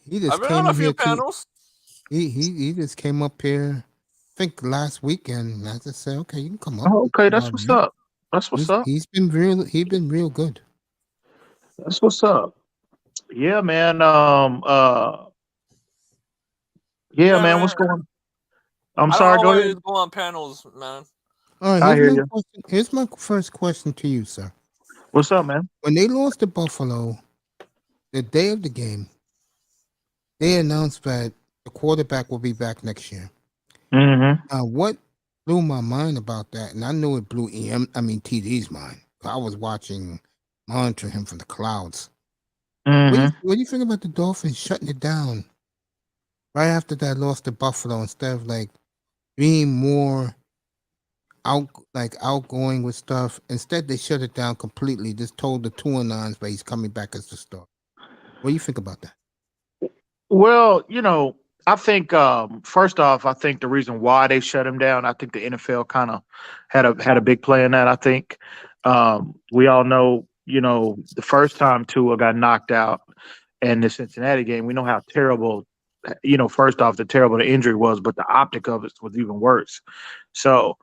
Speaker 1: He just
Speaker 4: I've been
Speaker 1: came
Speaker 4: on a
Speaker 1: in here
Speaker 4: few panels.
Speaker 1: He just came up here, I think last weekend. I just said, okay, you can come up.
Speaker 8: Oh, okay, that's what's up. That's what's up.
Speaker 1: He's been real good.
Speaker 8: That's what's up. Yeah, man. Yeah, man. What's going on? I'm sorry. Go ahead.
Speaker 4: Go on panels, man.
Speaker 1: All right,
Speaker 8: I hear you.
Speaker 1: Here's my first question to you, sir.
Speaker 8: What's up, man?
Speaker 1: When they lost to Buffalo, the day of the game, they announced that the quarterback will be back next year.
Speaker 8: Mm-hmm.
Speaker 1: Now, what blew my mind about that, and I know it blew TD's mind. I was monitoring him from the clouds.
Speaker 8: Mm-hmm.
Speaker 1: What do you think about the Dolphins shutting it down right after that loss to Buffalo, instead of like being more outgoing with stuff? Instead, they shut it down completely. Just told the 2-9s, but he's coming back as the star. What do you think about that?
Speaker 8: Well, I think first off, I think the reason why they shut him down, I think the NFL kind of had a big play in that. I think we all know, the first time Tua got knocked out in the Cincinnati game, we know how terrible, first off, the terrible the injury was, but the optic of it was even worse. So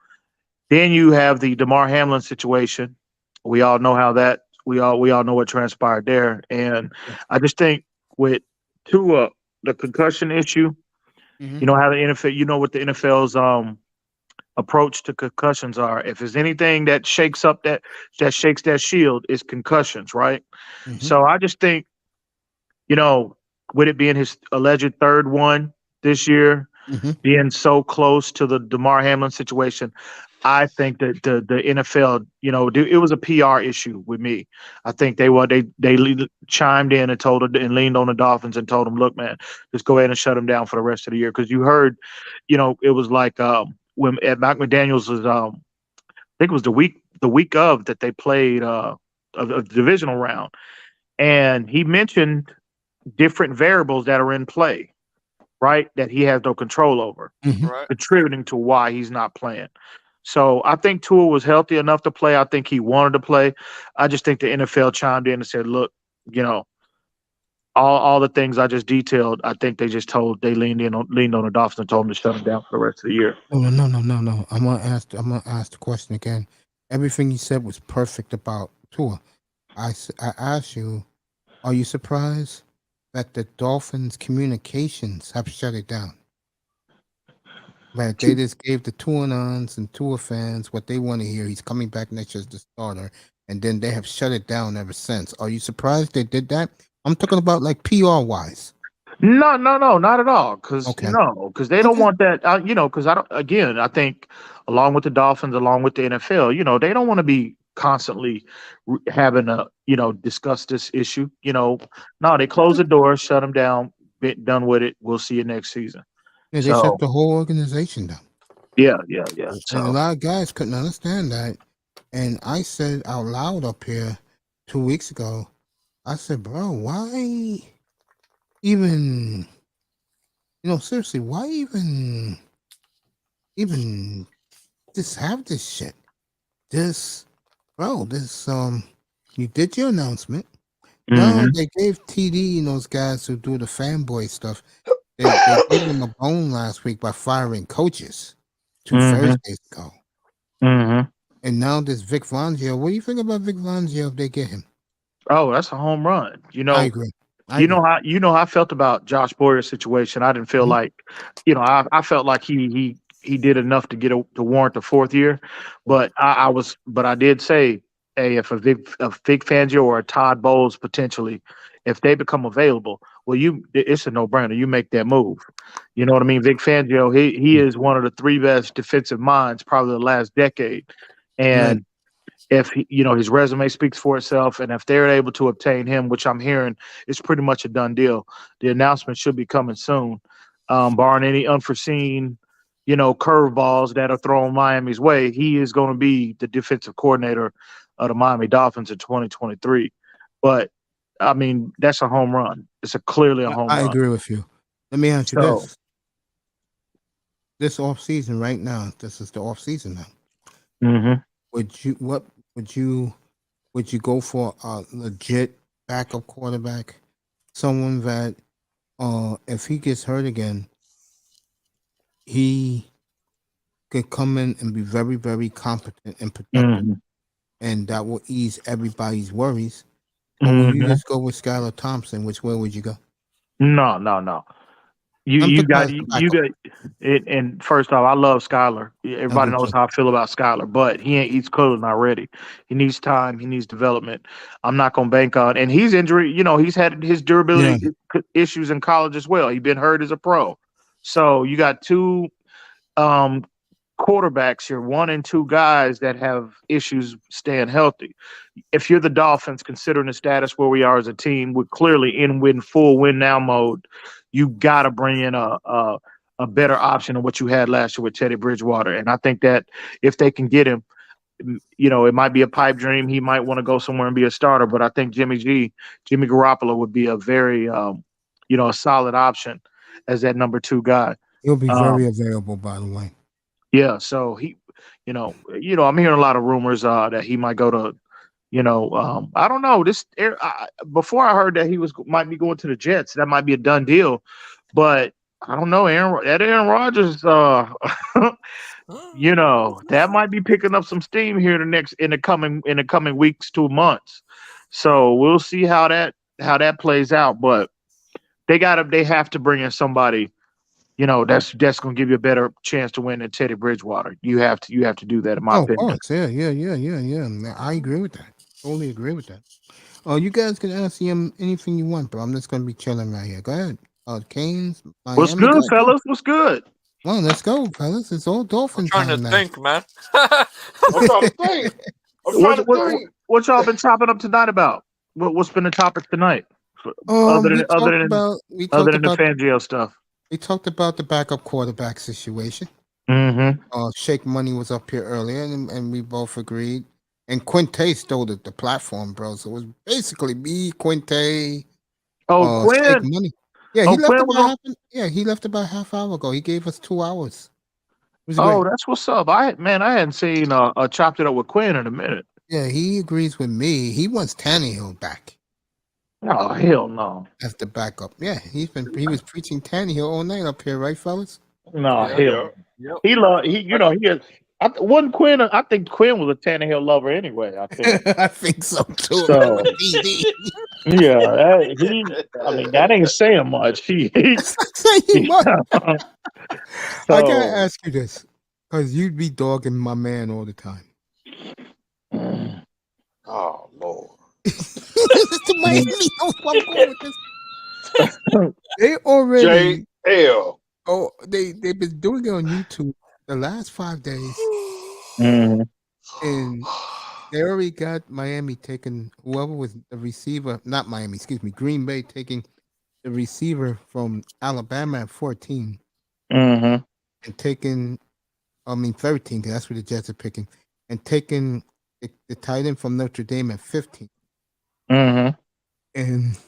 Speaker 8: then you have the DeMar Hamlin situation. We all know how that. We all know what transpired there, and I just think with Tua, the concussion issue,
Speaker 1: Mm-hmm.
Speaker 8: you know how the NFL, what the NFL's approach to concussions are. If there's anything that shakes up that shakes that shield, it's concussions, right?
Speaker 1: Mm-hmm.
Speaker 8: So I just think, with it being his alleged third one this year,
Speaker 1: Mm-hmm.
Speaker 8: being so close to the DeMar Hamlin situation, I think that the NFL, it was a PR issue with me. I think they chimed in and and leaned on the Dolphins and told them, look, man, just go ahead and shut them down for the rest of the year, because you heard, it was like when at Mike McDaniel's was I think it was the week of that they played a divisional round, and he mentioned different variables that are in play, right? That he has no control over,
Speaker 1: Mm-hmm.
Speaker 4: Right.
Speaker 8: contributing to why he's not playing. So I think Tua was healthy enough to play. I think he wanted to play. I just think the NFL chimed in and said, look, you know, all the things I just detailed, I think they leaned on the Dolphins and told them to shut him down for the rest of the year.
Speaker 1: No. I'm gonna ask the question again. Everything you said was perfect about Tua. I asked you, are you surprised that the Dolphins communications have shut it down? Like they just gave the Tuanons and Tua fans what they want to hear. He's coming back next year as the starter, and then they have shut it down ever since. Are you surprised they did that? I'm talking about like PR wise.
Speaker 8: No, not at all. Because
Speaker 1: Okay.
Speaker 8: because they don't
Speaker 1: Okay.
Speaker 8: want that. Because I don't. Again, I think along with the Dolphins, along with the NFL, they don't want to be constantly having a discuss this issue. No, they close the door, shut them down, done with it. We'll see you next season.
Speaker 1: Yeah, they shut
Speaker 8: So
Speaker 1: the whole organization down.
Speaker 8: yeah.
Speaker 1: And a
Speaker 8: So
Speaker 1: lot of guys couldn't understand that. And I said out loud up here 2 weeks ago, I said, bro, why even, seriously, why even just have this shit? This, bro, you did your announcement. Now
Speaker 8: mhm,
Speaker 1: they gave TD and those guys who do the fanboy stuff, they gave them a bone last week by firing coaches 2
Speaker 8: mhm,
Speaker 1: Thursdays ago.
Speaker 8: mhm.
Speaker 1: And now this Vic Fangio. What do you think about Vic Fangio if they get him?
Speaker 8: Oh, that's a home run.
Speaker 1: I agree.
Speaker 8: How I felt about Josh Boyer's situation. I didn't feel
Speaker 1: Mhm.
Speaker 8: like, I felt like he did enough to warrant the fourth year, but I did say, hey, if a Vic Fangio or a Todd Bowles potentially, if they become available, well, it's a no brainer. You make that move. You know what I mean? Vic Fangio, he is one of the three best defensive minds probably the last decade,
Speaker 1: Right.
Speaker 8: and if his resume speaks for itself, and if they're able to obtain him, which I'm hearing is pretty much a done deal, the announcement should be coming soon, barring any unforeseen curveballs that are thrown Miami's way. He is going to be the defensive coordinator of the Miami Dolphins in 2023. But I mean, that's a home run. It's clearly a home
Speaker 1: I
Speaker 8: run.
Speaker 1: agree with you. Let me ask you
Speaker 8: So
Speaker 1: this. This off season right now, this is the off season now.
Speaker 8: mhm.
Speaker 1: Would you go for a legit backup quarterback? Someone that if he gets hurt again, he could come in and be very, very competent and productive,
Speaker 8: Mhm.
Speaker 1: and that will ease everybody's worries. Or will you
Speaker 8: Mhm.
Speaker 1: just go with Skylar Thompson? Which way would you go?
Speaker 8: No. You
Speaker 1: I'm
Speaker 8: you
Speaker 1: talking about
Speaker 8: got
Speaker 1: as the
Speaker 8: you
Speaker 1: backup.
Speaker 8: got it. And first off, I love Skyler.
Speaker 1: I
Speaker 8: Everybody
Speaker 1: do
Speaker 8: knows
Speaker 1: too.
Speaker 8: how I feel about Skyler, but he's clearly not ready. He needs time. He needs development. I'm not gonna bank on. And he's injury. He's had his
Speaker 1: Yeah.
Speaker 8: durability issues in college as well. He's been hurt as a pro. So you got two um, quarterbacks here, one and two guys that have issues staying healthy. If you're the Dolphins, considering the status where we are as a team, we're clearly in full win now mode. You got to bring in a better option than what you had last year with Teddy Bridgewater. And I think that if they can get him, it might be a pipe dream. He might want to go somewhere and be a starter. But I think Jimmy Garoppolo would be a very, a solid option as that number two guy.
Speaker 1: He'll be
Speaker 8: Um,
Speaker 1: very available, by the way.
Speaker 8: yeah, so I'm hearing a lot of rumors that he might go to, I don't know. Before I heard that might be going to the Jets, that might be a done deal, but I don't know. Aaron Rodgers, that might be picking up some steam here in the coming weeks to months. So we'll see how that plays out. But they have to bring in somebody that's going to give you a better chance to win than Teddy Bridgewater. You have to do that, in my
Speaker 1: Oh, of
Speaker 8: opinion.
Speaker 1: course. Yeah. I agree with that. Totally agree with that. Oh, you guys can ask him anything you want, bro. I'm just gonna be chilling right here. Go ahead. Canes,
Speaker 8: What's
Speaker 1: Miami. Go
Speaker 8: good,
Speaker 1: ahead. Go.
Speaker 8: fellas? What's good?
Speaker 1: Well, let's go, fellas. It's all
Speaker 4: I'm
Speaker 1: Dolphin
Speaker 4: trying to
Speaker 1: time now.
Speaker 4: think, man.
Speaker 6: I'm trying to think. I'm trying to think.
Speaker 8: What y'all been chopping up tonight about? What's been the topic tonight? Other
Speaker 1: we
Speaker 8: than other
Speaker 1: talked
Speaker 8: than
Speaker 1: about we
Speaker 8: other
Speaker 1: talked
Speaker 8: than the
Speaker 1: about
Speaker 8: Fangio stuff.
Speaker 1: we talked about the backup quarterback situation.
Speaker 8: Mm-hmm.
Speaker 1: Shake Money was up here earlier, and we both agreed. And Quinte stole the platform, bro. So it was basically me, Quinte,
Speaker 8: Oh,
Speaker 1: Shake
Speaker 8: Quinn.
Speaker 1: Money. Yeah,
Speaker 8: Oh, Quinn was on.
Speaker 1: he left about half hour ago. He gave us 2 hours. It was
Speaker 8: Oh,
Speaker 1: great.
Speaker 8: that's what's up. I hadn't seen chopped it up with Quinn in a minute.
Speaker 1: Yeah, he agrees with me. He wants Tannehill back
Speaker 8: Oh, hell no.
Speaker 1: as the backup. Yeah, he was preaching Tannehill all night up here, right, fellas?
Speaker 8: No,
Speaker 4: Yeah.
Speaker 8: hell.
Speaker 6: Yeah.
Speaker 8: He is. Wasn't Quinn. I think Quinn was a Tannehill lover anyway. I think
Speaker 1: I think so too.
Speaker 8: so.
Speaker 1: DD.
Speaker 8: Yeah, I mean, that ain't saying much.
Speaker 1: That's not saying much. I gotta
Speaker 8: So,
Speaker 1: ask you this, because you'd be dogging my man all the time.
Speaker 6: Oh Lord.
Speaker 1: Mr. Miami knows where I'm going with this. They already
Speaker 6: JL.
Speaker 1: they've been doing it on YouTube the last 5 days,
Speaker 8: mhm.
Speaker 1: and they already got Miami taking whoever was the receiver, not Miami, excuse me, Green Bay taking the receiver from Alabama at 14
Speaker 8: Mhm.
Speaker 1: and taking, 13, 'cause that's what the Jets are picking, and taking the tight end from Notre Dame at 15.
Speaker 8: Mhm.
Speaker 1: And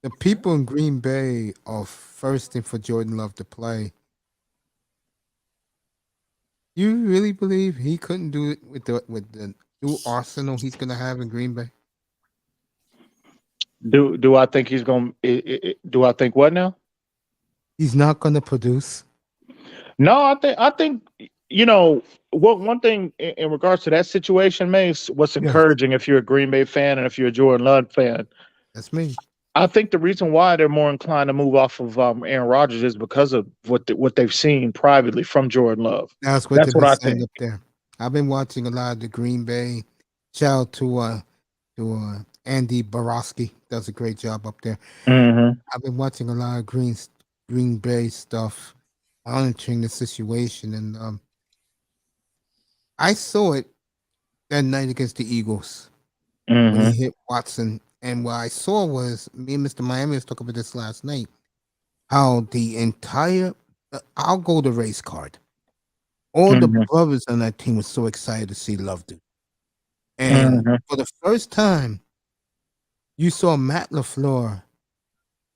Speaker 1: the people in Green Bay are thirsting for Jordan Love to play. You really believe he couldn't do it with the new arsenal he's gonna have in Green Bay?
Speaker 8: Do I think he's gonna? Do I think what now?
Speaker 1: He's not gonna produce.
Speaker 8: No, I think what one thing in regards to that situation, Mace. What's
Speaker 1: Yeah.
Speaker 8: encouraging if you're a Green Bay fan and if you're a Jordan Love fan,
Speaker 1: That's me.
Speaker 8: I think the reason why they're more inclined to move off of Aaron Rodgers is because of what they've seen privately from Jordan Love.
Speaker 1: That's what
Speaker 8: That's
Speaker 1: they've
Speaker 8: what
Speaker 1: been
Speaker 8: I
Speaker 1: saying
Speaker 8: think.
Speaker 1: up there. I've been watching a lot of the Green Bay. Shout out to Andy Borowski. Does a great job up there.
Speaker 8: Mm-hmm.
Speaker 1: I've been watching a lot of Green Bay stuff, monitoring the situation, and I saw it that night against the Eagles when he hit Watson. And what I saw was me and Mr. Miami was talking about this last night. How the entire I'll go the race card. All the brothers on that team were so excited to see Love do. And for the first time, you saw Matt LaFleur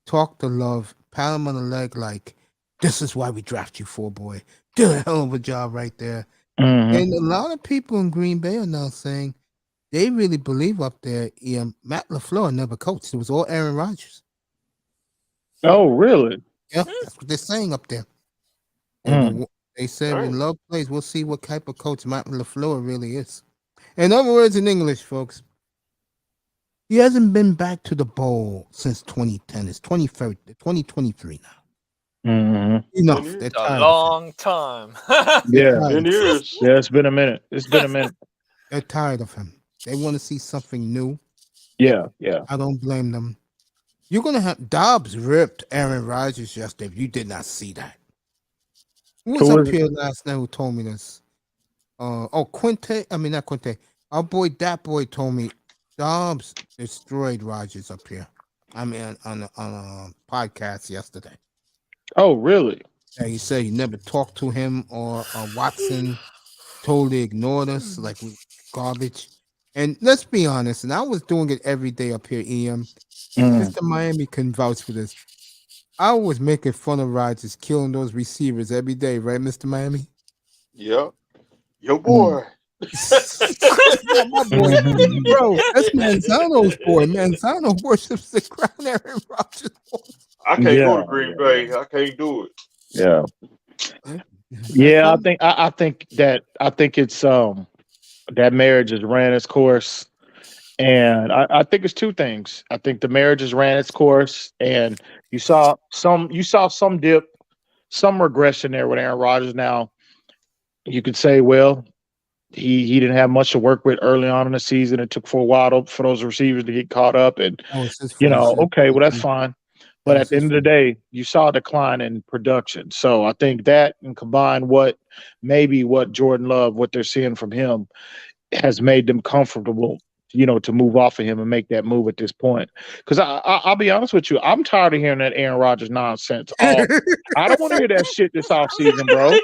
Speaker 1: talk to Love, pat him on the leg like, this is why we draft you for, boy. Did a hell of a job right there. And a lot of people in Green Bay are now saying they really believe up there, Matt LaFleur never coached. It was all Aaron Rodgers.
Speaker 8: Oh, really?
Speaker 1: Yeah, that's what they're saying up there. And they said
Speaker 6: Dang.
Speaker 1: when Love plays, we'll see what type of coach Matt LaFleur really is. In other words, in English, folks, he hasn't been back to the bowl since 2010. It's 2023 now. Enough.
Speaker 6: years.
Speaker 1: They're
Speaker 4: A
Speaker 1: tired of him.
Speaker 4: long time.
Speaker 8: Yeah.
Speaker 1: Tired.
Speaker 6: 10 years.
Speaker 8: Yeah, it's been a minute.
Speaker 1: They're tired of him. They want to see something new.
Speaker 8: Yeah.
Speaker 1: I don't blame them. You're gonna have Dobbs ripped Aaron Rodgers yesterday. If you did not see that, who was
Speaker 8: Who
Speaker 1: up
Speaker 8: was it?
Speaker 1: here last night who told me this? Quinte. I mean, not Quinte. Our boy, that boy, told me Dobbs destroyed Rodgers up here. I mean, on a podcast yesterday.
Speaker 8: Oh, really?
Speaker 1: Yeah, he said he never talked to him or Watson. Totally ignored us like we garbage. And let's be honest, and I was doing it every day up here, EM. Mr. Miami can vouch for this. I was making fun of Rodgers killing those receivers every day, right, Mr. Miami?
Speaker 6: Yeah. Your boy.
Speaker 1: Not my boy. Bro, that's Manzano's boy. Manzano worships the crown Aaron Rodgers.
Speaker 6: I can't go to Green Bay. I can't do it.
Speaker 8: Yeah. Yeah, I think it's that marriage has ran its course. And I think it's two things. I think the marriage has ran its course, and you saw some dip some regression there with Aaron Rodgers. Now, you could say, well, he didn't have much to work with early on in the season. It took for a while for those receivers to get caught up, and
Speaker 1: That was his fault.
Speaker 8: okay, well that's fine. But at the end of the day, you saw a decline in production. So I think that, and combined what Jordan Love, what they're seeing from him, has made them comfortable, to move off of him and make that move at this point. Because I'll be honest with you, I'm tired of hearing that Aaron Rodgers nonsense. I don't want to hear that shit this offseason, bro.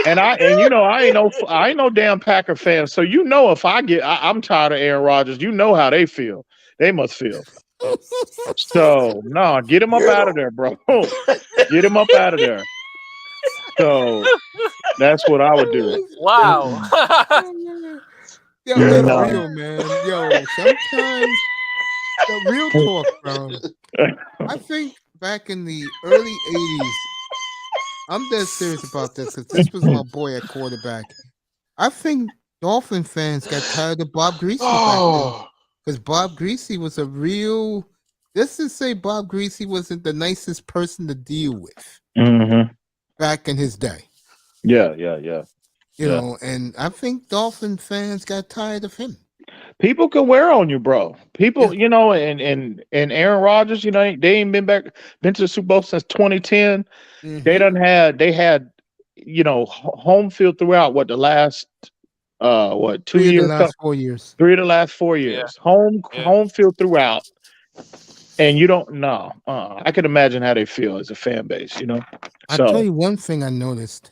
Speaker 8: And I ain't no damn Packer fan. So if I'm tired of Aaron Rodgers, how they feel. They must feel. So no, get him up out of there, bro. Get him up out of there. So that's what I would do.
Speaker 4: Wow.
Speaker 1: Yo, that's real, man. Yo, sometimes the real talk, bro. I think back in the early 80s, I'm dead serious about this because this was my boy at quarterback. I think Dolphin fans got tired of Bob Greasy back then. Because Bob Greasy was a real, let's just say Bob Greasy wasn't the nicest person to deal with back in his day.
Speaker 8: Yeah.
Speaker 1: You know, and I think Dolphin fans got tired of him.
Speaker 8: People can wear on you, bro. People, and Aaron Rodgers, they ain't been to the Super Bowl since 2010. They had, home field throughout the last 2 years?
Speaker 1: The last 4 years.
Speaker 8: 3 of the last 4 years. Yeah. Home field throughout. And you don't know. I can imagine how they feel as a fan base,
Speaker 1: I'll tell you one thing I noticed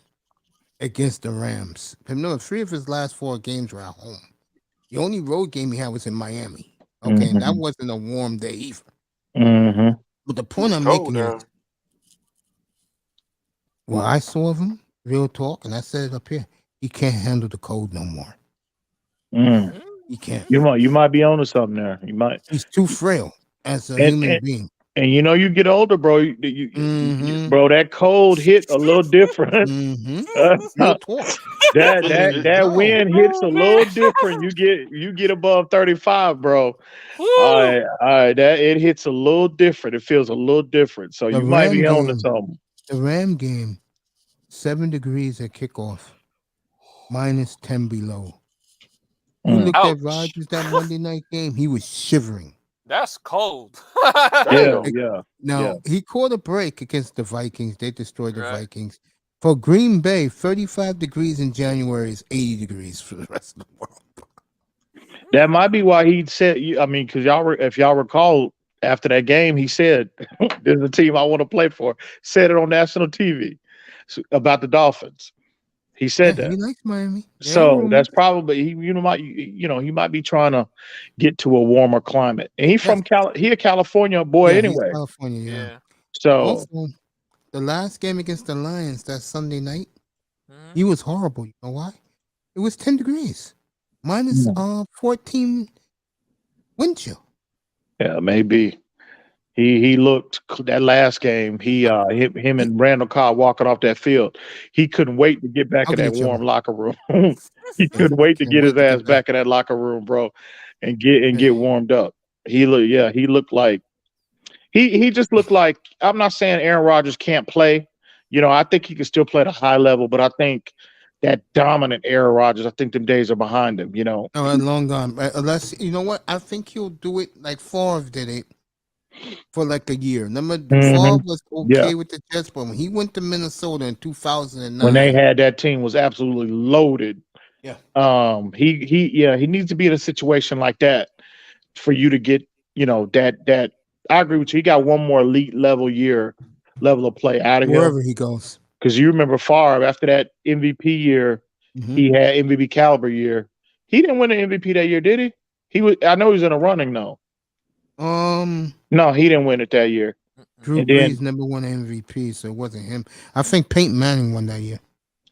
Speaker 1: against the Rams. 3 of his last 4 games were at home. The only road game he had was in Miami. Okay, and that wasn't a warm day either. But the point I'm making is, well, I saw of him, real talk, and I said it up here. He can't handle the cold no more. He can't.
Speaker 8: You might be onto something there. You might.
Speaker 1: He's too frail as a human being.
Speaker 8: And you get older, bro. Bro, that cold hit a little different. That wind hits a little different. You get above 35, bro. It hits a little different. It feels a little different. So you might be on to something.
Speaker 1: The Ram game, 7 degrees at kickoff, -10 below. You looked at Rodgers that Monday night game, he was shivering.
Speaker 4: That's cold.
Speaker 1: Now, he caught a break against the Vikings. They destroyed the Vikings. For Green Bay, 35 degrees in January is 80 degrees for the rest of the world.
Speaker 8: That might be why he said, because if y'all recall, after that game, he said, there's a team I want to play for. Said it on national TV about the Dolphins. He said that.
Speaker 1: He likes Miami.
Speaker 8: So that's probably he might be trying to get to a warmer climate. And he's from he a California boy anyway.
Speaker 1: California, yeah.
Speaker 8: So
Speaker 1: also, the last game against the Lions that Sunday night, he was horrible. You know why? It was 10 degrees, -14 wind chill.
Speaker 8: Yeah, maybe. He looked that last game. Him and Randall Cobb walking off that field. He couldn't wait to get back in that warm locker room. He couldn't wait to get his ass back in that locker room, bro, and get warmed up. He looked like he just looked like. I'm not saying Aaron Rodgers can't play. I think he can still play at a high level, but I think that dominant Aaron Rodgers, I think them days are behind him. No,
Speaker 1: long gone. Unless you know what, I think he'll do it like Favre did it. For like a year. Remember, Favre was okay with the Jets, but when he went to Minnesota in 2009,
Speaker 8: when they had that team was absolutely loaded.
Speaker 1: Yeah.
Speaker 8: He needs to be in a situation like that for you to get, that. I agree with you. He got one more elite level of play out of
Speaker 1: wherever
Speaker 8: him.
Speaker 1: he goes.
Speaker 8: Because you remember Favre after that MVP year, he had MVP caliber year. He didn't win an MVP that year, did he? I know he was in a running though. No, he didn't win it that year.
Speaker 1: Drew Brees never won MVP, so it wasn't him. I think Peyton Manning won that year.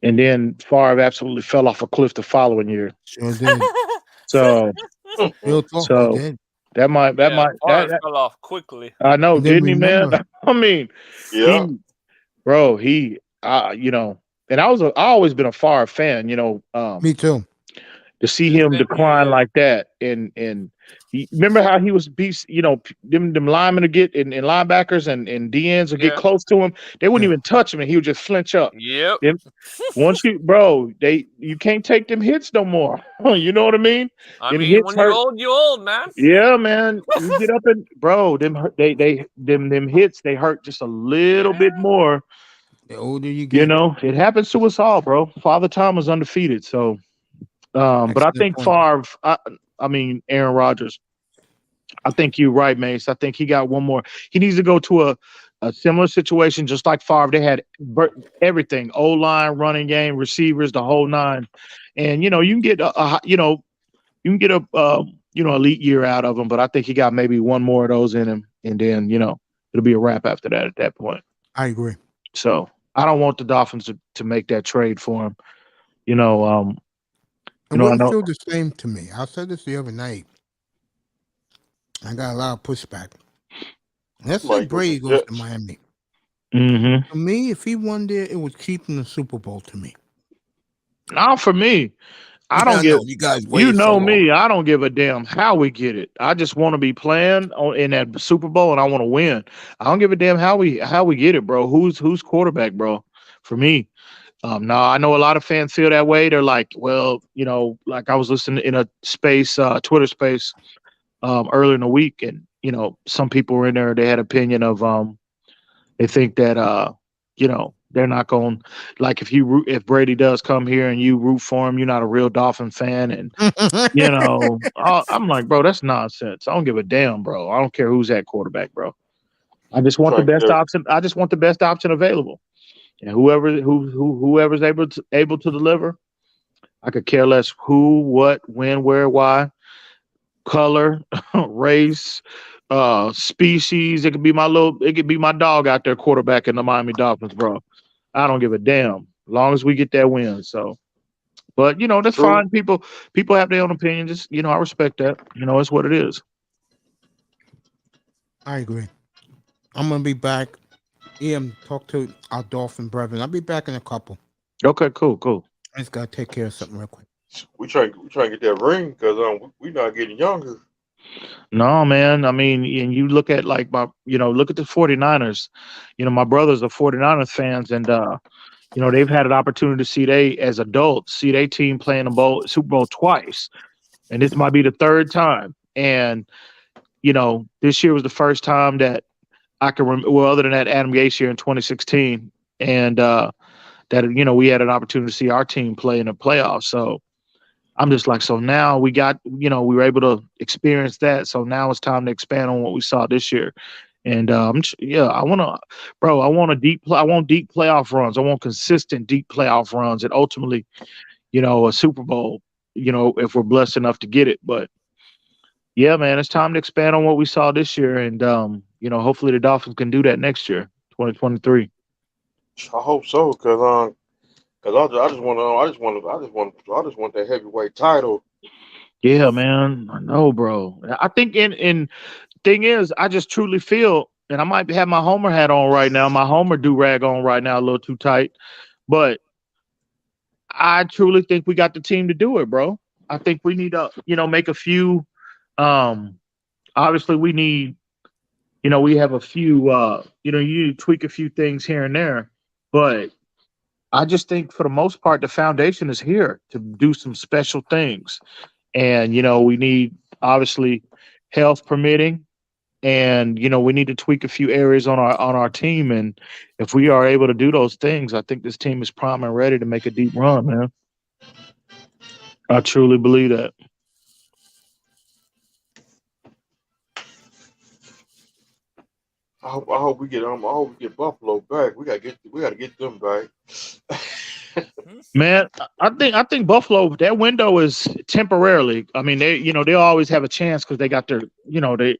Speaker 8: And then Favre absolutely fell off a cliff the following year.
Speaker 1: Sure did.
Speaker 8: So,
Speaker 1: real talk, he did.
Speaker 8: that might
Speaker 4: fell off quickly.
Speaker 8: I know, didn't he, man? I mean,
Speaker 6: yeah,
Speaker 8: and I always been a Favre fan.
Speaker 1: Me too.
Speaker 8: To see him decline like that, and remember how he was beast, them linemen to get and linebackers and DNs would get close to him. They wouldn't even touch him, and he would just flinch up.
Speaker 4: Yep.
Speaker 8: Once you can't take them hits no more. You know what I mean?
Speaker 4: I
Speaker 8: Them
Speaker 4: mean,
Speaker 8: hits
Speaker 4: when
Speaker 8: hurt.
Speaker 4: you're old, man.
Speaker 8: Yeah, man. You get up and them hits, they hurt just a little bit more.
Speaker 1: The older you get,
Speaker 8: It happens to us all, bro. Father Time was undefeated, so. But I think Favre, Aaron Rodgers, I think you're right, Mace. I think he got one more. He needs to go to a similar situation, just like Favre. They had everything: O-line, running game, receivers, the whole nine. And you can get elite year out of him. But I think he got maybe one more of those in him, and then it'll be a wrap after that. At that point,
Speaker 1: I agree.
Speaker 8: So I don't want the Dolphins to make that trade for him.
Speaker 1: It wouldn't feel the same to me. I said this the other night. I got a lot of pushback. Let's say Brady goes to Miami.
Speaker 8: Mm-hmm.
Speaker 1: For me, if he won there, it was keeping the Super Bowl to me.
Speaker 8: Not for me. I don't give. You guys, me. I don't give a damn how we get it. I just want to be playing in that Super Bowl, and I want to win. I don't give a damn how we get it, bro. Who's quarterback, bro? For me. No, I know a lot of fans feel that way. They're like, well, like I was listening in a space, Twitter space, earlier in the week, and some people were in there. They had opinion of, they think that, they're not going, like if Brady does come here and you root for him, you're not a real Dolphin fan, and I'm like, bro, that's nonsense. I don't give a damn, bro. I don't care who's at quarterback, bro. I just want the best option. I just want the best option available. And whoever's able to deliver, I could care less who, what, when, where, why, color, race, species. It could be my dog out there quarterbacking the Miami Dolphins, bro. I don't give a damn as long as we get that win. So, but that's fine. People have their own opinion. Just I respect that. It's what it is.
Speaker 1: I agree. I'm gonna be back. Talk to our Dolphin brethren. I'll be back in a couple.
Speaker 8: Okay, cool.
Speaker 1: I just gotta take care of something real quick.
Speaker 6: We try to get that ring because we're not getting younger.
Speaker 8: No, man. I mean, and you look at look at the 49ers. My brothers are 49ers fans, and they've had an opportunity to see as adults see their team playing the Super Bowl twice, and this might be the third time. And this year was the first time that I can remember. Well, other than that, Adam Gase year in 2016, and that we had an opportunity to see our team play in the playoffs. So I'm just like, so now we got we were able to experience that. So now it's time to expand on what we saw this year. And I want deep playoff runs. I want consistent deep playoff runs, and ultimately, a Super Bowl. If we're blessed enough to get it, but. Yeah, man, it's time to expand on what we saw this year, and hopefully the Dolphins can do that next year, 2023.
Speaker 6: I hope so, because I just want that heavyweight title.
Speaker 8: Yeah, man, I know, bro. I think in thing is, I just truly feel, and I might have my Homer hat on right now, my Homer do-rag on right now, a little too tight, but I truly think we got the team to do it, bro. I think we need to, make a few. Obviously we need, we have a few, you need to tweak a few things here and there, but I just think for the most part, the foundation is here to do some special things. And, we need obviously health permitting, and, we need to tweak a few areas on our team. And if we are able to do those things, I think this team is prime and ready to make a deep run, man. I truly believe that.
Speaker 6: I hope we get Buffalo back. We gotta get them back.
Speaker 8: Man, I think Buffalo, that window is temporarily. I mean, they'll always have a chance because they got their, they,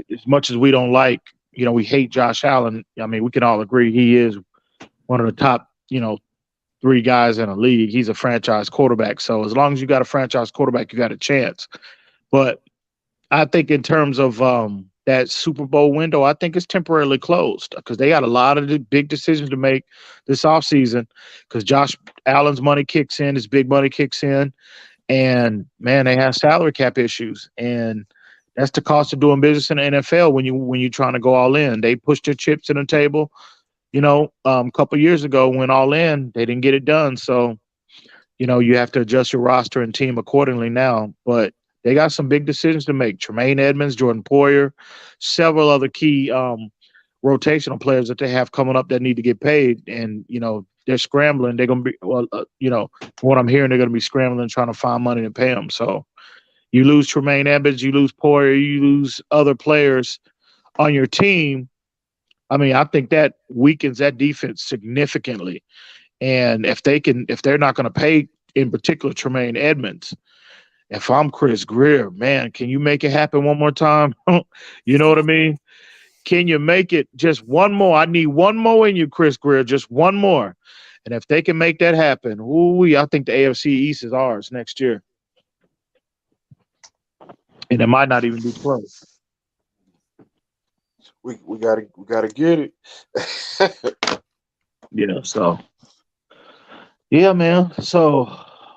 Speaker 8: as much as we don't like, we hate Josh Allen. I mean, we can all agree he is one of the top, 3 guys in the league. He's a franchise quarterback. So as long as you got a franchise quarterback, you got a chance. But I think in terms of that Super Bowl window, I think it's temporarily closed because they got a lot of the big decisions to make this offseason because Josh Allen's money kicks in, his big money kicks in, And man, they have salary cap issues, and that's the cost of doing business in the NFL when you're trying to go all in. They pushed their chips in the table, a couple years ago, went all in. They didn't get it done, so you have to adjust your roster and team accordingly now. But they got some big decisions to make. Tremaine Edmonds, Jordan Poyer, several other key rotational players that they have coming up that need to get paid, and they're scrambling. They're gonna be from what I'm hearing, they're gonna be scrambling trying to find money to pay them. So you lose Tremaine Edmonds, you lose Poyer, you lose other players on your team. I mean, I think that weakens that defense significantly. And if they're not going to pay, in particular, Tremaine Edmonds, if I'm Chris Greer, man, can you make it happen one more time? You know what I mean? Can you make it just one more? I need one more in you, Chris Greer, just one more. And if they can make that happen, I think the AFC East is ours next year. And it might not even be close.
Speaker 6: We gotta get it.
Speaker 8: Yeah, so yeah, man. So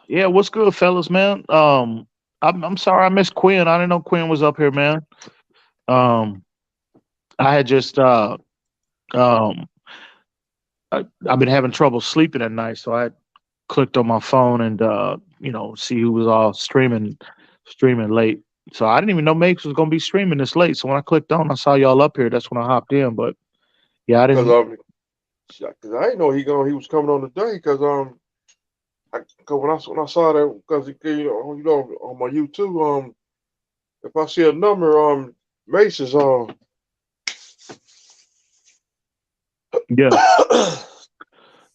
Speaker 8: yeah, what's good, fellas, man? I'm sorry I missed Quinn. I didn't know Quinn was up here, man. I had just I've been having trouble sleeping at night, so I clicked on my phone and see who was all streaming late. So I didn't even know Makes was gonna be streaming this late. So when I clicked on, I saw y'all up here. That's when I hopped in. But yeah, I didn't.
Speaker 6: Cause I didn't know he was coming on today. Cause when I saw that, cause on my YouTube, if I see a number, Mace is on.
Speaker 8: Yeah.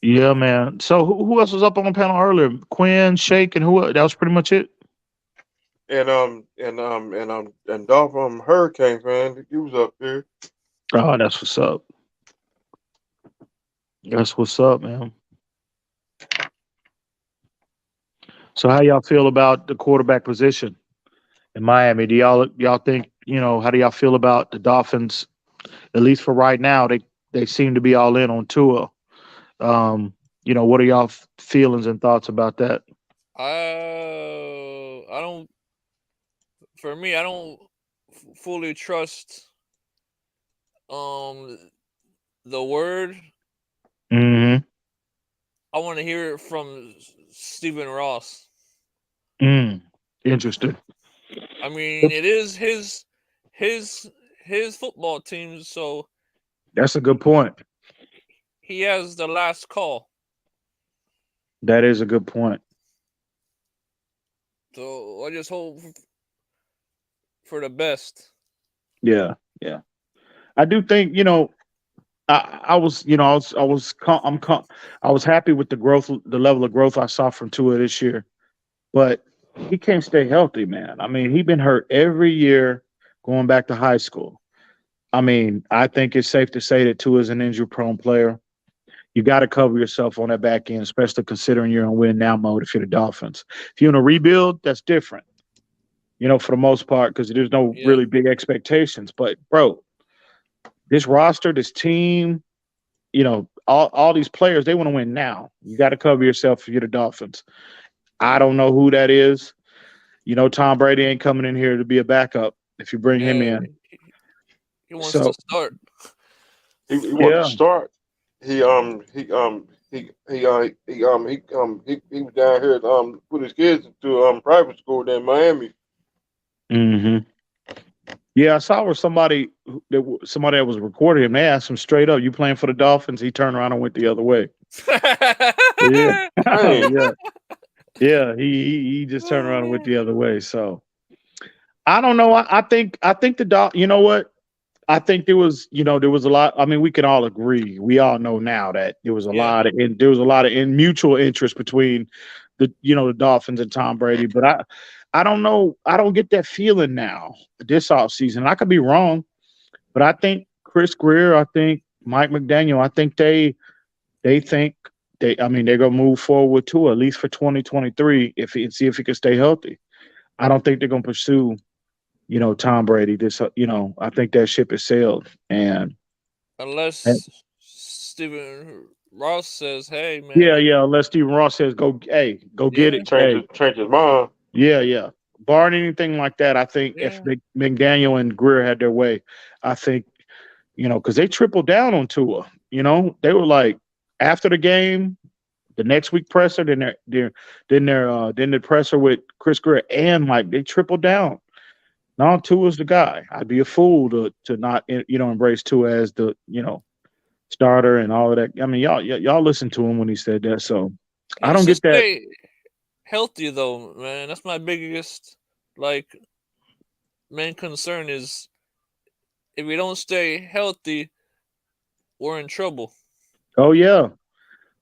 Speaker 8: Yeah, man. So who else was up on the panel earlier? Quinn, Shake, and who? That was pretty much it.
Speaker 6: And Dolph Hurricane fan, he was up there.
Speaker 8: Oh, that's what's up. That's what's up, man. So how y'all feel about the quarterback position in Miami? Do y'all think, how do y'all feel about the Dolphins? At least for right now, they seem to be all in on Tua. What are y'all feelings and thoughts about that?
Speaker 4: I don't. For me, I don't fully trust the word.
Speaker 8: Mm-hmm.
Speaker 4: I want to hear it from Stephen Ross.
Speaker 8: Interesting.
Speaker 4: I mean, it is his football team, so
Speaker 8: that's a good point.
Speaker 4: He has the last call.
Speaker 8: That is a good point.
Speaker 4: So I just hope for the best.
Speaker 8: Yeah. I do think, I was happy with the growth, the level of growth I saw from Tua this year, but he can't stay healthy, man. I mean, he's been hurt every year going back to high school. I mean, I think it's safe to say that Tua is an injury-prone player. You got to cover yourself on that back end, especially considering you're in win now mode if you're the Dolphins. If you're in a rebuild, that's different, for the most part, because there's no really big expectations. But, bro, this roster, this team, all these players, they want to win now. You got to cover yourself if you're the Dolphins. I don't know who that is. Tom Brady ain't coming in here to be a backup if you bring him in.
Speaker 4: He wants to start.
Speaker 6: He wants to start. He was down here put his kids to private school in Miami.
Speaker 8: Mm-hmm. Yeah, I saw where somebody that was recording him. They asked him straight up, "You playing for the Dolphins?" He turned around and went the other way. Yeah. He just turned around and went the other way. So I don't know. I think the you know what? I think there was a lot. I mean, we can all agree. We all know now that there was a lot of mutual interest between the Dolphins and Tom Brady. But I don't know. I don't get that feeling now this offseason. I could be wrong, but I think Chris Greer, I think Mike McDaniel, I think they think they're gonna move forward with Tua at least for 2023 see if he can stay healthy. I don't think they're gonna pursue Tom Brady. I think that ship is sailed. And
Speaker 4: unless Stephen Ross says, "Hey, man."
Speaker 8: Yeah. Unless Stephen Ross says, "Go get it."
Speaker 6: Change his mind.
Speaker 8: Yeah. Barring anything like that, I think if
Speaker 4: Yeah.
Speaker 8: McDaniel and Greer had their way, I think, because they tripled down on Tua. They were like after the game, the next week presser, then the presser with Chris Greer and Mike, they tripled down. Now Tua's the guy. I'd be a fool to not embrace Tua as the starter and all of that. I mean, y'all listened to him when he said that, so
Speaker 4: He
Speaker 8: I
Speaker 4: has
Speaker 8: don't
Speaker 4: to
Speaker 8: get that.
Speaker 4: stay healthy though, man. That's my biggest main concern is if we don't stay healthy, we're in trouble.
Speaker 8: Oh yeah,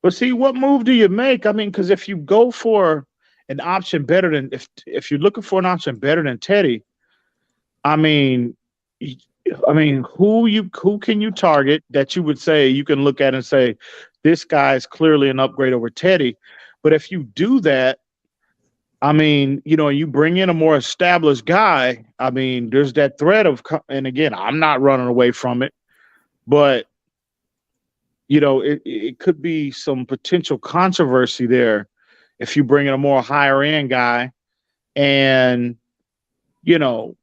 Speaker 8: but see, what move do you make? I mean, because if you go for an option better than if you're looking for an option better than Teddy, I mean, y- who can you target that you would say you can look at and say this guy is clearly an upgrade over Teddy? But if you do that, I mean, you bring in a more established guy. I mean, there's that threat of, and again, I'm not running away from it, but it could be some potential controversy there if you bring in a more higher end guy, and you know,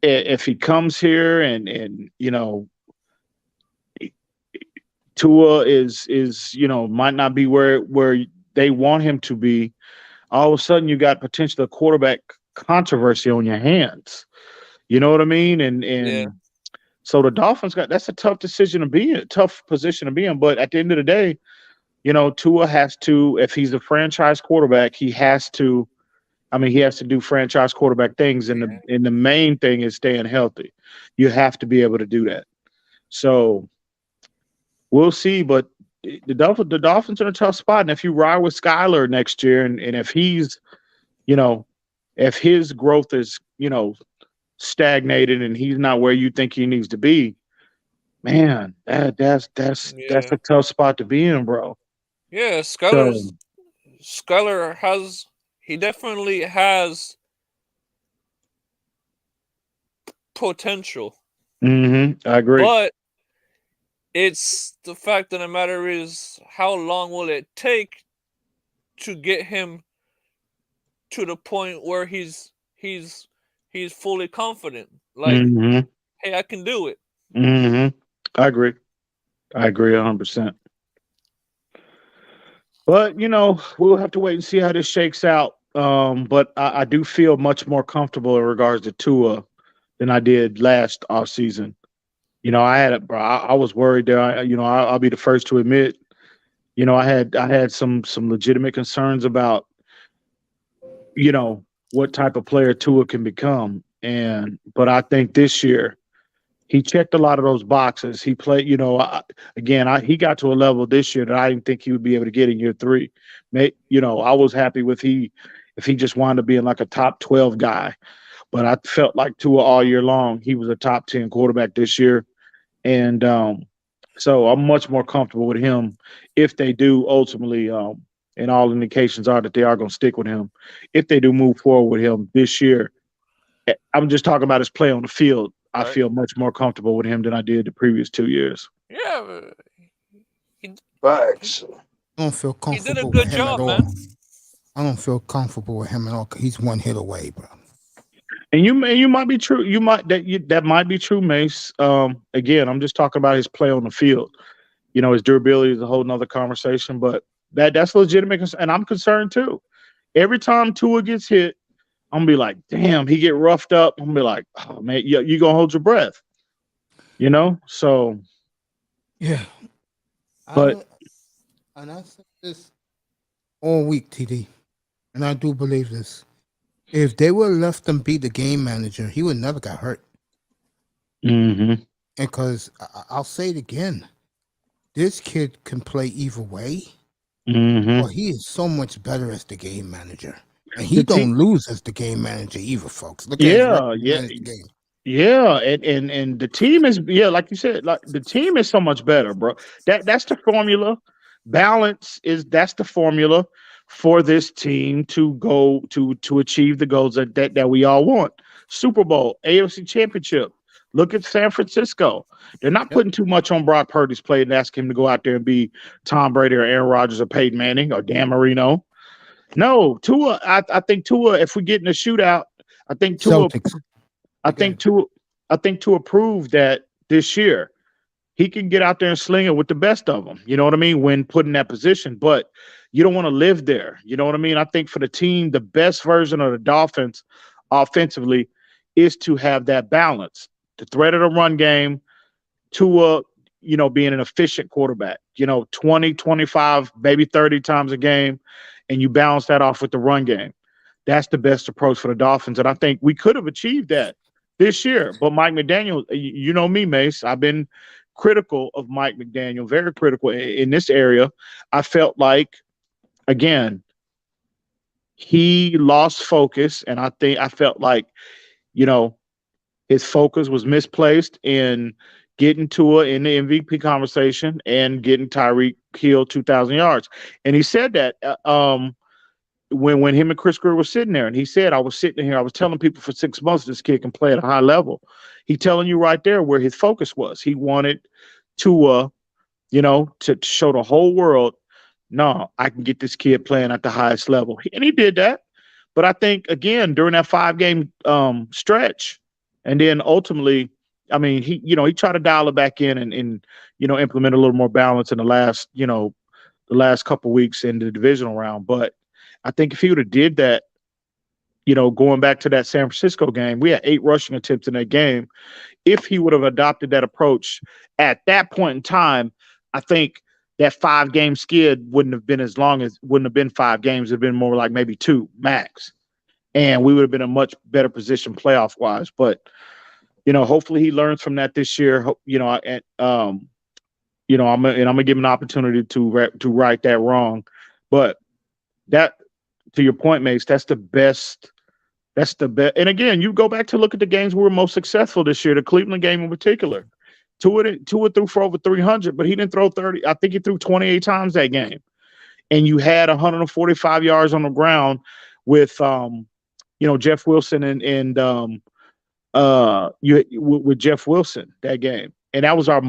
Speaker 8: if he comes here and Tua is might not be where they want him to be. All of a sudden, you got potential quarterback controversy on your hands. You know what I mean? And
Speaker 4: Yeah.
Speaker 8: so the Dolphins that's a tough decision to be in, tough position to be in. But at the end of the day, Tua has to, if he's a franchise quarterback, he has to. I mean, he has to do franchise quarterback things, and the main thing is staying healthy. You have to be able to do that. So we'll see, but the Dolphins are in a tough spot. And if you ride with Skyler next year, and if he's, if his growth is, stagnated and he's not where you think he needs to be, man, that's
Speaker 4: Yeah.
Speaker 8: a tough spot to be in, bro.
Speaker 4: Yeah,
Speaker 8: So,
Speaker 4: Skyler he definitely has potential.
Speaker 8: I agree.
Speaker 4: But it's the fact of the matter is how long will it take to get him to the point where he's fully confident. Like, hey, I can do it.
Speaker 8: I agree. I agree 100%. But we'll have to wait and see how this shakes out. But I do feel much more comfortable in regards to Tua than I did last off season. I was worried there. I'll be the first to admit. I had some legitimate concerns about what type of player Tua can become, but I think this year he checked a lot of those boxes. He played, he got to a level this year that I didn't think he would be able to get in year 3. I was happy if he just wanted to be in like a top 12 guy, but I felt like Tua all year long he was a top 10 quarterback this year, and so I'm much more comfortable with him if they do ultimately. And all indications are that they are going to stick with him. If they do move forward with him this year, I'm just talking about his play on the field. I
Speaker 4: Right.
Speaker 8: feel much more comfortable with him than I did the previous 2 years.
Speaker 4: Yeah,
Speaker 6: Facts.
Speaker 1: I don't feel
Speaker 4: he did a
Speaker 1: comfortable
Speaker 4: good
Speaker 1: with him
Speaker 4: job,
Speaker 1: at all.
Speaker 4: man.
Speaker 1: I don't feel comfortable with him at all. 'Cause he's one hit away, bro.
Speaker 8: And you might be true. That might be true, Mace. Again, I'm just talking about his play on the field. His durability is a whole nother conversation, but that's legitimate, and I'm concerned too. Every time Tua gets hit, I'm gonna be like, damn, he get roughed up. I'm gonna be like, oh man, you gonna hold your breath. So
Speaker 1: Yeah.
Speaker 8: but
Speaker 1: I said this all week, TD, and I do believe this. If they would have left him be the game manager, he would never got hurt. Because I'll say it again, this kid can play either way. Well, he is so much better as the game manager, and he don't lose as the game manager either, folks. Look at his record. He managed the game.
Speaker 8: Yeah, and the team is, like you said, like the team is so much better, bro. That's the formula. That's the formula for this team to go to achieve the goals that we all want. Super Bowl, A.F.C championship. Look at San Francisco. They're not putting too much on Brock Purdy's plate and asking him to go out there and be Tom Brady or Aaron Rodgers or Peyton Manning or Dan Marino. No, Tua. I think Tua. If we get in a shootout, I think Tua.
Speaker 1: Celtics.
Speaker 8: I think Tua. I think Tua proved that this year he can get out there and sling it with the best of them. You know what I mean? When put in that position, but you don't want to live there. You know what I mean? I think for the team, the best version of the Dolphins offensively is to have that balance. The threat of the run game, Tua, being an efficient quarterback, 20, 25, maybe 30 times a game, and you balance that off with the run game. That's the best approach for the Dolphins. And I think we could have achieved that this year. But Mike McDaniel, you know me, Mace, I've been critical of Mike McDaniel, very critical in this area. I felt like, again, he lost focus. And I felt like, his focus was misplaced in getting Tua in the MVP conversation and getting Tyreek Hill 2,000 yards. And he said that when him and Chris Greer were sitting there, and he said, I was sitting here, I was telling people for 6 months this kid can play at a high level. He telling you right there where his focus was. He wanted Tua, to show the whole world, no, I can get this kid playing at the highest level. And he did that. But I think, again, during that 5-game stretch, and then ultimately, I mean, he tried to dial it back in and implement a little more balance in the last couple weeks in the divisional round. But I think if he would have did that, going back to that San Francisco game, we had 8 rushing attempts in that game. If he would have adopted that approach at that point in time, I think that 5-game skid wouldn't have been 5 games. It'd been more like maybe 2 max. And we would have been in a much better position playoff wise. But, hopefully he learns from that this year. I'm gonna give him an opportunity to right that wrong. But that, to your point, Mace, that's the best. That's the best. And again, you go back to look at the games we were most successful this year, the Cleveland game in particular. Tua threw for over 300, but he didn't throw 30. I think he threw 28 times that game. And you had 145 yards on the ground with Jeff Wilson and with Jeff Wilson that game. And that was our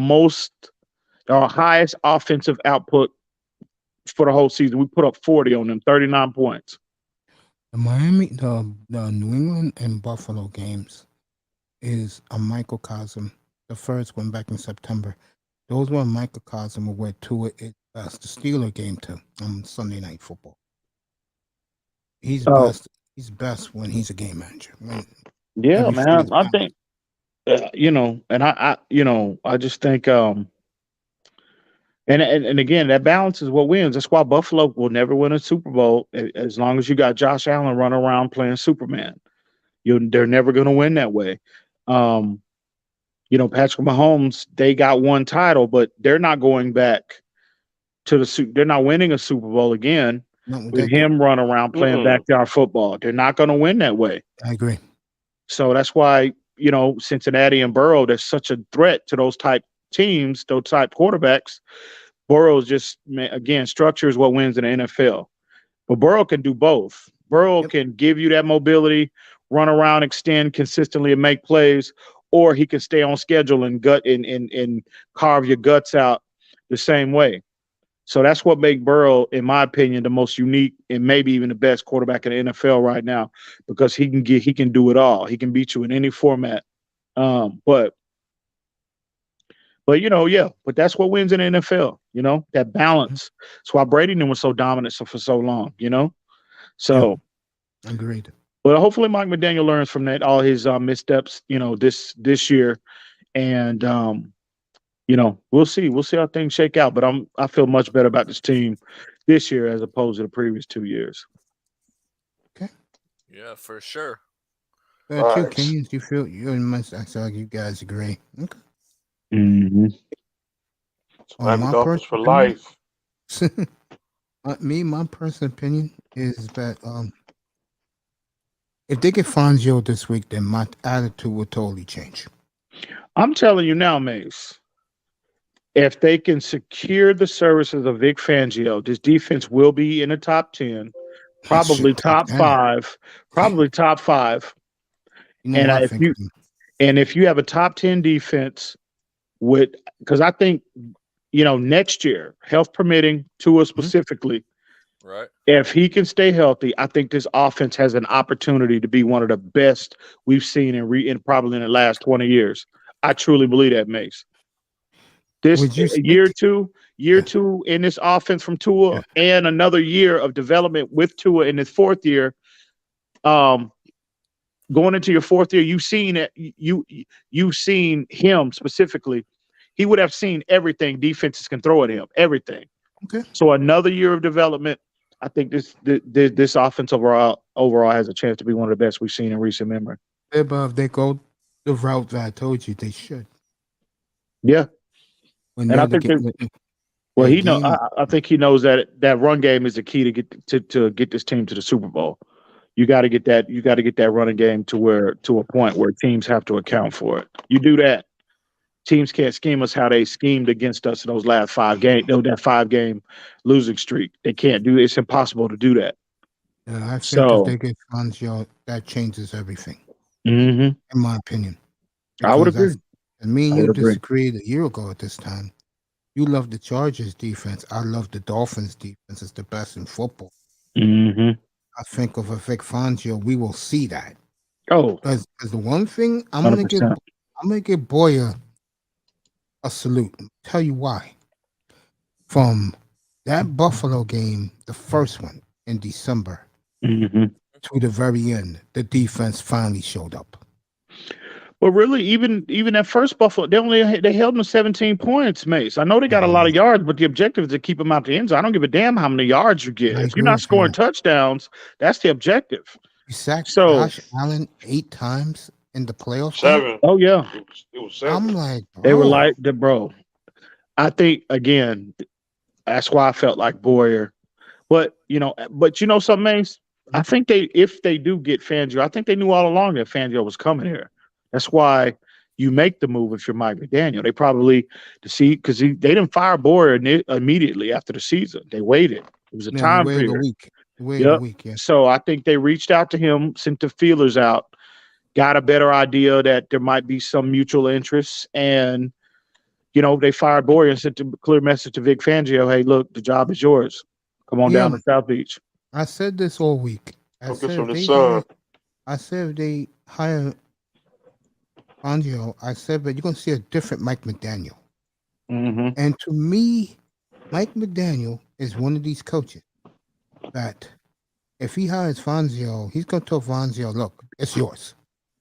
Speaker 8: highest offensive output for the whole season. We put up 40 on them, 39 points.
Speaker 1: The New England and Buffalo games is a microcosm. The first one back in September. Those were a microcosm of where Tua is best. The Steeler game too on Sunday Night Football. He's best. He's best when he's a game manager.
Speaker 8: Yeah, man. I think, and I just think, and again, that balance is what wins. That's why Buffalo will never win a Super Bowl as long as you got Josh Allen running around playing Superman. They're never going to win that way. Patrick Mahomes, they got one title, but they're not going back to they're not winning a Super Bowl again with him running around playing backyard football. They're not going to win that way.
Speaker 1: I agree.
Speaker 8: So that's why, Cincinnati and Burrow, there's such a threat to those type teams, those type quarterbacks. Burrow's just, again, structure is what wins in the NFL. But Burrow can do both. Burrow can give you that mobility, run around, extend consistently and make plays, or he can stay on schedule and and carve your guts out the same way. So that's what makes Burrow, in my opinion, the most unique and maybe even the best quarterback in the NFL right now, because he can do it all. He can beat you in any format. But that's what wins in the NFL, that balance. That's why Brady was so dominant for so long, So
Speaker 1: agreed.
Speaker 8: But hopefully Mike McDaniel learns from that, all his missteps, this year. And we'll see. We'll see how things shake out. But I feel much better about this team this year as opposed to the previous 2 years.
Speaker 1: Okay.
Speaker 4: Yeah, for sure.
Speaker 1: You, Kenny, you feel I feel like you guys agree. Okay.
Speaker 8: Mm-hmm.
Speaker 6: Miami Dolphins for life.
Speaker 1: My personal opinion is that if they get Fangio this week, then my attitude will totally change.
Speaker 8: I'm telling you now, Mace, if they can secure the services of Vic Fangio, this defense will be in the top 10, probably top 5, probably top 5. And if you have a top 10 defense because I think, next year, health permitting, Tua specifically,
Speaker 4: Right.
Speaker 8: If he can stay healthy, I think this offense has an opportunity to be one of the best we've seen in probably in the last 20 years. I truly believe that, Mace. This
Speaker 1: Would you
Speaker 8: year
Speaker 1: stick?
Speaker 8: two,
Speaker 1: Yeah.
Speaker 8: in this offense from Tua,
Speaker 1: Yeah.
Speaker 8: and another year of development with Tua in his fourth year. Um, Going into your fourth year, you've seen him specifically. He would have seen everything defenses can throw at him, everything.
Speaker 1: Okay.
Speaker 8: So another year of development. I think this offense overall has a chance to be one of the best we've seen in recent memory.
Speaker 1: If they go the route that I told you they should.
Speaker 8: Yeah,
Speaker 1: When
Speaker 8: and I
Speaker 1: they're the
Speaker 8: think
Speaker 1: game,
Speaker 8: well,
Speaker 1: the
Speaker 8: he know.
Speaker 1: game.
Speaker 8: I think he knows that run game is the key to get this team to the Super Bowl. You got to get that. You got to get that running game to a point where teams have to account for it. You do that, teams can't scheme us how they schemed against us in those last 5 games. That 5-game losing streak. They can't do. It's impossible to do that.
Speaker 1: I think if
Speaker 8: So,
Speaker 1: they get Fangio, that changes everything,
Speaker 8: mhm,
Speaker 1: in my opinion.
Speaker 8: I would
Speaker 1: Because
Speaker 8: agree.
Speaker 1: and me and
Speaker 8: I
Speaker 1: you
Speaker 8: would agree.
Speaker 1: disagreed a year ago at this time. You love the Chargers defense. I love the Dolphins defense. It's the best in football.
Speaker 8: Mhm.
Speaker 1: I think of a Vic Fangio, we will see that.
Speaker 8: Oh,
Speaker 1: Because the one thing I'm
Speaker 8: 100%.
Speaker 1: gonna give Boyer a salute. Tell you why. From that Buffalo game, the first one in December,
Speaker 8: Mhm.
Speaker 1: to the very end, the defense finally showed up.
Speaker 8: But really, even that first Buffalo, they held them to 17 points, Mace. I know they got a lot of yards, but the objective is to keep them out the end zone. I don't give a damn how many yards you get.
Speaker 1: I
Speaker 8: If you're
Speaker 1: agree
Speaker 8: not
Speaker 1: with
Speaker 8: scoring
Speaker 1: you.
Speaker 8: touchdowns, that's the objective.
Speaker 1: You sacked
Speaker 8: So,
Speaker 1: Josh Allen 8 times in the playoff game.
Speaker 6: 7.
Speaker 8: oh yeah,
Speaker 6: It was
Speaker 1: I'm
Speaker 6: 7.
Speaker 1: like,
Speaker 8: they were
Speaker 1: bro.
Speaker 8: like the bro. I think again, that's why I felt like Boyer. But you know something, Mace. I think if they do get Fangio, I think they knew all along that Fangio was coming here. That's why you make the move if you're Mike McDaniel. They probably because they didn't fire Boyer immediately after the season. They waited. It was a
Speaker 1: Yeah, they
Speaker 8: time
Speaker 1: waited a
Speaker 8: period.
Speaker 1: week. They waited a
Speaker 8: Yep.
Speaker 1: week, yeah.
Speaker 8: So I think they reached out to him, sent the feelers out, got a better idea that there might be some mutual interests, and they fired Boyer and sent a clear message to Vic Fangio: "Hey, look, the job is yours. Come on down
Speaker 1: Yeah,
Speaker 8: to South Beach."
Speaker 1: I said this all week. I
Speaker 6: Focus
Speaker 1: said
Speaker 6: on
Speaker 1: if
Speaker 6: the
Speaker 1: they
Speaker 6: sun.
Speaker 1: hire Fangio, I said, but you're gonna see a different Mike McDaniel.
Speaker 8: Mm-hmm.
Speaker 1: And to me, Mike McDaniel is one of these coaches that if he hires Fangio, he's gonna tell Fangio, look, it's yours.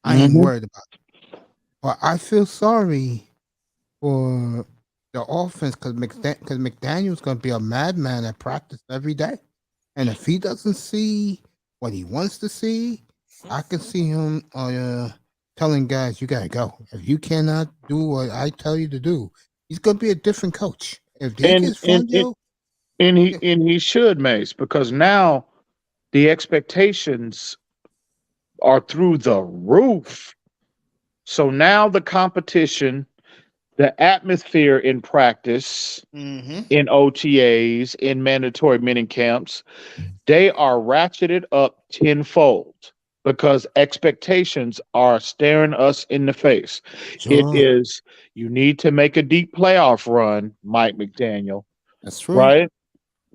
Speaker 1: I ain't
Speaker 8: Mhm.
Speaker 1: worried about it. But I feel sorry for the offense because McDaniel's gonna be a madman at practice every day. And if he doesn't see what he wants to see, I can see him telling guys, you gotta go. If you cannot do what I tell you to do, he's gonna be a different coach. If they
Speaker 8: And
Speaker 1: get Fangio,
Speaker 8: he should, Mace, because now the expectations are through the roof. So now the competition, the atmosphere in practice, in OTAs, in mandatory mini camps, they are ratcheted up tenfold because expectations are staring us in the face. It
Speaker 1: sure,
Speaker 8: is, you need to make a deep playoff run, Mike McDaniel,
Speaker 1: that's true.
Speaker 8: right?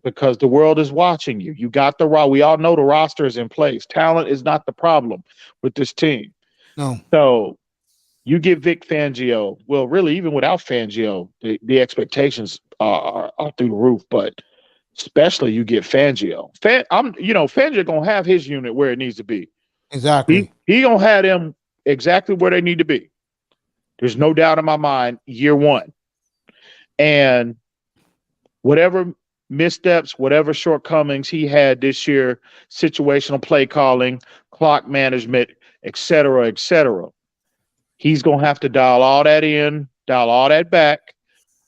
Speaker 8: Because the world is watching you. You got we all know the roster is in place. Talent is not the problem with this team.
Speaker 1: No,
Speaker 8: So you get Vic Fangio. Well, really, even without Fangio, the expectations are through the roof. But especially you get Fangio. Fangio gonna have his unit where it needs to be.
Speaker 1: exactly.
Speaker 8: He gonna have them exactly where they need to be. There's no doubt in my mind. Year one, and whatever missteps, whatever shortcomings he had this year, situational play calling, clock management, et cetera, he's gonna have to dial all that in, dial all that back,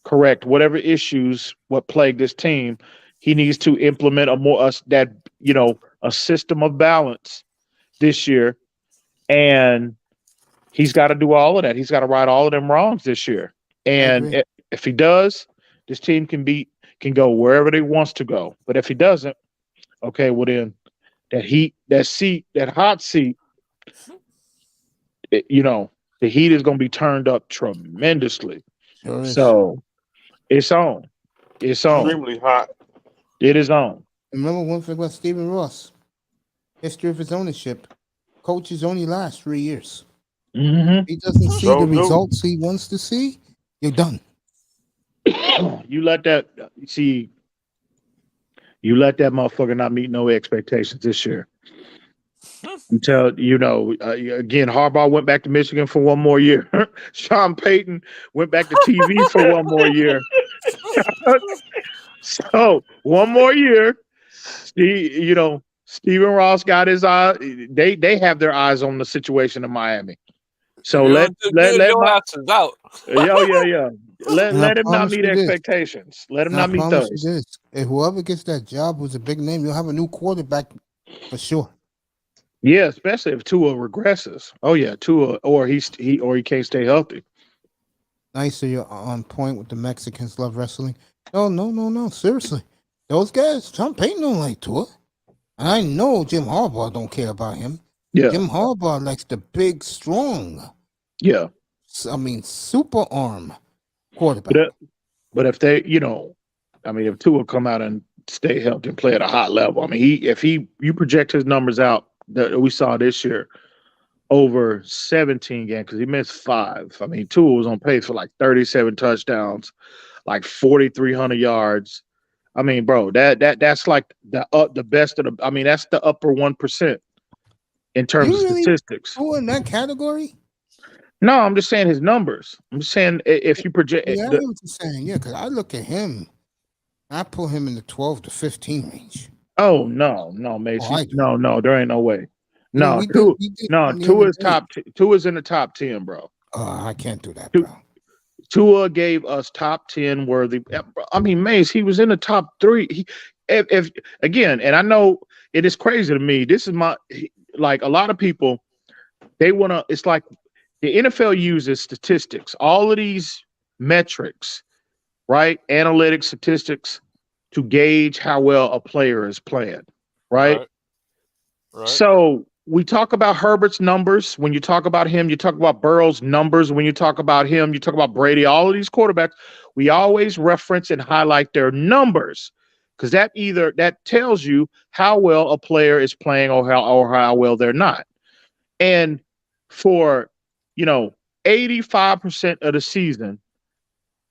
Speaker 8: correct whatever issues what plague this team. He needs to implement a system of balance this year, and he's got to do all of that. He's got to right all of them wrongs this year. And
Speaker 1: agree.
Speaker 8: if he does, this team can go wherever they wants to go. But if he doesn't, okay, well then that hot seat, the heat is going to be turned up tremendously.
Speaker 1: Sure is.
Speaker 8: So it's on. It's on.
Speaker 6: Extremely hot.
Speaker 8: It is on.
Speaker 1: Remember one thing about Stephen Ross. History of his ownership. Coaches only last 3 years.
Speaker 8: Mm-hmm.
Speaker 1: He doesn't see
Speaker 6: So
Speaker 1: the
Speaker 6: do.
Speaker 1: results he wants to see. You're done.
Speaker 8: You let that see. You let that motherfucker not meet no expectations this year. Until again, Harbaugh went back to Michigan for one more year. Sean Payton went back to TV for one more year. So one more year. Stephen Ross got his eye. They have their eyes on the situation in Miami. So
Speaker 4: If you
Speaker 8: let
Speaker 4: don't do good, your ass is out.
Speaker 8: yeah.
Speaker 1: And I
Speaker 8: Let him not
Speaker 1: promise
Speaker 8: meet
Speaker 1: you this.
Speaker 8: expectations. Let him
Speaker 1: And I
Speaker 8: not meet
Speaker 1: promise you
Speaker 8: those.
Speaker 1: this. If whoever gets that job who's a big name, you'll have a new quarterback for sure.
Speaker 8: Yeah, especially if Tua regresses. Oh yeah, Tua or he can't stay healthy.
Speaker 1: Nice that you're on point with the Mexicans love wrestling. No. Seriously. Those guys, Sean Payton don't like Tua. And I know Jim Harbaugh don't care about him.
Speaker 8: Yeah,
Speaker 1: Jim Harbaugh likes the big, strong,
Speaker 8: yeah.
Speaker 1: super arm quarterback.
Speaker 8: But if they, if Tua come out and stay healthy and play at a hot level, I mean, you project his numbers out that we saw this year over 17 games because he missed 5. I mean, Tua was on pace for like 37 touchdowns, like 4,300 yards. I mean, bro, that's like the best of the. I mean, that's the upper 1% in terms
Speaker 1: You
Speaker 8: of
Speaker 1: really
Speaker 8: statistics.
Speaker 1: Tua in that category?
Speaker 8: No, I'm just saying his numbers. I'm just saying if you project.
Speaker 1: Yeah, I hear what you're saying. Yeah, because I look at him, I put him in the 12 to 15 range.
Speaker 8: Oh no, Mace.
Speaker 1: I do.
Speaker 8: No, there ain't no way.
Speaker 1: You know,
Speaker 8: No,
Speaker 1: we
Speaker 8: Tua.
Speaker 1: did
Speaker 8: No,
Speaker 1: one the other
Speaker 8: Tua's
Speaker 1: day.
Speaker 8: top. Tua's in the top 10, bro.
Speaker 1: I can't do that, bro.
Speaker 8: Tua gave us top 10 worthy. I mean, Mace, he was in the top 3. If again, and I know it is crazy to me. This is like a lot of people. They want to. It's like the NFL uses statistics, all of these metrics, right? Analytics, statistics to gauge how well a player is playing, right? So we talk about Herbert's numbers. When you talk about him, you talk about Burrow's numbers. When you talk about him, you talk about Brady. All of these quarterbacks, we always reference and highlight their numbers because that tells you how well a player is playing or how well they're not. And for 85% of the season,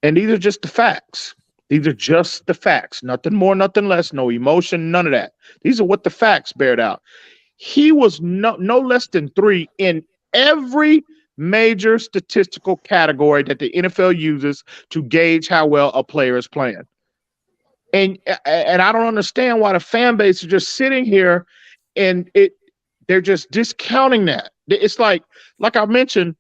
Speaker 8: and these are just the facts. These are just the facts. Nothing more, nothing less. No emotion, none of that. These are what the facts bear out. He was no less than 3 in every major statistical category that the NFL uses to gauge how well a player is playing. And I don't understand why the fan base is just sitting here and they're just discounting that. It's like I mentioned,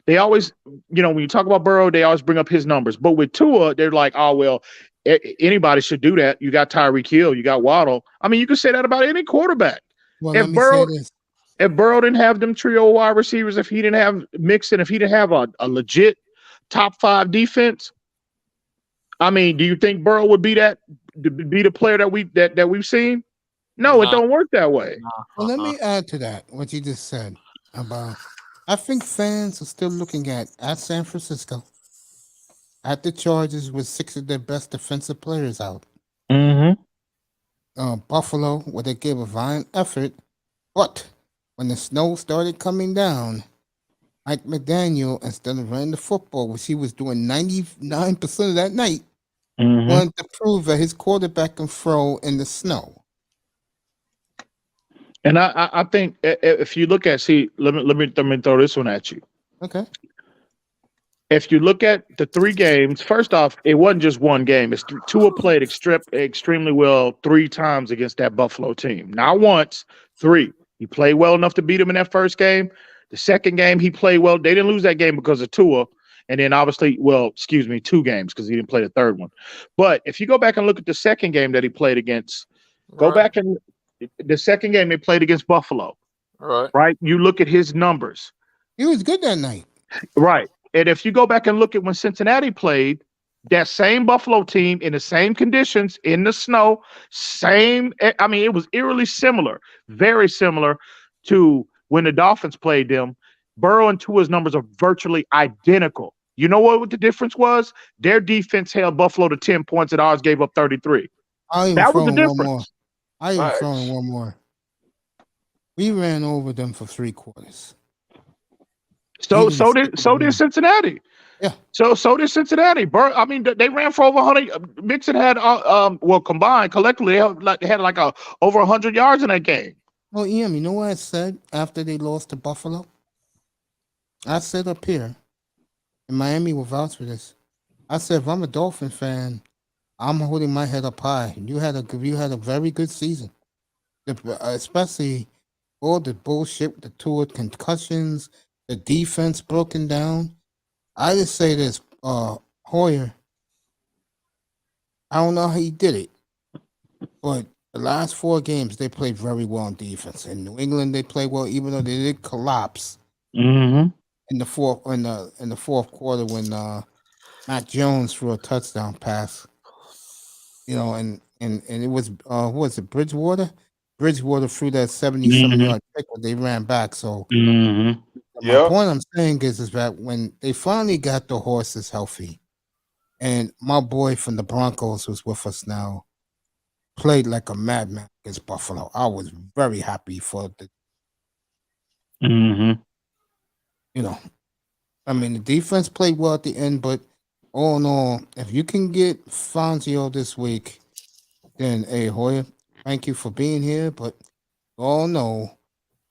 Speaker 8: they always, when you talk about Burrow, they always bring up his numbers. But with Tua, they're like, oh, well, anybody should do that. You got Tyreek Hill, you got Waddle. I mean, you can say that about any quarterback.
Speaker 1: Well, let me say this.
Speaker 8: If Burrow didn't have them trio wide receivers, if he didn't have Mixon, if he didn't have a legit top 5 defense, I mean, do you think Burrow would be the player that we've seen? No, it don't work that way.
Speaker 1: Well, let me add to that what you just said about. I think fans are still looking at San Francisco, at the Chargers with 6 of their best defensive players out.
Speaker 8: Mm-hmm.
Speaker 1: Buffalo, where they gave a valiant effort, but when the snow started coming down, Mike McDaniel, instead of running the football, which he was doing 99% of that night, wanted to prove that his quarterback can throw in the snow.
Speaker 8: And I think if you look at, let me throw this one at you.
Speaker 1: Okay.
Speaker 8: If you look at the 3 games, first off, it wasn't just one game. It's Tua played extremely well 3 times against that Buffalo team. Not once, 3. He played well enough to beat him in that first game. The second game, he played well. They didn't lose that game because of Tua. And then obviously, 2 games because he didn't play the third one. But if you go back and look at the second game that he played against, go back and the second game they played against Buffalo. Right. You look at his numbers.
Speaker 1: He was good that night.
Speaker 8: Right. And if you go back and look at when Cincinnati played, that same Buffalo team in the same conditions, in the snow, it was eerily similar, very similar to when the Dolphins played them. Burrow and Tua's numbers are virtually identical. You know what the difference was? Their defense held Buffalo to 10 points and ours gave up 33. That was the difference.
Speaker 1: I even throw in
Speaker 6: Facts.
Speaker 1: one more. We ran over them for 3 quarters.
Speaker 8: So did Cincinnati.
Speaker 1: Yeah.
Speaker 8: So did Cincinnati. I mean, they ran for over 100. Mixon had combined collectively they had like over 100 yards in that game.
Speaker 1: Well, Ian, you know what I said after they lost to Buffalo? I said up here, and Miami will vouch for this. I said, if I'm a Dolphin fan, I'm holding my head up high. You had a very good season, especially all the bullshit with the two concussions, the defense broken down. I just say this, Hoyer. I don't know how he did it, but the last 4 games they played very well on defense. In New England, they played well, even though they did collapse
Speaker 8: Mm-hmm.
Speaker 1: in the fourth quarter when Matt Jones threw a touchdown pass. And it was what was it, Bridgewater? Bridgewater threw that 77-yard pick when they ran back. So my point I'm saying is that when they finally got the horses healthy, and my boy from the Broncos who's with us now played like a madman against Buffalo, I was very happy for the. I mean, the defense played well at the end, but all in all, if you can get Fangio this week, then hey Hoyer, thank you for being here. But we all know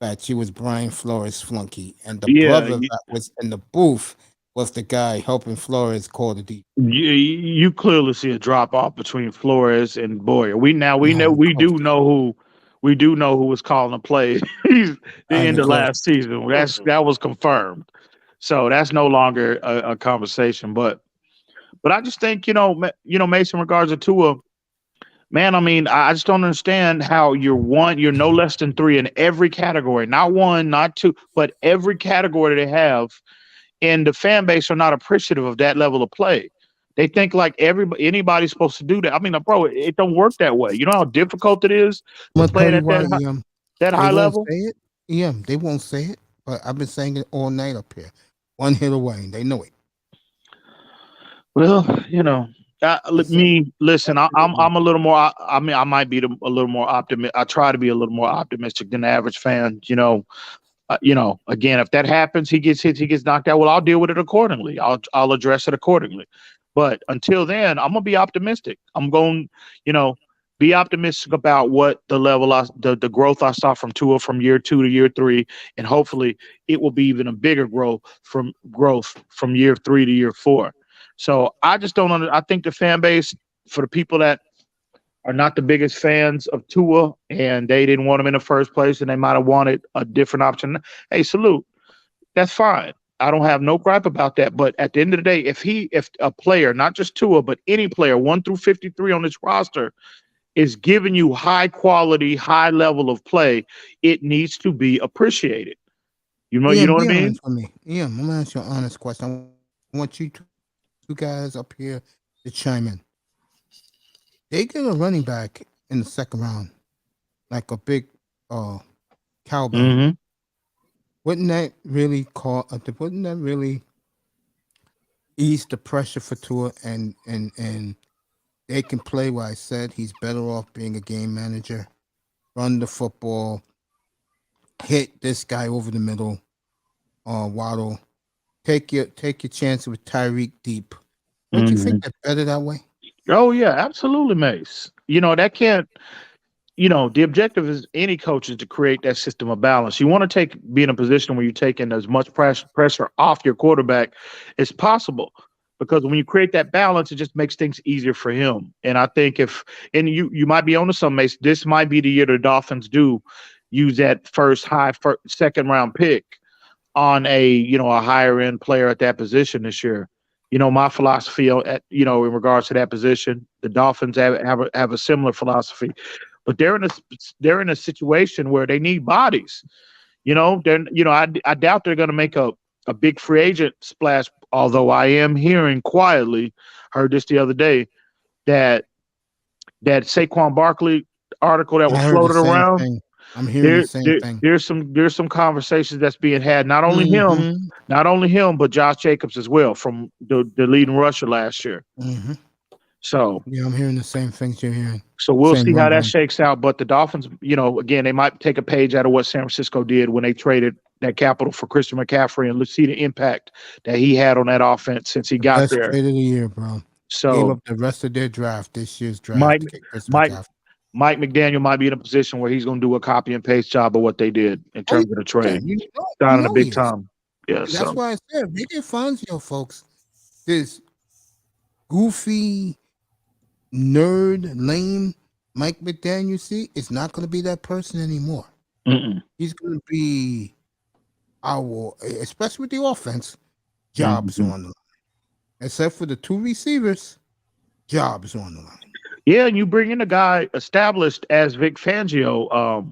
Speaker 1: that you was Brian Flores' flunky, and the brother that was in the booth was the guy helping Flores call the defense.
Speaker 8: You clearly see a drop off between Flores and Boyer. We do know who was calling the play the end of last season. That was confirmed. So that's no longer a conversation. But I just think Mason, in regards to Tua, man, I mean, I just don't understand how you're no less than 3 in every category, not 1, not 2, but every category they have, and the fan base are not appreciative of that level of play. They think like anybody's supposed to do that. I mean, bro, it don't work that way. You know how difficult it is to play at that high level?
Speaker 1: They won't say it, but I've been saying it all night up here. One hit away, and they know it.
Speaker 8: Well, listen. I'm a little more. I mean, I might be a little more optimistic. I try to be a little more optimistic than the average fan. Again, if that happens, he gets hit, he gets knocked out. Well, I'll deal with it accordingly. I'll address it accordingly. But until then, I'm gonna be optimistic. I'm going, be optimistic about what the level, the growth I saw from Tua from year 2 to year 3, and hopefully it will be even a bigger growth from year 3 to year 4. So I just don't I think the fan base, for the people that are not the biggest fans of Tua and they didn't want him in the first place and they might have wanted a different option, hey, salute. That's fine. I don't have no gripe about that. But at the end of the day, if a player, not just Tua, but any player 1 through 53 on this roster is giving you high quality, high level of play, it needs to be appreciated. You know what I mean?
Speaker 1: For me. Yeah, I'm gonna ask you an honest question. I want you two guys up here to chime in. They get a running back in the second round, like a big cowbell. Wouldn't that really ease the pressure for Tua and they can play what I said? He's better off being a game manager, run the football, hit this guy over the middle, Waddle. Take your chance with Tyreek deep. Don't you think that's better that way?
Speaker 8: Oh yeah, absolutely, Mace. That can't. The objective is any coach is to create that system of balance. You want to be in a position where you're taking as much pressure off your quarterback as possible, because when you create that balance, it just makes things easier for him. And I think you might be onto some, Mace. This might be the year the Dolphins do use that second round pick on a higher end player at that position this year. My philosophy in regards to that position, the Dolphins have a similar philosophy, but they're in a situation where they need bodies. I doubt they're going to make a big free agent splash. Although I am heard this the other day, that Saquon Barkley article that was floated around.
Speaker 1: I'm hearing the same thing.
Speaker 8: There's some conversations that's being had. Not only him, but Josh Jacobs as well, from the leading rusher last year. So
Speaker 1: Yeah, I'm hearing the same things you're hearing.
Speaker 8: So we'll
Speaker 1: Same
Speaker 8: see how that
Speaker 1: rumbling.
Speaker 8: shakes out. But the Dolphins, again, they might take a page out of what San Francisco did when they traded that capital for Christian McCaffrey, and let's see the impact that he had on that offense since he got
Speaker 1: Best
Speaker 8: there.
Speaker 1: trade of the year, bro. Gave
Speaker 8: So
Speaker 1: up the rest of their draft, this year's draft,
Speaker 8: Mike,
Speaker 1: to get Chris
Speaker 8: Mike,
Speaker 1: McCaffrey.
Speaker 8: Mike McDaniel might be in a position where he's going to do a copy and paste job of what they did in
Speaker 1: Oh,
Speaker 8: terms of the trade.
Speaker 1: yeah,
Speaker 8: Down in a
Speaker 1: he
Speaker 8: big
Speaker 1: is.
Speaker 8: time. Yeah.
Speaker 1: And that's why I said, if they get Fangio, folks, this goofy, nerd, lame Mike McDaniel, see, it's not going to be that person anymore.
Speaker 8: Mm-mm.
Speaker 1: He's going to be especially with the offense, jobs on the line. Except for the two receivers, jobs on the line.
Speaker 8: Yeah, and you bring in a guy established as Vic Fangio,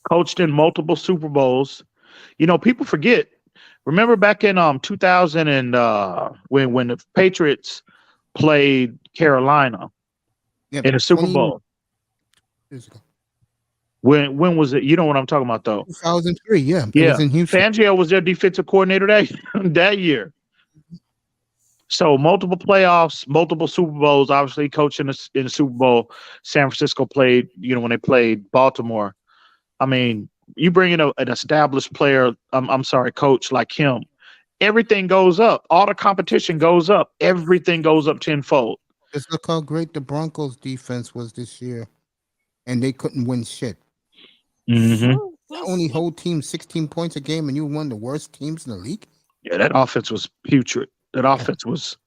Speaker 8: coached in multiple Super Bowls. People forget. Remember back in 2000 and when the Patriots played Carolina in a Super Bowl.
Speaker 1: Years ago.
Speaker 8: When was it? You know what I'm talking about, though.
Speaker 1: 2003. Yeah, it
Speaker 8: Yeah.
Speaker 1: was in Houston.
Speaker 8: Fangio was their defensive coordinator that year. So multiple playoffs, multiple Super Bowls. Obviously, coaching in the Super Bowl. San Francisco played. When they played Baltimore. I mean, you bring in an established player. I'm sorry, coach like him. Everything goes up. All the competition goes up. Everything goes up tenfold.
Speaker 1: Just look how great the Broncos defense was this year, and they couldn't win shit.
Speaker 8: Mm-hmm.
Speaker 1: Not only hold team 16 points a game, and you won the worst teams in the league.
Speaker 8: Yeah, that offense was putrid. That offense was.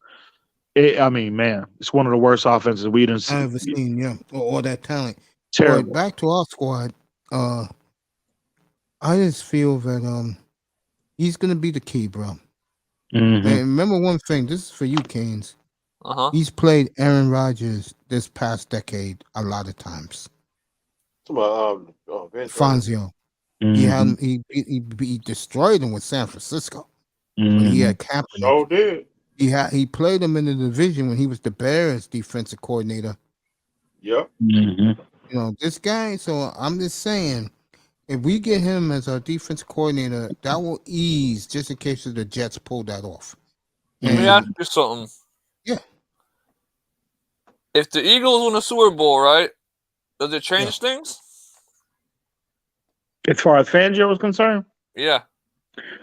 Speaker 8: Man, it's one of the worst offenses we didn't see.
Speaker 1: I've ever seen. Yeah, all that talent.
Speaker 8: Terrible.
Speaker 1: But back to our squad. I just feel that he's gonna be the key, bro.
Speaker 8: Mm-hmm.
Speaker 1: And remember one thing. This is for you, Canes.
Speaker 4: He's
Speaker 1: played Aaron Rodgers this past decade a lot of times. Fangio.
Speaker 8: Mm-hmm.
Speaker 1: He had him. He destroyed him with San Francisco when he had Kaepernick.
Speaker 6: So did.
Speaker 1: He played him in the division when he was the Bears defensive coordinator.
Speaker 6: Yep.
Speaker 8: Mm-hmm.
Speaker 1: This guy. So I'm just saying, if we get him as our defense coordinator, that will ease just in case the Jets pull that off.
Speaker 4: Let me ask you something.
Speaker 1: Yeah.
Speaker 4: If the Eagles win the Super Bowl, right, does it change things?
Speaker 8: As far as Fangio is concerned?
Speaker 4: Yeah.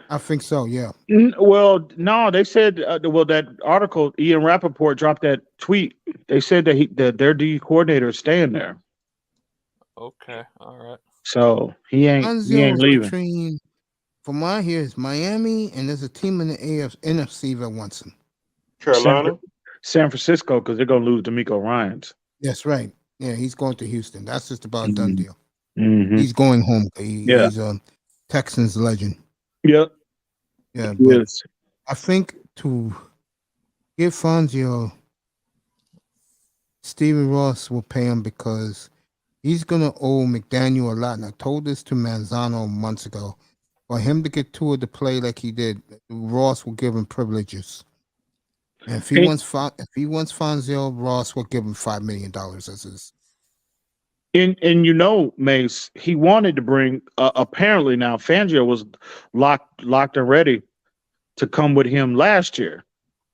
Speaker 1: I think so, yeah.
Speaker 8: Well, no, they said, that article, Ian Rappaport dropped that tweet. They said that their D coordinator is staying there.
Speaker 4: Okay, all right.
Speaker 8: So he ain't leaving.
Speaker 1: From what I hear, is Miami, and there's a team in the N.F.C. that wants him.
Speaker 6: Carolina?
Speaker 8: San Francisco, because they're going to lose D'Amico Ryans.
Speaker 1: That's right. Yeah, he's going to Houston. That's just about a done deal.
Speaker 8: Mm-hmm.
Speaker 1: He's going home. He's a Texans legend.
Speaker 8: Yep.
Speaker 1: Yeah, but I think to give Fangio, Stephen Ross will pay him because he's going to owe McDaniel a lot. And I told this to Manzano months ago. For him to get Tua to play like he did, Ross will give him privileges. And if he wants Fangio, Ross will give him $5 million as his.
Speaker 8: And Mace, he wanted to bring. Apparently now, Fangio was locked and ready to come with him last year,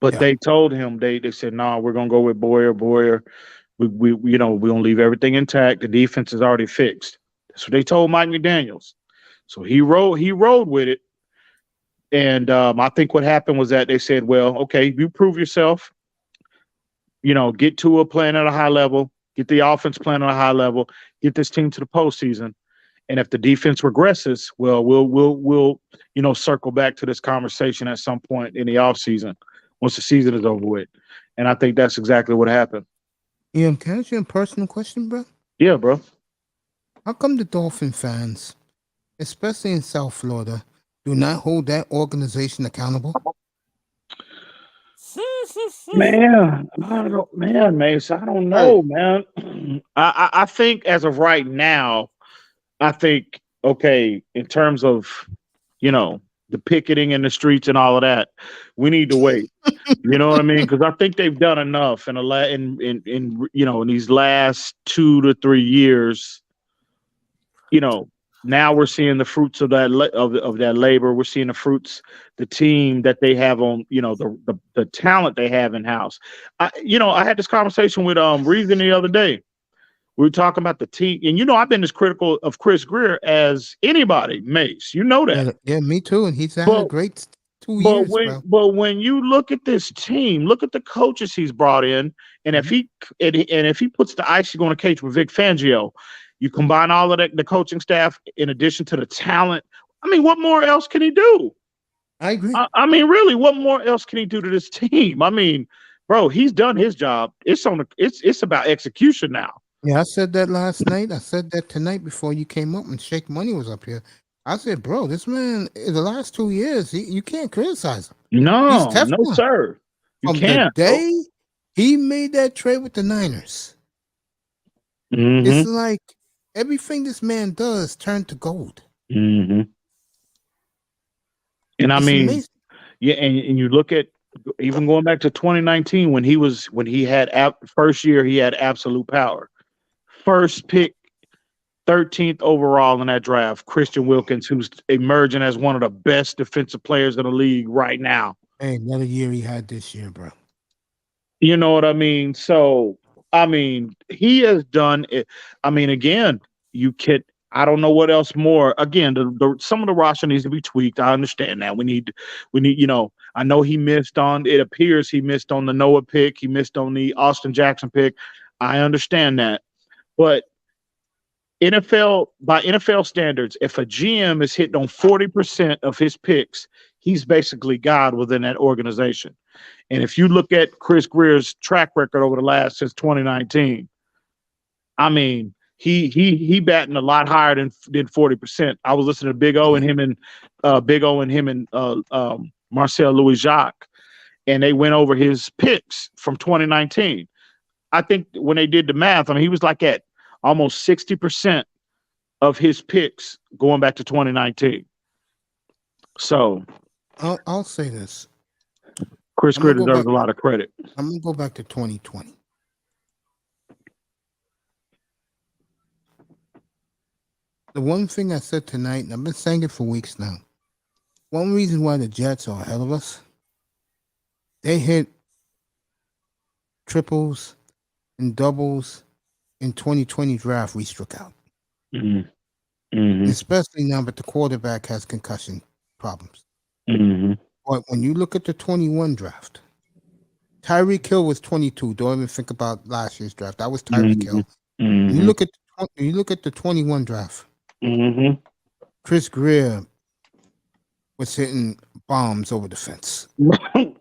Speaker 8: but they told him they said, "No, we're gonna go with Boyer. We we're gonna leave everything intact. The defense is already fixed." That's what they told Mike McDaniels. So he rode with it. And I think what happened was that they said, "Well, okay, you prove yourself. Get Tua playing at a high level." Get the offense playing on a high level. Get this team to the postseason, and if the defense regresses, well, we'll circle back to this conversation at some point in the offseason once the season is over with. And I think that's exactly what happened.
Speaker 1: Yeah, can I ask you a personal question, bro?
Speaker 8: Yeah, bro.
Speaker 1: How come the Dolphin fans, especially in South Florida, do not hold that organization accountable?
Speaker 8: Man, Mace, I don't know, man. I think as of right now, okay, in terms of, the picketing in the streets and all of that, we need to wait. You know what I mean? Because I think they've done enough in these last 2 to 3 years. now we're seeing the fruits of that of that labor. We're seeing the fruits, the team that they have on, the talent they have in house. I had this conversation with Reason the other day. We were talking about the team, and I've been as critical of Chris Greer as anybody, Mace. You know that.
Speaker 1: Yeah, me too. And he's had a
Speaker 8: But
Speaker 1: great 2 years, bro.
Speaker 8: but when you look at this team, look at the coaches he's brought in, and if he puts the icing on the cake with Vic Fangio, you combine all of the coaching staff in addition to the talent. I mean, what more else can he do?
Speaker 1: I agree.
Speaker 8: I mean, really, what more else can he do to this team? I mean, bro, he's done his job. It's about execution now.
Speaker 1: Yeah, I said that last night. I said that tonight before you came up and Shake Money was up here. I said, bro, this man in the last 2 years, you can't criticize him.
Speaker 8: No,
Speaker 1: He's
Speaker 8: no,
Speaker 1: Teflon.
Speaker 8: sir. You
Speaker 1: From
Speaker 8: can't.
Speaker 1: the day he made that trade with the Niners,
Speaker 8: Mm-hmm.
Speaker 1: it's like everything this man does turned to gold.
Speaker 8: Mm-hmm. And I
Speaker 1: It's
Speaker 8: mean,
Speaker 1: amazing.
Speaker 8: yeah, and you look at even going back to 2019 when he had first year he had absolute power. First pick, 13th overall in that draft, Christian Wilkins, who's emerging as one of the best defensive players in the league right now.
Speaker 1: Hey, another year he had this year, bro.
Speaker 8: You know what I mean? So, I mean, he has done it. I mean, again, I don't know what else more. Again, some of the roster needs to be tweaked. I understand that. We need, I know it appears he missed on the Noah pick. He missed on the Austin Jackson pick. I understand that. But by NFL standards, if a GM is hitting on 40% of his picks, he's basically God within that organization. And if you look at Chris Greer's track record over the last since 2019, I mean, he batting a lot higher than 40%. I was listening to Big O and him and Marcel Louis Jacques, and they went over his picks from 2019. I think when they did the math, I mean, he was like at almost 60% of his picks going back to 2019. So
Speaker 1: I'll say this.
Speaker 8: Chris Greer deserves a lot of credit.
Speaker 1: I'm going to go back to 2020. The one thing I said tonight, and I've been saying it for weeks now, one reason why the Jets are ahead of us, they hit triples and doubles in 2020 draft we struck out.
Speaker 8: Mm-hmm. Mm-hmm.
Speaker 1: Especially now that the quarterback has concussion problems.
Speaker 8: Mm-hmm.
Speaker 1: But when you look at the 21 draft, Tyreek Hill was 22. Don't even think about last year's draft. That was Tyreek Hill.
Speaker 8: Mm-hmm.
Speaker 1: You look at the 21 draft.
Speaker 8: Mm-hmm.
Speaker 1: Chris Greer was hitting bombs over the fence.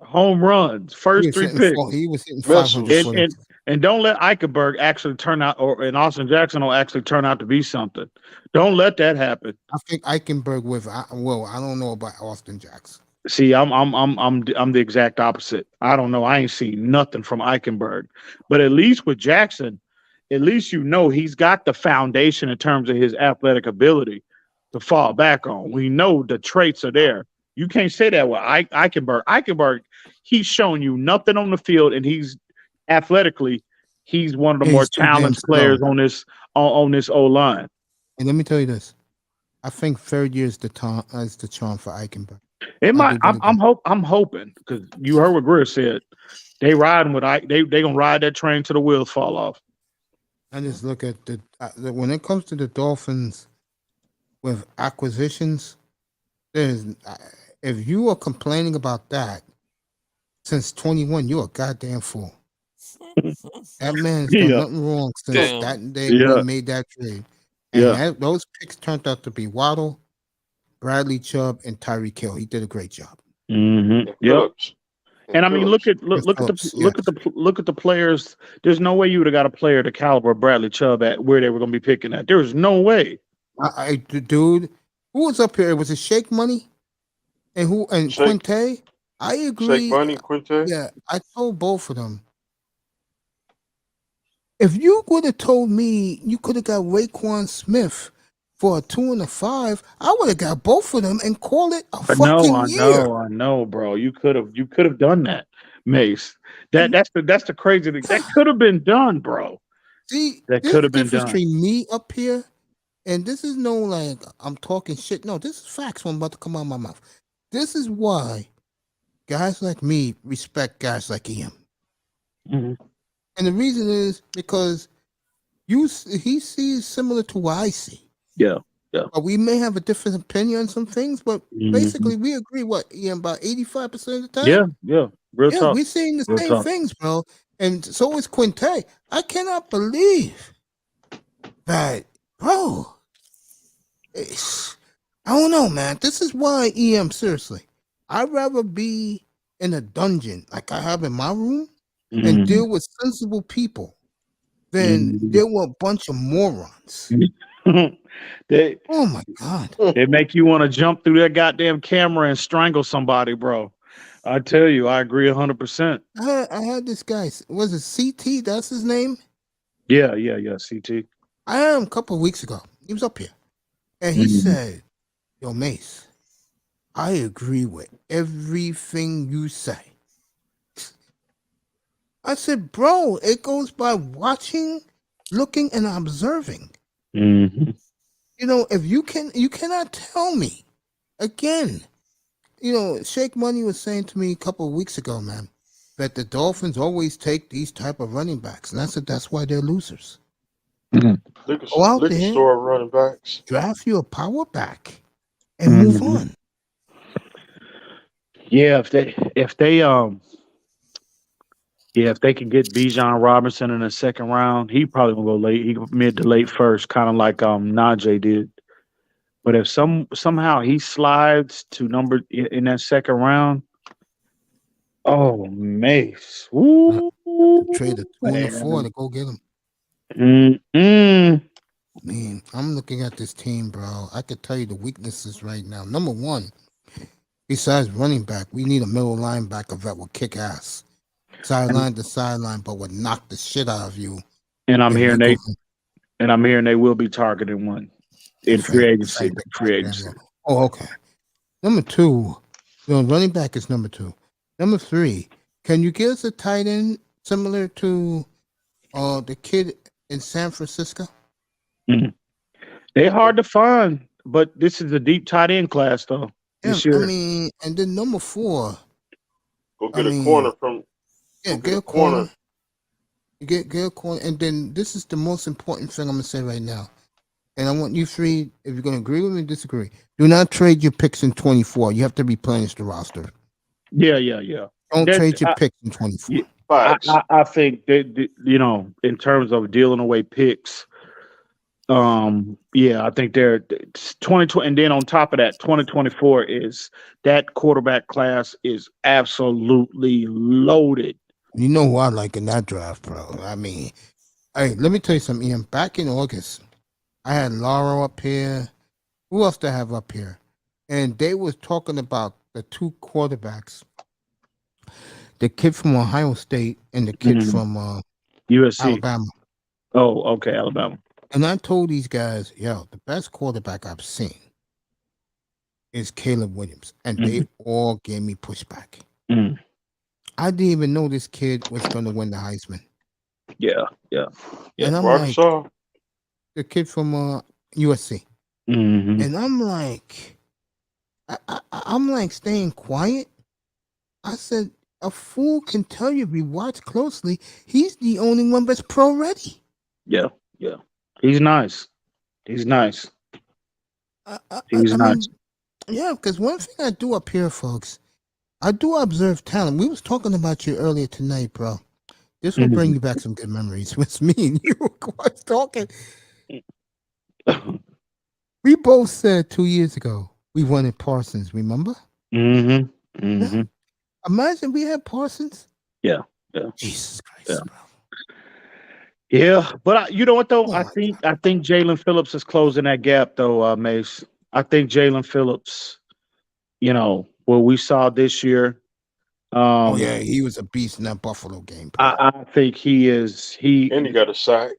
Speaker 8: Home runs, first 3 picks.
Speaker 1: He was hitting 540.
Speaker 8: And don't let Eichenberg actually turn out, and Austin Jackson will actually turn out to be something. Don't let that happen.
Speaker 1: I think Eichenberg I don't know about Austin Jackson.
Speaker 8: See, I'm the exact opposite. I don't know. I ain't seen nothing from Eichenberg, but at least with Jackson, at least he's got the foundation in terms of his athletic ability to fall back on. We know the traits are there. You can't say that with Eichenberg. Eichenberg, he's showing you nothing on the field, and he's athletically, he's one of the more talented players on this O line.
Speaker 1: And let me tell you this: I think third year is the charm for Eichenberg.
Speaker 8: I'm hoping, because you heard what Greer said. They riding with they gonna ride that train till the wheels fall off.
Speaker 1: I just look at when it comes to the Dolphins with acquisitions, if you are complaining about that since 21, you're a goddamn fool. That man's done nothing wrong since that day we made that trade. And those picks turned out to be Waddle, Bradley Chubb, and Tyreek Hill. He did a great job.
Speaker 8: Mm-hmm. Yep. And I mean, look at the players. There's no way you would have got a player the caliber of Bradley Chubb at where they were going to be picking at. There was no way.
Speaker 1: Dude, who was up here? Was it Shake Money and Quinte? I agree.
Speaker 6: Shake Money, Quinte.
Speaker 1: Yeah, I told both of them. If you would have told me you could have got Raekwon Smith for a 2 and a 5, I would have got both of them and called it a fucking year.
Speaker 8: I know, bro. You could have done that, Mace. That's the crazy thing. That could have been done, bro.
Speaker 1: See,
Speaker 8: that could have been done
Speaker 1: between me up here and this is no like I'm talking shit. No, this is facts. What I'm about to come out of my mouth. This is why guys like me respect guys like him.
Speaker 8: Mhm.
Speaker 1: And the reason is because he sees similar to what I see.
Speaker 8: Yeah.
Speaker 1: But we may have a different opinion on some things, but
Speaker 8: Mhm.
Speaker 1: basically we agree. What, Ian? About 85% of the time.
Speaker 8: Yeah. Real
Speaker 1: Yeah,
Speaker 8: talk.
Speaker 1: we're saying the
Speaker 8: Real
Speaker 1: same
Speaker 8: talk.
Speaker 1: things, bro. And so is Quinte. I cannot believe that, bro. I don't know, man. This is why, EM, seriously, I'd rather be in a dungeon like I have in my room and
Speaker 8: Mhm.
Speaker 1: deal with sensible people than
Speaker 8: Mhm.
Speaker 1: deal with a bunch of morons.
Speaker 8: they
Speaker 1: Oh, my God.
Speaker 8: they make you want to jump through that goddamn camera and strangle somebody, bro. I tell you, I agree 100%.
Speaker 1: I had this guy, was it CT? That's his name?
Speaker 8: Yeah. CT.
Speaker 1: I had him a couple of weeks ago. He was up here. And he
Speaker 8: Mhm.
Speaker 1: said, yo, Mace, I agree with everything you say. I said, bro, it goes by watching, looking, and observing.
Speaker 8: Mhm.
Speaker 1: You know, if you cannot tell me again. You know, Shake Money was saying to me a couple of weeks ago, man, that the Dolphins always take these type of running backs, and I said that's why they're losers.
Speaker 8: Mhm.
Speaker 1: Go out
Speaker 6: Liquor
Speaker 1: there,
Speaker 6: store running backs.
Speaker 1: draft you a power back, and move
Speaker 8: Mhm.
Speaker 1: on.
Speaker 8: Yeah, if they can get Bijan Robinson in the second round, he probably gonna go late. He go mid to late first, kind of like Najee did. But if somehow he slides to number in that second round, oh Mace,
Speaker 1: I have
Speaker 8: woo,
Speaker 1: to trade a 2 and a 4
Speaker 8: man.
Speaker 1: to go get him.
Speaker 8: Mm-mm.
Speaker 1: Man, I'm looking at this team, bro. I could tell you the weaknesses right now. Number one, besides running back, we need a middle linebacker that will kick ass,
Speaker 8: And,
Speaker 1: sideline to sideline, but would knock the shit out of you
Speaker 8: and I'm
Speaker 1: if you
Speaker 8: hearing
Speaker 1: go.
Speaker 8: they will be targeting one in
Speaker 1: If I
Speaker 8: free
Speaker 1: decide
Speaker 8: agency.
Speaker 1: to
Speaker 8: Free
Speaker 1: target him.
Speaker 8: agency.
Speaker 1: Oh, okay. Number two, running back is number two. Number three, can you give us a tight end similar to the kid in San Francisco?
Speaker 8: Mhm. They're hard to find, but this is a deep tight end class though
Speaker 1: Yeah,
Speaker 8: this
Speaker 1: I
Speaker 8: year.
Speaker 1: mean, and then number four,
Speaker 6: Go
Speaker 1: I
Speaker 6: get a corner
Speaker 1: mean,
Speaker 6: from.
Speaker 1: yeah,
Speaker 6: Go get
Speaker 1: get
Speaker 6: a
Speaker 1: a corner.
Speaker 6: corner.
Speaker 1: You get a corner, and then this is the most important thing I'm gonna say right now. And I want you three, if you're gonna agree with me, disagree. Do not trade your picks in 24. You have to replenish the roster.
Speaker 8: Yeah.
Speaker 1: Don't
Speaker 8: That
Speaker 1: trade your picks in 24.
Speaker 8: yeah,
Speaker 6: Facts.
Speaker 8: I think that in terms of dealing away picks, yeah, I think they're 2020, and then on top of that, 2024 is that quarterback class is absolutely loaded.
Speaker 1: You know who I like in that draft, bro. I mean, hey, let me tell you something, Ian. Back in August, I had Lauro up here. Who else do I have up here? And they was talking about the two quarterbacks, the kid from Ohio State and the kid
Speaker 8: Mhm.
Speaker 1: from
Speaker 8: USC.
Speaker 1: Alabama.
Speaker 8: Oh, okay, Alabama.
Speaker 1: And I told these guys, yo, the best quarterback I've seen is Caleb Williams. And they
Speaker 8: Mhm.
Speaker 1: all gave me pushback.
Speaker 8: Mhm.
Speaker 1: I didn't even know this kid was going to win the Heisman.
Speaker 8: Yeah.
Speaker 1: And I'm like,
Speaker 6: Arkansas.
Speaker 1: the kid from USC.
Speaker 8: Mhm.
Speaker 1: And I'm like, I'm like staying quiet. I said, a fool can tell you if you watch closely, he's the only one that's pro ready.
Speaker 8: Yeah. He's nice. He's nice. He's
Speaker 1: I
Speaker 8: nice.
Speaker 1: mean, yeah, because one thing I do up here, folks, I do observe talent. We was talking about you earlier tonight, bro. This will bring
Speaker 8: Mhm.
Speaker 1: you back some good memories. With me and you was talking. We both said 2 years ago we wanted Parsons. Remember?
Speaker 8: Mhm.
Speaker 1: Yeah.
Speaker 8: Mhm.
Speaker 1: Imagine we had Parsons.
Speaker 8: Yeah.
Speaker 1: Jesus
Speaker 8: Yeah.
Speaker 1: Christ, bro.
Speaker 8: Yeah, but you know what though?
Speaker 1: Oh my
Speaker 8: I think Jalen Phillips is closing that gap though, Mace. I think Jalen Phillips, what we saw this year.
Speaker 1: Oh yeah, he was a beast in that Buffalo game, bro.
Speaker 8: I think he is.
Speaker 6: And he got a sack.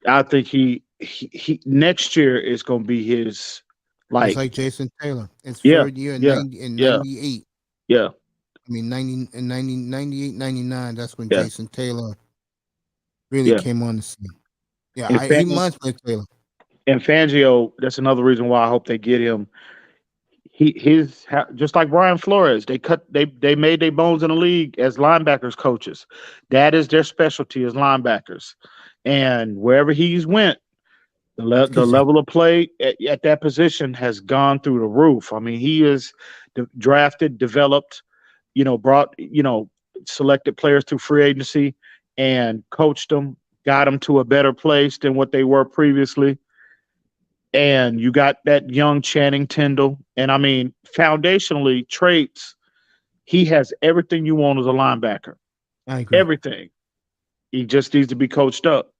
Speaker 8: I think he next year is going to be his.
Speaker 1: Just
Speaker 8: Like,
Speaker 1: like Jason Taylor. His
Speaker 8: yeah,
Speaker 1: third year in
Speaker 8: yeah,
Speaker 1: 90 and
Speaker 8: yeah,
Speaker 1: 98.
Speaker 8: yeah,
Speaker 1: I mean 90 and 90, 98, 99. That's when
Speaker 8: yeah,
Speaker 1: Jason Taylor really
Speaker 8: yeah.
Speaker 1: came on the scene. Yeah,
Speaker 8: And
Speaker 1: he
Speaker 8: fan,
Speaker 1: reminds me of Taylor.
Speaker 8: And Fangio, that's another reason why I hope they get him. Just like Brian Flores, they made their bones in the league as linebackers coaches. That is their specialty as linebackers. And wherever he's went, the level of play at that position has gone through the roof. I mean, he is drafted, developed, brought, selected players through free agency and coached them, got them to a better place than what they were previously. And you got that young Channing Tindall. And I mean, foundationally, traits, he has everything you want as a linebacker.
Speaker 1: I agree.
Speaker 8: Everything. He just needs to be coached up.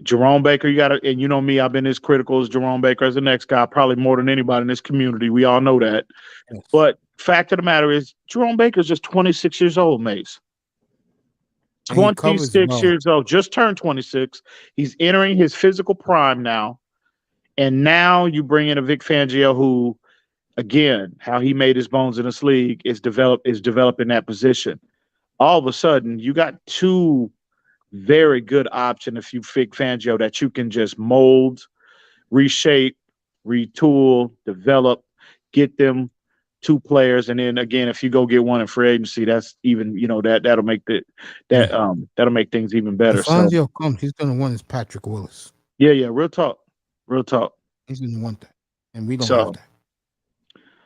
Speaker 8: Jerome Baker, and you know me, I've been as critical as Jerome Baker as the next guy, probably more than anybody in this community. We all know that.
Speaker 1: Yes.
Speaker 8: But fact of the matter is, Jerome Baker's just 26 years old, Mace. 26 years old, just turned 26. He's entering his physical prime now. And now you bring in a Vic Fangio who, again, how he made his bones in this league is developing that position. All of a sudden, you got two very good options if you Vic Fangio that you can just mold, reshape, retool, develop, get them two players, and then again, if you go get one in free agency, that's even that'll make that'll make things even better.
Speaker 1: If Fangio comes, he's gonna want his Patrick Willis.
Speaker 8: Yeah, real talk.
Speaker 1: He's gonna want that, and we don't have that.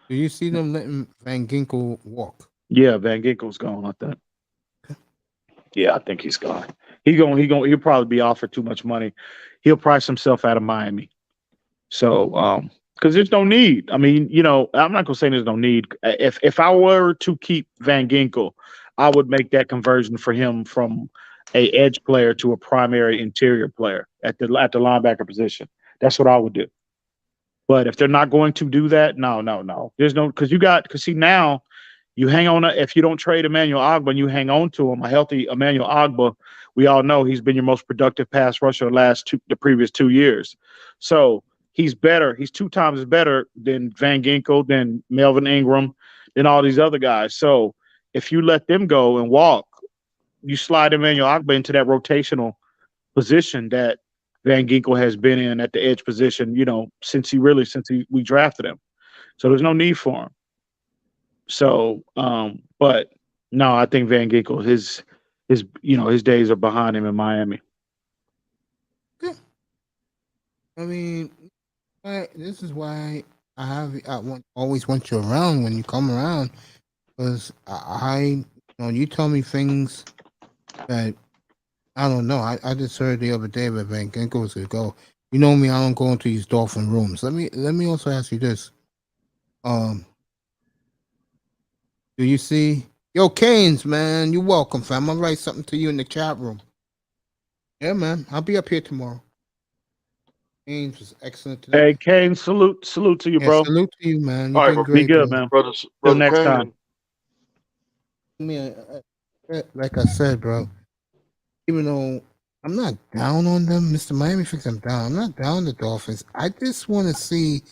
Speaker 1: Do you see them letting Van Ginkel walk?
Speaker 8: Yeah, Van Ginkel's gone, I think. Yeah, I think he's gone. He'll probably be offered too much money. He'll price himself out of Miami. So, because there's no need. I mean, I'm not gonna say there's no need. If I were to keep Van Ginkel, I would make that conversion for him from a edge player to a primary interior player at the linebacker position. That's what I would do. But if they're not going to do that, no. There's no because see now you hang on if you don't trade Emmanuel Ogbah and you hang on to him, a healthy Emmanuel Ogbah, we all know he's been your most productive pass rusher the previous 2 years. So he's better. He's 2 times better than Van Ginkel, than Melvin Ingram, than all these other guys. So if you let them go and walk, you slide Emmanuel Ogbah into that rotational position that Van Ginkel has been in at the edge position, since we drafted him. So there's no need for him. So, but no, I think Van Ginkel, his days are behind him in Miami.
Speaker 1: Yeah. I mean, this is why always want you around when you come around, because you tell me things that I don't know. I just heard the other day that Van Ginkel was gonna go. You know me, I don't go into these Dolphin rooms. Let me also ask you this. Do you see Canes, man? You're welcome, fam. I'll write something to you in the chat room. Yeah, man. I'll be up here tomorrow. Canes was excellent today.
Speaker 8: Hey, Kane, salute to you, bro.
Speaker 1: Salute to you, man.
Speaker 6: All
Speaker 1: You've
Speaker 6: right,
Speaker 1: been great,
Speaker 8: be good,
Speaker 1: bro.
Speaker 8: man.
Speaker 6: brother
Speaker 8: Till next
Speaker 6: Kane.
Speaker 8: time.
Speaker 1: Like I said, bro, even though I'm not down on them, Mr. Miami thinks I'm down. I'm not down on the Dolphins. I just want to see,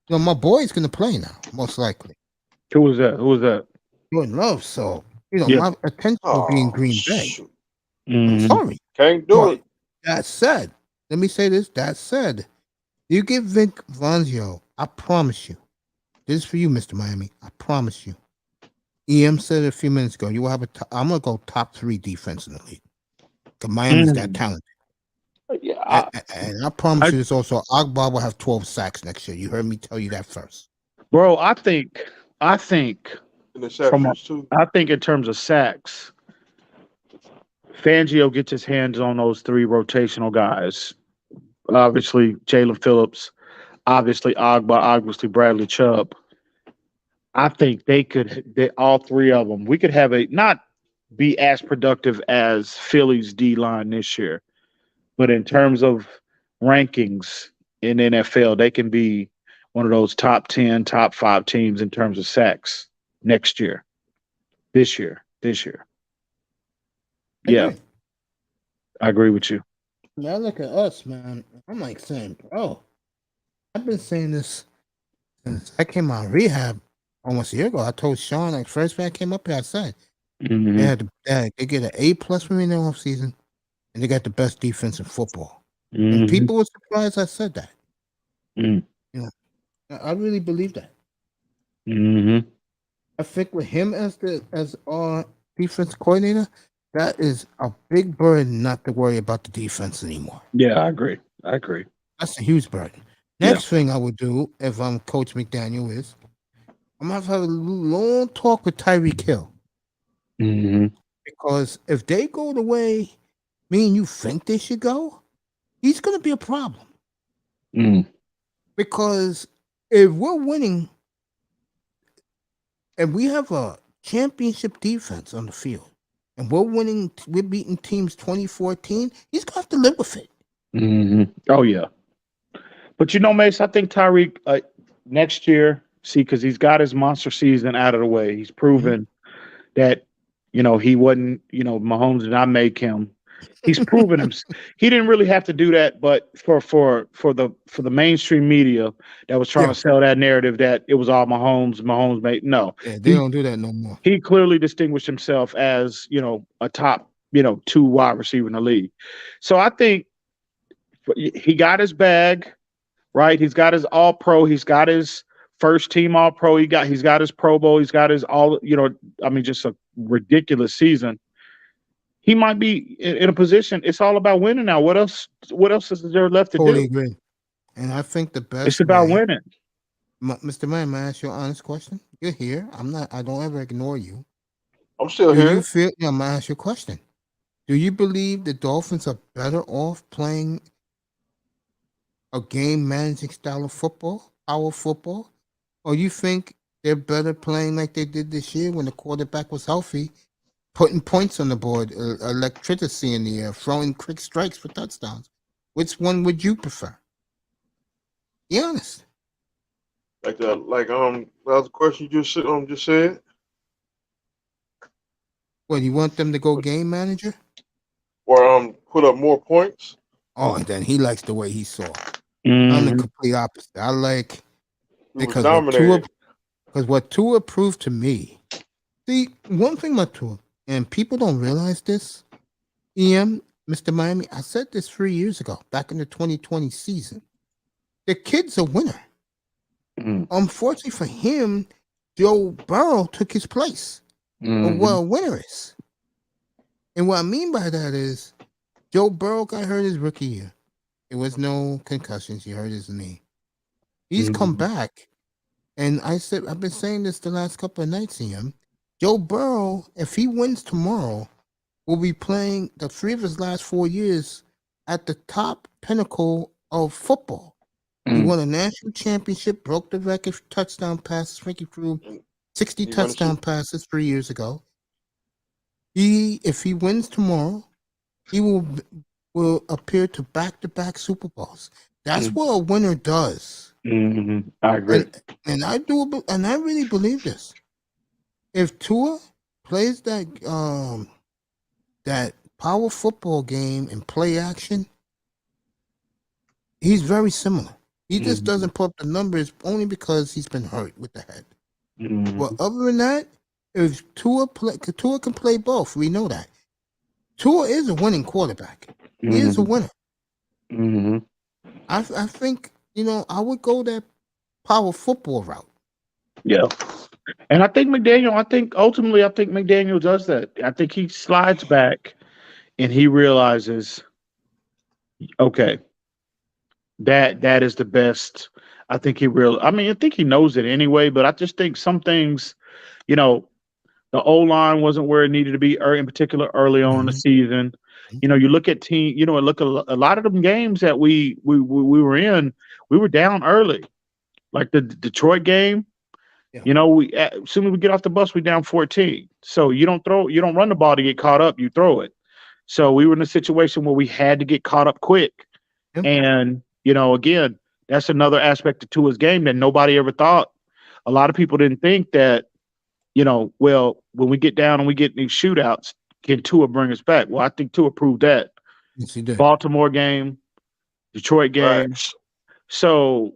Speaker 1: my boy's going to play now, most likely.
Speaker 8: Who was that?
Speaker 1: Jordan Love. So, my attention will be in Green Bay. I'm sorry.
Speaker 6: Can't do it.
Speaker 1: That said, let me say this. That said, you get Vic Fangio, I promise you. This is for you, Mr. Miami. I promise you. EM said it a few minutes ago. You will have I'm going to go top 3 defense in the league. Because Miami's that talented.
Speaker 8: Yeah,
Speaker 1: and I promise you this also. Ogbah will have 12 sacks next year. You heard me tell you that first.
Speaker 8: Bro, I think
Speaker 6: Interceptions too.
Speaker 8: I think in terms of sacks, Fangio gets his hands on those 3 rotational guys. Obviously, Jalen Phillips, obviously Ogbah, obviously Bradley Chubb. I think all 3 of them, we could have not be as productive as Philly's D line this year, but in terms of rankings in NFL, they can be one of those top 10, top 5 teams in terms of sacks next year. This year. Yeah. I agree with you.
Speaker 1: Now look at us, man. I'm like saying, bro, I've been saying this since I came out of rehab almost a year ago. I told Sean, like, first when I came up here, I said, they get an A+ from me in the offseason, and they got the best defense in football. And people were surprised I said that.
Speaker 8: Mm.
Speaker 1: You know, I really believe that.
Speaker 8: Mm-hmm.
Speaker 1: I think with him as our defense coordinator, that is a big burden not to worry about the defense anymore.
Speaker 8: Yeah, I agree. I agree.
Speaker 1: That's a huge burden.
Speaker 8: Yeah.
Speaker 1: Next thing I would do if I'm Coach McDaniel is I'm gonna have a long talk with Tyreek Hill
Speaker 8: Mm-hmm.
Speaker 1: because if they go the way me and you think they should go, he's gonna be a problem.
Speaker 8: Mm.
Speaker 1: Because if we're winning and we have a championship defense on the field and we're winning, we're beating teams 2014, he's gonna have to live with it.
Speaker 8: Mm-hmm. Oh yeah. But Mace, I think Tyreek next year, because he's got his monster season out of the way. He's proven that he wasn't, Mahomes did not make him. He's proven him. He didn't really have to do that, but for the mainstream media that was trying
Speaker 1: Yeah.
Speaker 8: to sell that narrative that it was all Mahomes made. No,
Speaker 1: Yeah, they don't do that no more.
Speaker 8: he clearly distinguished himself as a top 2 wide receiver in the league. So I think he got his bag. Right, he's got his All Pro. He's got his first team All Pro. He's got his Pro Bowl. He's got his all. Just a ridiculous season. He might be in a position. It's all about winning now. What else? What else is there left to
Speaker 1: Totally
Speaker 8: do?
Speaker 1: agree. And I think the best
Speaker 8: It's about
Speaker 1: way,
Speaker 8: winning.
Speaker 1: Mr. Man, may I ask you an honest question? You're here. I don't ever ignore you.
Speaker 6: I'm still
Speaker 1: Do you
Speaker 6: here.
Speaker 1: feel? Yeah, I'm gonna ask you a question. Do you believe the Dolphins are better off playing a game managing style of football, power football, or you think they're better playing like they did this year when the quarterback was healthy, putting points on the board, electricity in the air, throwing quick strikes for touchdowns? Which one would you prefer? Be honest.
Speaker 6: Like that. Like that was the question you just said.
Speaker 1: What, you want them to go game manager?
Speaker 6: Or put up more points.
Speaker 1: Oh, then he likes the way he saw. I'm the
Speaker 8: Mhm.
Speaker 1: complete opposite. I like
Speaker 6: He was
Speaker 1: because
Speaker 6: dominated.
Speaker 1: what Tua proved to me. See, one thing about Tua, and people don't realize this, Mr. Miami, I said this 3 years ago, back in the 2020 season. The kid's a winner.
Speaker 8: Mhm.
Speaker 1: Unfortunately for him, Joe Burrow took his place of what a winner is. And what I mean by that is Joe Burrow got hurt his rookie year. There was no concussions. He hurt his knee. He's come back. And I've been saying this the last couple of nights, Joe Burrow, if he wins tomorrow, will be playing the 3 of his last 4 years at the top pinnacle of football. He won a national championship, broke the record for touchdown passes. Frankie threw 60 touchdown passes 3 years ago. If he wins tomorrow, he will appear to back-to-back Super Bowls. That's what a winner does.
Speaker 8: I agree.
Speaker 1: And I really believe this. If Tua plays that power football game and play action, he's very similar. He just doesn't put up the numbers only because he's been hurt with the head. But other than that, if Tua can play both, we know that. Tua is a winning quarterback. He is a winner. I think, I would go that power football route.
Speaker 8: Yeah. And I think ultimately McDaniel does that. I think he slides back and he realizes, okay, that is the best. I think I think he knows it anyway, but I just think some things, the O line wasn't where it needed to be, in particular early on in the season. You look at a lot of them games that we were in, we were down early, like the Detroit game.
Speaker 1: Yeah.
Speaker 8: As soon as we get off the bus, we down 14. So you don't run the ball to get caught up, you throw it. So we were in a situation where we had to get caught up quick.
Speaker 1: Yep.
Speaker 8: And, again, that's another aspect of Tua's game that nobody ever thought. A lot of people didn't think that, well, when we get down and we get in these shootouts, can Tua bring us back? Well, I think Tua proved that.
Speaker 1: Yes, he did.
Speaker 8: Baltimore game, Detroit game.
Speaker 6: Right.
Speaker 8: So,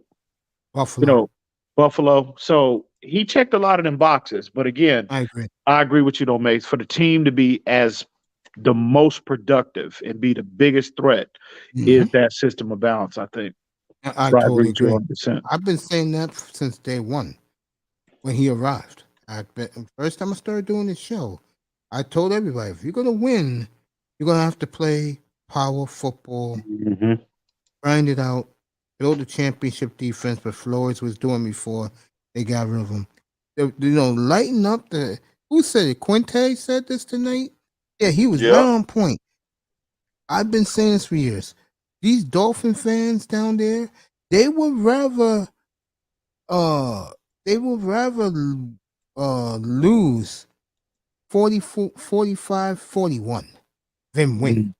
Speaker 8: Buffalo. So he checked a lot of them boxes. But again,
Speaker 1: I agree.
Speaker 8: I agree with you, though, Mace. For the team to be as the most productive and be the biggest threat is that system of balance, I think.
Speaker 1: I
Speaker 8: I agree
Speaker 1: totally
Speaker 8: with you
Speaker 1: agree.
Speaker 8: 100%.
Speaker 1: I've been saying that since day one when he arrived. First time I started doing this show, I told everybody, if you're gonna win, you're gonna have to play power football,
Speaker 8: Hmm.
Speaker 1: grind it out, build a championship defense. But Flores was doing before they got rid of him. Lighten up the. Who said it? Quinte said this tonight. Yeah, he was right
Speaker 6: Yep.
Speaker 1: on point. I've been saying this for years. These Dolphin fans down there, they would rather uh they would rather lose 45-41 than win.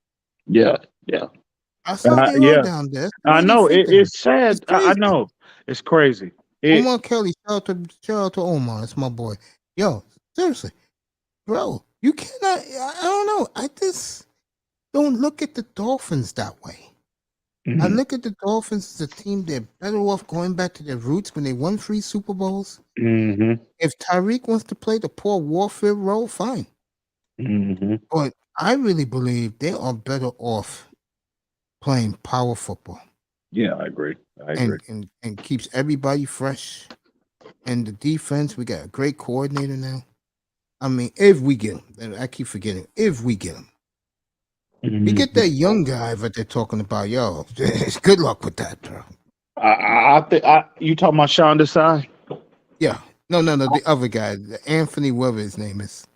Speaker 8: Yeah, yeah.
Speaker 1: That's how they are
Speaker 8: Yeah,
Speaker 1: down there. That's the
Speaker 8: I
Speaker 1: way they
Speaker 8: know.
Speaker 1: think down
Speaker 8: It's
Speaker 1: there. It's
Speaker 8: sad. I
Speaker 1: crazy.
Speaker 8: know. It's crazy.
Speaker 1: Omar Kelly, shout out to Omar. It's my boy. Yo, seriously, bro, you cannot. I don't know. I just don't look at the Dolphins that way. I
Speaker 8: Mhm,
Speaker 1: look at the Dolphins as a team. They're better off going back to their roots when they won 3 Super Bowls.
Speaker 8: mhm,
Speaker 1: If Tyreek wants to play the poor warfare role, fine.
Speaker 8: mhm.
Speaker 1: But I really believe they are better off playing power football
Speaker 8: Yeah, I agree. I agree.
Speaker 1: and keeps everybody fresh. And the defense, we got a great coordinator now. I mean, if we get him, and I keep forgetting, if we get him. You get
Speaker 8: Mhm.
Speaker 1: that young guy that they're talking about, yo. Good luck with that, bro.
Speaker 8: I think you talking about Sean Desai?
Speaker 1: Yeah. No, the other guy, the Anthony, whatever his name is.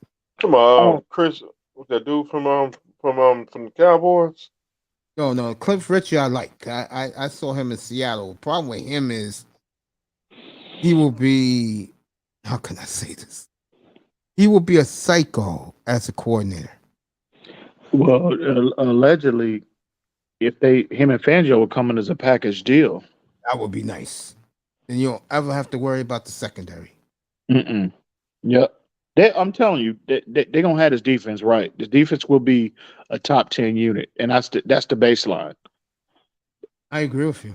Speaker 6: Come on,
Speaker 8: Oh,
Speaker 6: Chris, with that dude from the Cowboys.
Speaker 1: No, Cliff Richard I like. I saw him in Seattle. The problem with him is he will be, how can I say this? He will be a psycho as a coordinator.
Speaker 8: well, allegedly, if him and Fangio were coming as a package deal.
Speaker 1: That would be nice. Then you don't ever have to worry about the secondary.
Speaker 8: Mm-mm. Yep. I'm telling you, they're gonna have this defense right. The defense will be a top 10 unit, and that's the baseline.
Speaker 1: I agree with you.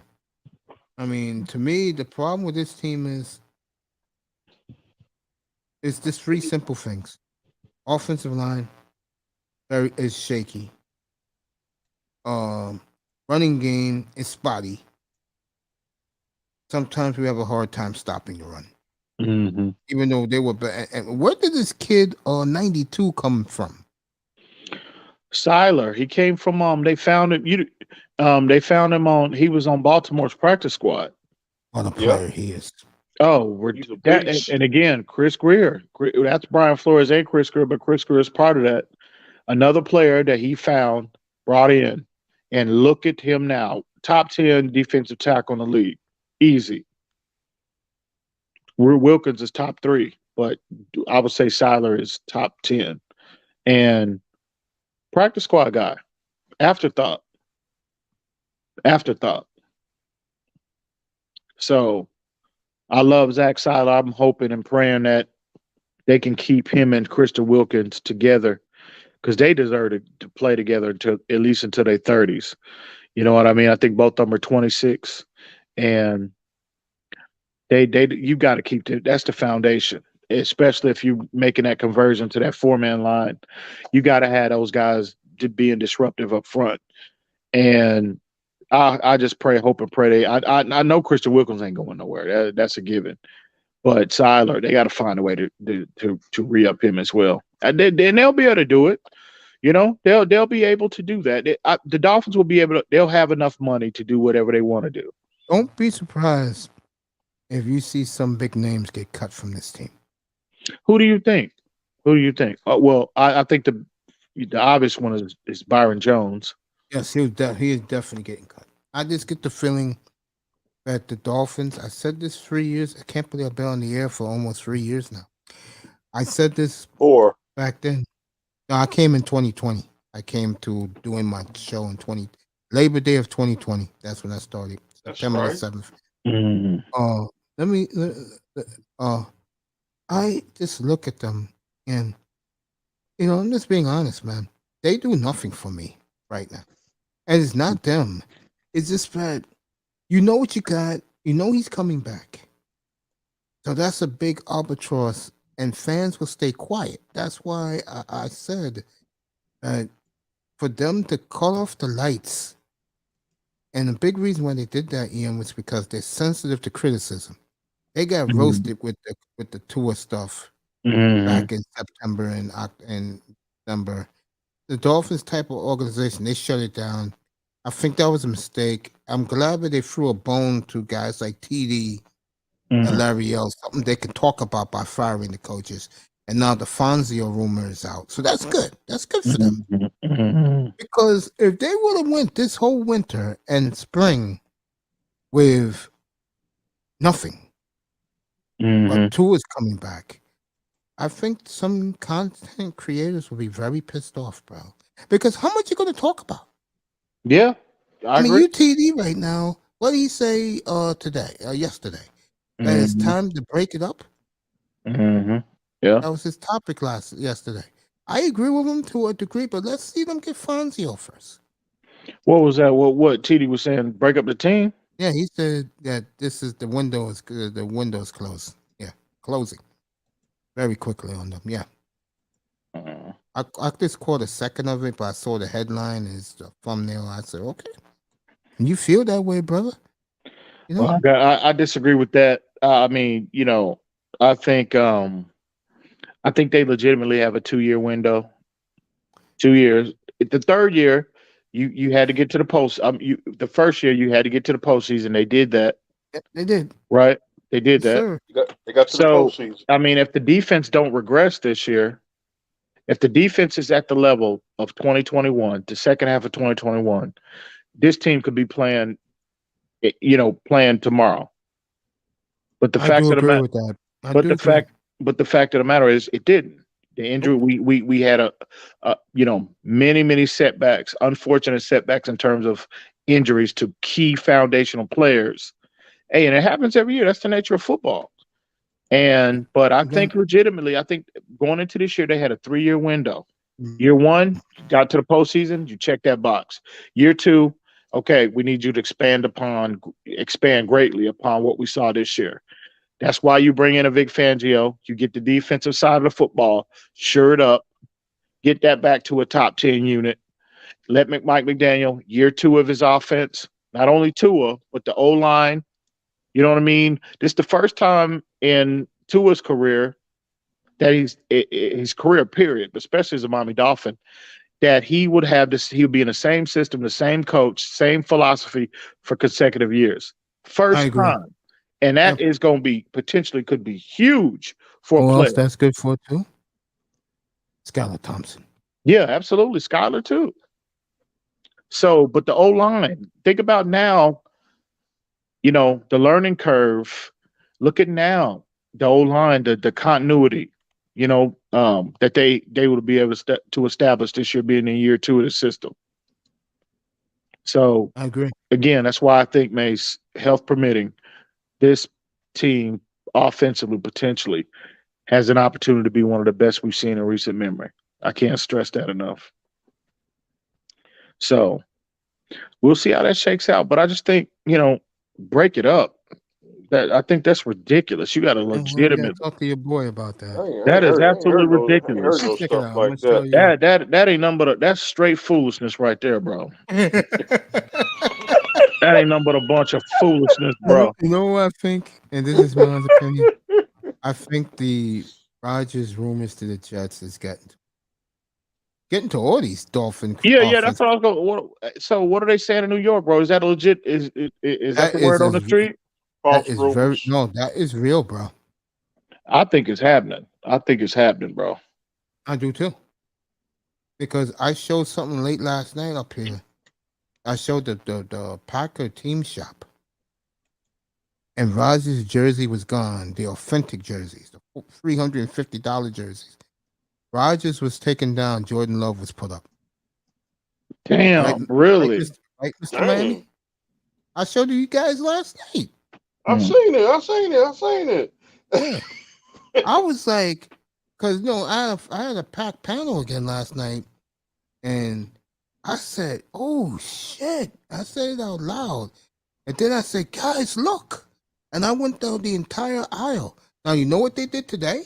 Speaker 1: I mean, to me, the problem with this team is it's just 3 simple things. Offensive line is shaky. Um, Running game is spotty. Sometimes we have a hard time stopping the run,
Speaker 8: Mm-hmm.
Speaker 1: even though they were bad. And where did this kid 92 come from?
Speaker 8: Siler, he came from they found him. They found him on. He was on Baltimore's practice squad.
Speaker 1: What a
Speaker 6: Yep,
Speaker 1: player he is.
Speaker 8: Oh,
Speaker 6: he's a
Speaker 8: that
Speaker 6: beast.
Speaker 8: and again, Chris Greer. That's Brian Flores and Chris Greer, but Chris Greer is part of that. Another player that he found, brought in, and look at him now, top 10 defensive tackle in the league, easy. Wilkins is top 3, but I would say Siler is top 10, and practice squad guy, afterthought, afterthought. So I love Zach Siler. I'm hoping and praying that they can keep him and Krista Wilkins together because they deserve to play together until at least until their 30s. You know what I mean? I think both of them are 26, and they you got to keep that's the foundation. Especially if you're making that conversion to that 4-man line, you got to have those guys being disruptive up front. And I just pray, hope, and pray. I know Krista Wilkins ain't going nowhere. That's a given. But Siler, they got to find a way to re up him as well, and then they'll be able to do it. You know, they'll be able to do that. The Dolphins will be able to. They'll have enough money to do whatever they want to do.
Speaker 1: Don't be surprised if you see some big names get cut from this team.
Speaker 8: Who do you think? Who do you think? Well, I think the obvious one is Byron Jones.
Speaker 1: Yes, he is definitely getting cut. I just get the feeling that the Dolphins, I said this 3 years. I can't believe I've been on the air for almost 3 years now. I said this
Speaker 6: 4.
Speaker 1: back then. No, I came in 2020. I came to doing my show in Labor Day of 2020. That's when I started.
Speaker 6: That's
Speaker 1: September the
Speaker 6: right.
Speaker 1: 7th.
Speaker 8: Mm.
Speaker 1: Let me I just look at them and I'm just being honest, man. They do nothing for me right now. And it's not them. It's just that you know what you got. You know he's coming back. So that's a big albatross, and fans will stay quiet. That's why I said that for them to cut off the lights And the big reason why they did that, Ian, was because they're sensitive to criticism. They got
Speaker 8: Mhm.
Speaker 1: roasted with the tour stuff
Speaker 8: Mhm.
Speaker 1: back in September and December. The Dolphins type of organization, they shut it down. I think that was a mistake. I'm glad that they threw a bone to guys like TD and
Speaker 8: Mhm.
Speaker 1: Larry L, something they can talk about by firing the coaches. And now the Fonzio rumor is out. So that's good. That's good for them.
Speaker 8: Mhm. Mhm.
Speaker 1: Because if they would have went this whole winter and spring with nothing, but
Speaker 8: Mhm.
Speaker 1: Tua is coming back, I think some content creators will be very pissed off, bro. Because how much you going to talk about?
Speaker 8: Yeah, I
Speaker 1: I mean,
Speaker 8: agree.
Speaker 1: UTD right now. What did he say yesterday? That it's
Speaker 8: Mhm.
Speaker 1: time to break it up.
Speaker 8: Mhm. Yeah.
Speaker 1: That was his topic yesterday. I agree with him to a degree, but let's see them get Fonzio first.
Speaker 8: What was that? What TD was saying? Break up the team?
Speaker 1: Yeah, he said that this is the windows closed. Yeah, closing very quickly on them. Yeah,
Speaker 8: Uh,
Speaker 1: I just caught a second of it, but I saw the headline is the thumbnail. I said, okay, you feel that way, brother? You know,
Speaker 8: well, I disagree with that. I mean, I think I think they legitimately have a 2-year window. 2 years. The third year, you had to get to the post. The first year you had to get to the postseason. They did that,
Speaker 1: yeah, they did.
Speaker 8: right? They did
Speaker 1: Yes,
Speaker 8: that.
Speaker 1: sir.
Speaker 6: They got to the
Speaker 8: So,
Speaker 6: postseason.
Speaker 8: I mean, if the defense don't regress this year, if the defense is at the level of 2021, the second half of 2021, this team could be playing tomorrow. But the
Speaker 1: I
Speaker 8: fact
Speaker 1: do
Speaker 8: of the
Speaker 1: agree
Speaker 8: matter,
Speaker 1: with that. I
Speaker 8: but
Speaker 1: do
Speaker 8: the
Speaker 1: agree.
Speaker 8: fact, but the fact of the matter is, it didn't. The injury,
Speaker 1: Nope.
Speaker 8: we had many setbacks, unfortunate setbacks in terms of injuries to key foundational players. Hey, and it happens every year. That's the nature of football. But I
Speaker 1: Again,
Speaker 8: think legitimately, I think going into this year, they had a 3-year window.
Speaker 1: mm,
Speaker 8: Year one, got to the postseason, you check that box. Year two, okay, we need you to expand greatly upon what we saw this year. That's why you bring in a Vic Fangio. You get the defensive side of the football shored up, get that back to a top 10 unit. Let Mike McDaniel, year two of his offense, not only Tua, but the O line. You know what I mean? This is the first time in Tua's career that his career period, but especially as a Miami Dolphin, that he would have this, he would be in the same system, the same coach, same philosophy for consecutive years.
Speaker 1: I
Speaker 8: First
Speaker 1: agree.
Speaker 8: time. And that
Speaker 1: Yep.
Speaker 8: is going to be potentially could be huge for a
Speaker 1: Who
Speaker 8: player.
Speaker 1: else that's good for too? Skylar Thompson.
Speaker 8: Yeah, absolutely. Skyler too. So, but the O line, think about now, the learning curve. Look at now, the O line, the continuity, that they would be able to establish this year being in year two of the system. So
Speaker 1: I agree.
Speaker 8: again, that's why I think Mace, health permitting, this team offensively potentially has an opportunity to be one of the best we've seen in recent memory. I can't stress that enough. So we'll see how that shakes out. But I just think, break it up. That I think that's ridiculous. You got a
Speaker 1: And well, yeah,
Speaker 8: legitimate.
Speaker 1: talk to your boy about that.
Speaker 8: That is
Speaker 6: I ain't
Speaker 8: absolutely
Speaker 6: heard
Speaker 8: ridiculous.
Speaker 6: no
Speaker 1: Check it
Speaker 6: stuff
Speaker 1: out. I'm gonna
Speaker 6: like
Speaker 1: show
Speaker 6: that.
Speaker 1: you.
Speaker 8: That ain't nothing but that's straight foolishness right there, bro. That ain't nothing but a bunch of foolishness, bro.
Speaker 1: You know what I think? And this is my honest opinion. I think the Rogers rumors to the Jets is getting to all these Dolphin
Speaker 8: Yeah, that's
Speaker 1: offense.
Speaker 8: what I was going. So what are they saying in New York, bro? Is that legit? Is that
Speaker 1: That
Speaker 8: the
Speaker 1: is
Speaker 8: word on the
Speaker 1: as
Speaker 8: street?
Speaker 6: False
Speaker 1: very
Speaker 6: rumors.
Speaker 1: no, that is real, bro.
Speaker 8: I think it's happening. I think it's happening, bro.
Speaker 1: I do too. Because I showed something late last night up here. I showed the Packer team shop. And Rogers' jersey was gone. The authentic jerseys, the $350 jerseys. Rogers was taken down. Jordan Love was put up. Right,
Speaker 8: Damn, really?
Speaker 1: Mr. Miami.
Speaker 6: Dang.
Speaker 1: I showed you guys last night.
Speaker 6: I've seen it.
Speaker 1: Yeah, I was like, because I had a packed panel again last night, and I said, "Oh shit!" I said it out loud, and then I said, "Guys, look!" And I went down the entire aisle. Now you know what they did today?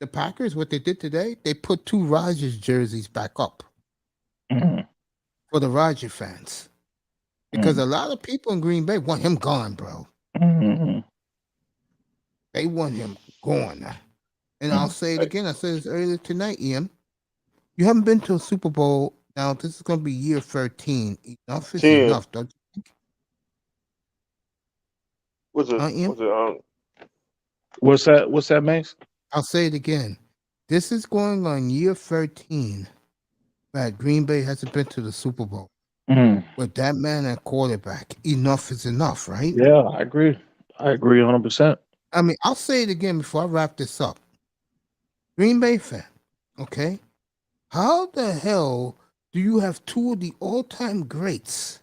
Speaker 1: The Packers, what they did today? They put 2 Rogers jerseys back up
Speaker 8: Mhm.
Speaker 1: for the Roger fans. because a lot of people in Green Bay want him gone, bro. They want him gone. And I'll say it again. I said this earlier tonight, Ian. You haven't been to a Super Bowl. Now, this is going to be year 13. Enough is
Speaker 6: 10.
Speaker 1: enough, don't you think?
Speaker 6: Ian?
Speaker 8: What's that, Mace?
Speaker 1: I'll say it again. This is going on year 13 that Green Bay hasn't been to the Super Bowl. With that man at quarterback, enough is enough, right?
Speaker 8: Yeah, I agree. I agree 100%.
Speaker 1: I mean, I'll say it again before I wrap this up. Green Bay fan, okay? How the hell do you have two of the all-time greats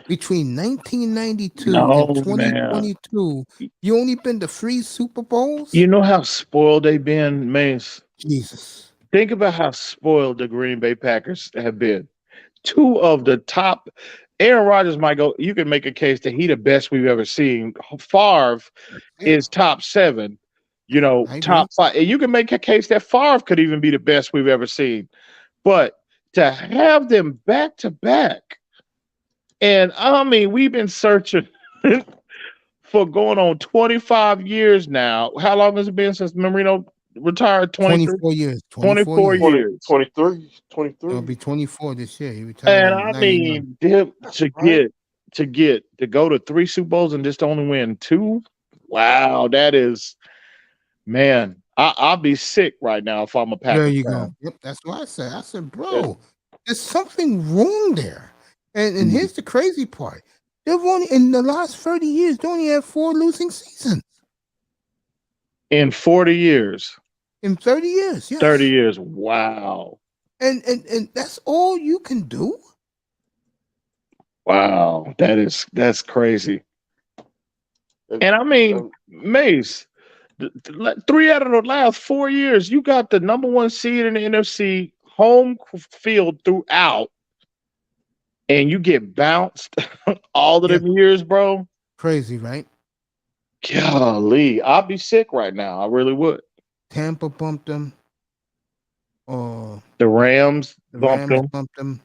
Speaker 1: between 1992 and 2022? Man. You only been to 3 Super Bowls?
Speaker 8: You know how spoiled they've been, Mace?
Speaker 1: Jesus.
Speaker 8: Think about how spoiled the Green Bay Packers have been. 2 of the top. Aaron Rodgers might go. You can make a case that he the best we've ever seen. Favre is top 7. You know, top 5. And you can make a case that Favre could even be the best we've ever seen. But to have them back to back, and I mean, we've been searching for going on 25 years now. How long has it been since Marino retired?
Speaker 1: 24 years.
Speaker 8: 24 years.
Speaker 6: 23.
Speaker 1: It'll be 24 this year. He retired.
Speaker 8: And I mean, to go to 3 Super Bowls and just only win 2. Wow, that is, man. I'll be sick right now if I'm a Packers fan.
Speaker 1: There you go. Yep, that's what I said. I said, bro, there's something wrong there. And here's the crazy part. They've only, in the last 30 years, they only had 4 losing seasons.
Speaker 8: In 40 years.
Speaker 1: In 30 years, yes.
Speaker 8: 30 years. Wow.
Speaker 1: And that's all you can do?
Speaker 8: Wow. That's crazy. And I mean, Mace, 3 out of the last 4 years, you got the number 1 seed in the N.F.C. home field throughout, and you get bounced all of them years, bro.
Speaker 1: Crazy, right?
Speaker 8: Golly, I'd be sick right now. I really would.
Speaker 1: Tampa bumped them.
Speaker 8: The Rams bumped them.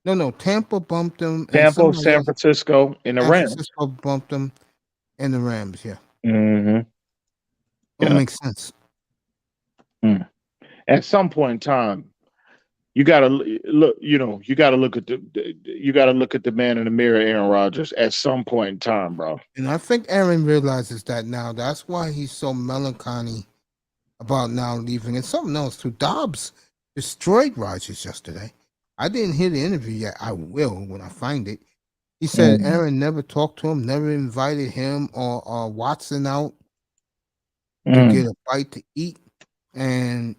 Speaker 1: No, Tampa bumped them.
Speaker 8: Tampa, San Francisco, and the Rams. San Francisco
Speaker 1: bumped them, and the Rams, yeah.
Speaker 8: Mm-hmm.
Speaker 1: That makes sense.
Speaker 8: At some point in time, you gotta look. You know, you gotta look at the man in the mirror, Aaron Rodgers. At some point in time, bro.
Speaker 1: And I think Aaron realizes that now. That's why he's so melancholy about now leaving. And something else too. Dobbs destroyed Rodgers yesterday. I didn't hear the interview yet. I will when I find it. He said Aaron never talked to him, never invited him or Watson out to get a bite to eat, and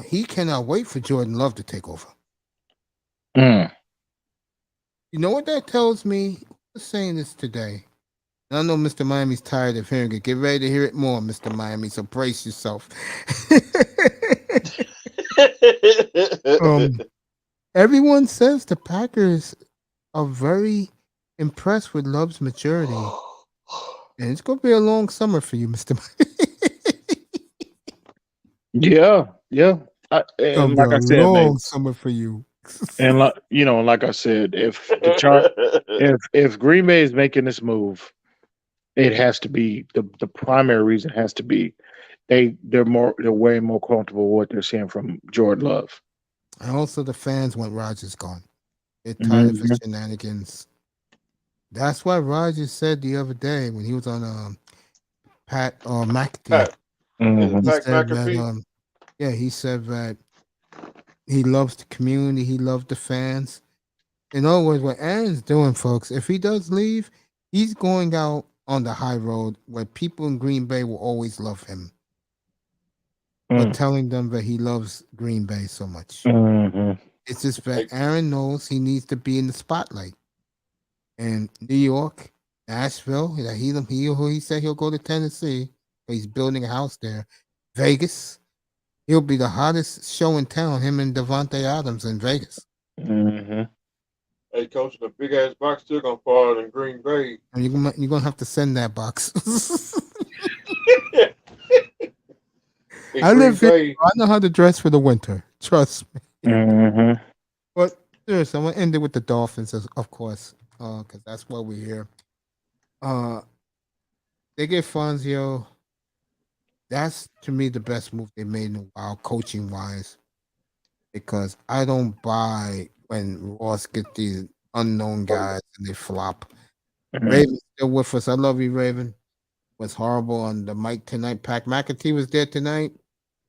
Speaker 1: he cannot wait for Jordan Love to take over. You know what that tells me? I was saying this today. And I know Mr. Miami's tired of hearing it. Get ready to hear it more, Mr. Miami, so brace yourself. Everyone says the Packers are very impressed with Love's maturity. And it's going to be a long summer for you, Mr.
Speaker 8: Yeah. And like I said,
Speaker 1: long summer for you.
Speaker 8: And like I said, if Green Bay is making this move, it has to be the primary reason has to be they're way more comfortable with what they're seeing from Jordan Love.
Speaker 1: And also the fans want Rodgers gone. They're tired of his shenanigans. That's why Rodgers said the other day when he was on Pat McAfee. He said that he loves the community, he loves the fans. In other words, what Aaron's doing, folks, if he does leave, he's going out on the high road where people in Green Bay will always love him. But telling them that he loves Green Bay so much. It's just that Aaron knows he needs to be in the spotlight. And New York, Nashville, he said he'll go to Tennessee. He's building a house there. Vegas, he'll be the hottest show in town, him and Devontae Adams in Vegas.
Speaker 6: Hey, coach, the big ass box still gonna fall in Green Bay.
Speaker 1: And you're gonna have to send that box. I live here. I know how to dress for the winter. Trust me. But Sure, so I'm gonna end it with the Dolphins, of course, because that's what we're here. They get Fonzio. That's to me the best move they made in a while, coaching wise. Because I don't buy when Ross get these unknown guys and they flop. Raven's still with us. I love you, Raven. Was horrible on the mic tonight. Pat McAtee was there tonight.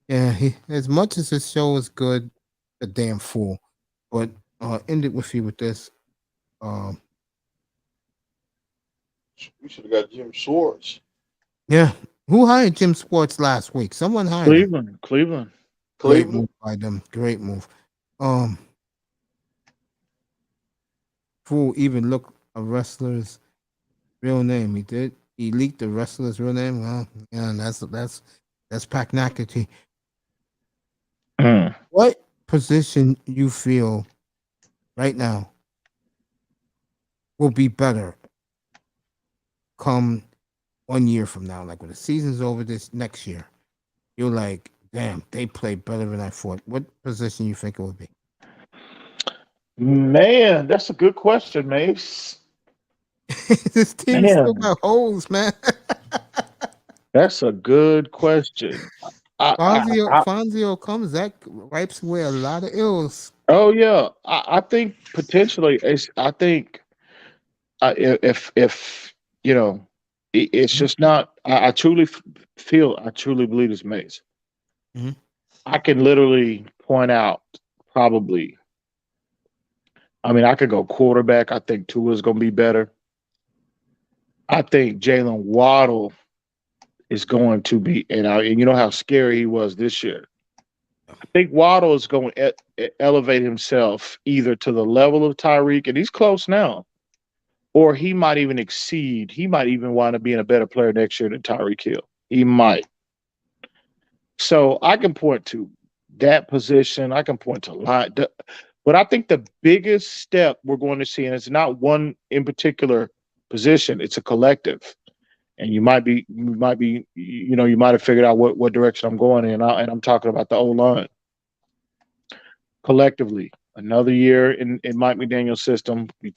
Speaker 1: Yeah, he as much as his show is good, a damn fool. But end it with you with this.
Speaker 6: We should have got Jim Schwartz.
Speaker 1: Yeah. Who hired Jim Sports last week? Someone hired him.
Speaker 8: Cleveland.
Speaker 1: Great move by them. Great move. Fool even looked a wrestler's real name. He did. He leaked the wrestler's real name. Well, yeah, that's Pat McAtee. What position you feel right now will be better come 1 year from now? Like when the season's over this next year, you're like, damn, they played better than I thought. What position you think it would be?
Speaker 8: Man, that's a good question, Mace.
Speaker 1: This team still got holes, man.
Speaker 8: That's a good question.
Speaker 1: Fonzio comes, that wipes away a lot of ills.
Speaker 8: Oh yeah, I think potentially. I think if you know, it's just not. I truly believe it's Mace.
Speaker 1: Mm-hmm.
Speaker 8: I can literally point out probably. I mean, I could go quarterback. I think Tua's going to be better. I think Jalen Waddle is going to be, and you know how scary he was this year. I think Waddle is going to elevate himself either to the level of Tyreek, and he's close now, or he might even exceed. He might even wind up being a better player next year than Tyreek Hill. He might. So I can point to that position. I can point to a lot. But I think the biggest step we're going to see, and it's not one in particular position, it's a collective. And you might have figured out what direction I'm going in, and I'm talking about the O-line. Collectively, another year in Mike McDaniel's system, we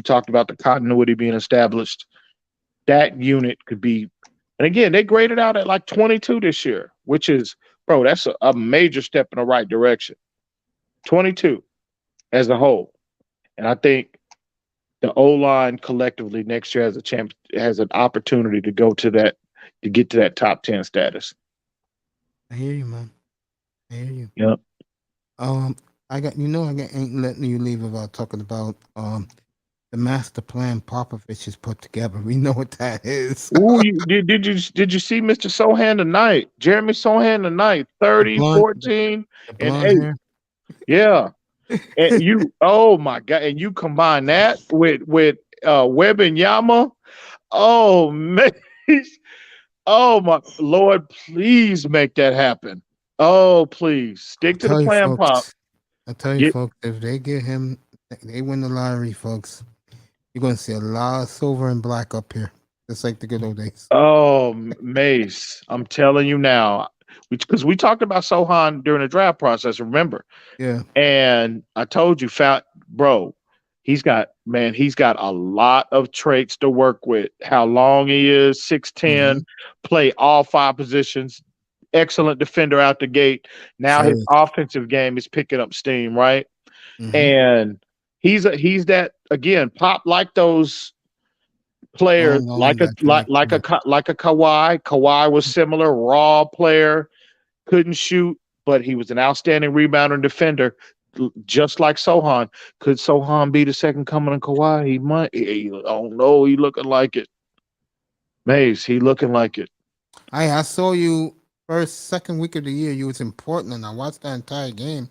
Speaker 8: talked about the continuity being established. That unit could be, and again, they graded out at like 22 this year, which is, bro, that's a major step in the right direction. 22 as a whole. And I think the O-line collectively next year has an opportunity to get to that top 10 status.
Speaker 1: I hear you, man. I hear you.
Speaker 8: Yep.
Speaker 1: I ain't letting you leave without talking about the master plan Popovich has put together. We know what that is.
Speaker 8: Ooh, did you see Mr. Sohan tonight? Jeremy Sohan tonight, 30, 14, and 8. Hair. Yeah. And you, oh my God, and you combine that with Webb and Yama. Oh man. Oh my Lord, please make that happen. Oh, please. Stick to the plan, Pop.
Speaker 1: I tell you, folks, if they get him, they win the lottery, folks. You're going to see a lot of silver and black up here, just like the good old days.
Speaker 8: Oh, Mace, I'm telling you now, because we talked about Sohan during the draft process, remember?
Speaker 1: Yeah.
Speaker 8: And I told you, he's got a lot of traits to work with. How long he is, 6'10", play all 5 positions, excellent defender out the gate. Now his offensive game is picking up steam, right? Mm-hmm. And he's that again. Pop like those players, like a Kawhi. Kawhi was similar, raw player, couldn't shoot, but he was an outstanding rebounder and defender, just like Sohan. Could Sohan be the second coming of Kawhi? He might. Oh no, he looking like it. Mace, he looking like it.
Speaker 1: I saw you second week of the year. You was in Portland. I watched that entire game.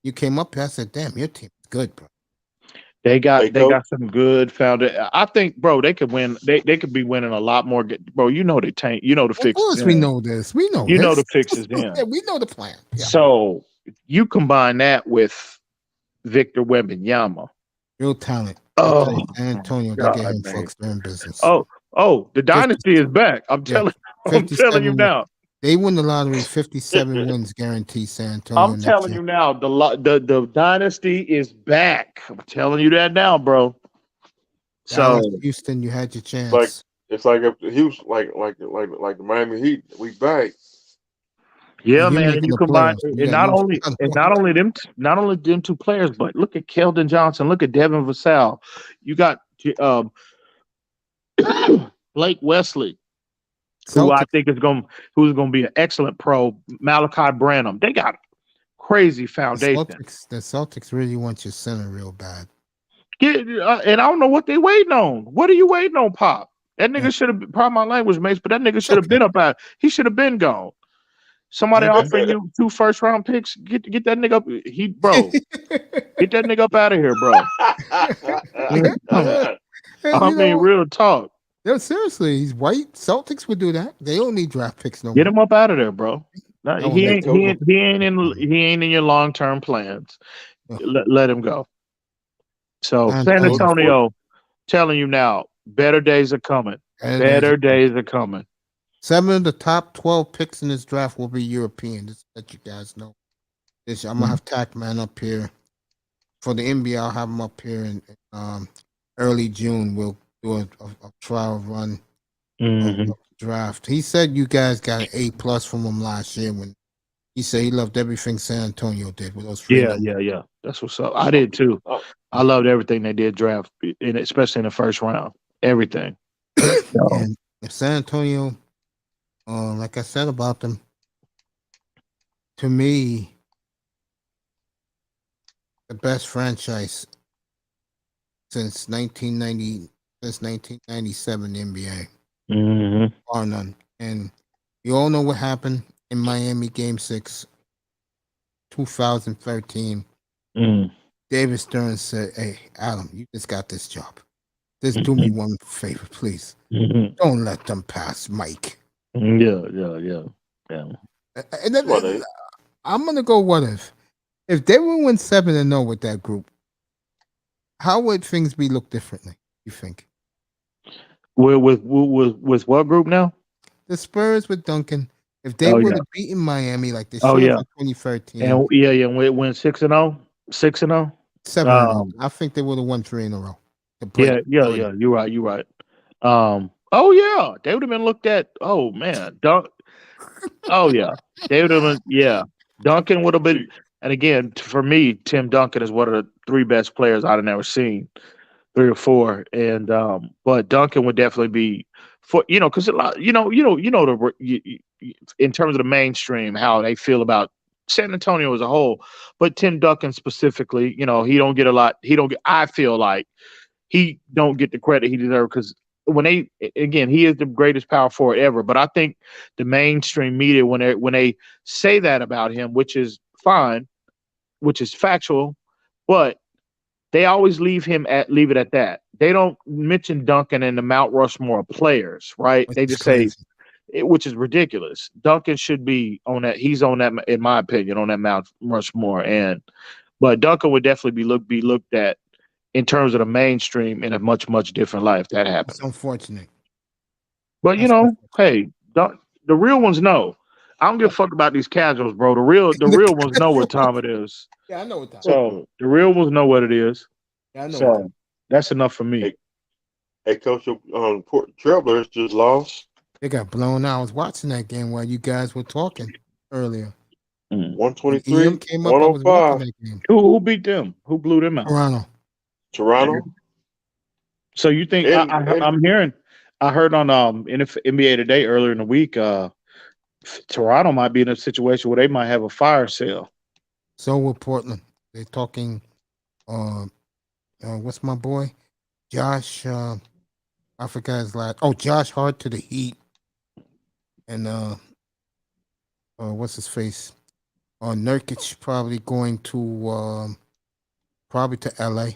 Speaker 1: You came up here. I said, "Damn, your team is good, bro."
Speaker 8: They got some good foundation. I think, bro, they could win. They could be winning a lot more. Bro, you know the tank. You know the fixes.
Speaker 1: Of course, we know this. We know.
Speaker 8: You know the fixes. Yeah,
Speaker 1: we know the plan. Yeah.
Speaker 8: So you combine that with Victor Wembanyama,
Speaker 1: real talent.
Speaker 8: Oh,
Speaker 1: Antonio, they get him folks. They're in business.
Speaker 8: Oh, the dynasty is back. I'm telling you now.
Speaker 1: They win the lottery. 57 wins guaranteed. San Antonio
Speaker 8: I'm
Speaker 1: next
Speaker 8: telling
Speaker 1: year.
Speaker 8: you now, the dynasty is back. I'm telling you that now, bro.
Speaker 1: Dallas,
Speaker 8: So
Speaker 1: Houston, you had your
Speaker 6: Like
Speaker 1: chance.
Speaker 6: it's like if he was like the Miami Heat, we back.
Speaker 8: yeah,
Speaker 1: You're
Speaker 8: man, and
Speaker 1: making
Speaker 8: you
Speaker 1: the
Speaker 8: combine
Speaker 1: playoffs. You
Speaker 8: and
Speaker 1: got no shot.
Speaker 8: not only them two players, but look at Keldon Johnson, look at Devin Vassell. You got Blake Wesley, who I
Speaker 1: Celtics.
Speaker 8: think who's going to be an excellent pro. Malachi Branham. They got crazy foundation.
Speaker 1: The Celtics really want your center real bad.
Speaker 8: And I don't know what they waiting on. What are you waiting on, Pop? That nigga should have. Pardon my language, mates, but that nigga should have been up out. He should have been gone. Somebody offering you 2 first-round picks, get that nigga up. Get that nigga up out of here, bro. I mean, real talk.
Speaker 1: No, seriously, he's white. Celtics would do that. They don't need draft picks no
Speaker 8: Get
Speaker 1: more.
Speaker 8: him up out of there, bro. No,
Speaker 1: No,
Speaker 8: he
Speaker 1: they
Speaker 8: ain't.
Speaker 1: told
Speaker 8: He
Speaker 1: him.
Speaker 8: ain't. He ain't in. He ain't in your long-term plans.
Speaker 1: Yeah.
Speaker 8: Let him go. So
Speaker 1: And
Speaker 8: San
Speaker 1: told him.
Speaker 8: Antonio, telling you now, better days are coming. Better days are coming.
Speaker 1: 7 of the top 12 picks in this draft will be European. Just to let you guys know. I'm gonna have Tackman up here for the NBA. I'll have him up here in early June. We'll do a trial run of the draft. He said you guys got an A+ from him last year when he said he loved everything San Antonio did with those free numbers.
Speaker 8: Yeah. That's what's up. I did too. I loved everything they did draft, especially in the first round. Everything.
Speaker 1: And if San Antonio, like I said about them, to me, the best franchise since 1997 NBA, bar none. And you all know what happened in Miami Game 6, 2013. David Stern said, "Hey, Adam, you just got this job. Just do me one favor, please. Don't let them pass Mike."
Speaker 8: Yeah.
Speaker 1: And then, I'm gonna go. What if they would win 7-0 with that group? How would things be look differently? You think?
Speaker 8: With what group now?
Speaker 1: The Spurs with Duncan. If they would have beaten Miami like they should have in 2013,
Speaker 8: and we went 6-0, 6-0,
Speaker 1: 7-0, I think they would have won 3 in a row.
Speaker 8: Yeah. You're right. They would have been looked at. Oh man, they would have been. Yeah, Duncan would have been. And again, for me, Tim Duncan is one of the 3 best players I've never seen, 3 or 4. And but Duncan would definitely be because a lot, in terms of the mainstream, how they feel about San Antonio as a whole, but Tim Duncan specifically, he don't get a lot. I feel like he don't get the credit he deserves because he is the greatest power forward ever. But I think the mainstream media, when they say that about him, which is fine, which is factual, but they always leave it at that. They don't mention Duncan in the Mount Rushmore of players, right? They just say, which is ridiculous. Duncan should be on that. He's on that, in my opinion, on that Mount Rushmore. But Duncan would definitely be looked at in terms of the mainstream in a much, much different life. That happened.
Speaker 1: It's unfortunate.
Speaker 8: But hey, the real ones know. I don't give a fuck about these casuals, bro. The real ones know what time it is.
Speaker 1: Yeah, I know what time.
Speaker 8: So the real ones know what it is.
Speaker 1: Yeah, I know.
Speaker 8: So that's enough for me.
Speaker 6: Hey, Coach, Trailblazers just lost.
Speaker 1: They got blown out. I was watching that game while you guys were talking earlier.
Speaker 6: 123,
Speaker 1: came up, I was watching that game.
Speaker 8: Who beat them? Who blew them out?
Speaker 6: Toronto.
Speaker 8: So you think I'm hearing? I heard on NBA Today earlier in the week. Toronto might be in a situation where they might have a fire sale.
Speaker 1: So will Portland. They're talking. What's my boy, Josh? I forgot his last. Oh, Josh Hart to the Heat, and what's his face? Nurkic probably going to LA.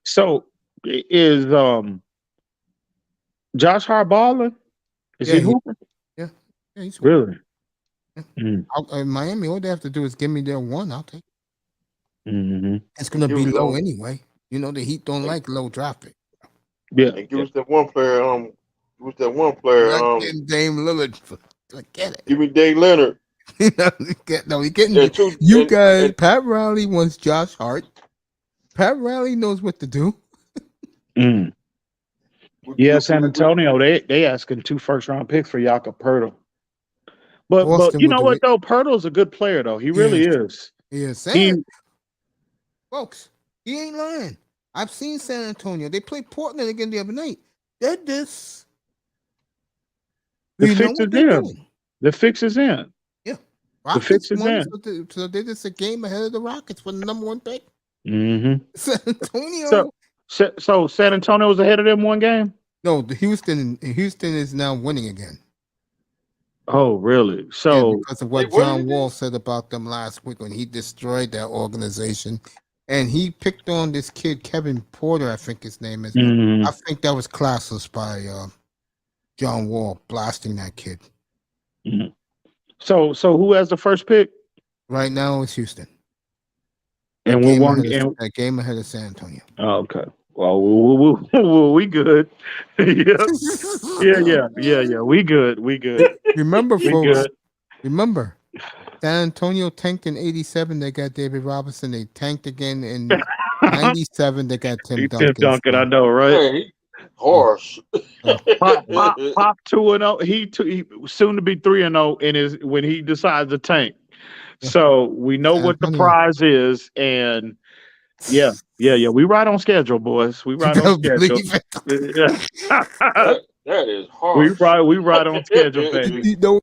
Speaker 8: So is Josh Hart balling? Is he hooping?
Speaker 1: Yeah, he's hooping.
Speaker 8: Really.
Speaker 1: Yeah. Miami, all they have to do is give me their one. I'll take it. It's gonna be low anyway. The Heat don't like low draft pick.
Speaker 8: Yeah.
Speaker 6: And give us that one player. Dame
Speaker 1: Lillard. Forget it.
Speaker 6: Give me Dave Leonard.
Speaker 1: No, he getting
Speaker 6: And two,
Speaker 1: you
Speaker 6: and,
Speaker 1: guys.
Speaker 6: and
Speaker 1: Pat Riley wants Josh Hart. Pat Riley knows what to do.
Speaker 8: Mm.
Speaker 6: we,
Speaker 8: Yeah,
Speaker 6: we,
Speaker 8: San
Speaker 6: we, we,
Speaker 8: Antonio, they asking 2 first-round picks for Jakob Pertl. But
Speaker 1: Boston
Speaker 8: you
Speaker 1: will
Speaker 8: know
Speaker 1: do
Speaker 8: what
Speaker 1: it.
Speaker 8: though? Pertl's a good player though. He really
Speaker 1: Yes.
Speaker 8: is.
Speaker 1: Yeah,
Speaker 8: He
Speaker 1: folks, he ain't lying. I've seen San Antonio. They played Portland again the other night. They're this.
Speaker 8: the
Speaker 1: They know
Speaker 8: fix
Speaker 1: what
Speaker 8: is
Speaker 1: they're
Speaker 8: in.
Speaker 1: doing.
Speaker 8: The fix is in.
Speaker 1: Yeah.
Speaker 8: The fix
Speaker 1: Rockets
Speaker 8: is
Speaker 1: won,
Speaker 8: in.
Speaker 1: so they're just a game ahead of the Rockets for the number 1 pick.
Speaker 8: Mm-hmm.
Speaker 1: San Antonio.
Speaker 8: So San Antonio was ahead of them 1 game?
Speaker 1: No, the Houston is now winning again.
Speaker 8: Oh, really?
Speaker 1: Yeah,
Speaker 8: So
Speaker 1: because of
Speaker 6: They
Speaker 1: what
Speaker 6: winning
Speaker 1: John
Speaker 6: again?
Speaker 1: Wall said about them last week when he destroyed that organization. And he picked on this kid, Kevin Porter, I think his name is.
Speaker 8: mhm.
Speaker 1: I think that was classless by John Wall blasting that kid.
Speaker 8: Mhm. So who has the first pick?
Speaker 1: Right now it's Houston.
Speaker 8: And
Speaker 1: Game
Speaker 8: one
Speaker 1: ahead
Speaker 8: and
Speaker 1: a game ahead of San Antonio.
Speaker 8: oh, okay. Well, we good. Yeah. Yeah. We good.
Speaker 1: Remember,
Speaker 8: We
Speaker 1: folks.
Speaker 8: good.
Speaker 1: Remember, San Antonio tanked in '87. They got David Robinson. They tanked again in '97. They got Tim
Speaker 8: Tim
Speaker 1: Duncan.
Speaker 8: Duncan, I know, right?
Speaker 6: Man, he harsh.
Speaker 8: Pop 2-0. He soon to be 3-0 in his when he decides to tank. So we know
Speaker 1: San
Speaker 8: what the
Speaker 1: Antonio.
Speaker 8: prize is, and yeah. We right on schedule, boys. We
Speaker 1: You
Speaker 8: right on
Speaker 1: better
Speaker 8: schedule.
Speaker 1: believe it.
Speaker 6: that is harsh.
Speaker 8: we right on schedule, baby.
Speaker 1: You know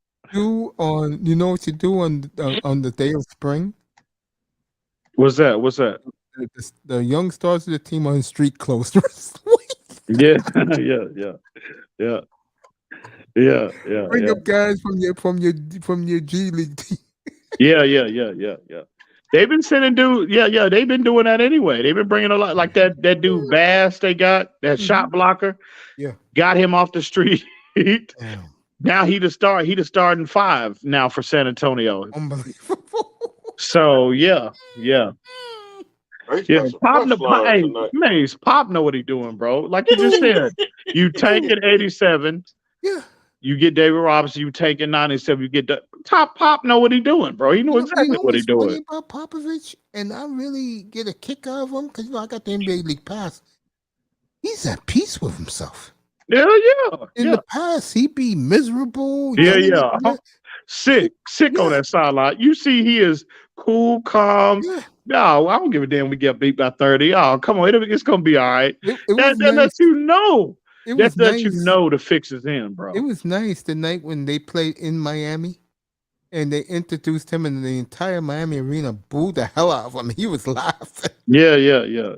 Speaker 1: what you do on the day of spring?
Speaker 8: What's that?
Speaker 1: The young stars of the team are in street clothes.
Speaker 8: Yeah.
Speaker 1: Bring up guys from your G League team.
Speaker 8: Yeah. They've been sending dude. Yeah. They've been doing that anyway. They've been bringing a lot like that dude Bass. They got that shot blocker.
Speaker 1: Yeah.
Speaker 8: Got him off the street.
Speaker 1: Damn.
Speaker 8: Now he the starting 5 now for San Antonio.
Speaker 1: Unbelievable.
Speaker 8: So yeah.
Speaker 6: He's
Speaker 8: Yeah,
Speaker 6: got some
Speaker 8: Pop
Speaker 6: punchlines tonight.
Speaker 8: Mace, Pop know what he doing, bro. Like you just said, you tank at 87.
Speaker 1: Yeah.
Speaker 8: You get David Robinson. You tank at 97. You get the top Pop know what he doing, bro. He know exactly what he
Speaker 1: what's funny
Speaker 8: doing.
Speaker 1: about Popovich, and I really get a kick out of him because I got the NBA League Pass. He's at peace with himself.
Speaker 8: Yeah.
Speaker 1: In the past, he'd be miserable.
Speaker 8: Yeah. Sick
Speaker 1: Yeah.
Speaker 8: on that sideline. You see, he is cool, calm.
Speaker 1: Yeah.
Speaker 8: No, I don't give a damn. We get beat by 30. Oh, come on, it's gonna be all right.
Speaker 1: It
Speaker 8: That
Speaker 1: was nice.
Speaker 8: lets you know.
Speaker 1: It
Speaker 8: That
Speaker 1: was
Speaker 8: lets
Speaker 1: nice.
Speaker 8: you know the fix is in, bro.
Speaker 1: It was nice the night when they played in Miami, and they introduced him, and the entire Miami arena booed the hell out of him. He was laughing.
Speaker 8: Yeah.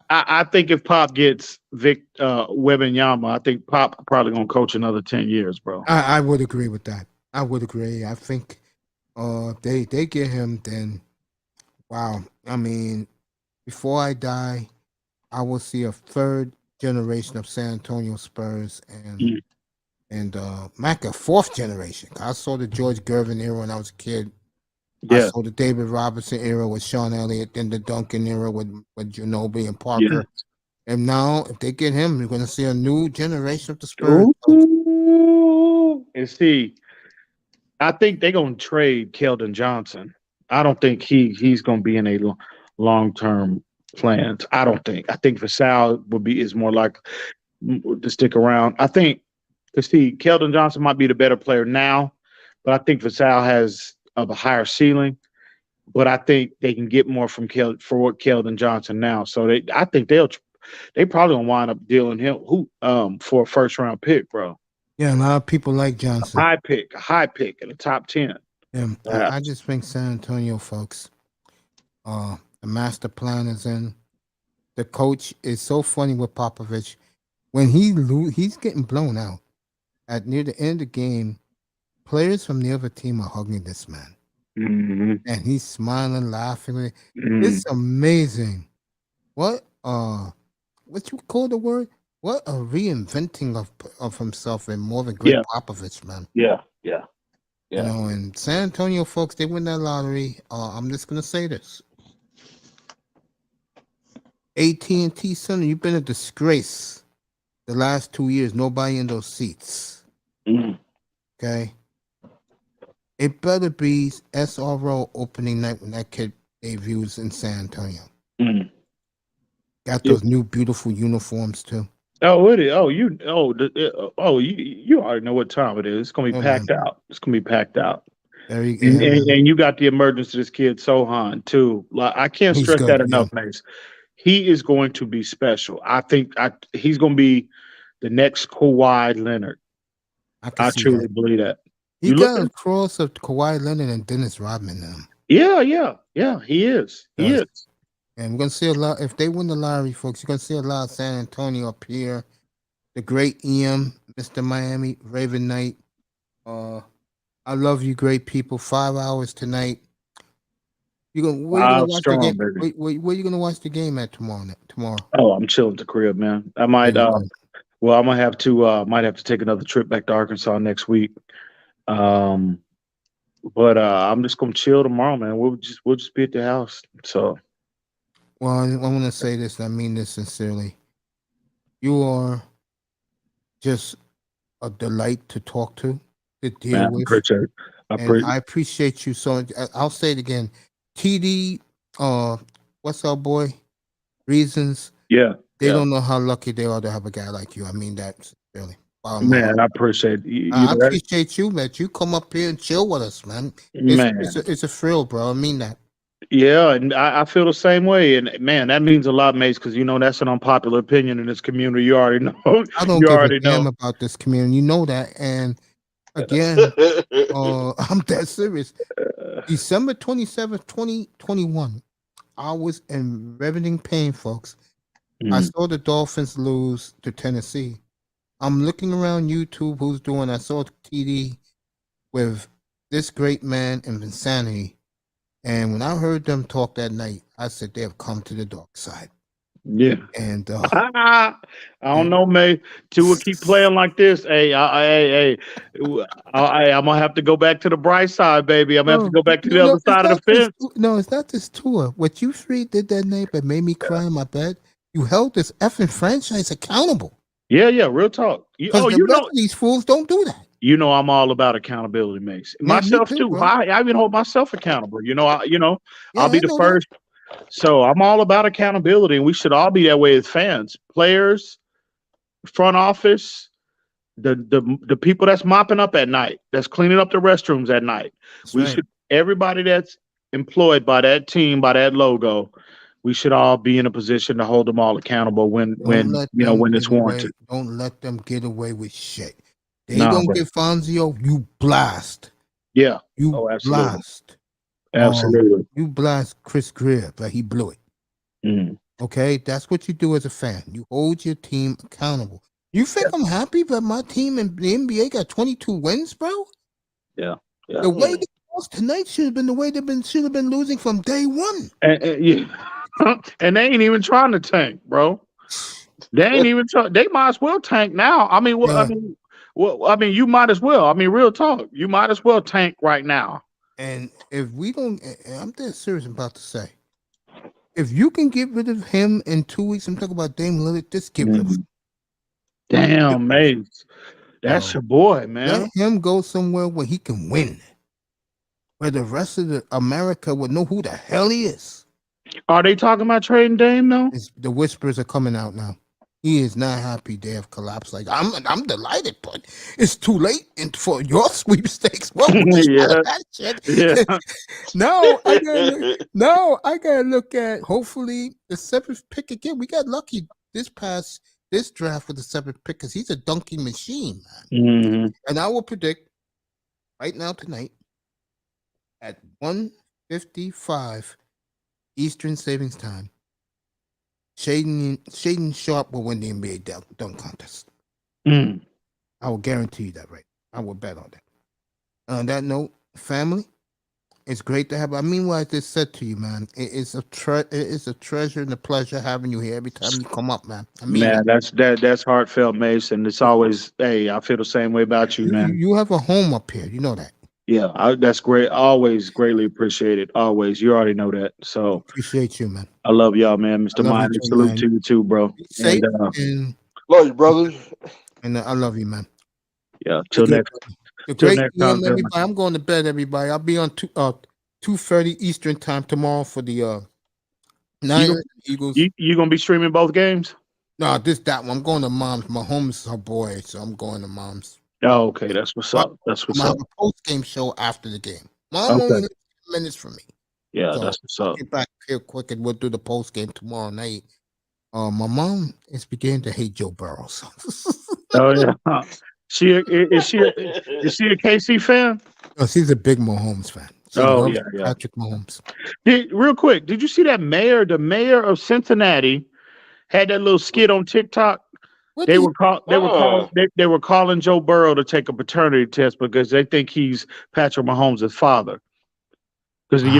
Speaker 8: I think if Pop gets Vic Wembanyama, I think Pop probably gonna coach another 10 years, bro.
Speaker 1: I would agree with that. I would agree. I think they get him, then wow. I mean, before I die, I will see a 3rd generation of San Antonio Spurs and Mac a 4th generation. I saw the George Gervin era when I was a kid. I saw the David Robinson era with Sean Elliott, then the Duncan era with Ginobili and Parker.
Speaker 8: Yeah.
Speaker 1: And now, if they get him, you're going to see a new generation of the Spurs.
Speaker 8: And see, I think they're going to trade Keldon Johnson. I don't think he's going to be in a long-term plans. I don't think. I think Vassell is more like to stick around. I think, because see, Keldon Johnson might be the better player now, but I think Vassell has of a higher ceiling, but I think they can get more from Keldon Johnson now. So I think they probably gonna wind up dealing him for a 1st-round pick, bro.
Speaker 1: Yeah, a lot of people like Johnson.
Speaker 8: A high pick in the top 10.
Speaker 1: Yeah, I just think San Antonio folks, the master plan is in. The coach is so funny with Popovich. When he's getting blown out at near the end of the game. Players from the other team are hugging this man.
Speaker 8: Mm-hmm.
Speaker 1: And he's smiling, laughing.
Speaker 8: Mm-hmm.
Speaker 1: It's amazing. What you call the word? What a reinventing of himself and more than Greg Popovich, man.
Speaker 8: Yeah.
Speaker 1: You know, and San Antonio folks, they win that lottery. I'm just gonna say this. AT&T Center, you've been a disgrace the last 2 years. Nobody in those seats.
Speaker 8: Mm-hmm.
Speaker 1: Okay. It better be SRO opening night when that kid debuts in San Antonio.
Speaker 8: Mm.
Speaker 1: Got
Speaker 8: Yeah.
Speaker 1: those new beautiful uniforms too.
Speaker 8: Oh, it is. You already know what time it is. It's gonna be
Speaker 1: Oh,
Speaker 8: packed
Speaker 1: man.
Speaker 8: out. It's gonna be packed out.
Speaker 1: Very
Speaker 8: And,
Speaker 1: good.
Speaker 8: and you got the emergence of this kid Sohan too. Like I can't
Speaker 1: He's
Speaker 8: stress
Speaker 1: good,
Speaker 8: that enough,
Speaker 1: yeah.
Speaker 8: Mace. He is going to be special. I think he's going to be the next Kawhi Leonard.
Speaker 1: I can
Speaker 8: I
Speaker 1: see
Speaker 8: truly
Speaker 1: that.
Speaker 8: believe that.
Speaker 1: He
Speaker 8: You look
Speaker 1: got
Speaker 8: at
Speaker 1: a cross of Kawhi Leonard and Dennis Rodman in him.
Speaker 8: yeah. He is. He
Speaker 1: Yes.
Speaker 8: is.
Speaker 1: And we're gonna see a lot. If they win the lottery, folks, you're gonna see a lot of San Antonio up here. The great EM, Mr. Miami, Raven Knight. I love you, great people. 5 hours tonight. Where you gonna watch the
Speaker 8: Strong,
Speaker 1: game?
Speaker 8: baby.
Speaker 1: Where you gonna watch the game at tomorrow? Tomorrow.
Speaker 8: Oh, I'm chilling at the crib, man. I
Speaker 1: There
Speaker 8: might.
Speaker 1: you go.
Speaker 8: Well, I might have to take another trip back to Arkansas next week. But I'm just gonna chill tomorrow, man. We'll just be at the house. So.
Speaker 1: Well, I want to say this. And I mean this sincerely. You are just a delight to talk to deal
Speaker 8: Man,
Speaker 1: with.
Speaker 8: appreciate it.
Speaker 1: I appreciate you so much. I'll say it again. TD, what's our boy? Reasons.
Speaker 8: Yeah.
Speaker 1: They don't know how lucky they are to have a guy like you. I mean that sincerely.
Speaker 8: Man, I appreciate you.
Speaker 1: I appreciate you, man. You come up here and chill with us, man. It's a thrill, bro. I mean that.
Speaker 8: Yeah, and I feel the same way. And man, that means a lot, Mace, because that's an unpopular opinion in this community. You already know.
Speaker 1: I don't give a damn about this community. You know that. And again, I'm that serious. December 27th, 2021. I was in riveting pain, folks. I saw the Dolphins lose to Tennessee. I'm looking around YouTube who's doing. I saw TD with this great man in Insanity. And when I heard them talk that night, I said they have come to the dark side.
Speaker 8: Yeah.
Speaker 1: And
Speaker 8: I don't know, May. Tua keep playing like this. Hey, I'm gonna have to go back to the bright side, baby. I'm gonna have to go back to the other side of the fence.
Speaker 1: No, it's not this Tua. What you three did that night that made me cry in my bed. You held this effing franchise accountable.
Speaker 8: Yeah, real talk.
Speaker 1: Because the rest of these fools don't do that.
Speaker 8: I'm all about accountability, Mace. Myself too. I even hold myself accountable. I'll be the first. So I'm all about accountability, and we should all be that way as fans, players, front office, the people that's mopping up at night, that's cleaning up the restrooms at night. Everybody that's employed by that team, by that logo, we should all be in a position to hold them all accountable when it's warranted.
Speaker 1: Don't let them get away with shit. They don't get Fonzio, you blast.
Speaker 8: Yeah.
Speaker 1: You blast.
Speaker 8: Absolutely.
Speaker 1: You blast Chris Greer, but he blew it. Okay? That's what you do as a fan. You hold your team accountable. You think I'm happy that my team in the NBA got 22 wins, bro?
Speaker 8: Yeah.
Speaker 1: The way they lost tonight should have been the way should have been losing from day one.
Speaker 8: And they ain't even trying to tank, bro. They ain't even trying. They might as well tank now. I mean, you might as well. I mean, real talk. You might as well tank right now.
Speaker 1: And if we don't, I'm dead serious about to say, if you can get rid of him in 2 weeks, I'm talking about Dame Lillard, just get rid of him.
Speaker 8: Damn, Mace. That's your boy, man.
Speaker 1: Let him go somewhere where he can win. Where the rest of America would know who the hell he is.
Speaker 8: Are they talking about trading Dame though?
Speaker 1: The whispers are coming out now. He is not happy they have collapsed. Like I'm delighted, but it's too late for your sweepstakes. Well, that shit.
Speaker 8: Yeah.
Speaker 1: No, I gotta look at hopefully the seventh pick again. We got lucky this draft with the seventh pick because he's a dunking machine, man. And I will predict right now tonight at 1:55 Eastern Savings Time. Shaden Sharp will win the NBA dunk contest. I will guarantee you that, right? I will bet on that. On that note, family, it's great to have. I mean, what I just said to you, man. It is a treasure and a pleasure having you here every time you come up, man. I mean,
Speaker 8: man, that's heartfelt, Mason. It's always, hey, I feel the same way about you, man.
Speaker 1: You have a home up here. You know that.
Speaker 8: Yeah, that's great. Always greatly appreciated. Always. You already know that. So
Speaker 1: appreciate you, man.
Speaker 8: I love y'all, man. Mr. Minor, salute to you too, bro.
Speaker 1: Safe
Speaker 6: love you, brother.
Speaker 1: And I love you, man.
Speaker 8: Yeah. Till next.
Speaker 1: The
Speaker 8: Till
Speaker 1: great
Speaker 8: next time,
Speaker 1: PM,
Speaker 8: gentlemen.
Speaker 1: everybody. I'm going to bed, everybody. I'll be on 2:30 Eastern time tomorrow for the Niners Eagles.
Speaker 8: You gonna be streaming both games?
Speaker 1: No, that one. I'm going to Mom's. Mahomes is her boy, so I'm going to Mom's.
Speaker 8: Oh, okay, that's what's
Speaker 1: But
Speaker 8: up. That's what's
Speaker 1: I'm gonna
Speaker 8: up.
Speaker 1: have a post game show after the game. Mom
Speaker 8: Okay.
Speaker 1: only lives 10 minutes from me.
Speaker 8: Yeah,
Speaker 1: So
Speaker 8: that's what's
Speaker 1: I'll
Speaker 8: up.
Speaker 1: get back here quick and we'll do the post game tomorrow night. My mom is beginning to hate Joe Burrow. So.
Speaker 8: Oh yeah. Is she a KC fan?
Speaker 1: No, she's a big Mahomes fan. She
Speaker 8: Oh
Speaker 1: loves
Speaker 8: yeah.
Speaker 1: Patrick Mahomes.
Speaker 8: Real quick, did you see that the mayor of Cincinnati had that little skit on TikTok?
Speaker 1: What
Speaker 8: They
Speaker 1: the-
Speaker 8: were calling Joe Burrow to take a paternity test because they think he's Patrick Mahomes' father. Because he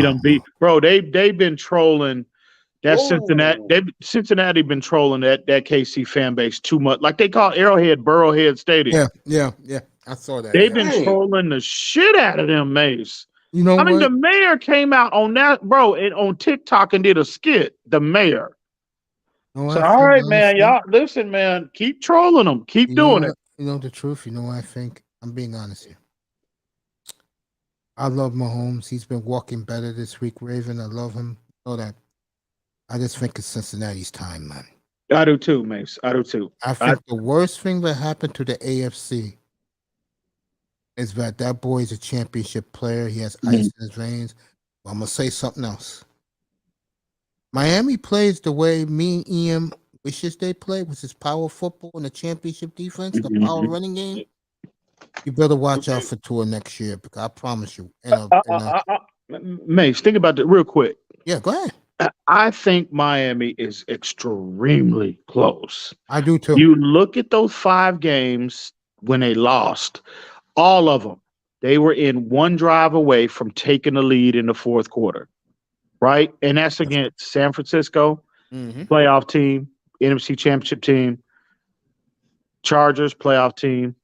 Speaker 8: done beat bro. They've been trolling that Cincinnati been trolling that KC fan base too much. Like they call Arrowhead Burrowhead Stadium.
Speaker 1: Yeah. I saw that.
Speaker 8: They've
Speaker 1: yeah.
Speaker 8: been
Speaker 6: Dang.
Speaker 8: trolling the shit out of them, Mace.
Speaker 1: You know
Speaker 8: I mean,
Speaker 1: what?
Speaker 8: the mayor came out on that, bro, and on TikTok and did a skit. The mayor.
Speaker 1: No,
Speaker 8: So,
Speaker 1: I
Speaker 8: all
Speaker 1: think,
Speaker 8: right, man,
Speaker 1: honestly,
Speaker 8: y'all listen, man. Keep trolling them. Keep
Speaker 1: you know
Speaker 8: doing
Speaker 1: what?
Speaker 8: it.
Speaker 1: You know the truth. You know what I think? I'm being honest here. I love Mahomes. He's been walking better this week, Raven. I love him. Know that. I just think it's Cincinnati's time, man.
Speaker 8: I do too, Mace. I do too.
Speaker 1: I think the worst thing that happened to the A.F.C. is that boy is a championship player. He has ice in his veins. But I'm gonna say something else. Miami plays the way me and Ian wishes they play, which is power football and the championship defense, the power running game. You better watch out for Tua next year because I promise you.
Speaker 8: Mace, think about that real quick.
Speaker 1: Yeah, go ahead.
Speaker 8: I think Miami is extremely close.
Speaker 1: I do too.
Speaker 8: You look at those 5 games when they lost, all of them, they were in one drive away from taking the lead in the fourth quarter, right? And that's against San Francisco, playoff team, N.F.C. championship team, Chargers, playoff team,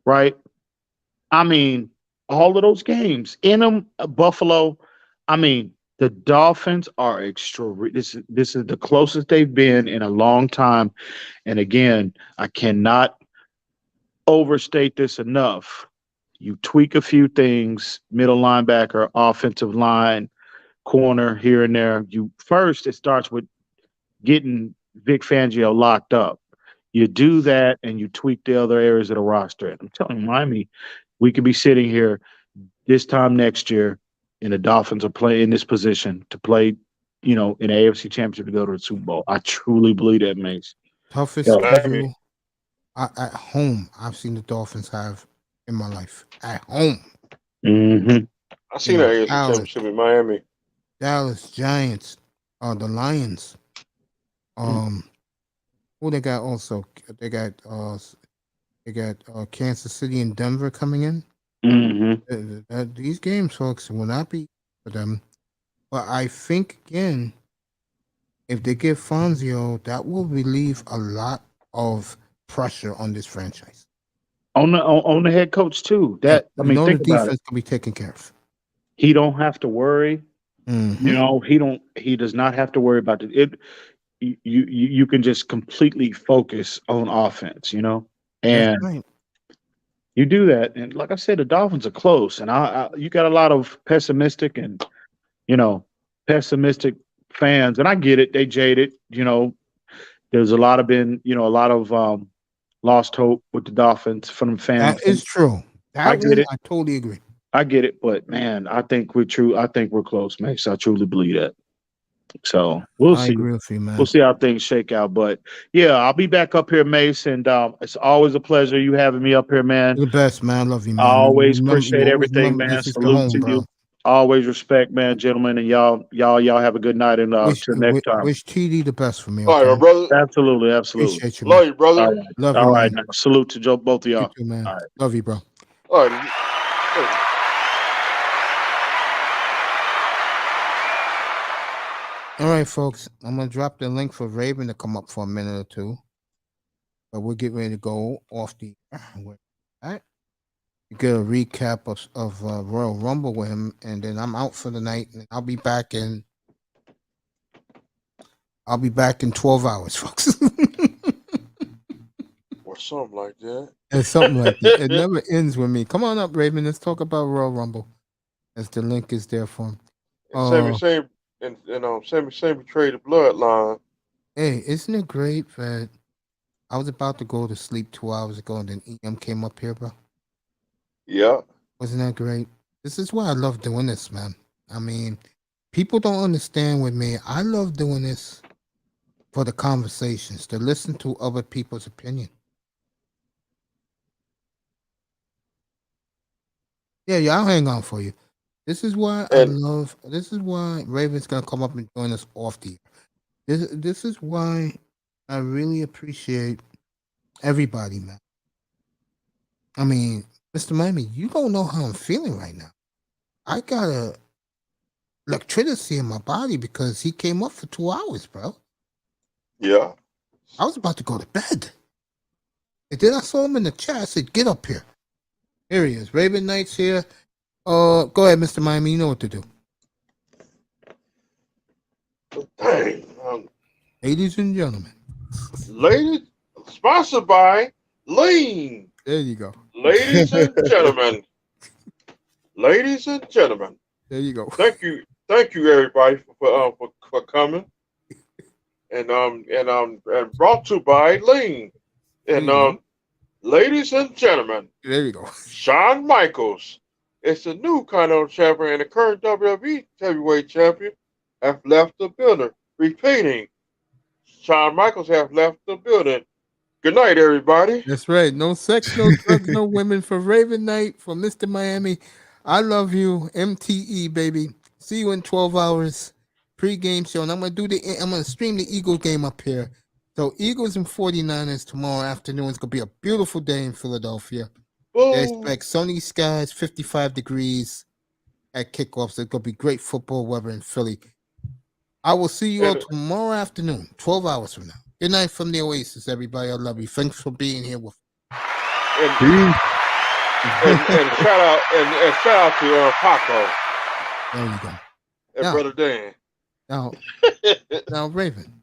Speaker 8: right? I mean, all of those games in them, Buffalo. I mean, the Dolphins are extra. This is the closest they've been in a long time. And again, I cannot overstate this enough. You tweak a few things, middle linebacker, offensive line, corner here and there. It starts with getting Vic Fangio locked up. You do that and you tweak the other areas of the roster. And I'm telling you, Miami, we could be sitting here this time next year and the Dolphins are playing in this position to play, in the AFC Championship to go to the Super Bowl. I truly believe that, Mace.
Speaker 1: Toughest schedule at home I've seen the Dolphins have in my life. At home.
Speaker 8: Mm-hmm.
Speaker 6: I seen that AFC Championship in Miami.
Speaker 1: Dallas Giants, the Lions. Who they got also? They got Kansas City and Denver coming in. These games, folks, will not be for them. But I think again, if they get Fangio, that will relieve a lot of pressure on this franchise.
Speaker 8: On the head coach too.
Speaker 1: The
Speaker 8: Think about
Speaker 1: defense
Speaker 8: it.
Speaker 1: can be taken care of.
Speaker 8: He don't have to worry. He does not have to worry about it. You can just completely focus on offense, and
Speaker 1: right.
Speaker 8: you do that. And like I said, the Dolphins are close, and you got a lot of pessimistic fans, and I get it. They jaded, There's a lot of lost hope with the Dolphins from the fans.
Speaker 1: That is true.
Speaker 8: I get it.
Speaker 1: I totally agree.
Speaker 8: I get it, but man, I think we're close, Max. I truly believe that. So we'll see.
Speaker 1: I agree with you, man.
Speaker 8: We'll see how things shake out. But yeah, I'll be back up here, Mace, and it's always a pleasure you having me up here, man.
Speaker 1: You're the best, man. I love you, man.
Speaker 8: I always appreciate everything, man.
Speaker 1: This is the
Speaker 8: Salute
Speaker 1: home,
Speaker 8: to
Speaker 1: bro.
Speaker 8: you. Always respect, man, gentlemen, and y'all have a good night and till next time.
Speaker 1: Wish TD the best for me.
Speaker 6: All right, my brother.
Speaker 8: Absolutely.
Speaker 1: Appreciate you,
Speaker 6: Love you, brother.
Speaker 8: All right.
Speaker 1: Love you,
Speaker 8: All right.
Speaker 1: man.
Speaker 8: Salute to both of y'all.
Speaker 1: You too, man.
Speaker 8: All right.
Speaker 1: Love you, bro.
Speaker 6: All right.
Speaker 1: All right, folks. I'm gonna drop the link for Raven to come up for a minute or two, but we're getting ready to go off the. All right. You get a recap of Royal Rumble with him, and then I'm out for the night, and I'll be back in 12 hours, folks.
Speaker 6: something like that.
Speaker 1: It's something like that. It never ends with me. Come on up, Raven. Let's talk about Royal Rumble. As the link is there for him.
Speaker 6: And Sammy betrayed the bloodline.
Speaker 1: Hey, isn't it great that I was about to go to sleep 2 hours ago and then EM came up here, bro?
Speaker 6: Yeah.
Speaker 1: Wasn't that great? This is why I love doing this, man. I mean, people don't understand with me. I love doing this for the conversations, to listen to other people's opinion. Yeah, I'll hang on for you. This is why this is why Raven's gonna come up and join us off the air. This is why I really appreciate everybody, man. I mean, Mr. Miami, you don't know how I'm feeling right now. I got a electricity in my body because he came up for 2 hours, bro.
Speaker 6: Yeah.
Speaker 1: I was about to go to bed. And then I saw him in the chat. I said, get up here. Here he is. Raven Knight's here. Go ahead, Mr. Miami. You know what to do.
Speaker 6: Dang.
Speaker 1: Ladies and gentlemen.
Speaker 6: Ladies, sponsored by Lean.
Speaker 1: There you go.
Speaker 6: Ladies and gentlemen. Ladies and gentlemen.
Speaker 1: There you go.
Speaker 6: Thank you, everybody for coming. And brought to you by Lean. And ladies and gentlemen.
Speaker 1: There you go.
Speaker 6: Shawn Michaels. It's a new Continental Champion and the current WWE Heavyweight Champion have left the building. Repeating, Shawn Michaels have left the building. Good night, everybody.
Speaker 1: That's right. No sex, no drugs, no women for Raven Knight, for Mr. Miami. I love you. MTE, baby. See you in 12 hours. Pre-game show. And I'm gonna stream the Eagles game up here. So Eagles and 49ers tomorrow afternoon. It's gonna be a beautiful day in Philadelphia. They expect sunny skies, 55 degrees at kickoffs. It's gonna be great football weather in Philly. I will see you all tomorrow afternoon, 12 hours from now. Good night from the Oasis, everybody. I love you. Thanks for being here with me.
Speaker 6: And shout out to Paco.
Speaker 1: There you go.
Speaker 6: And Brother Dan.
Speaker 1: Now, Raven.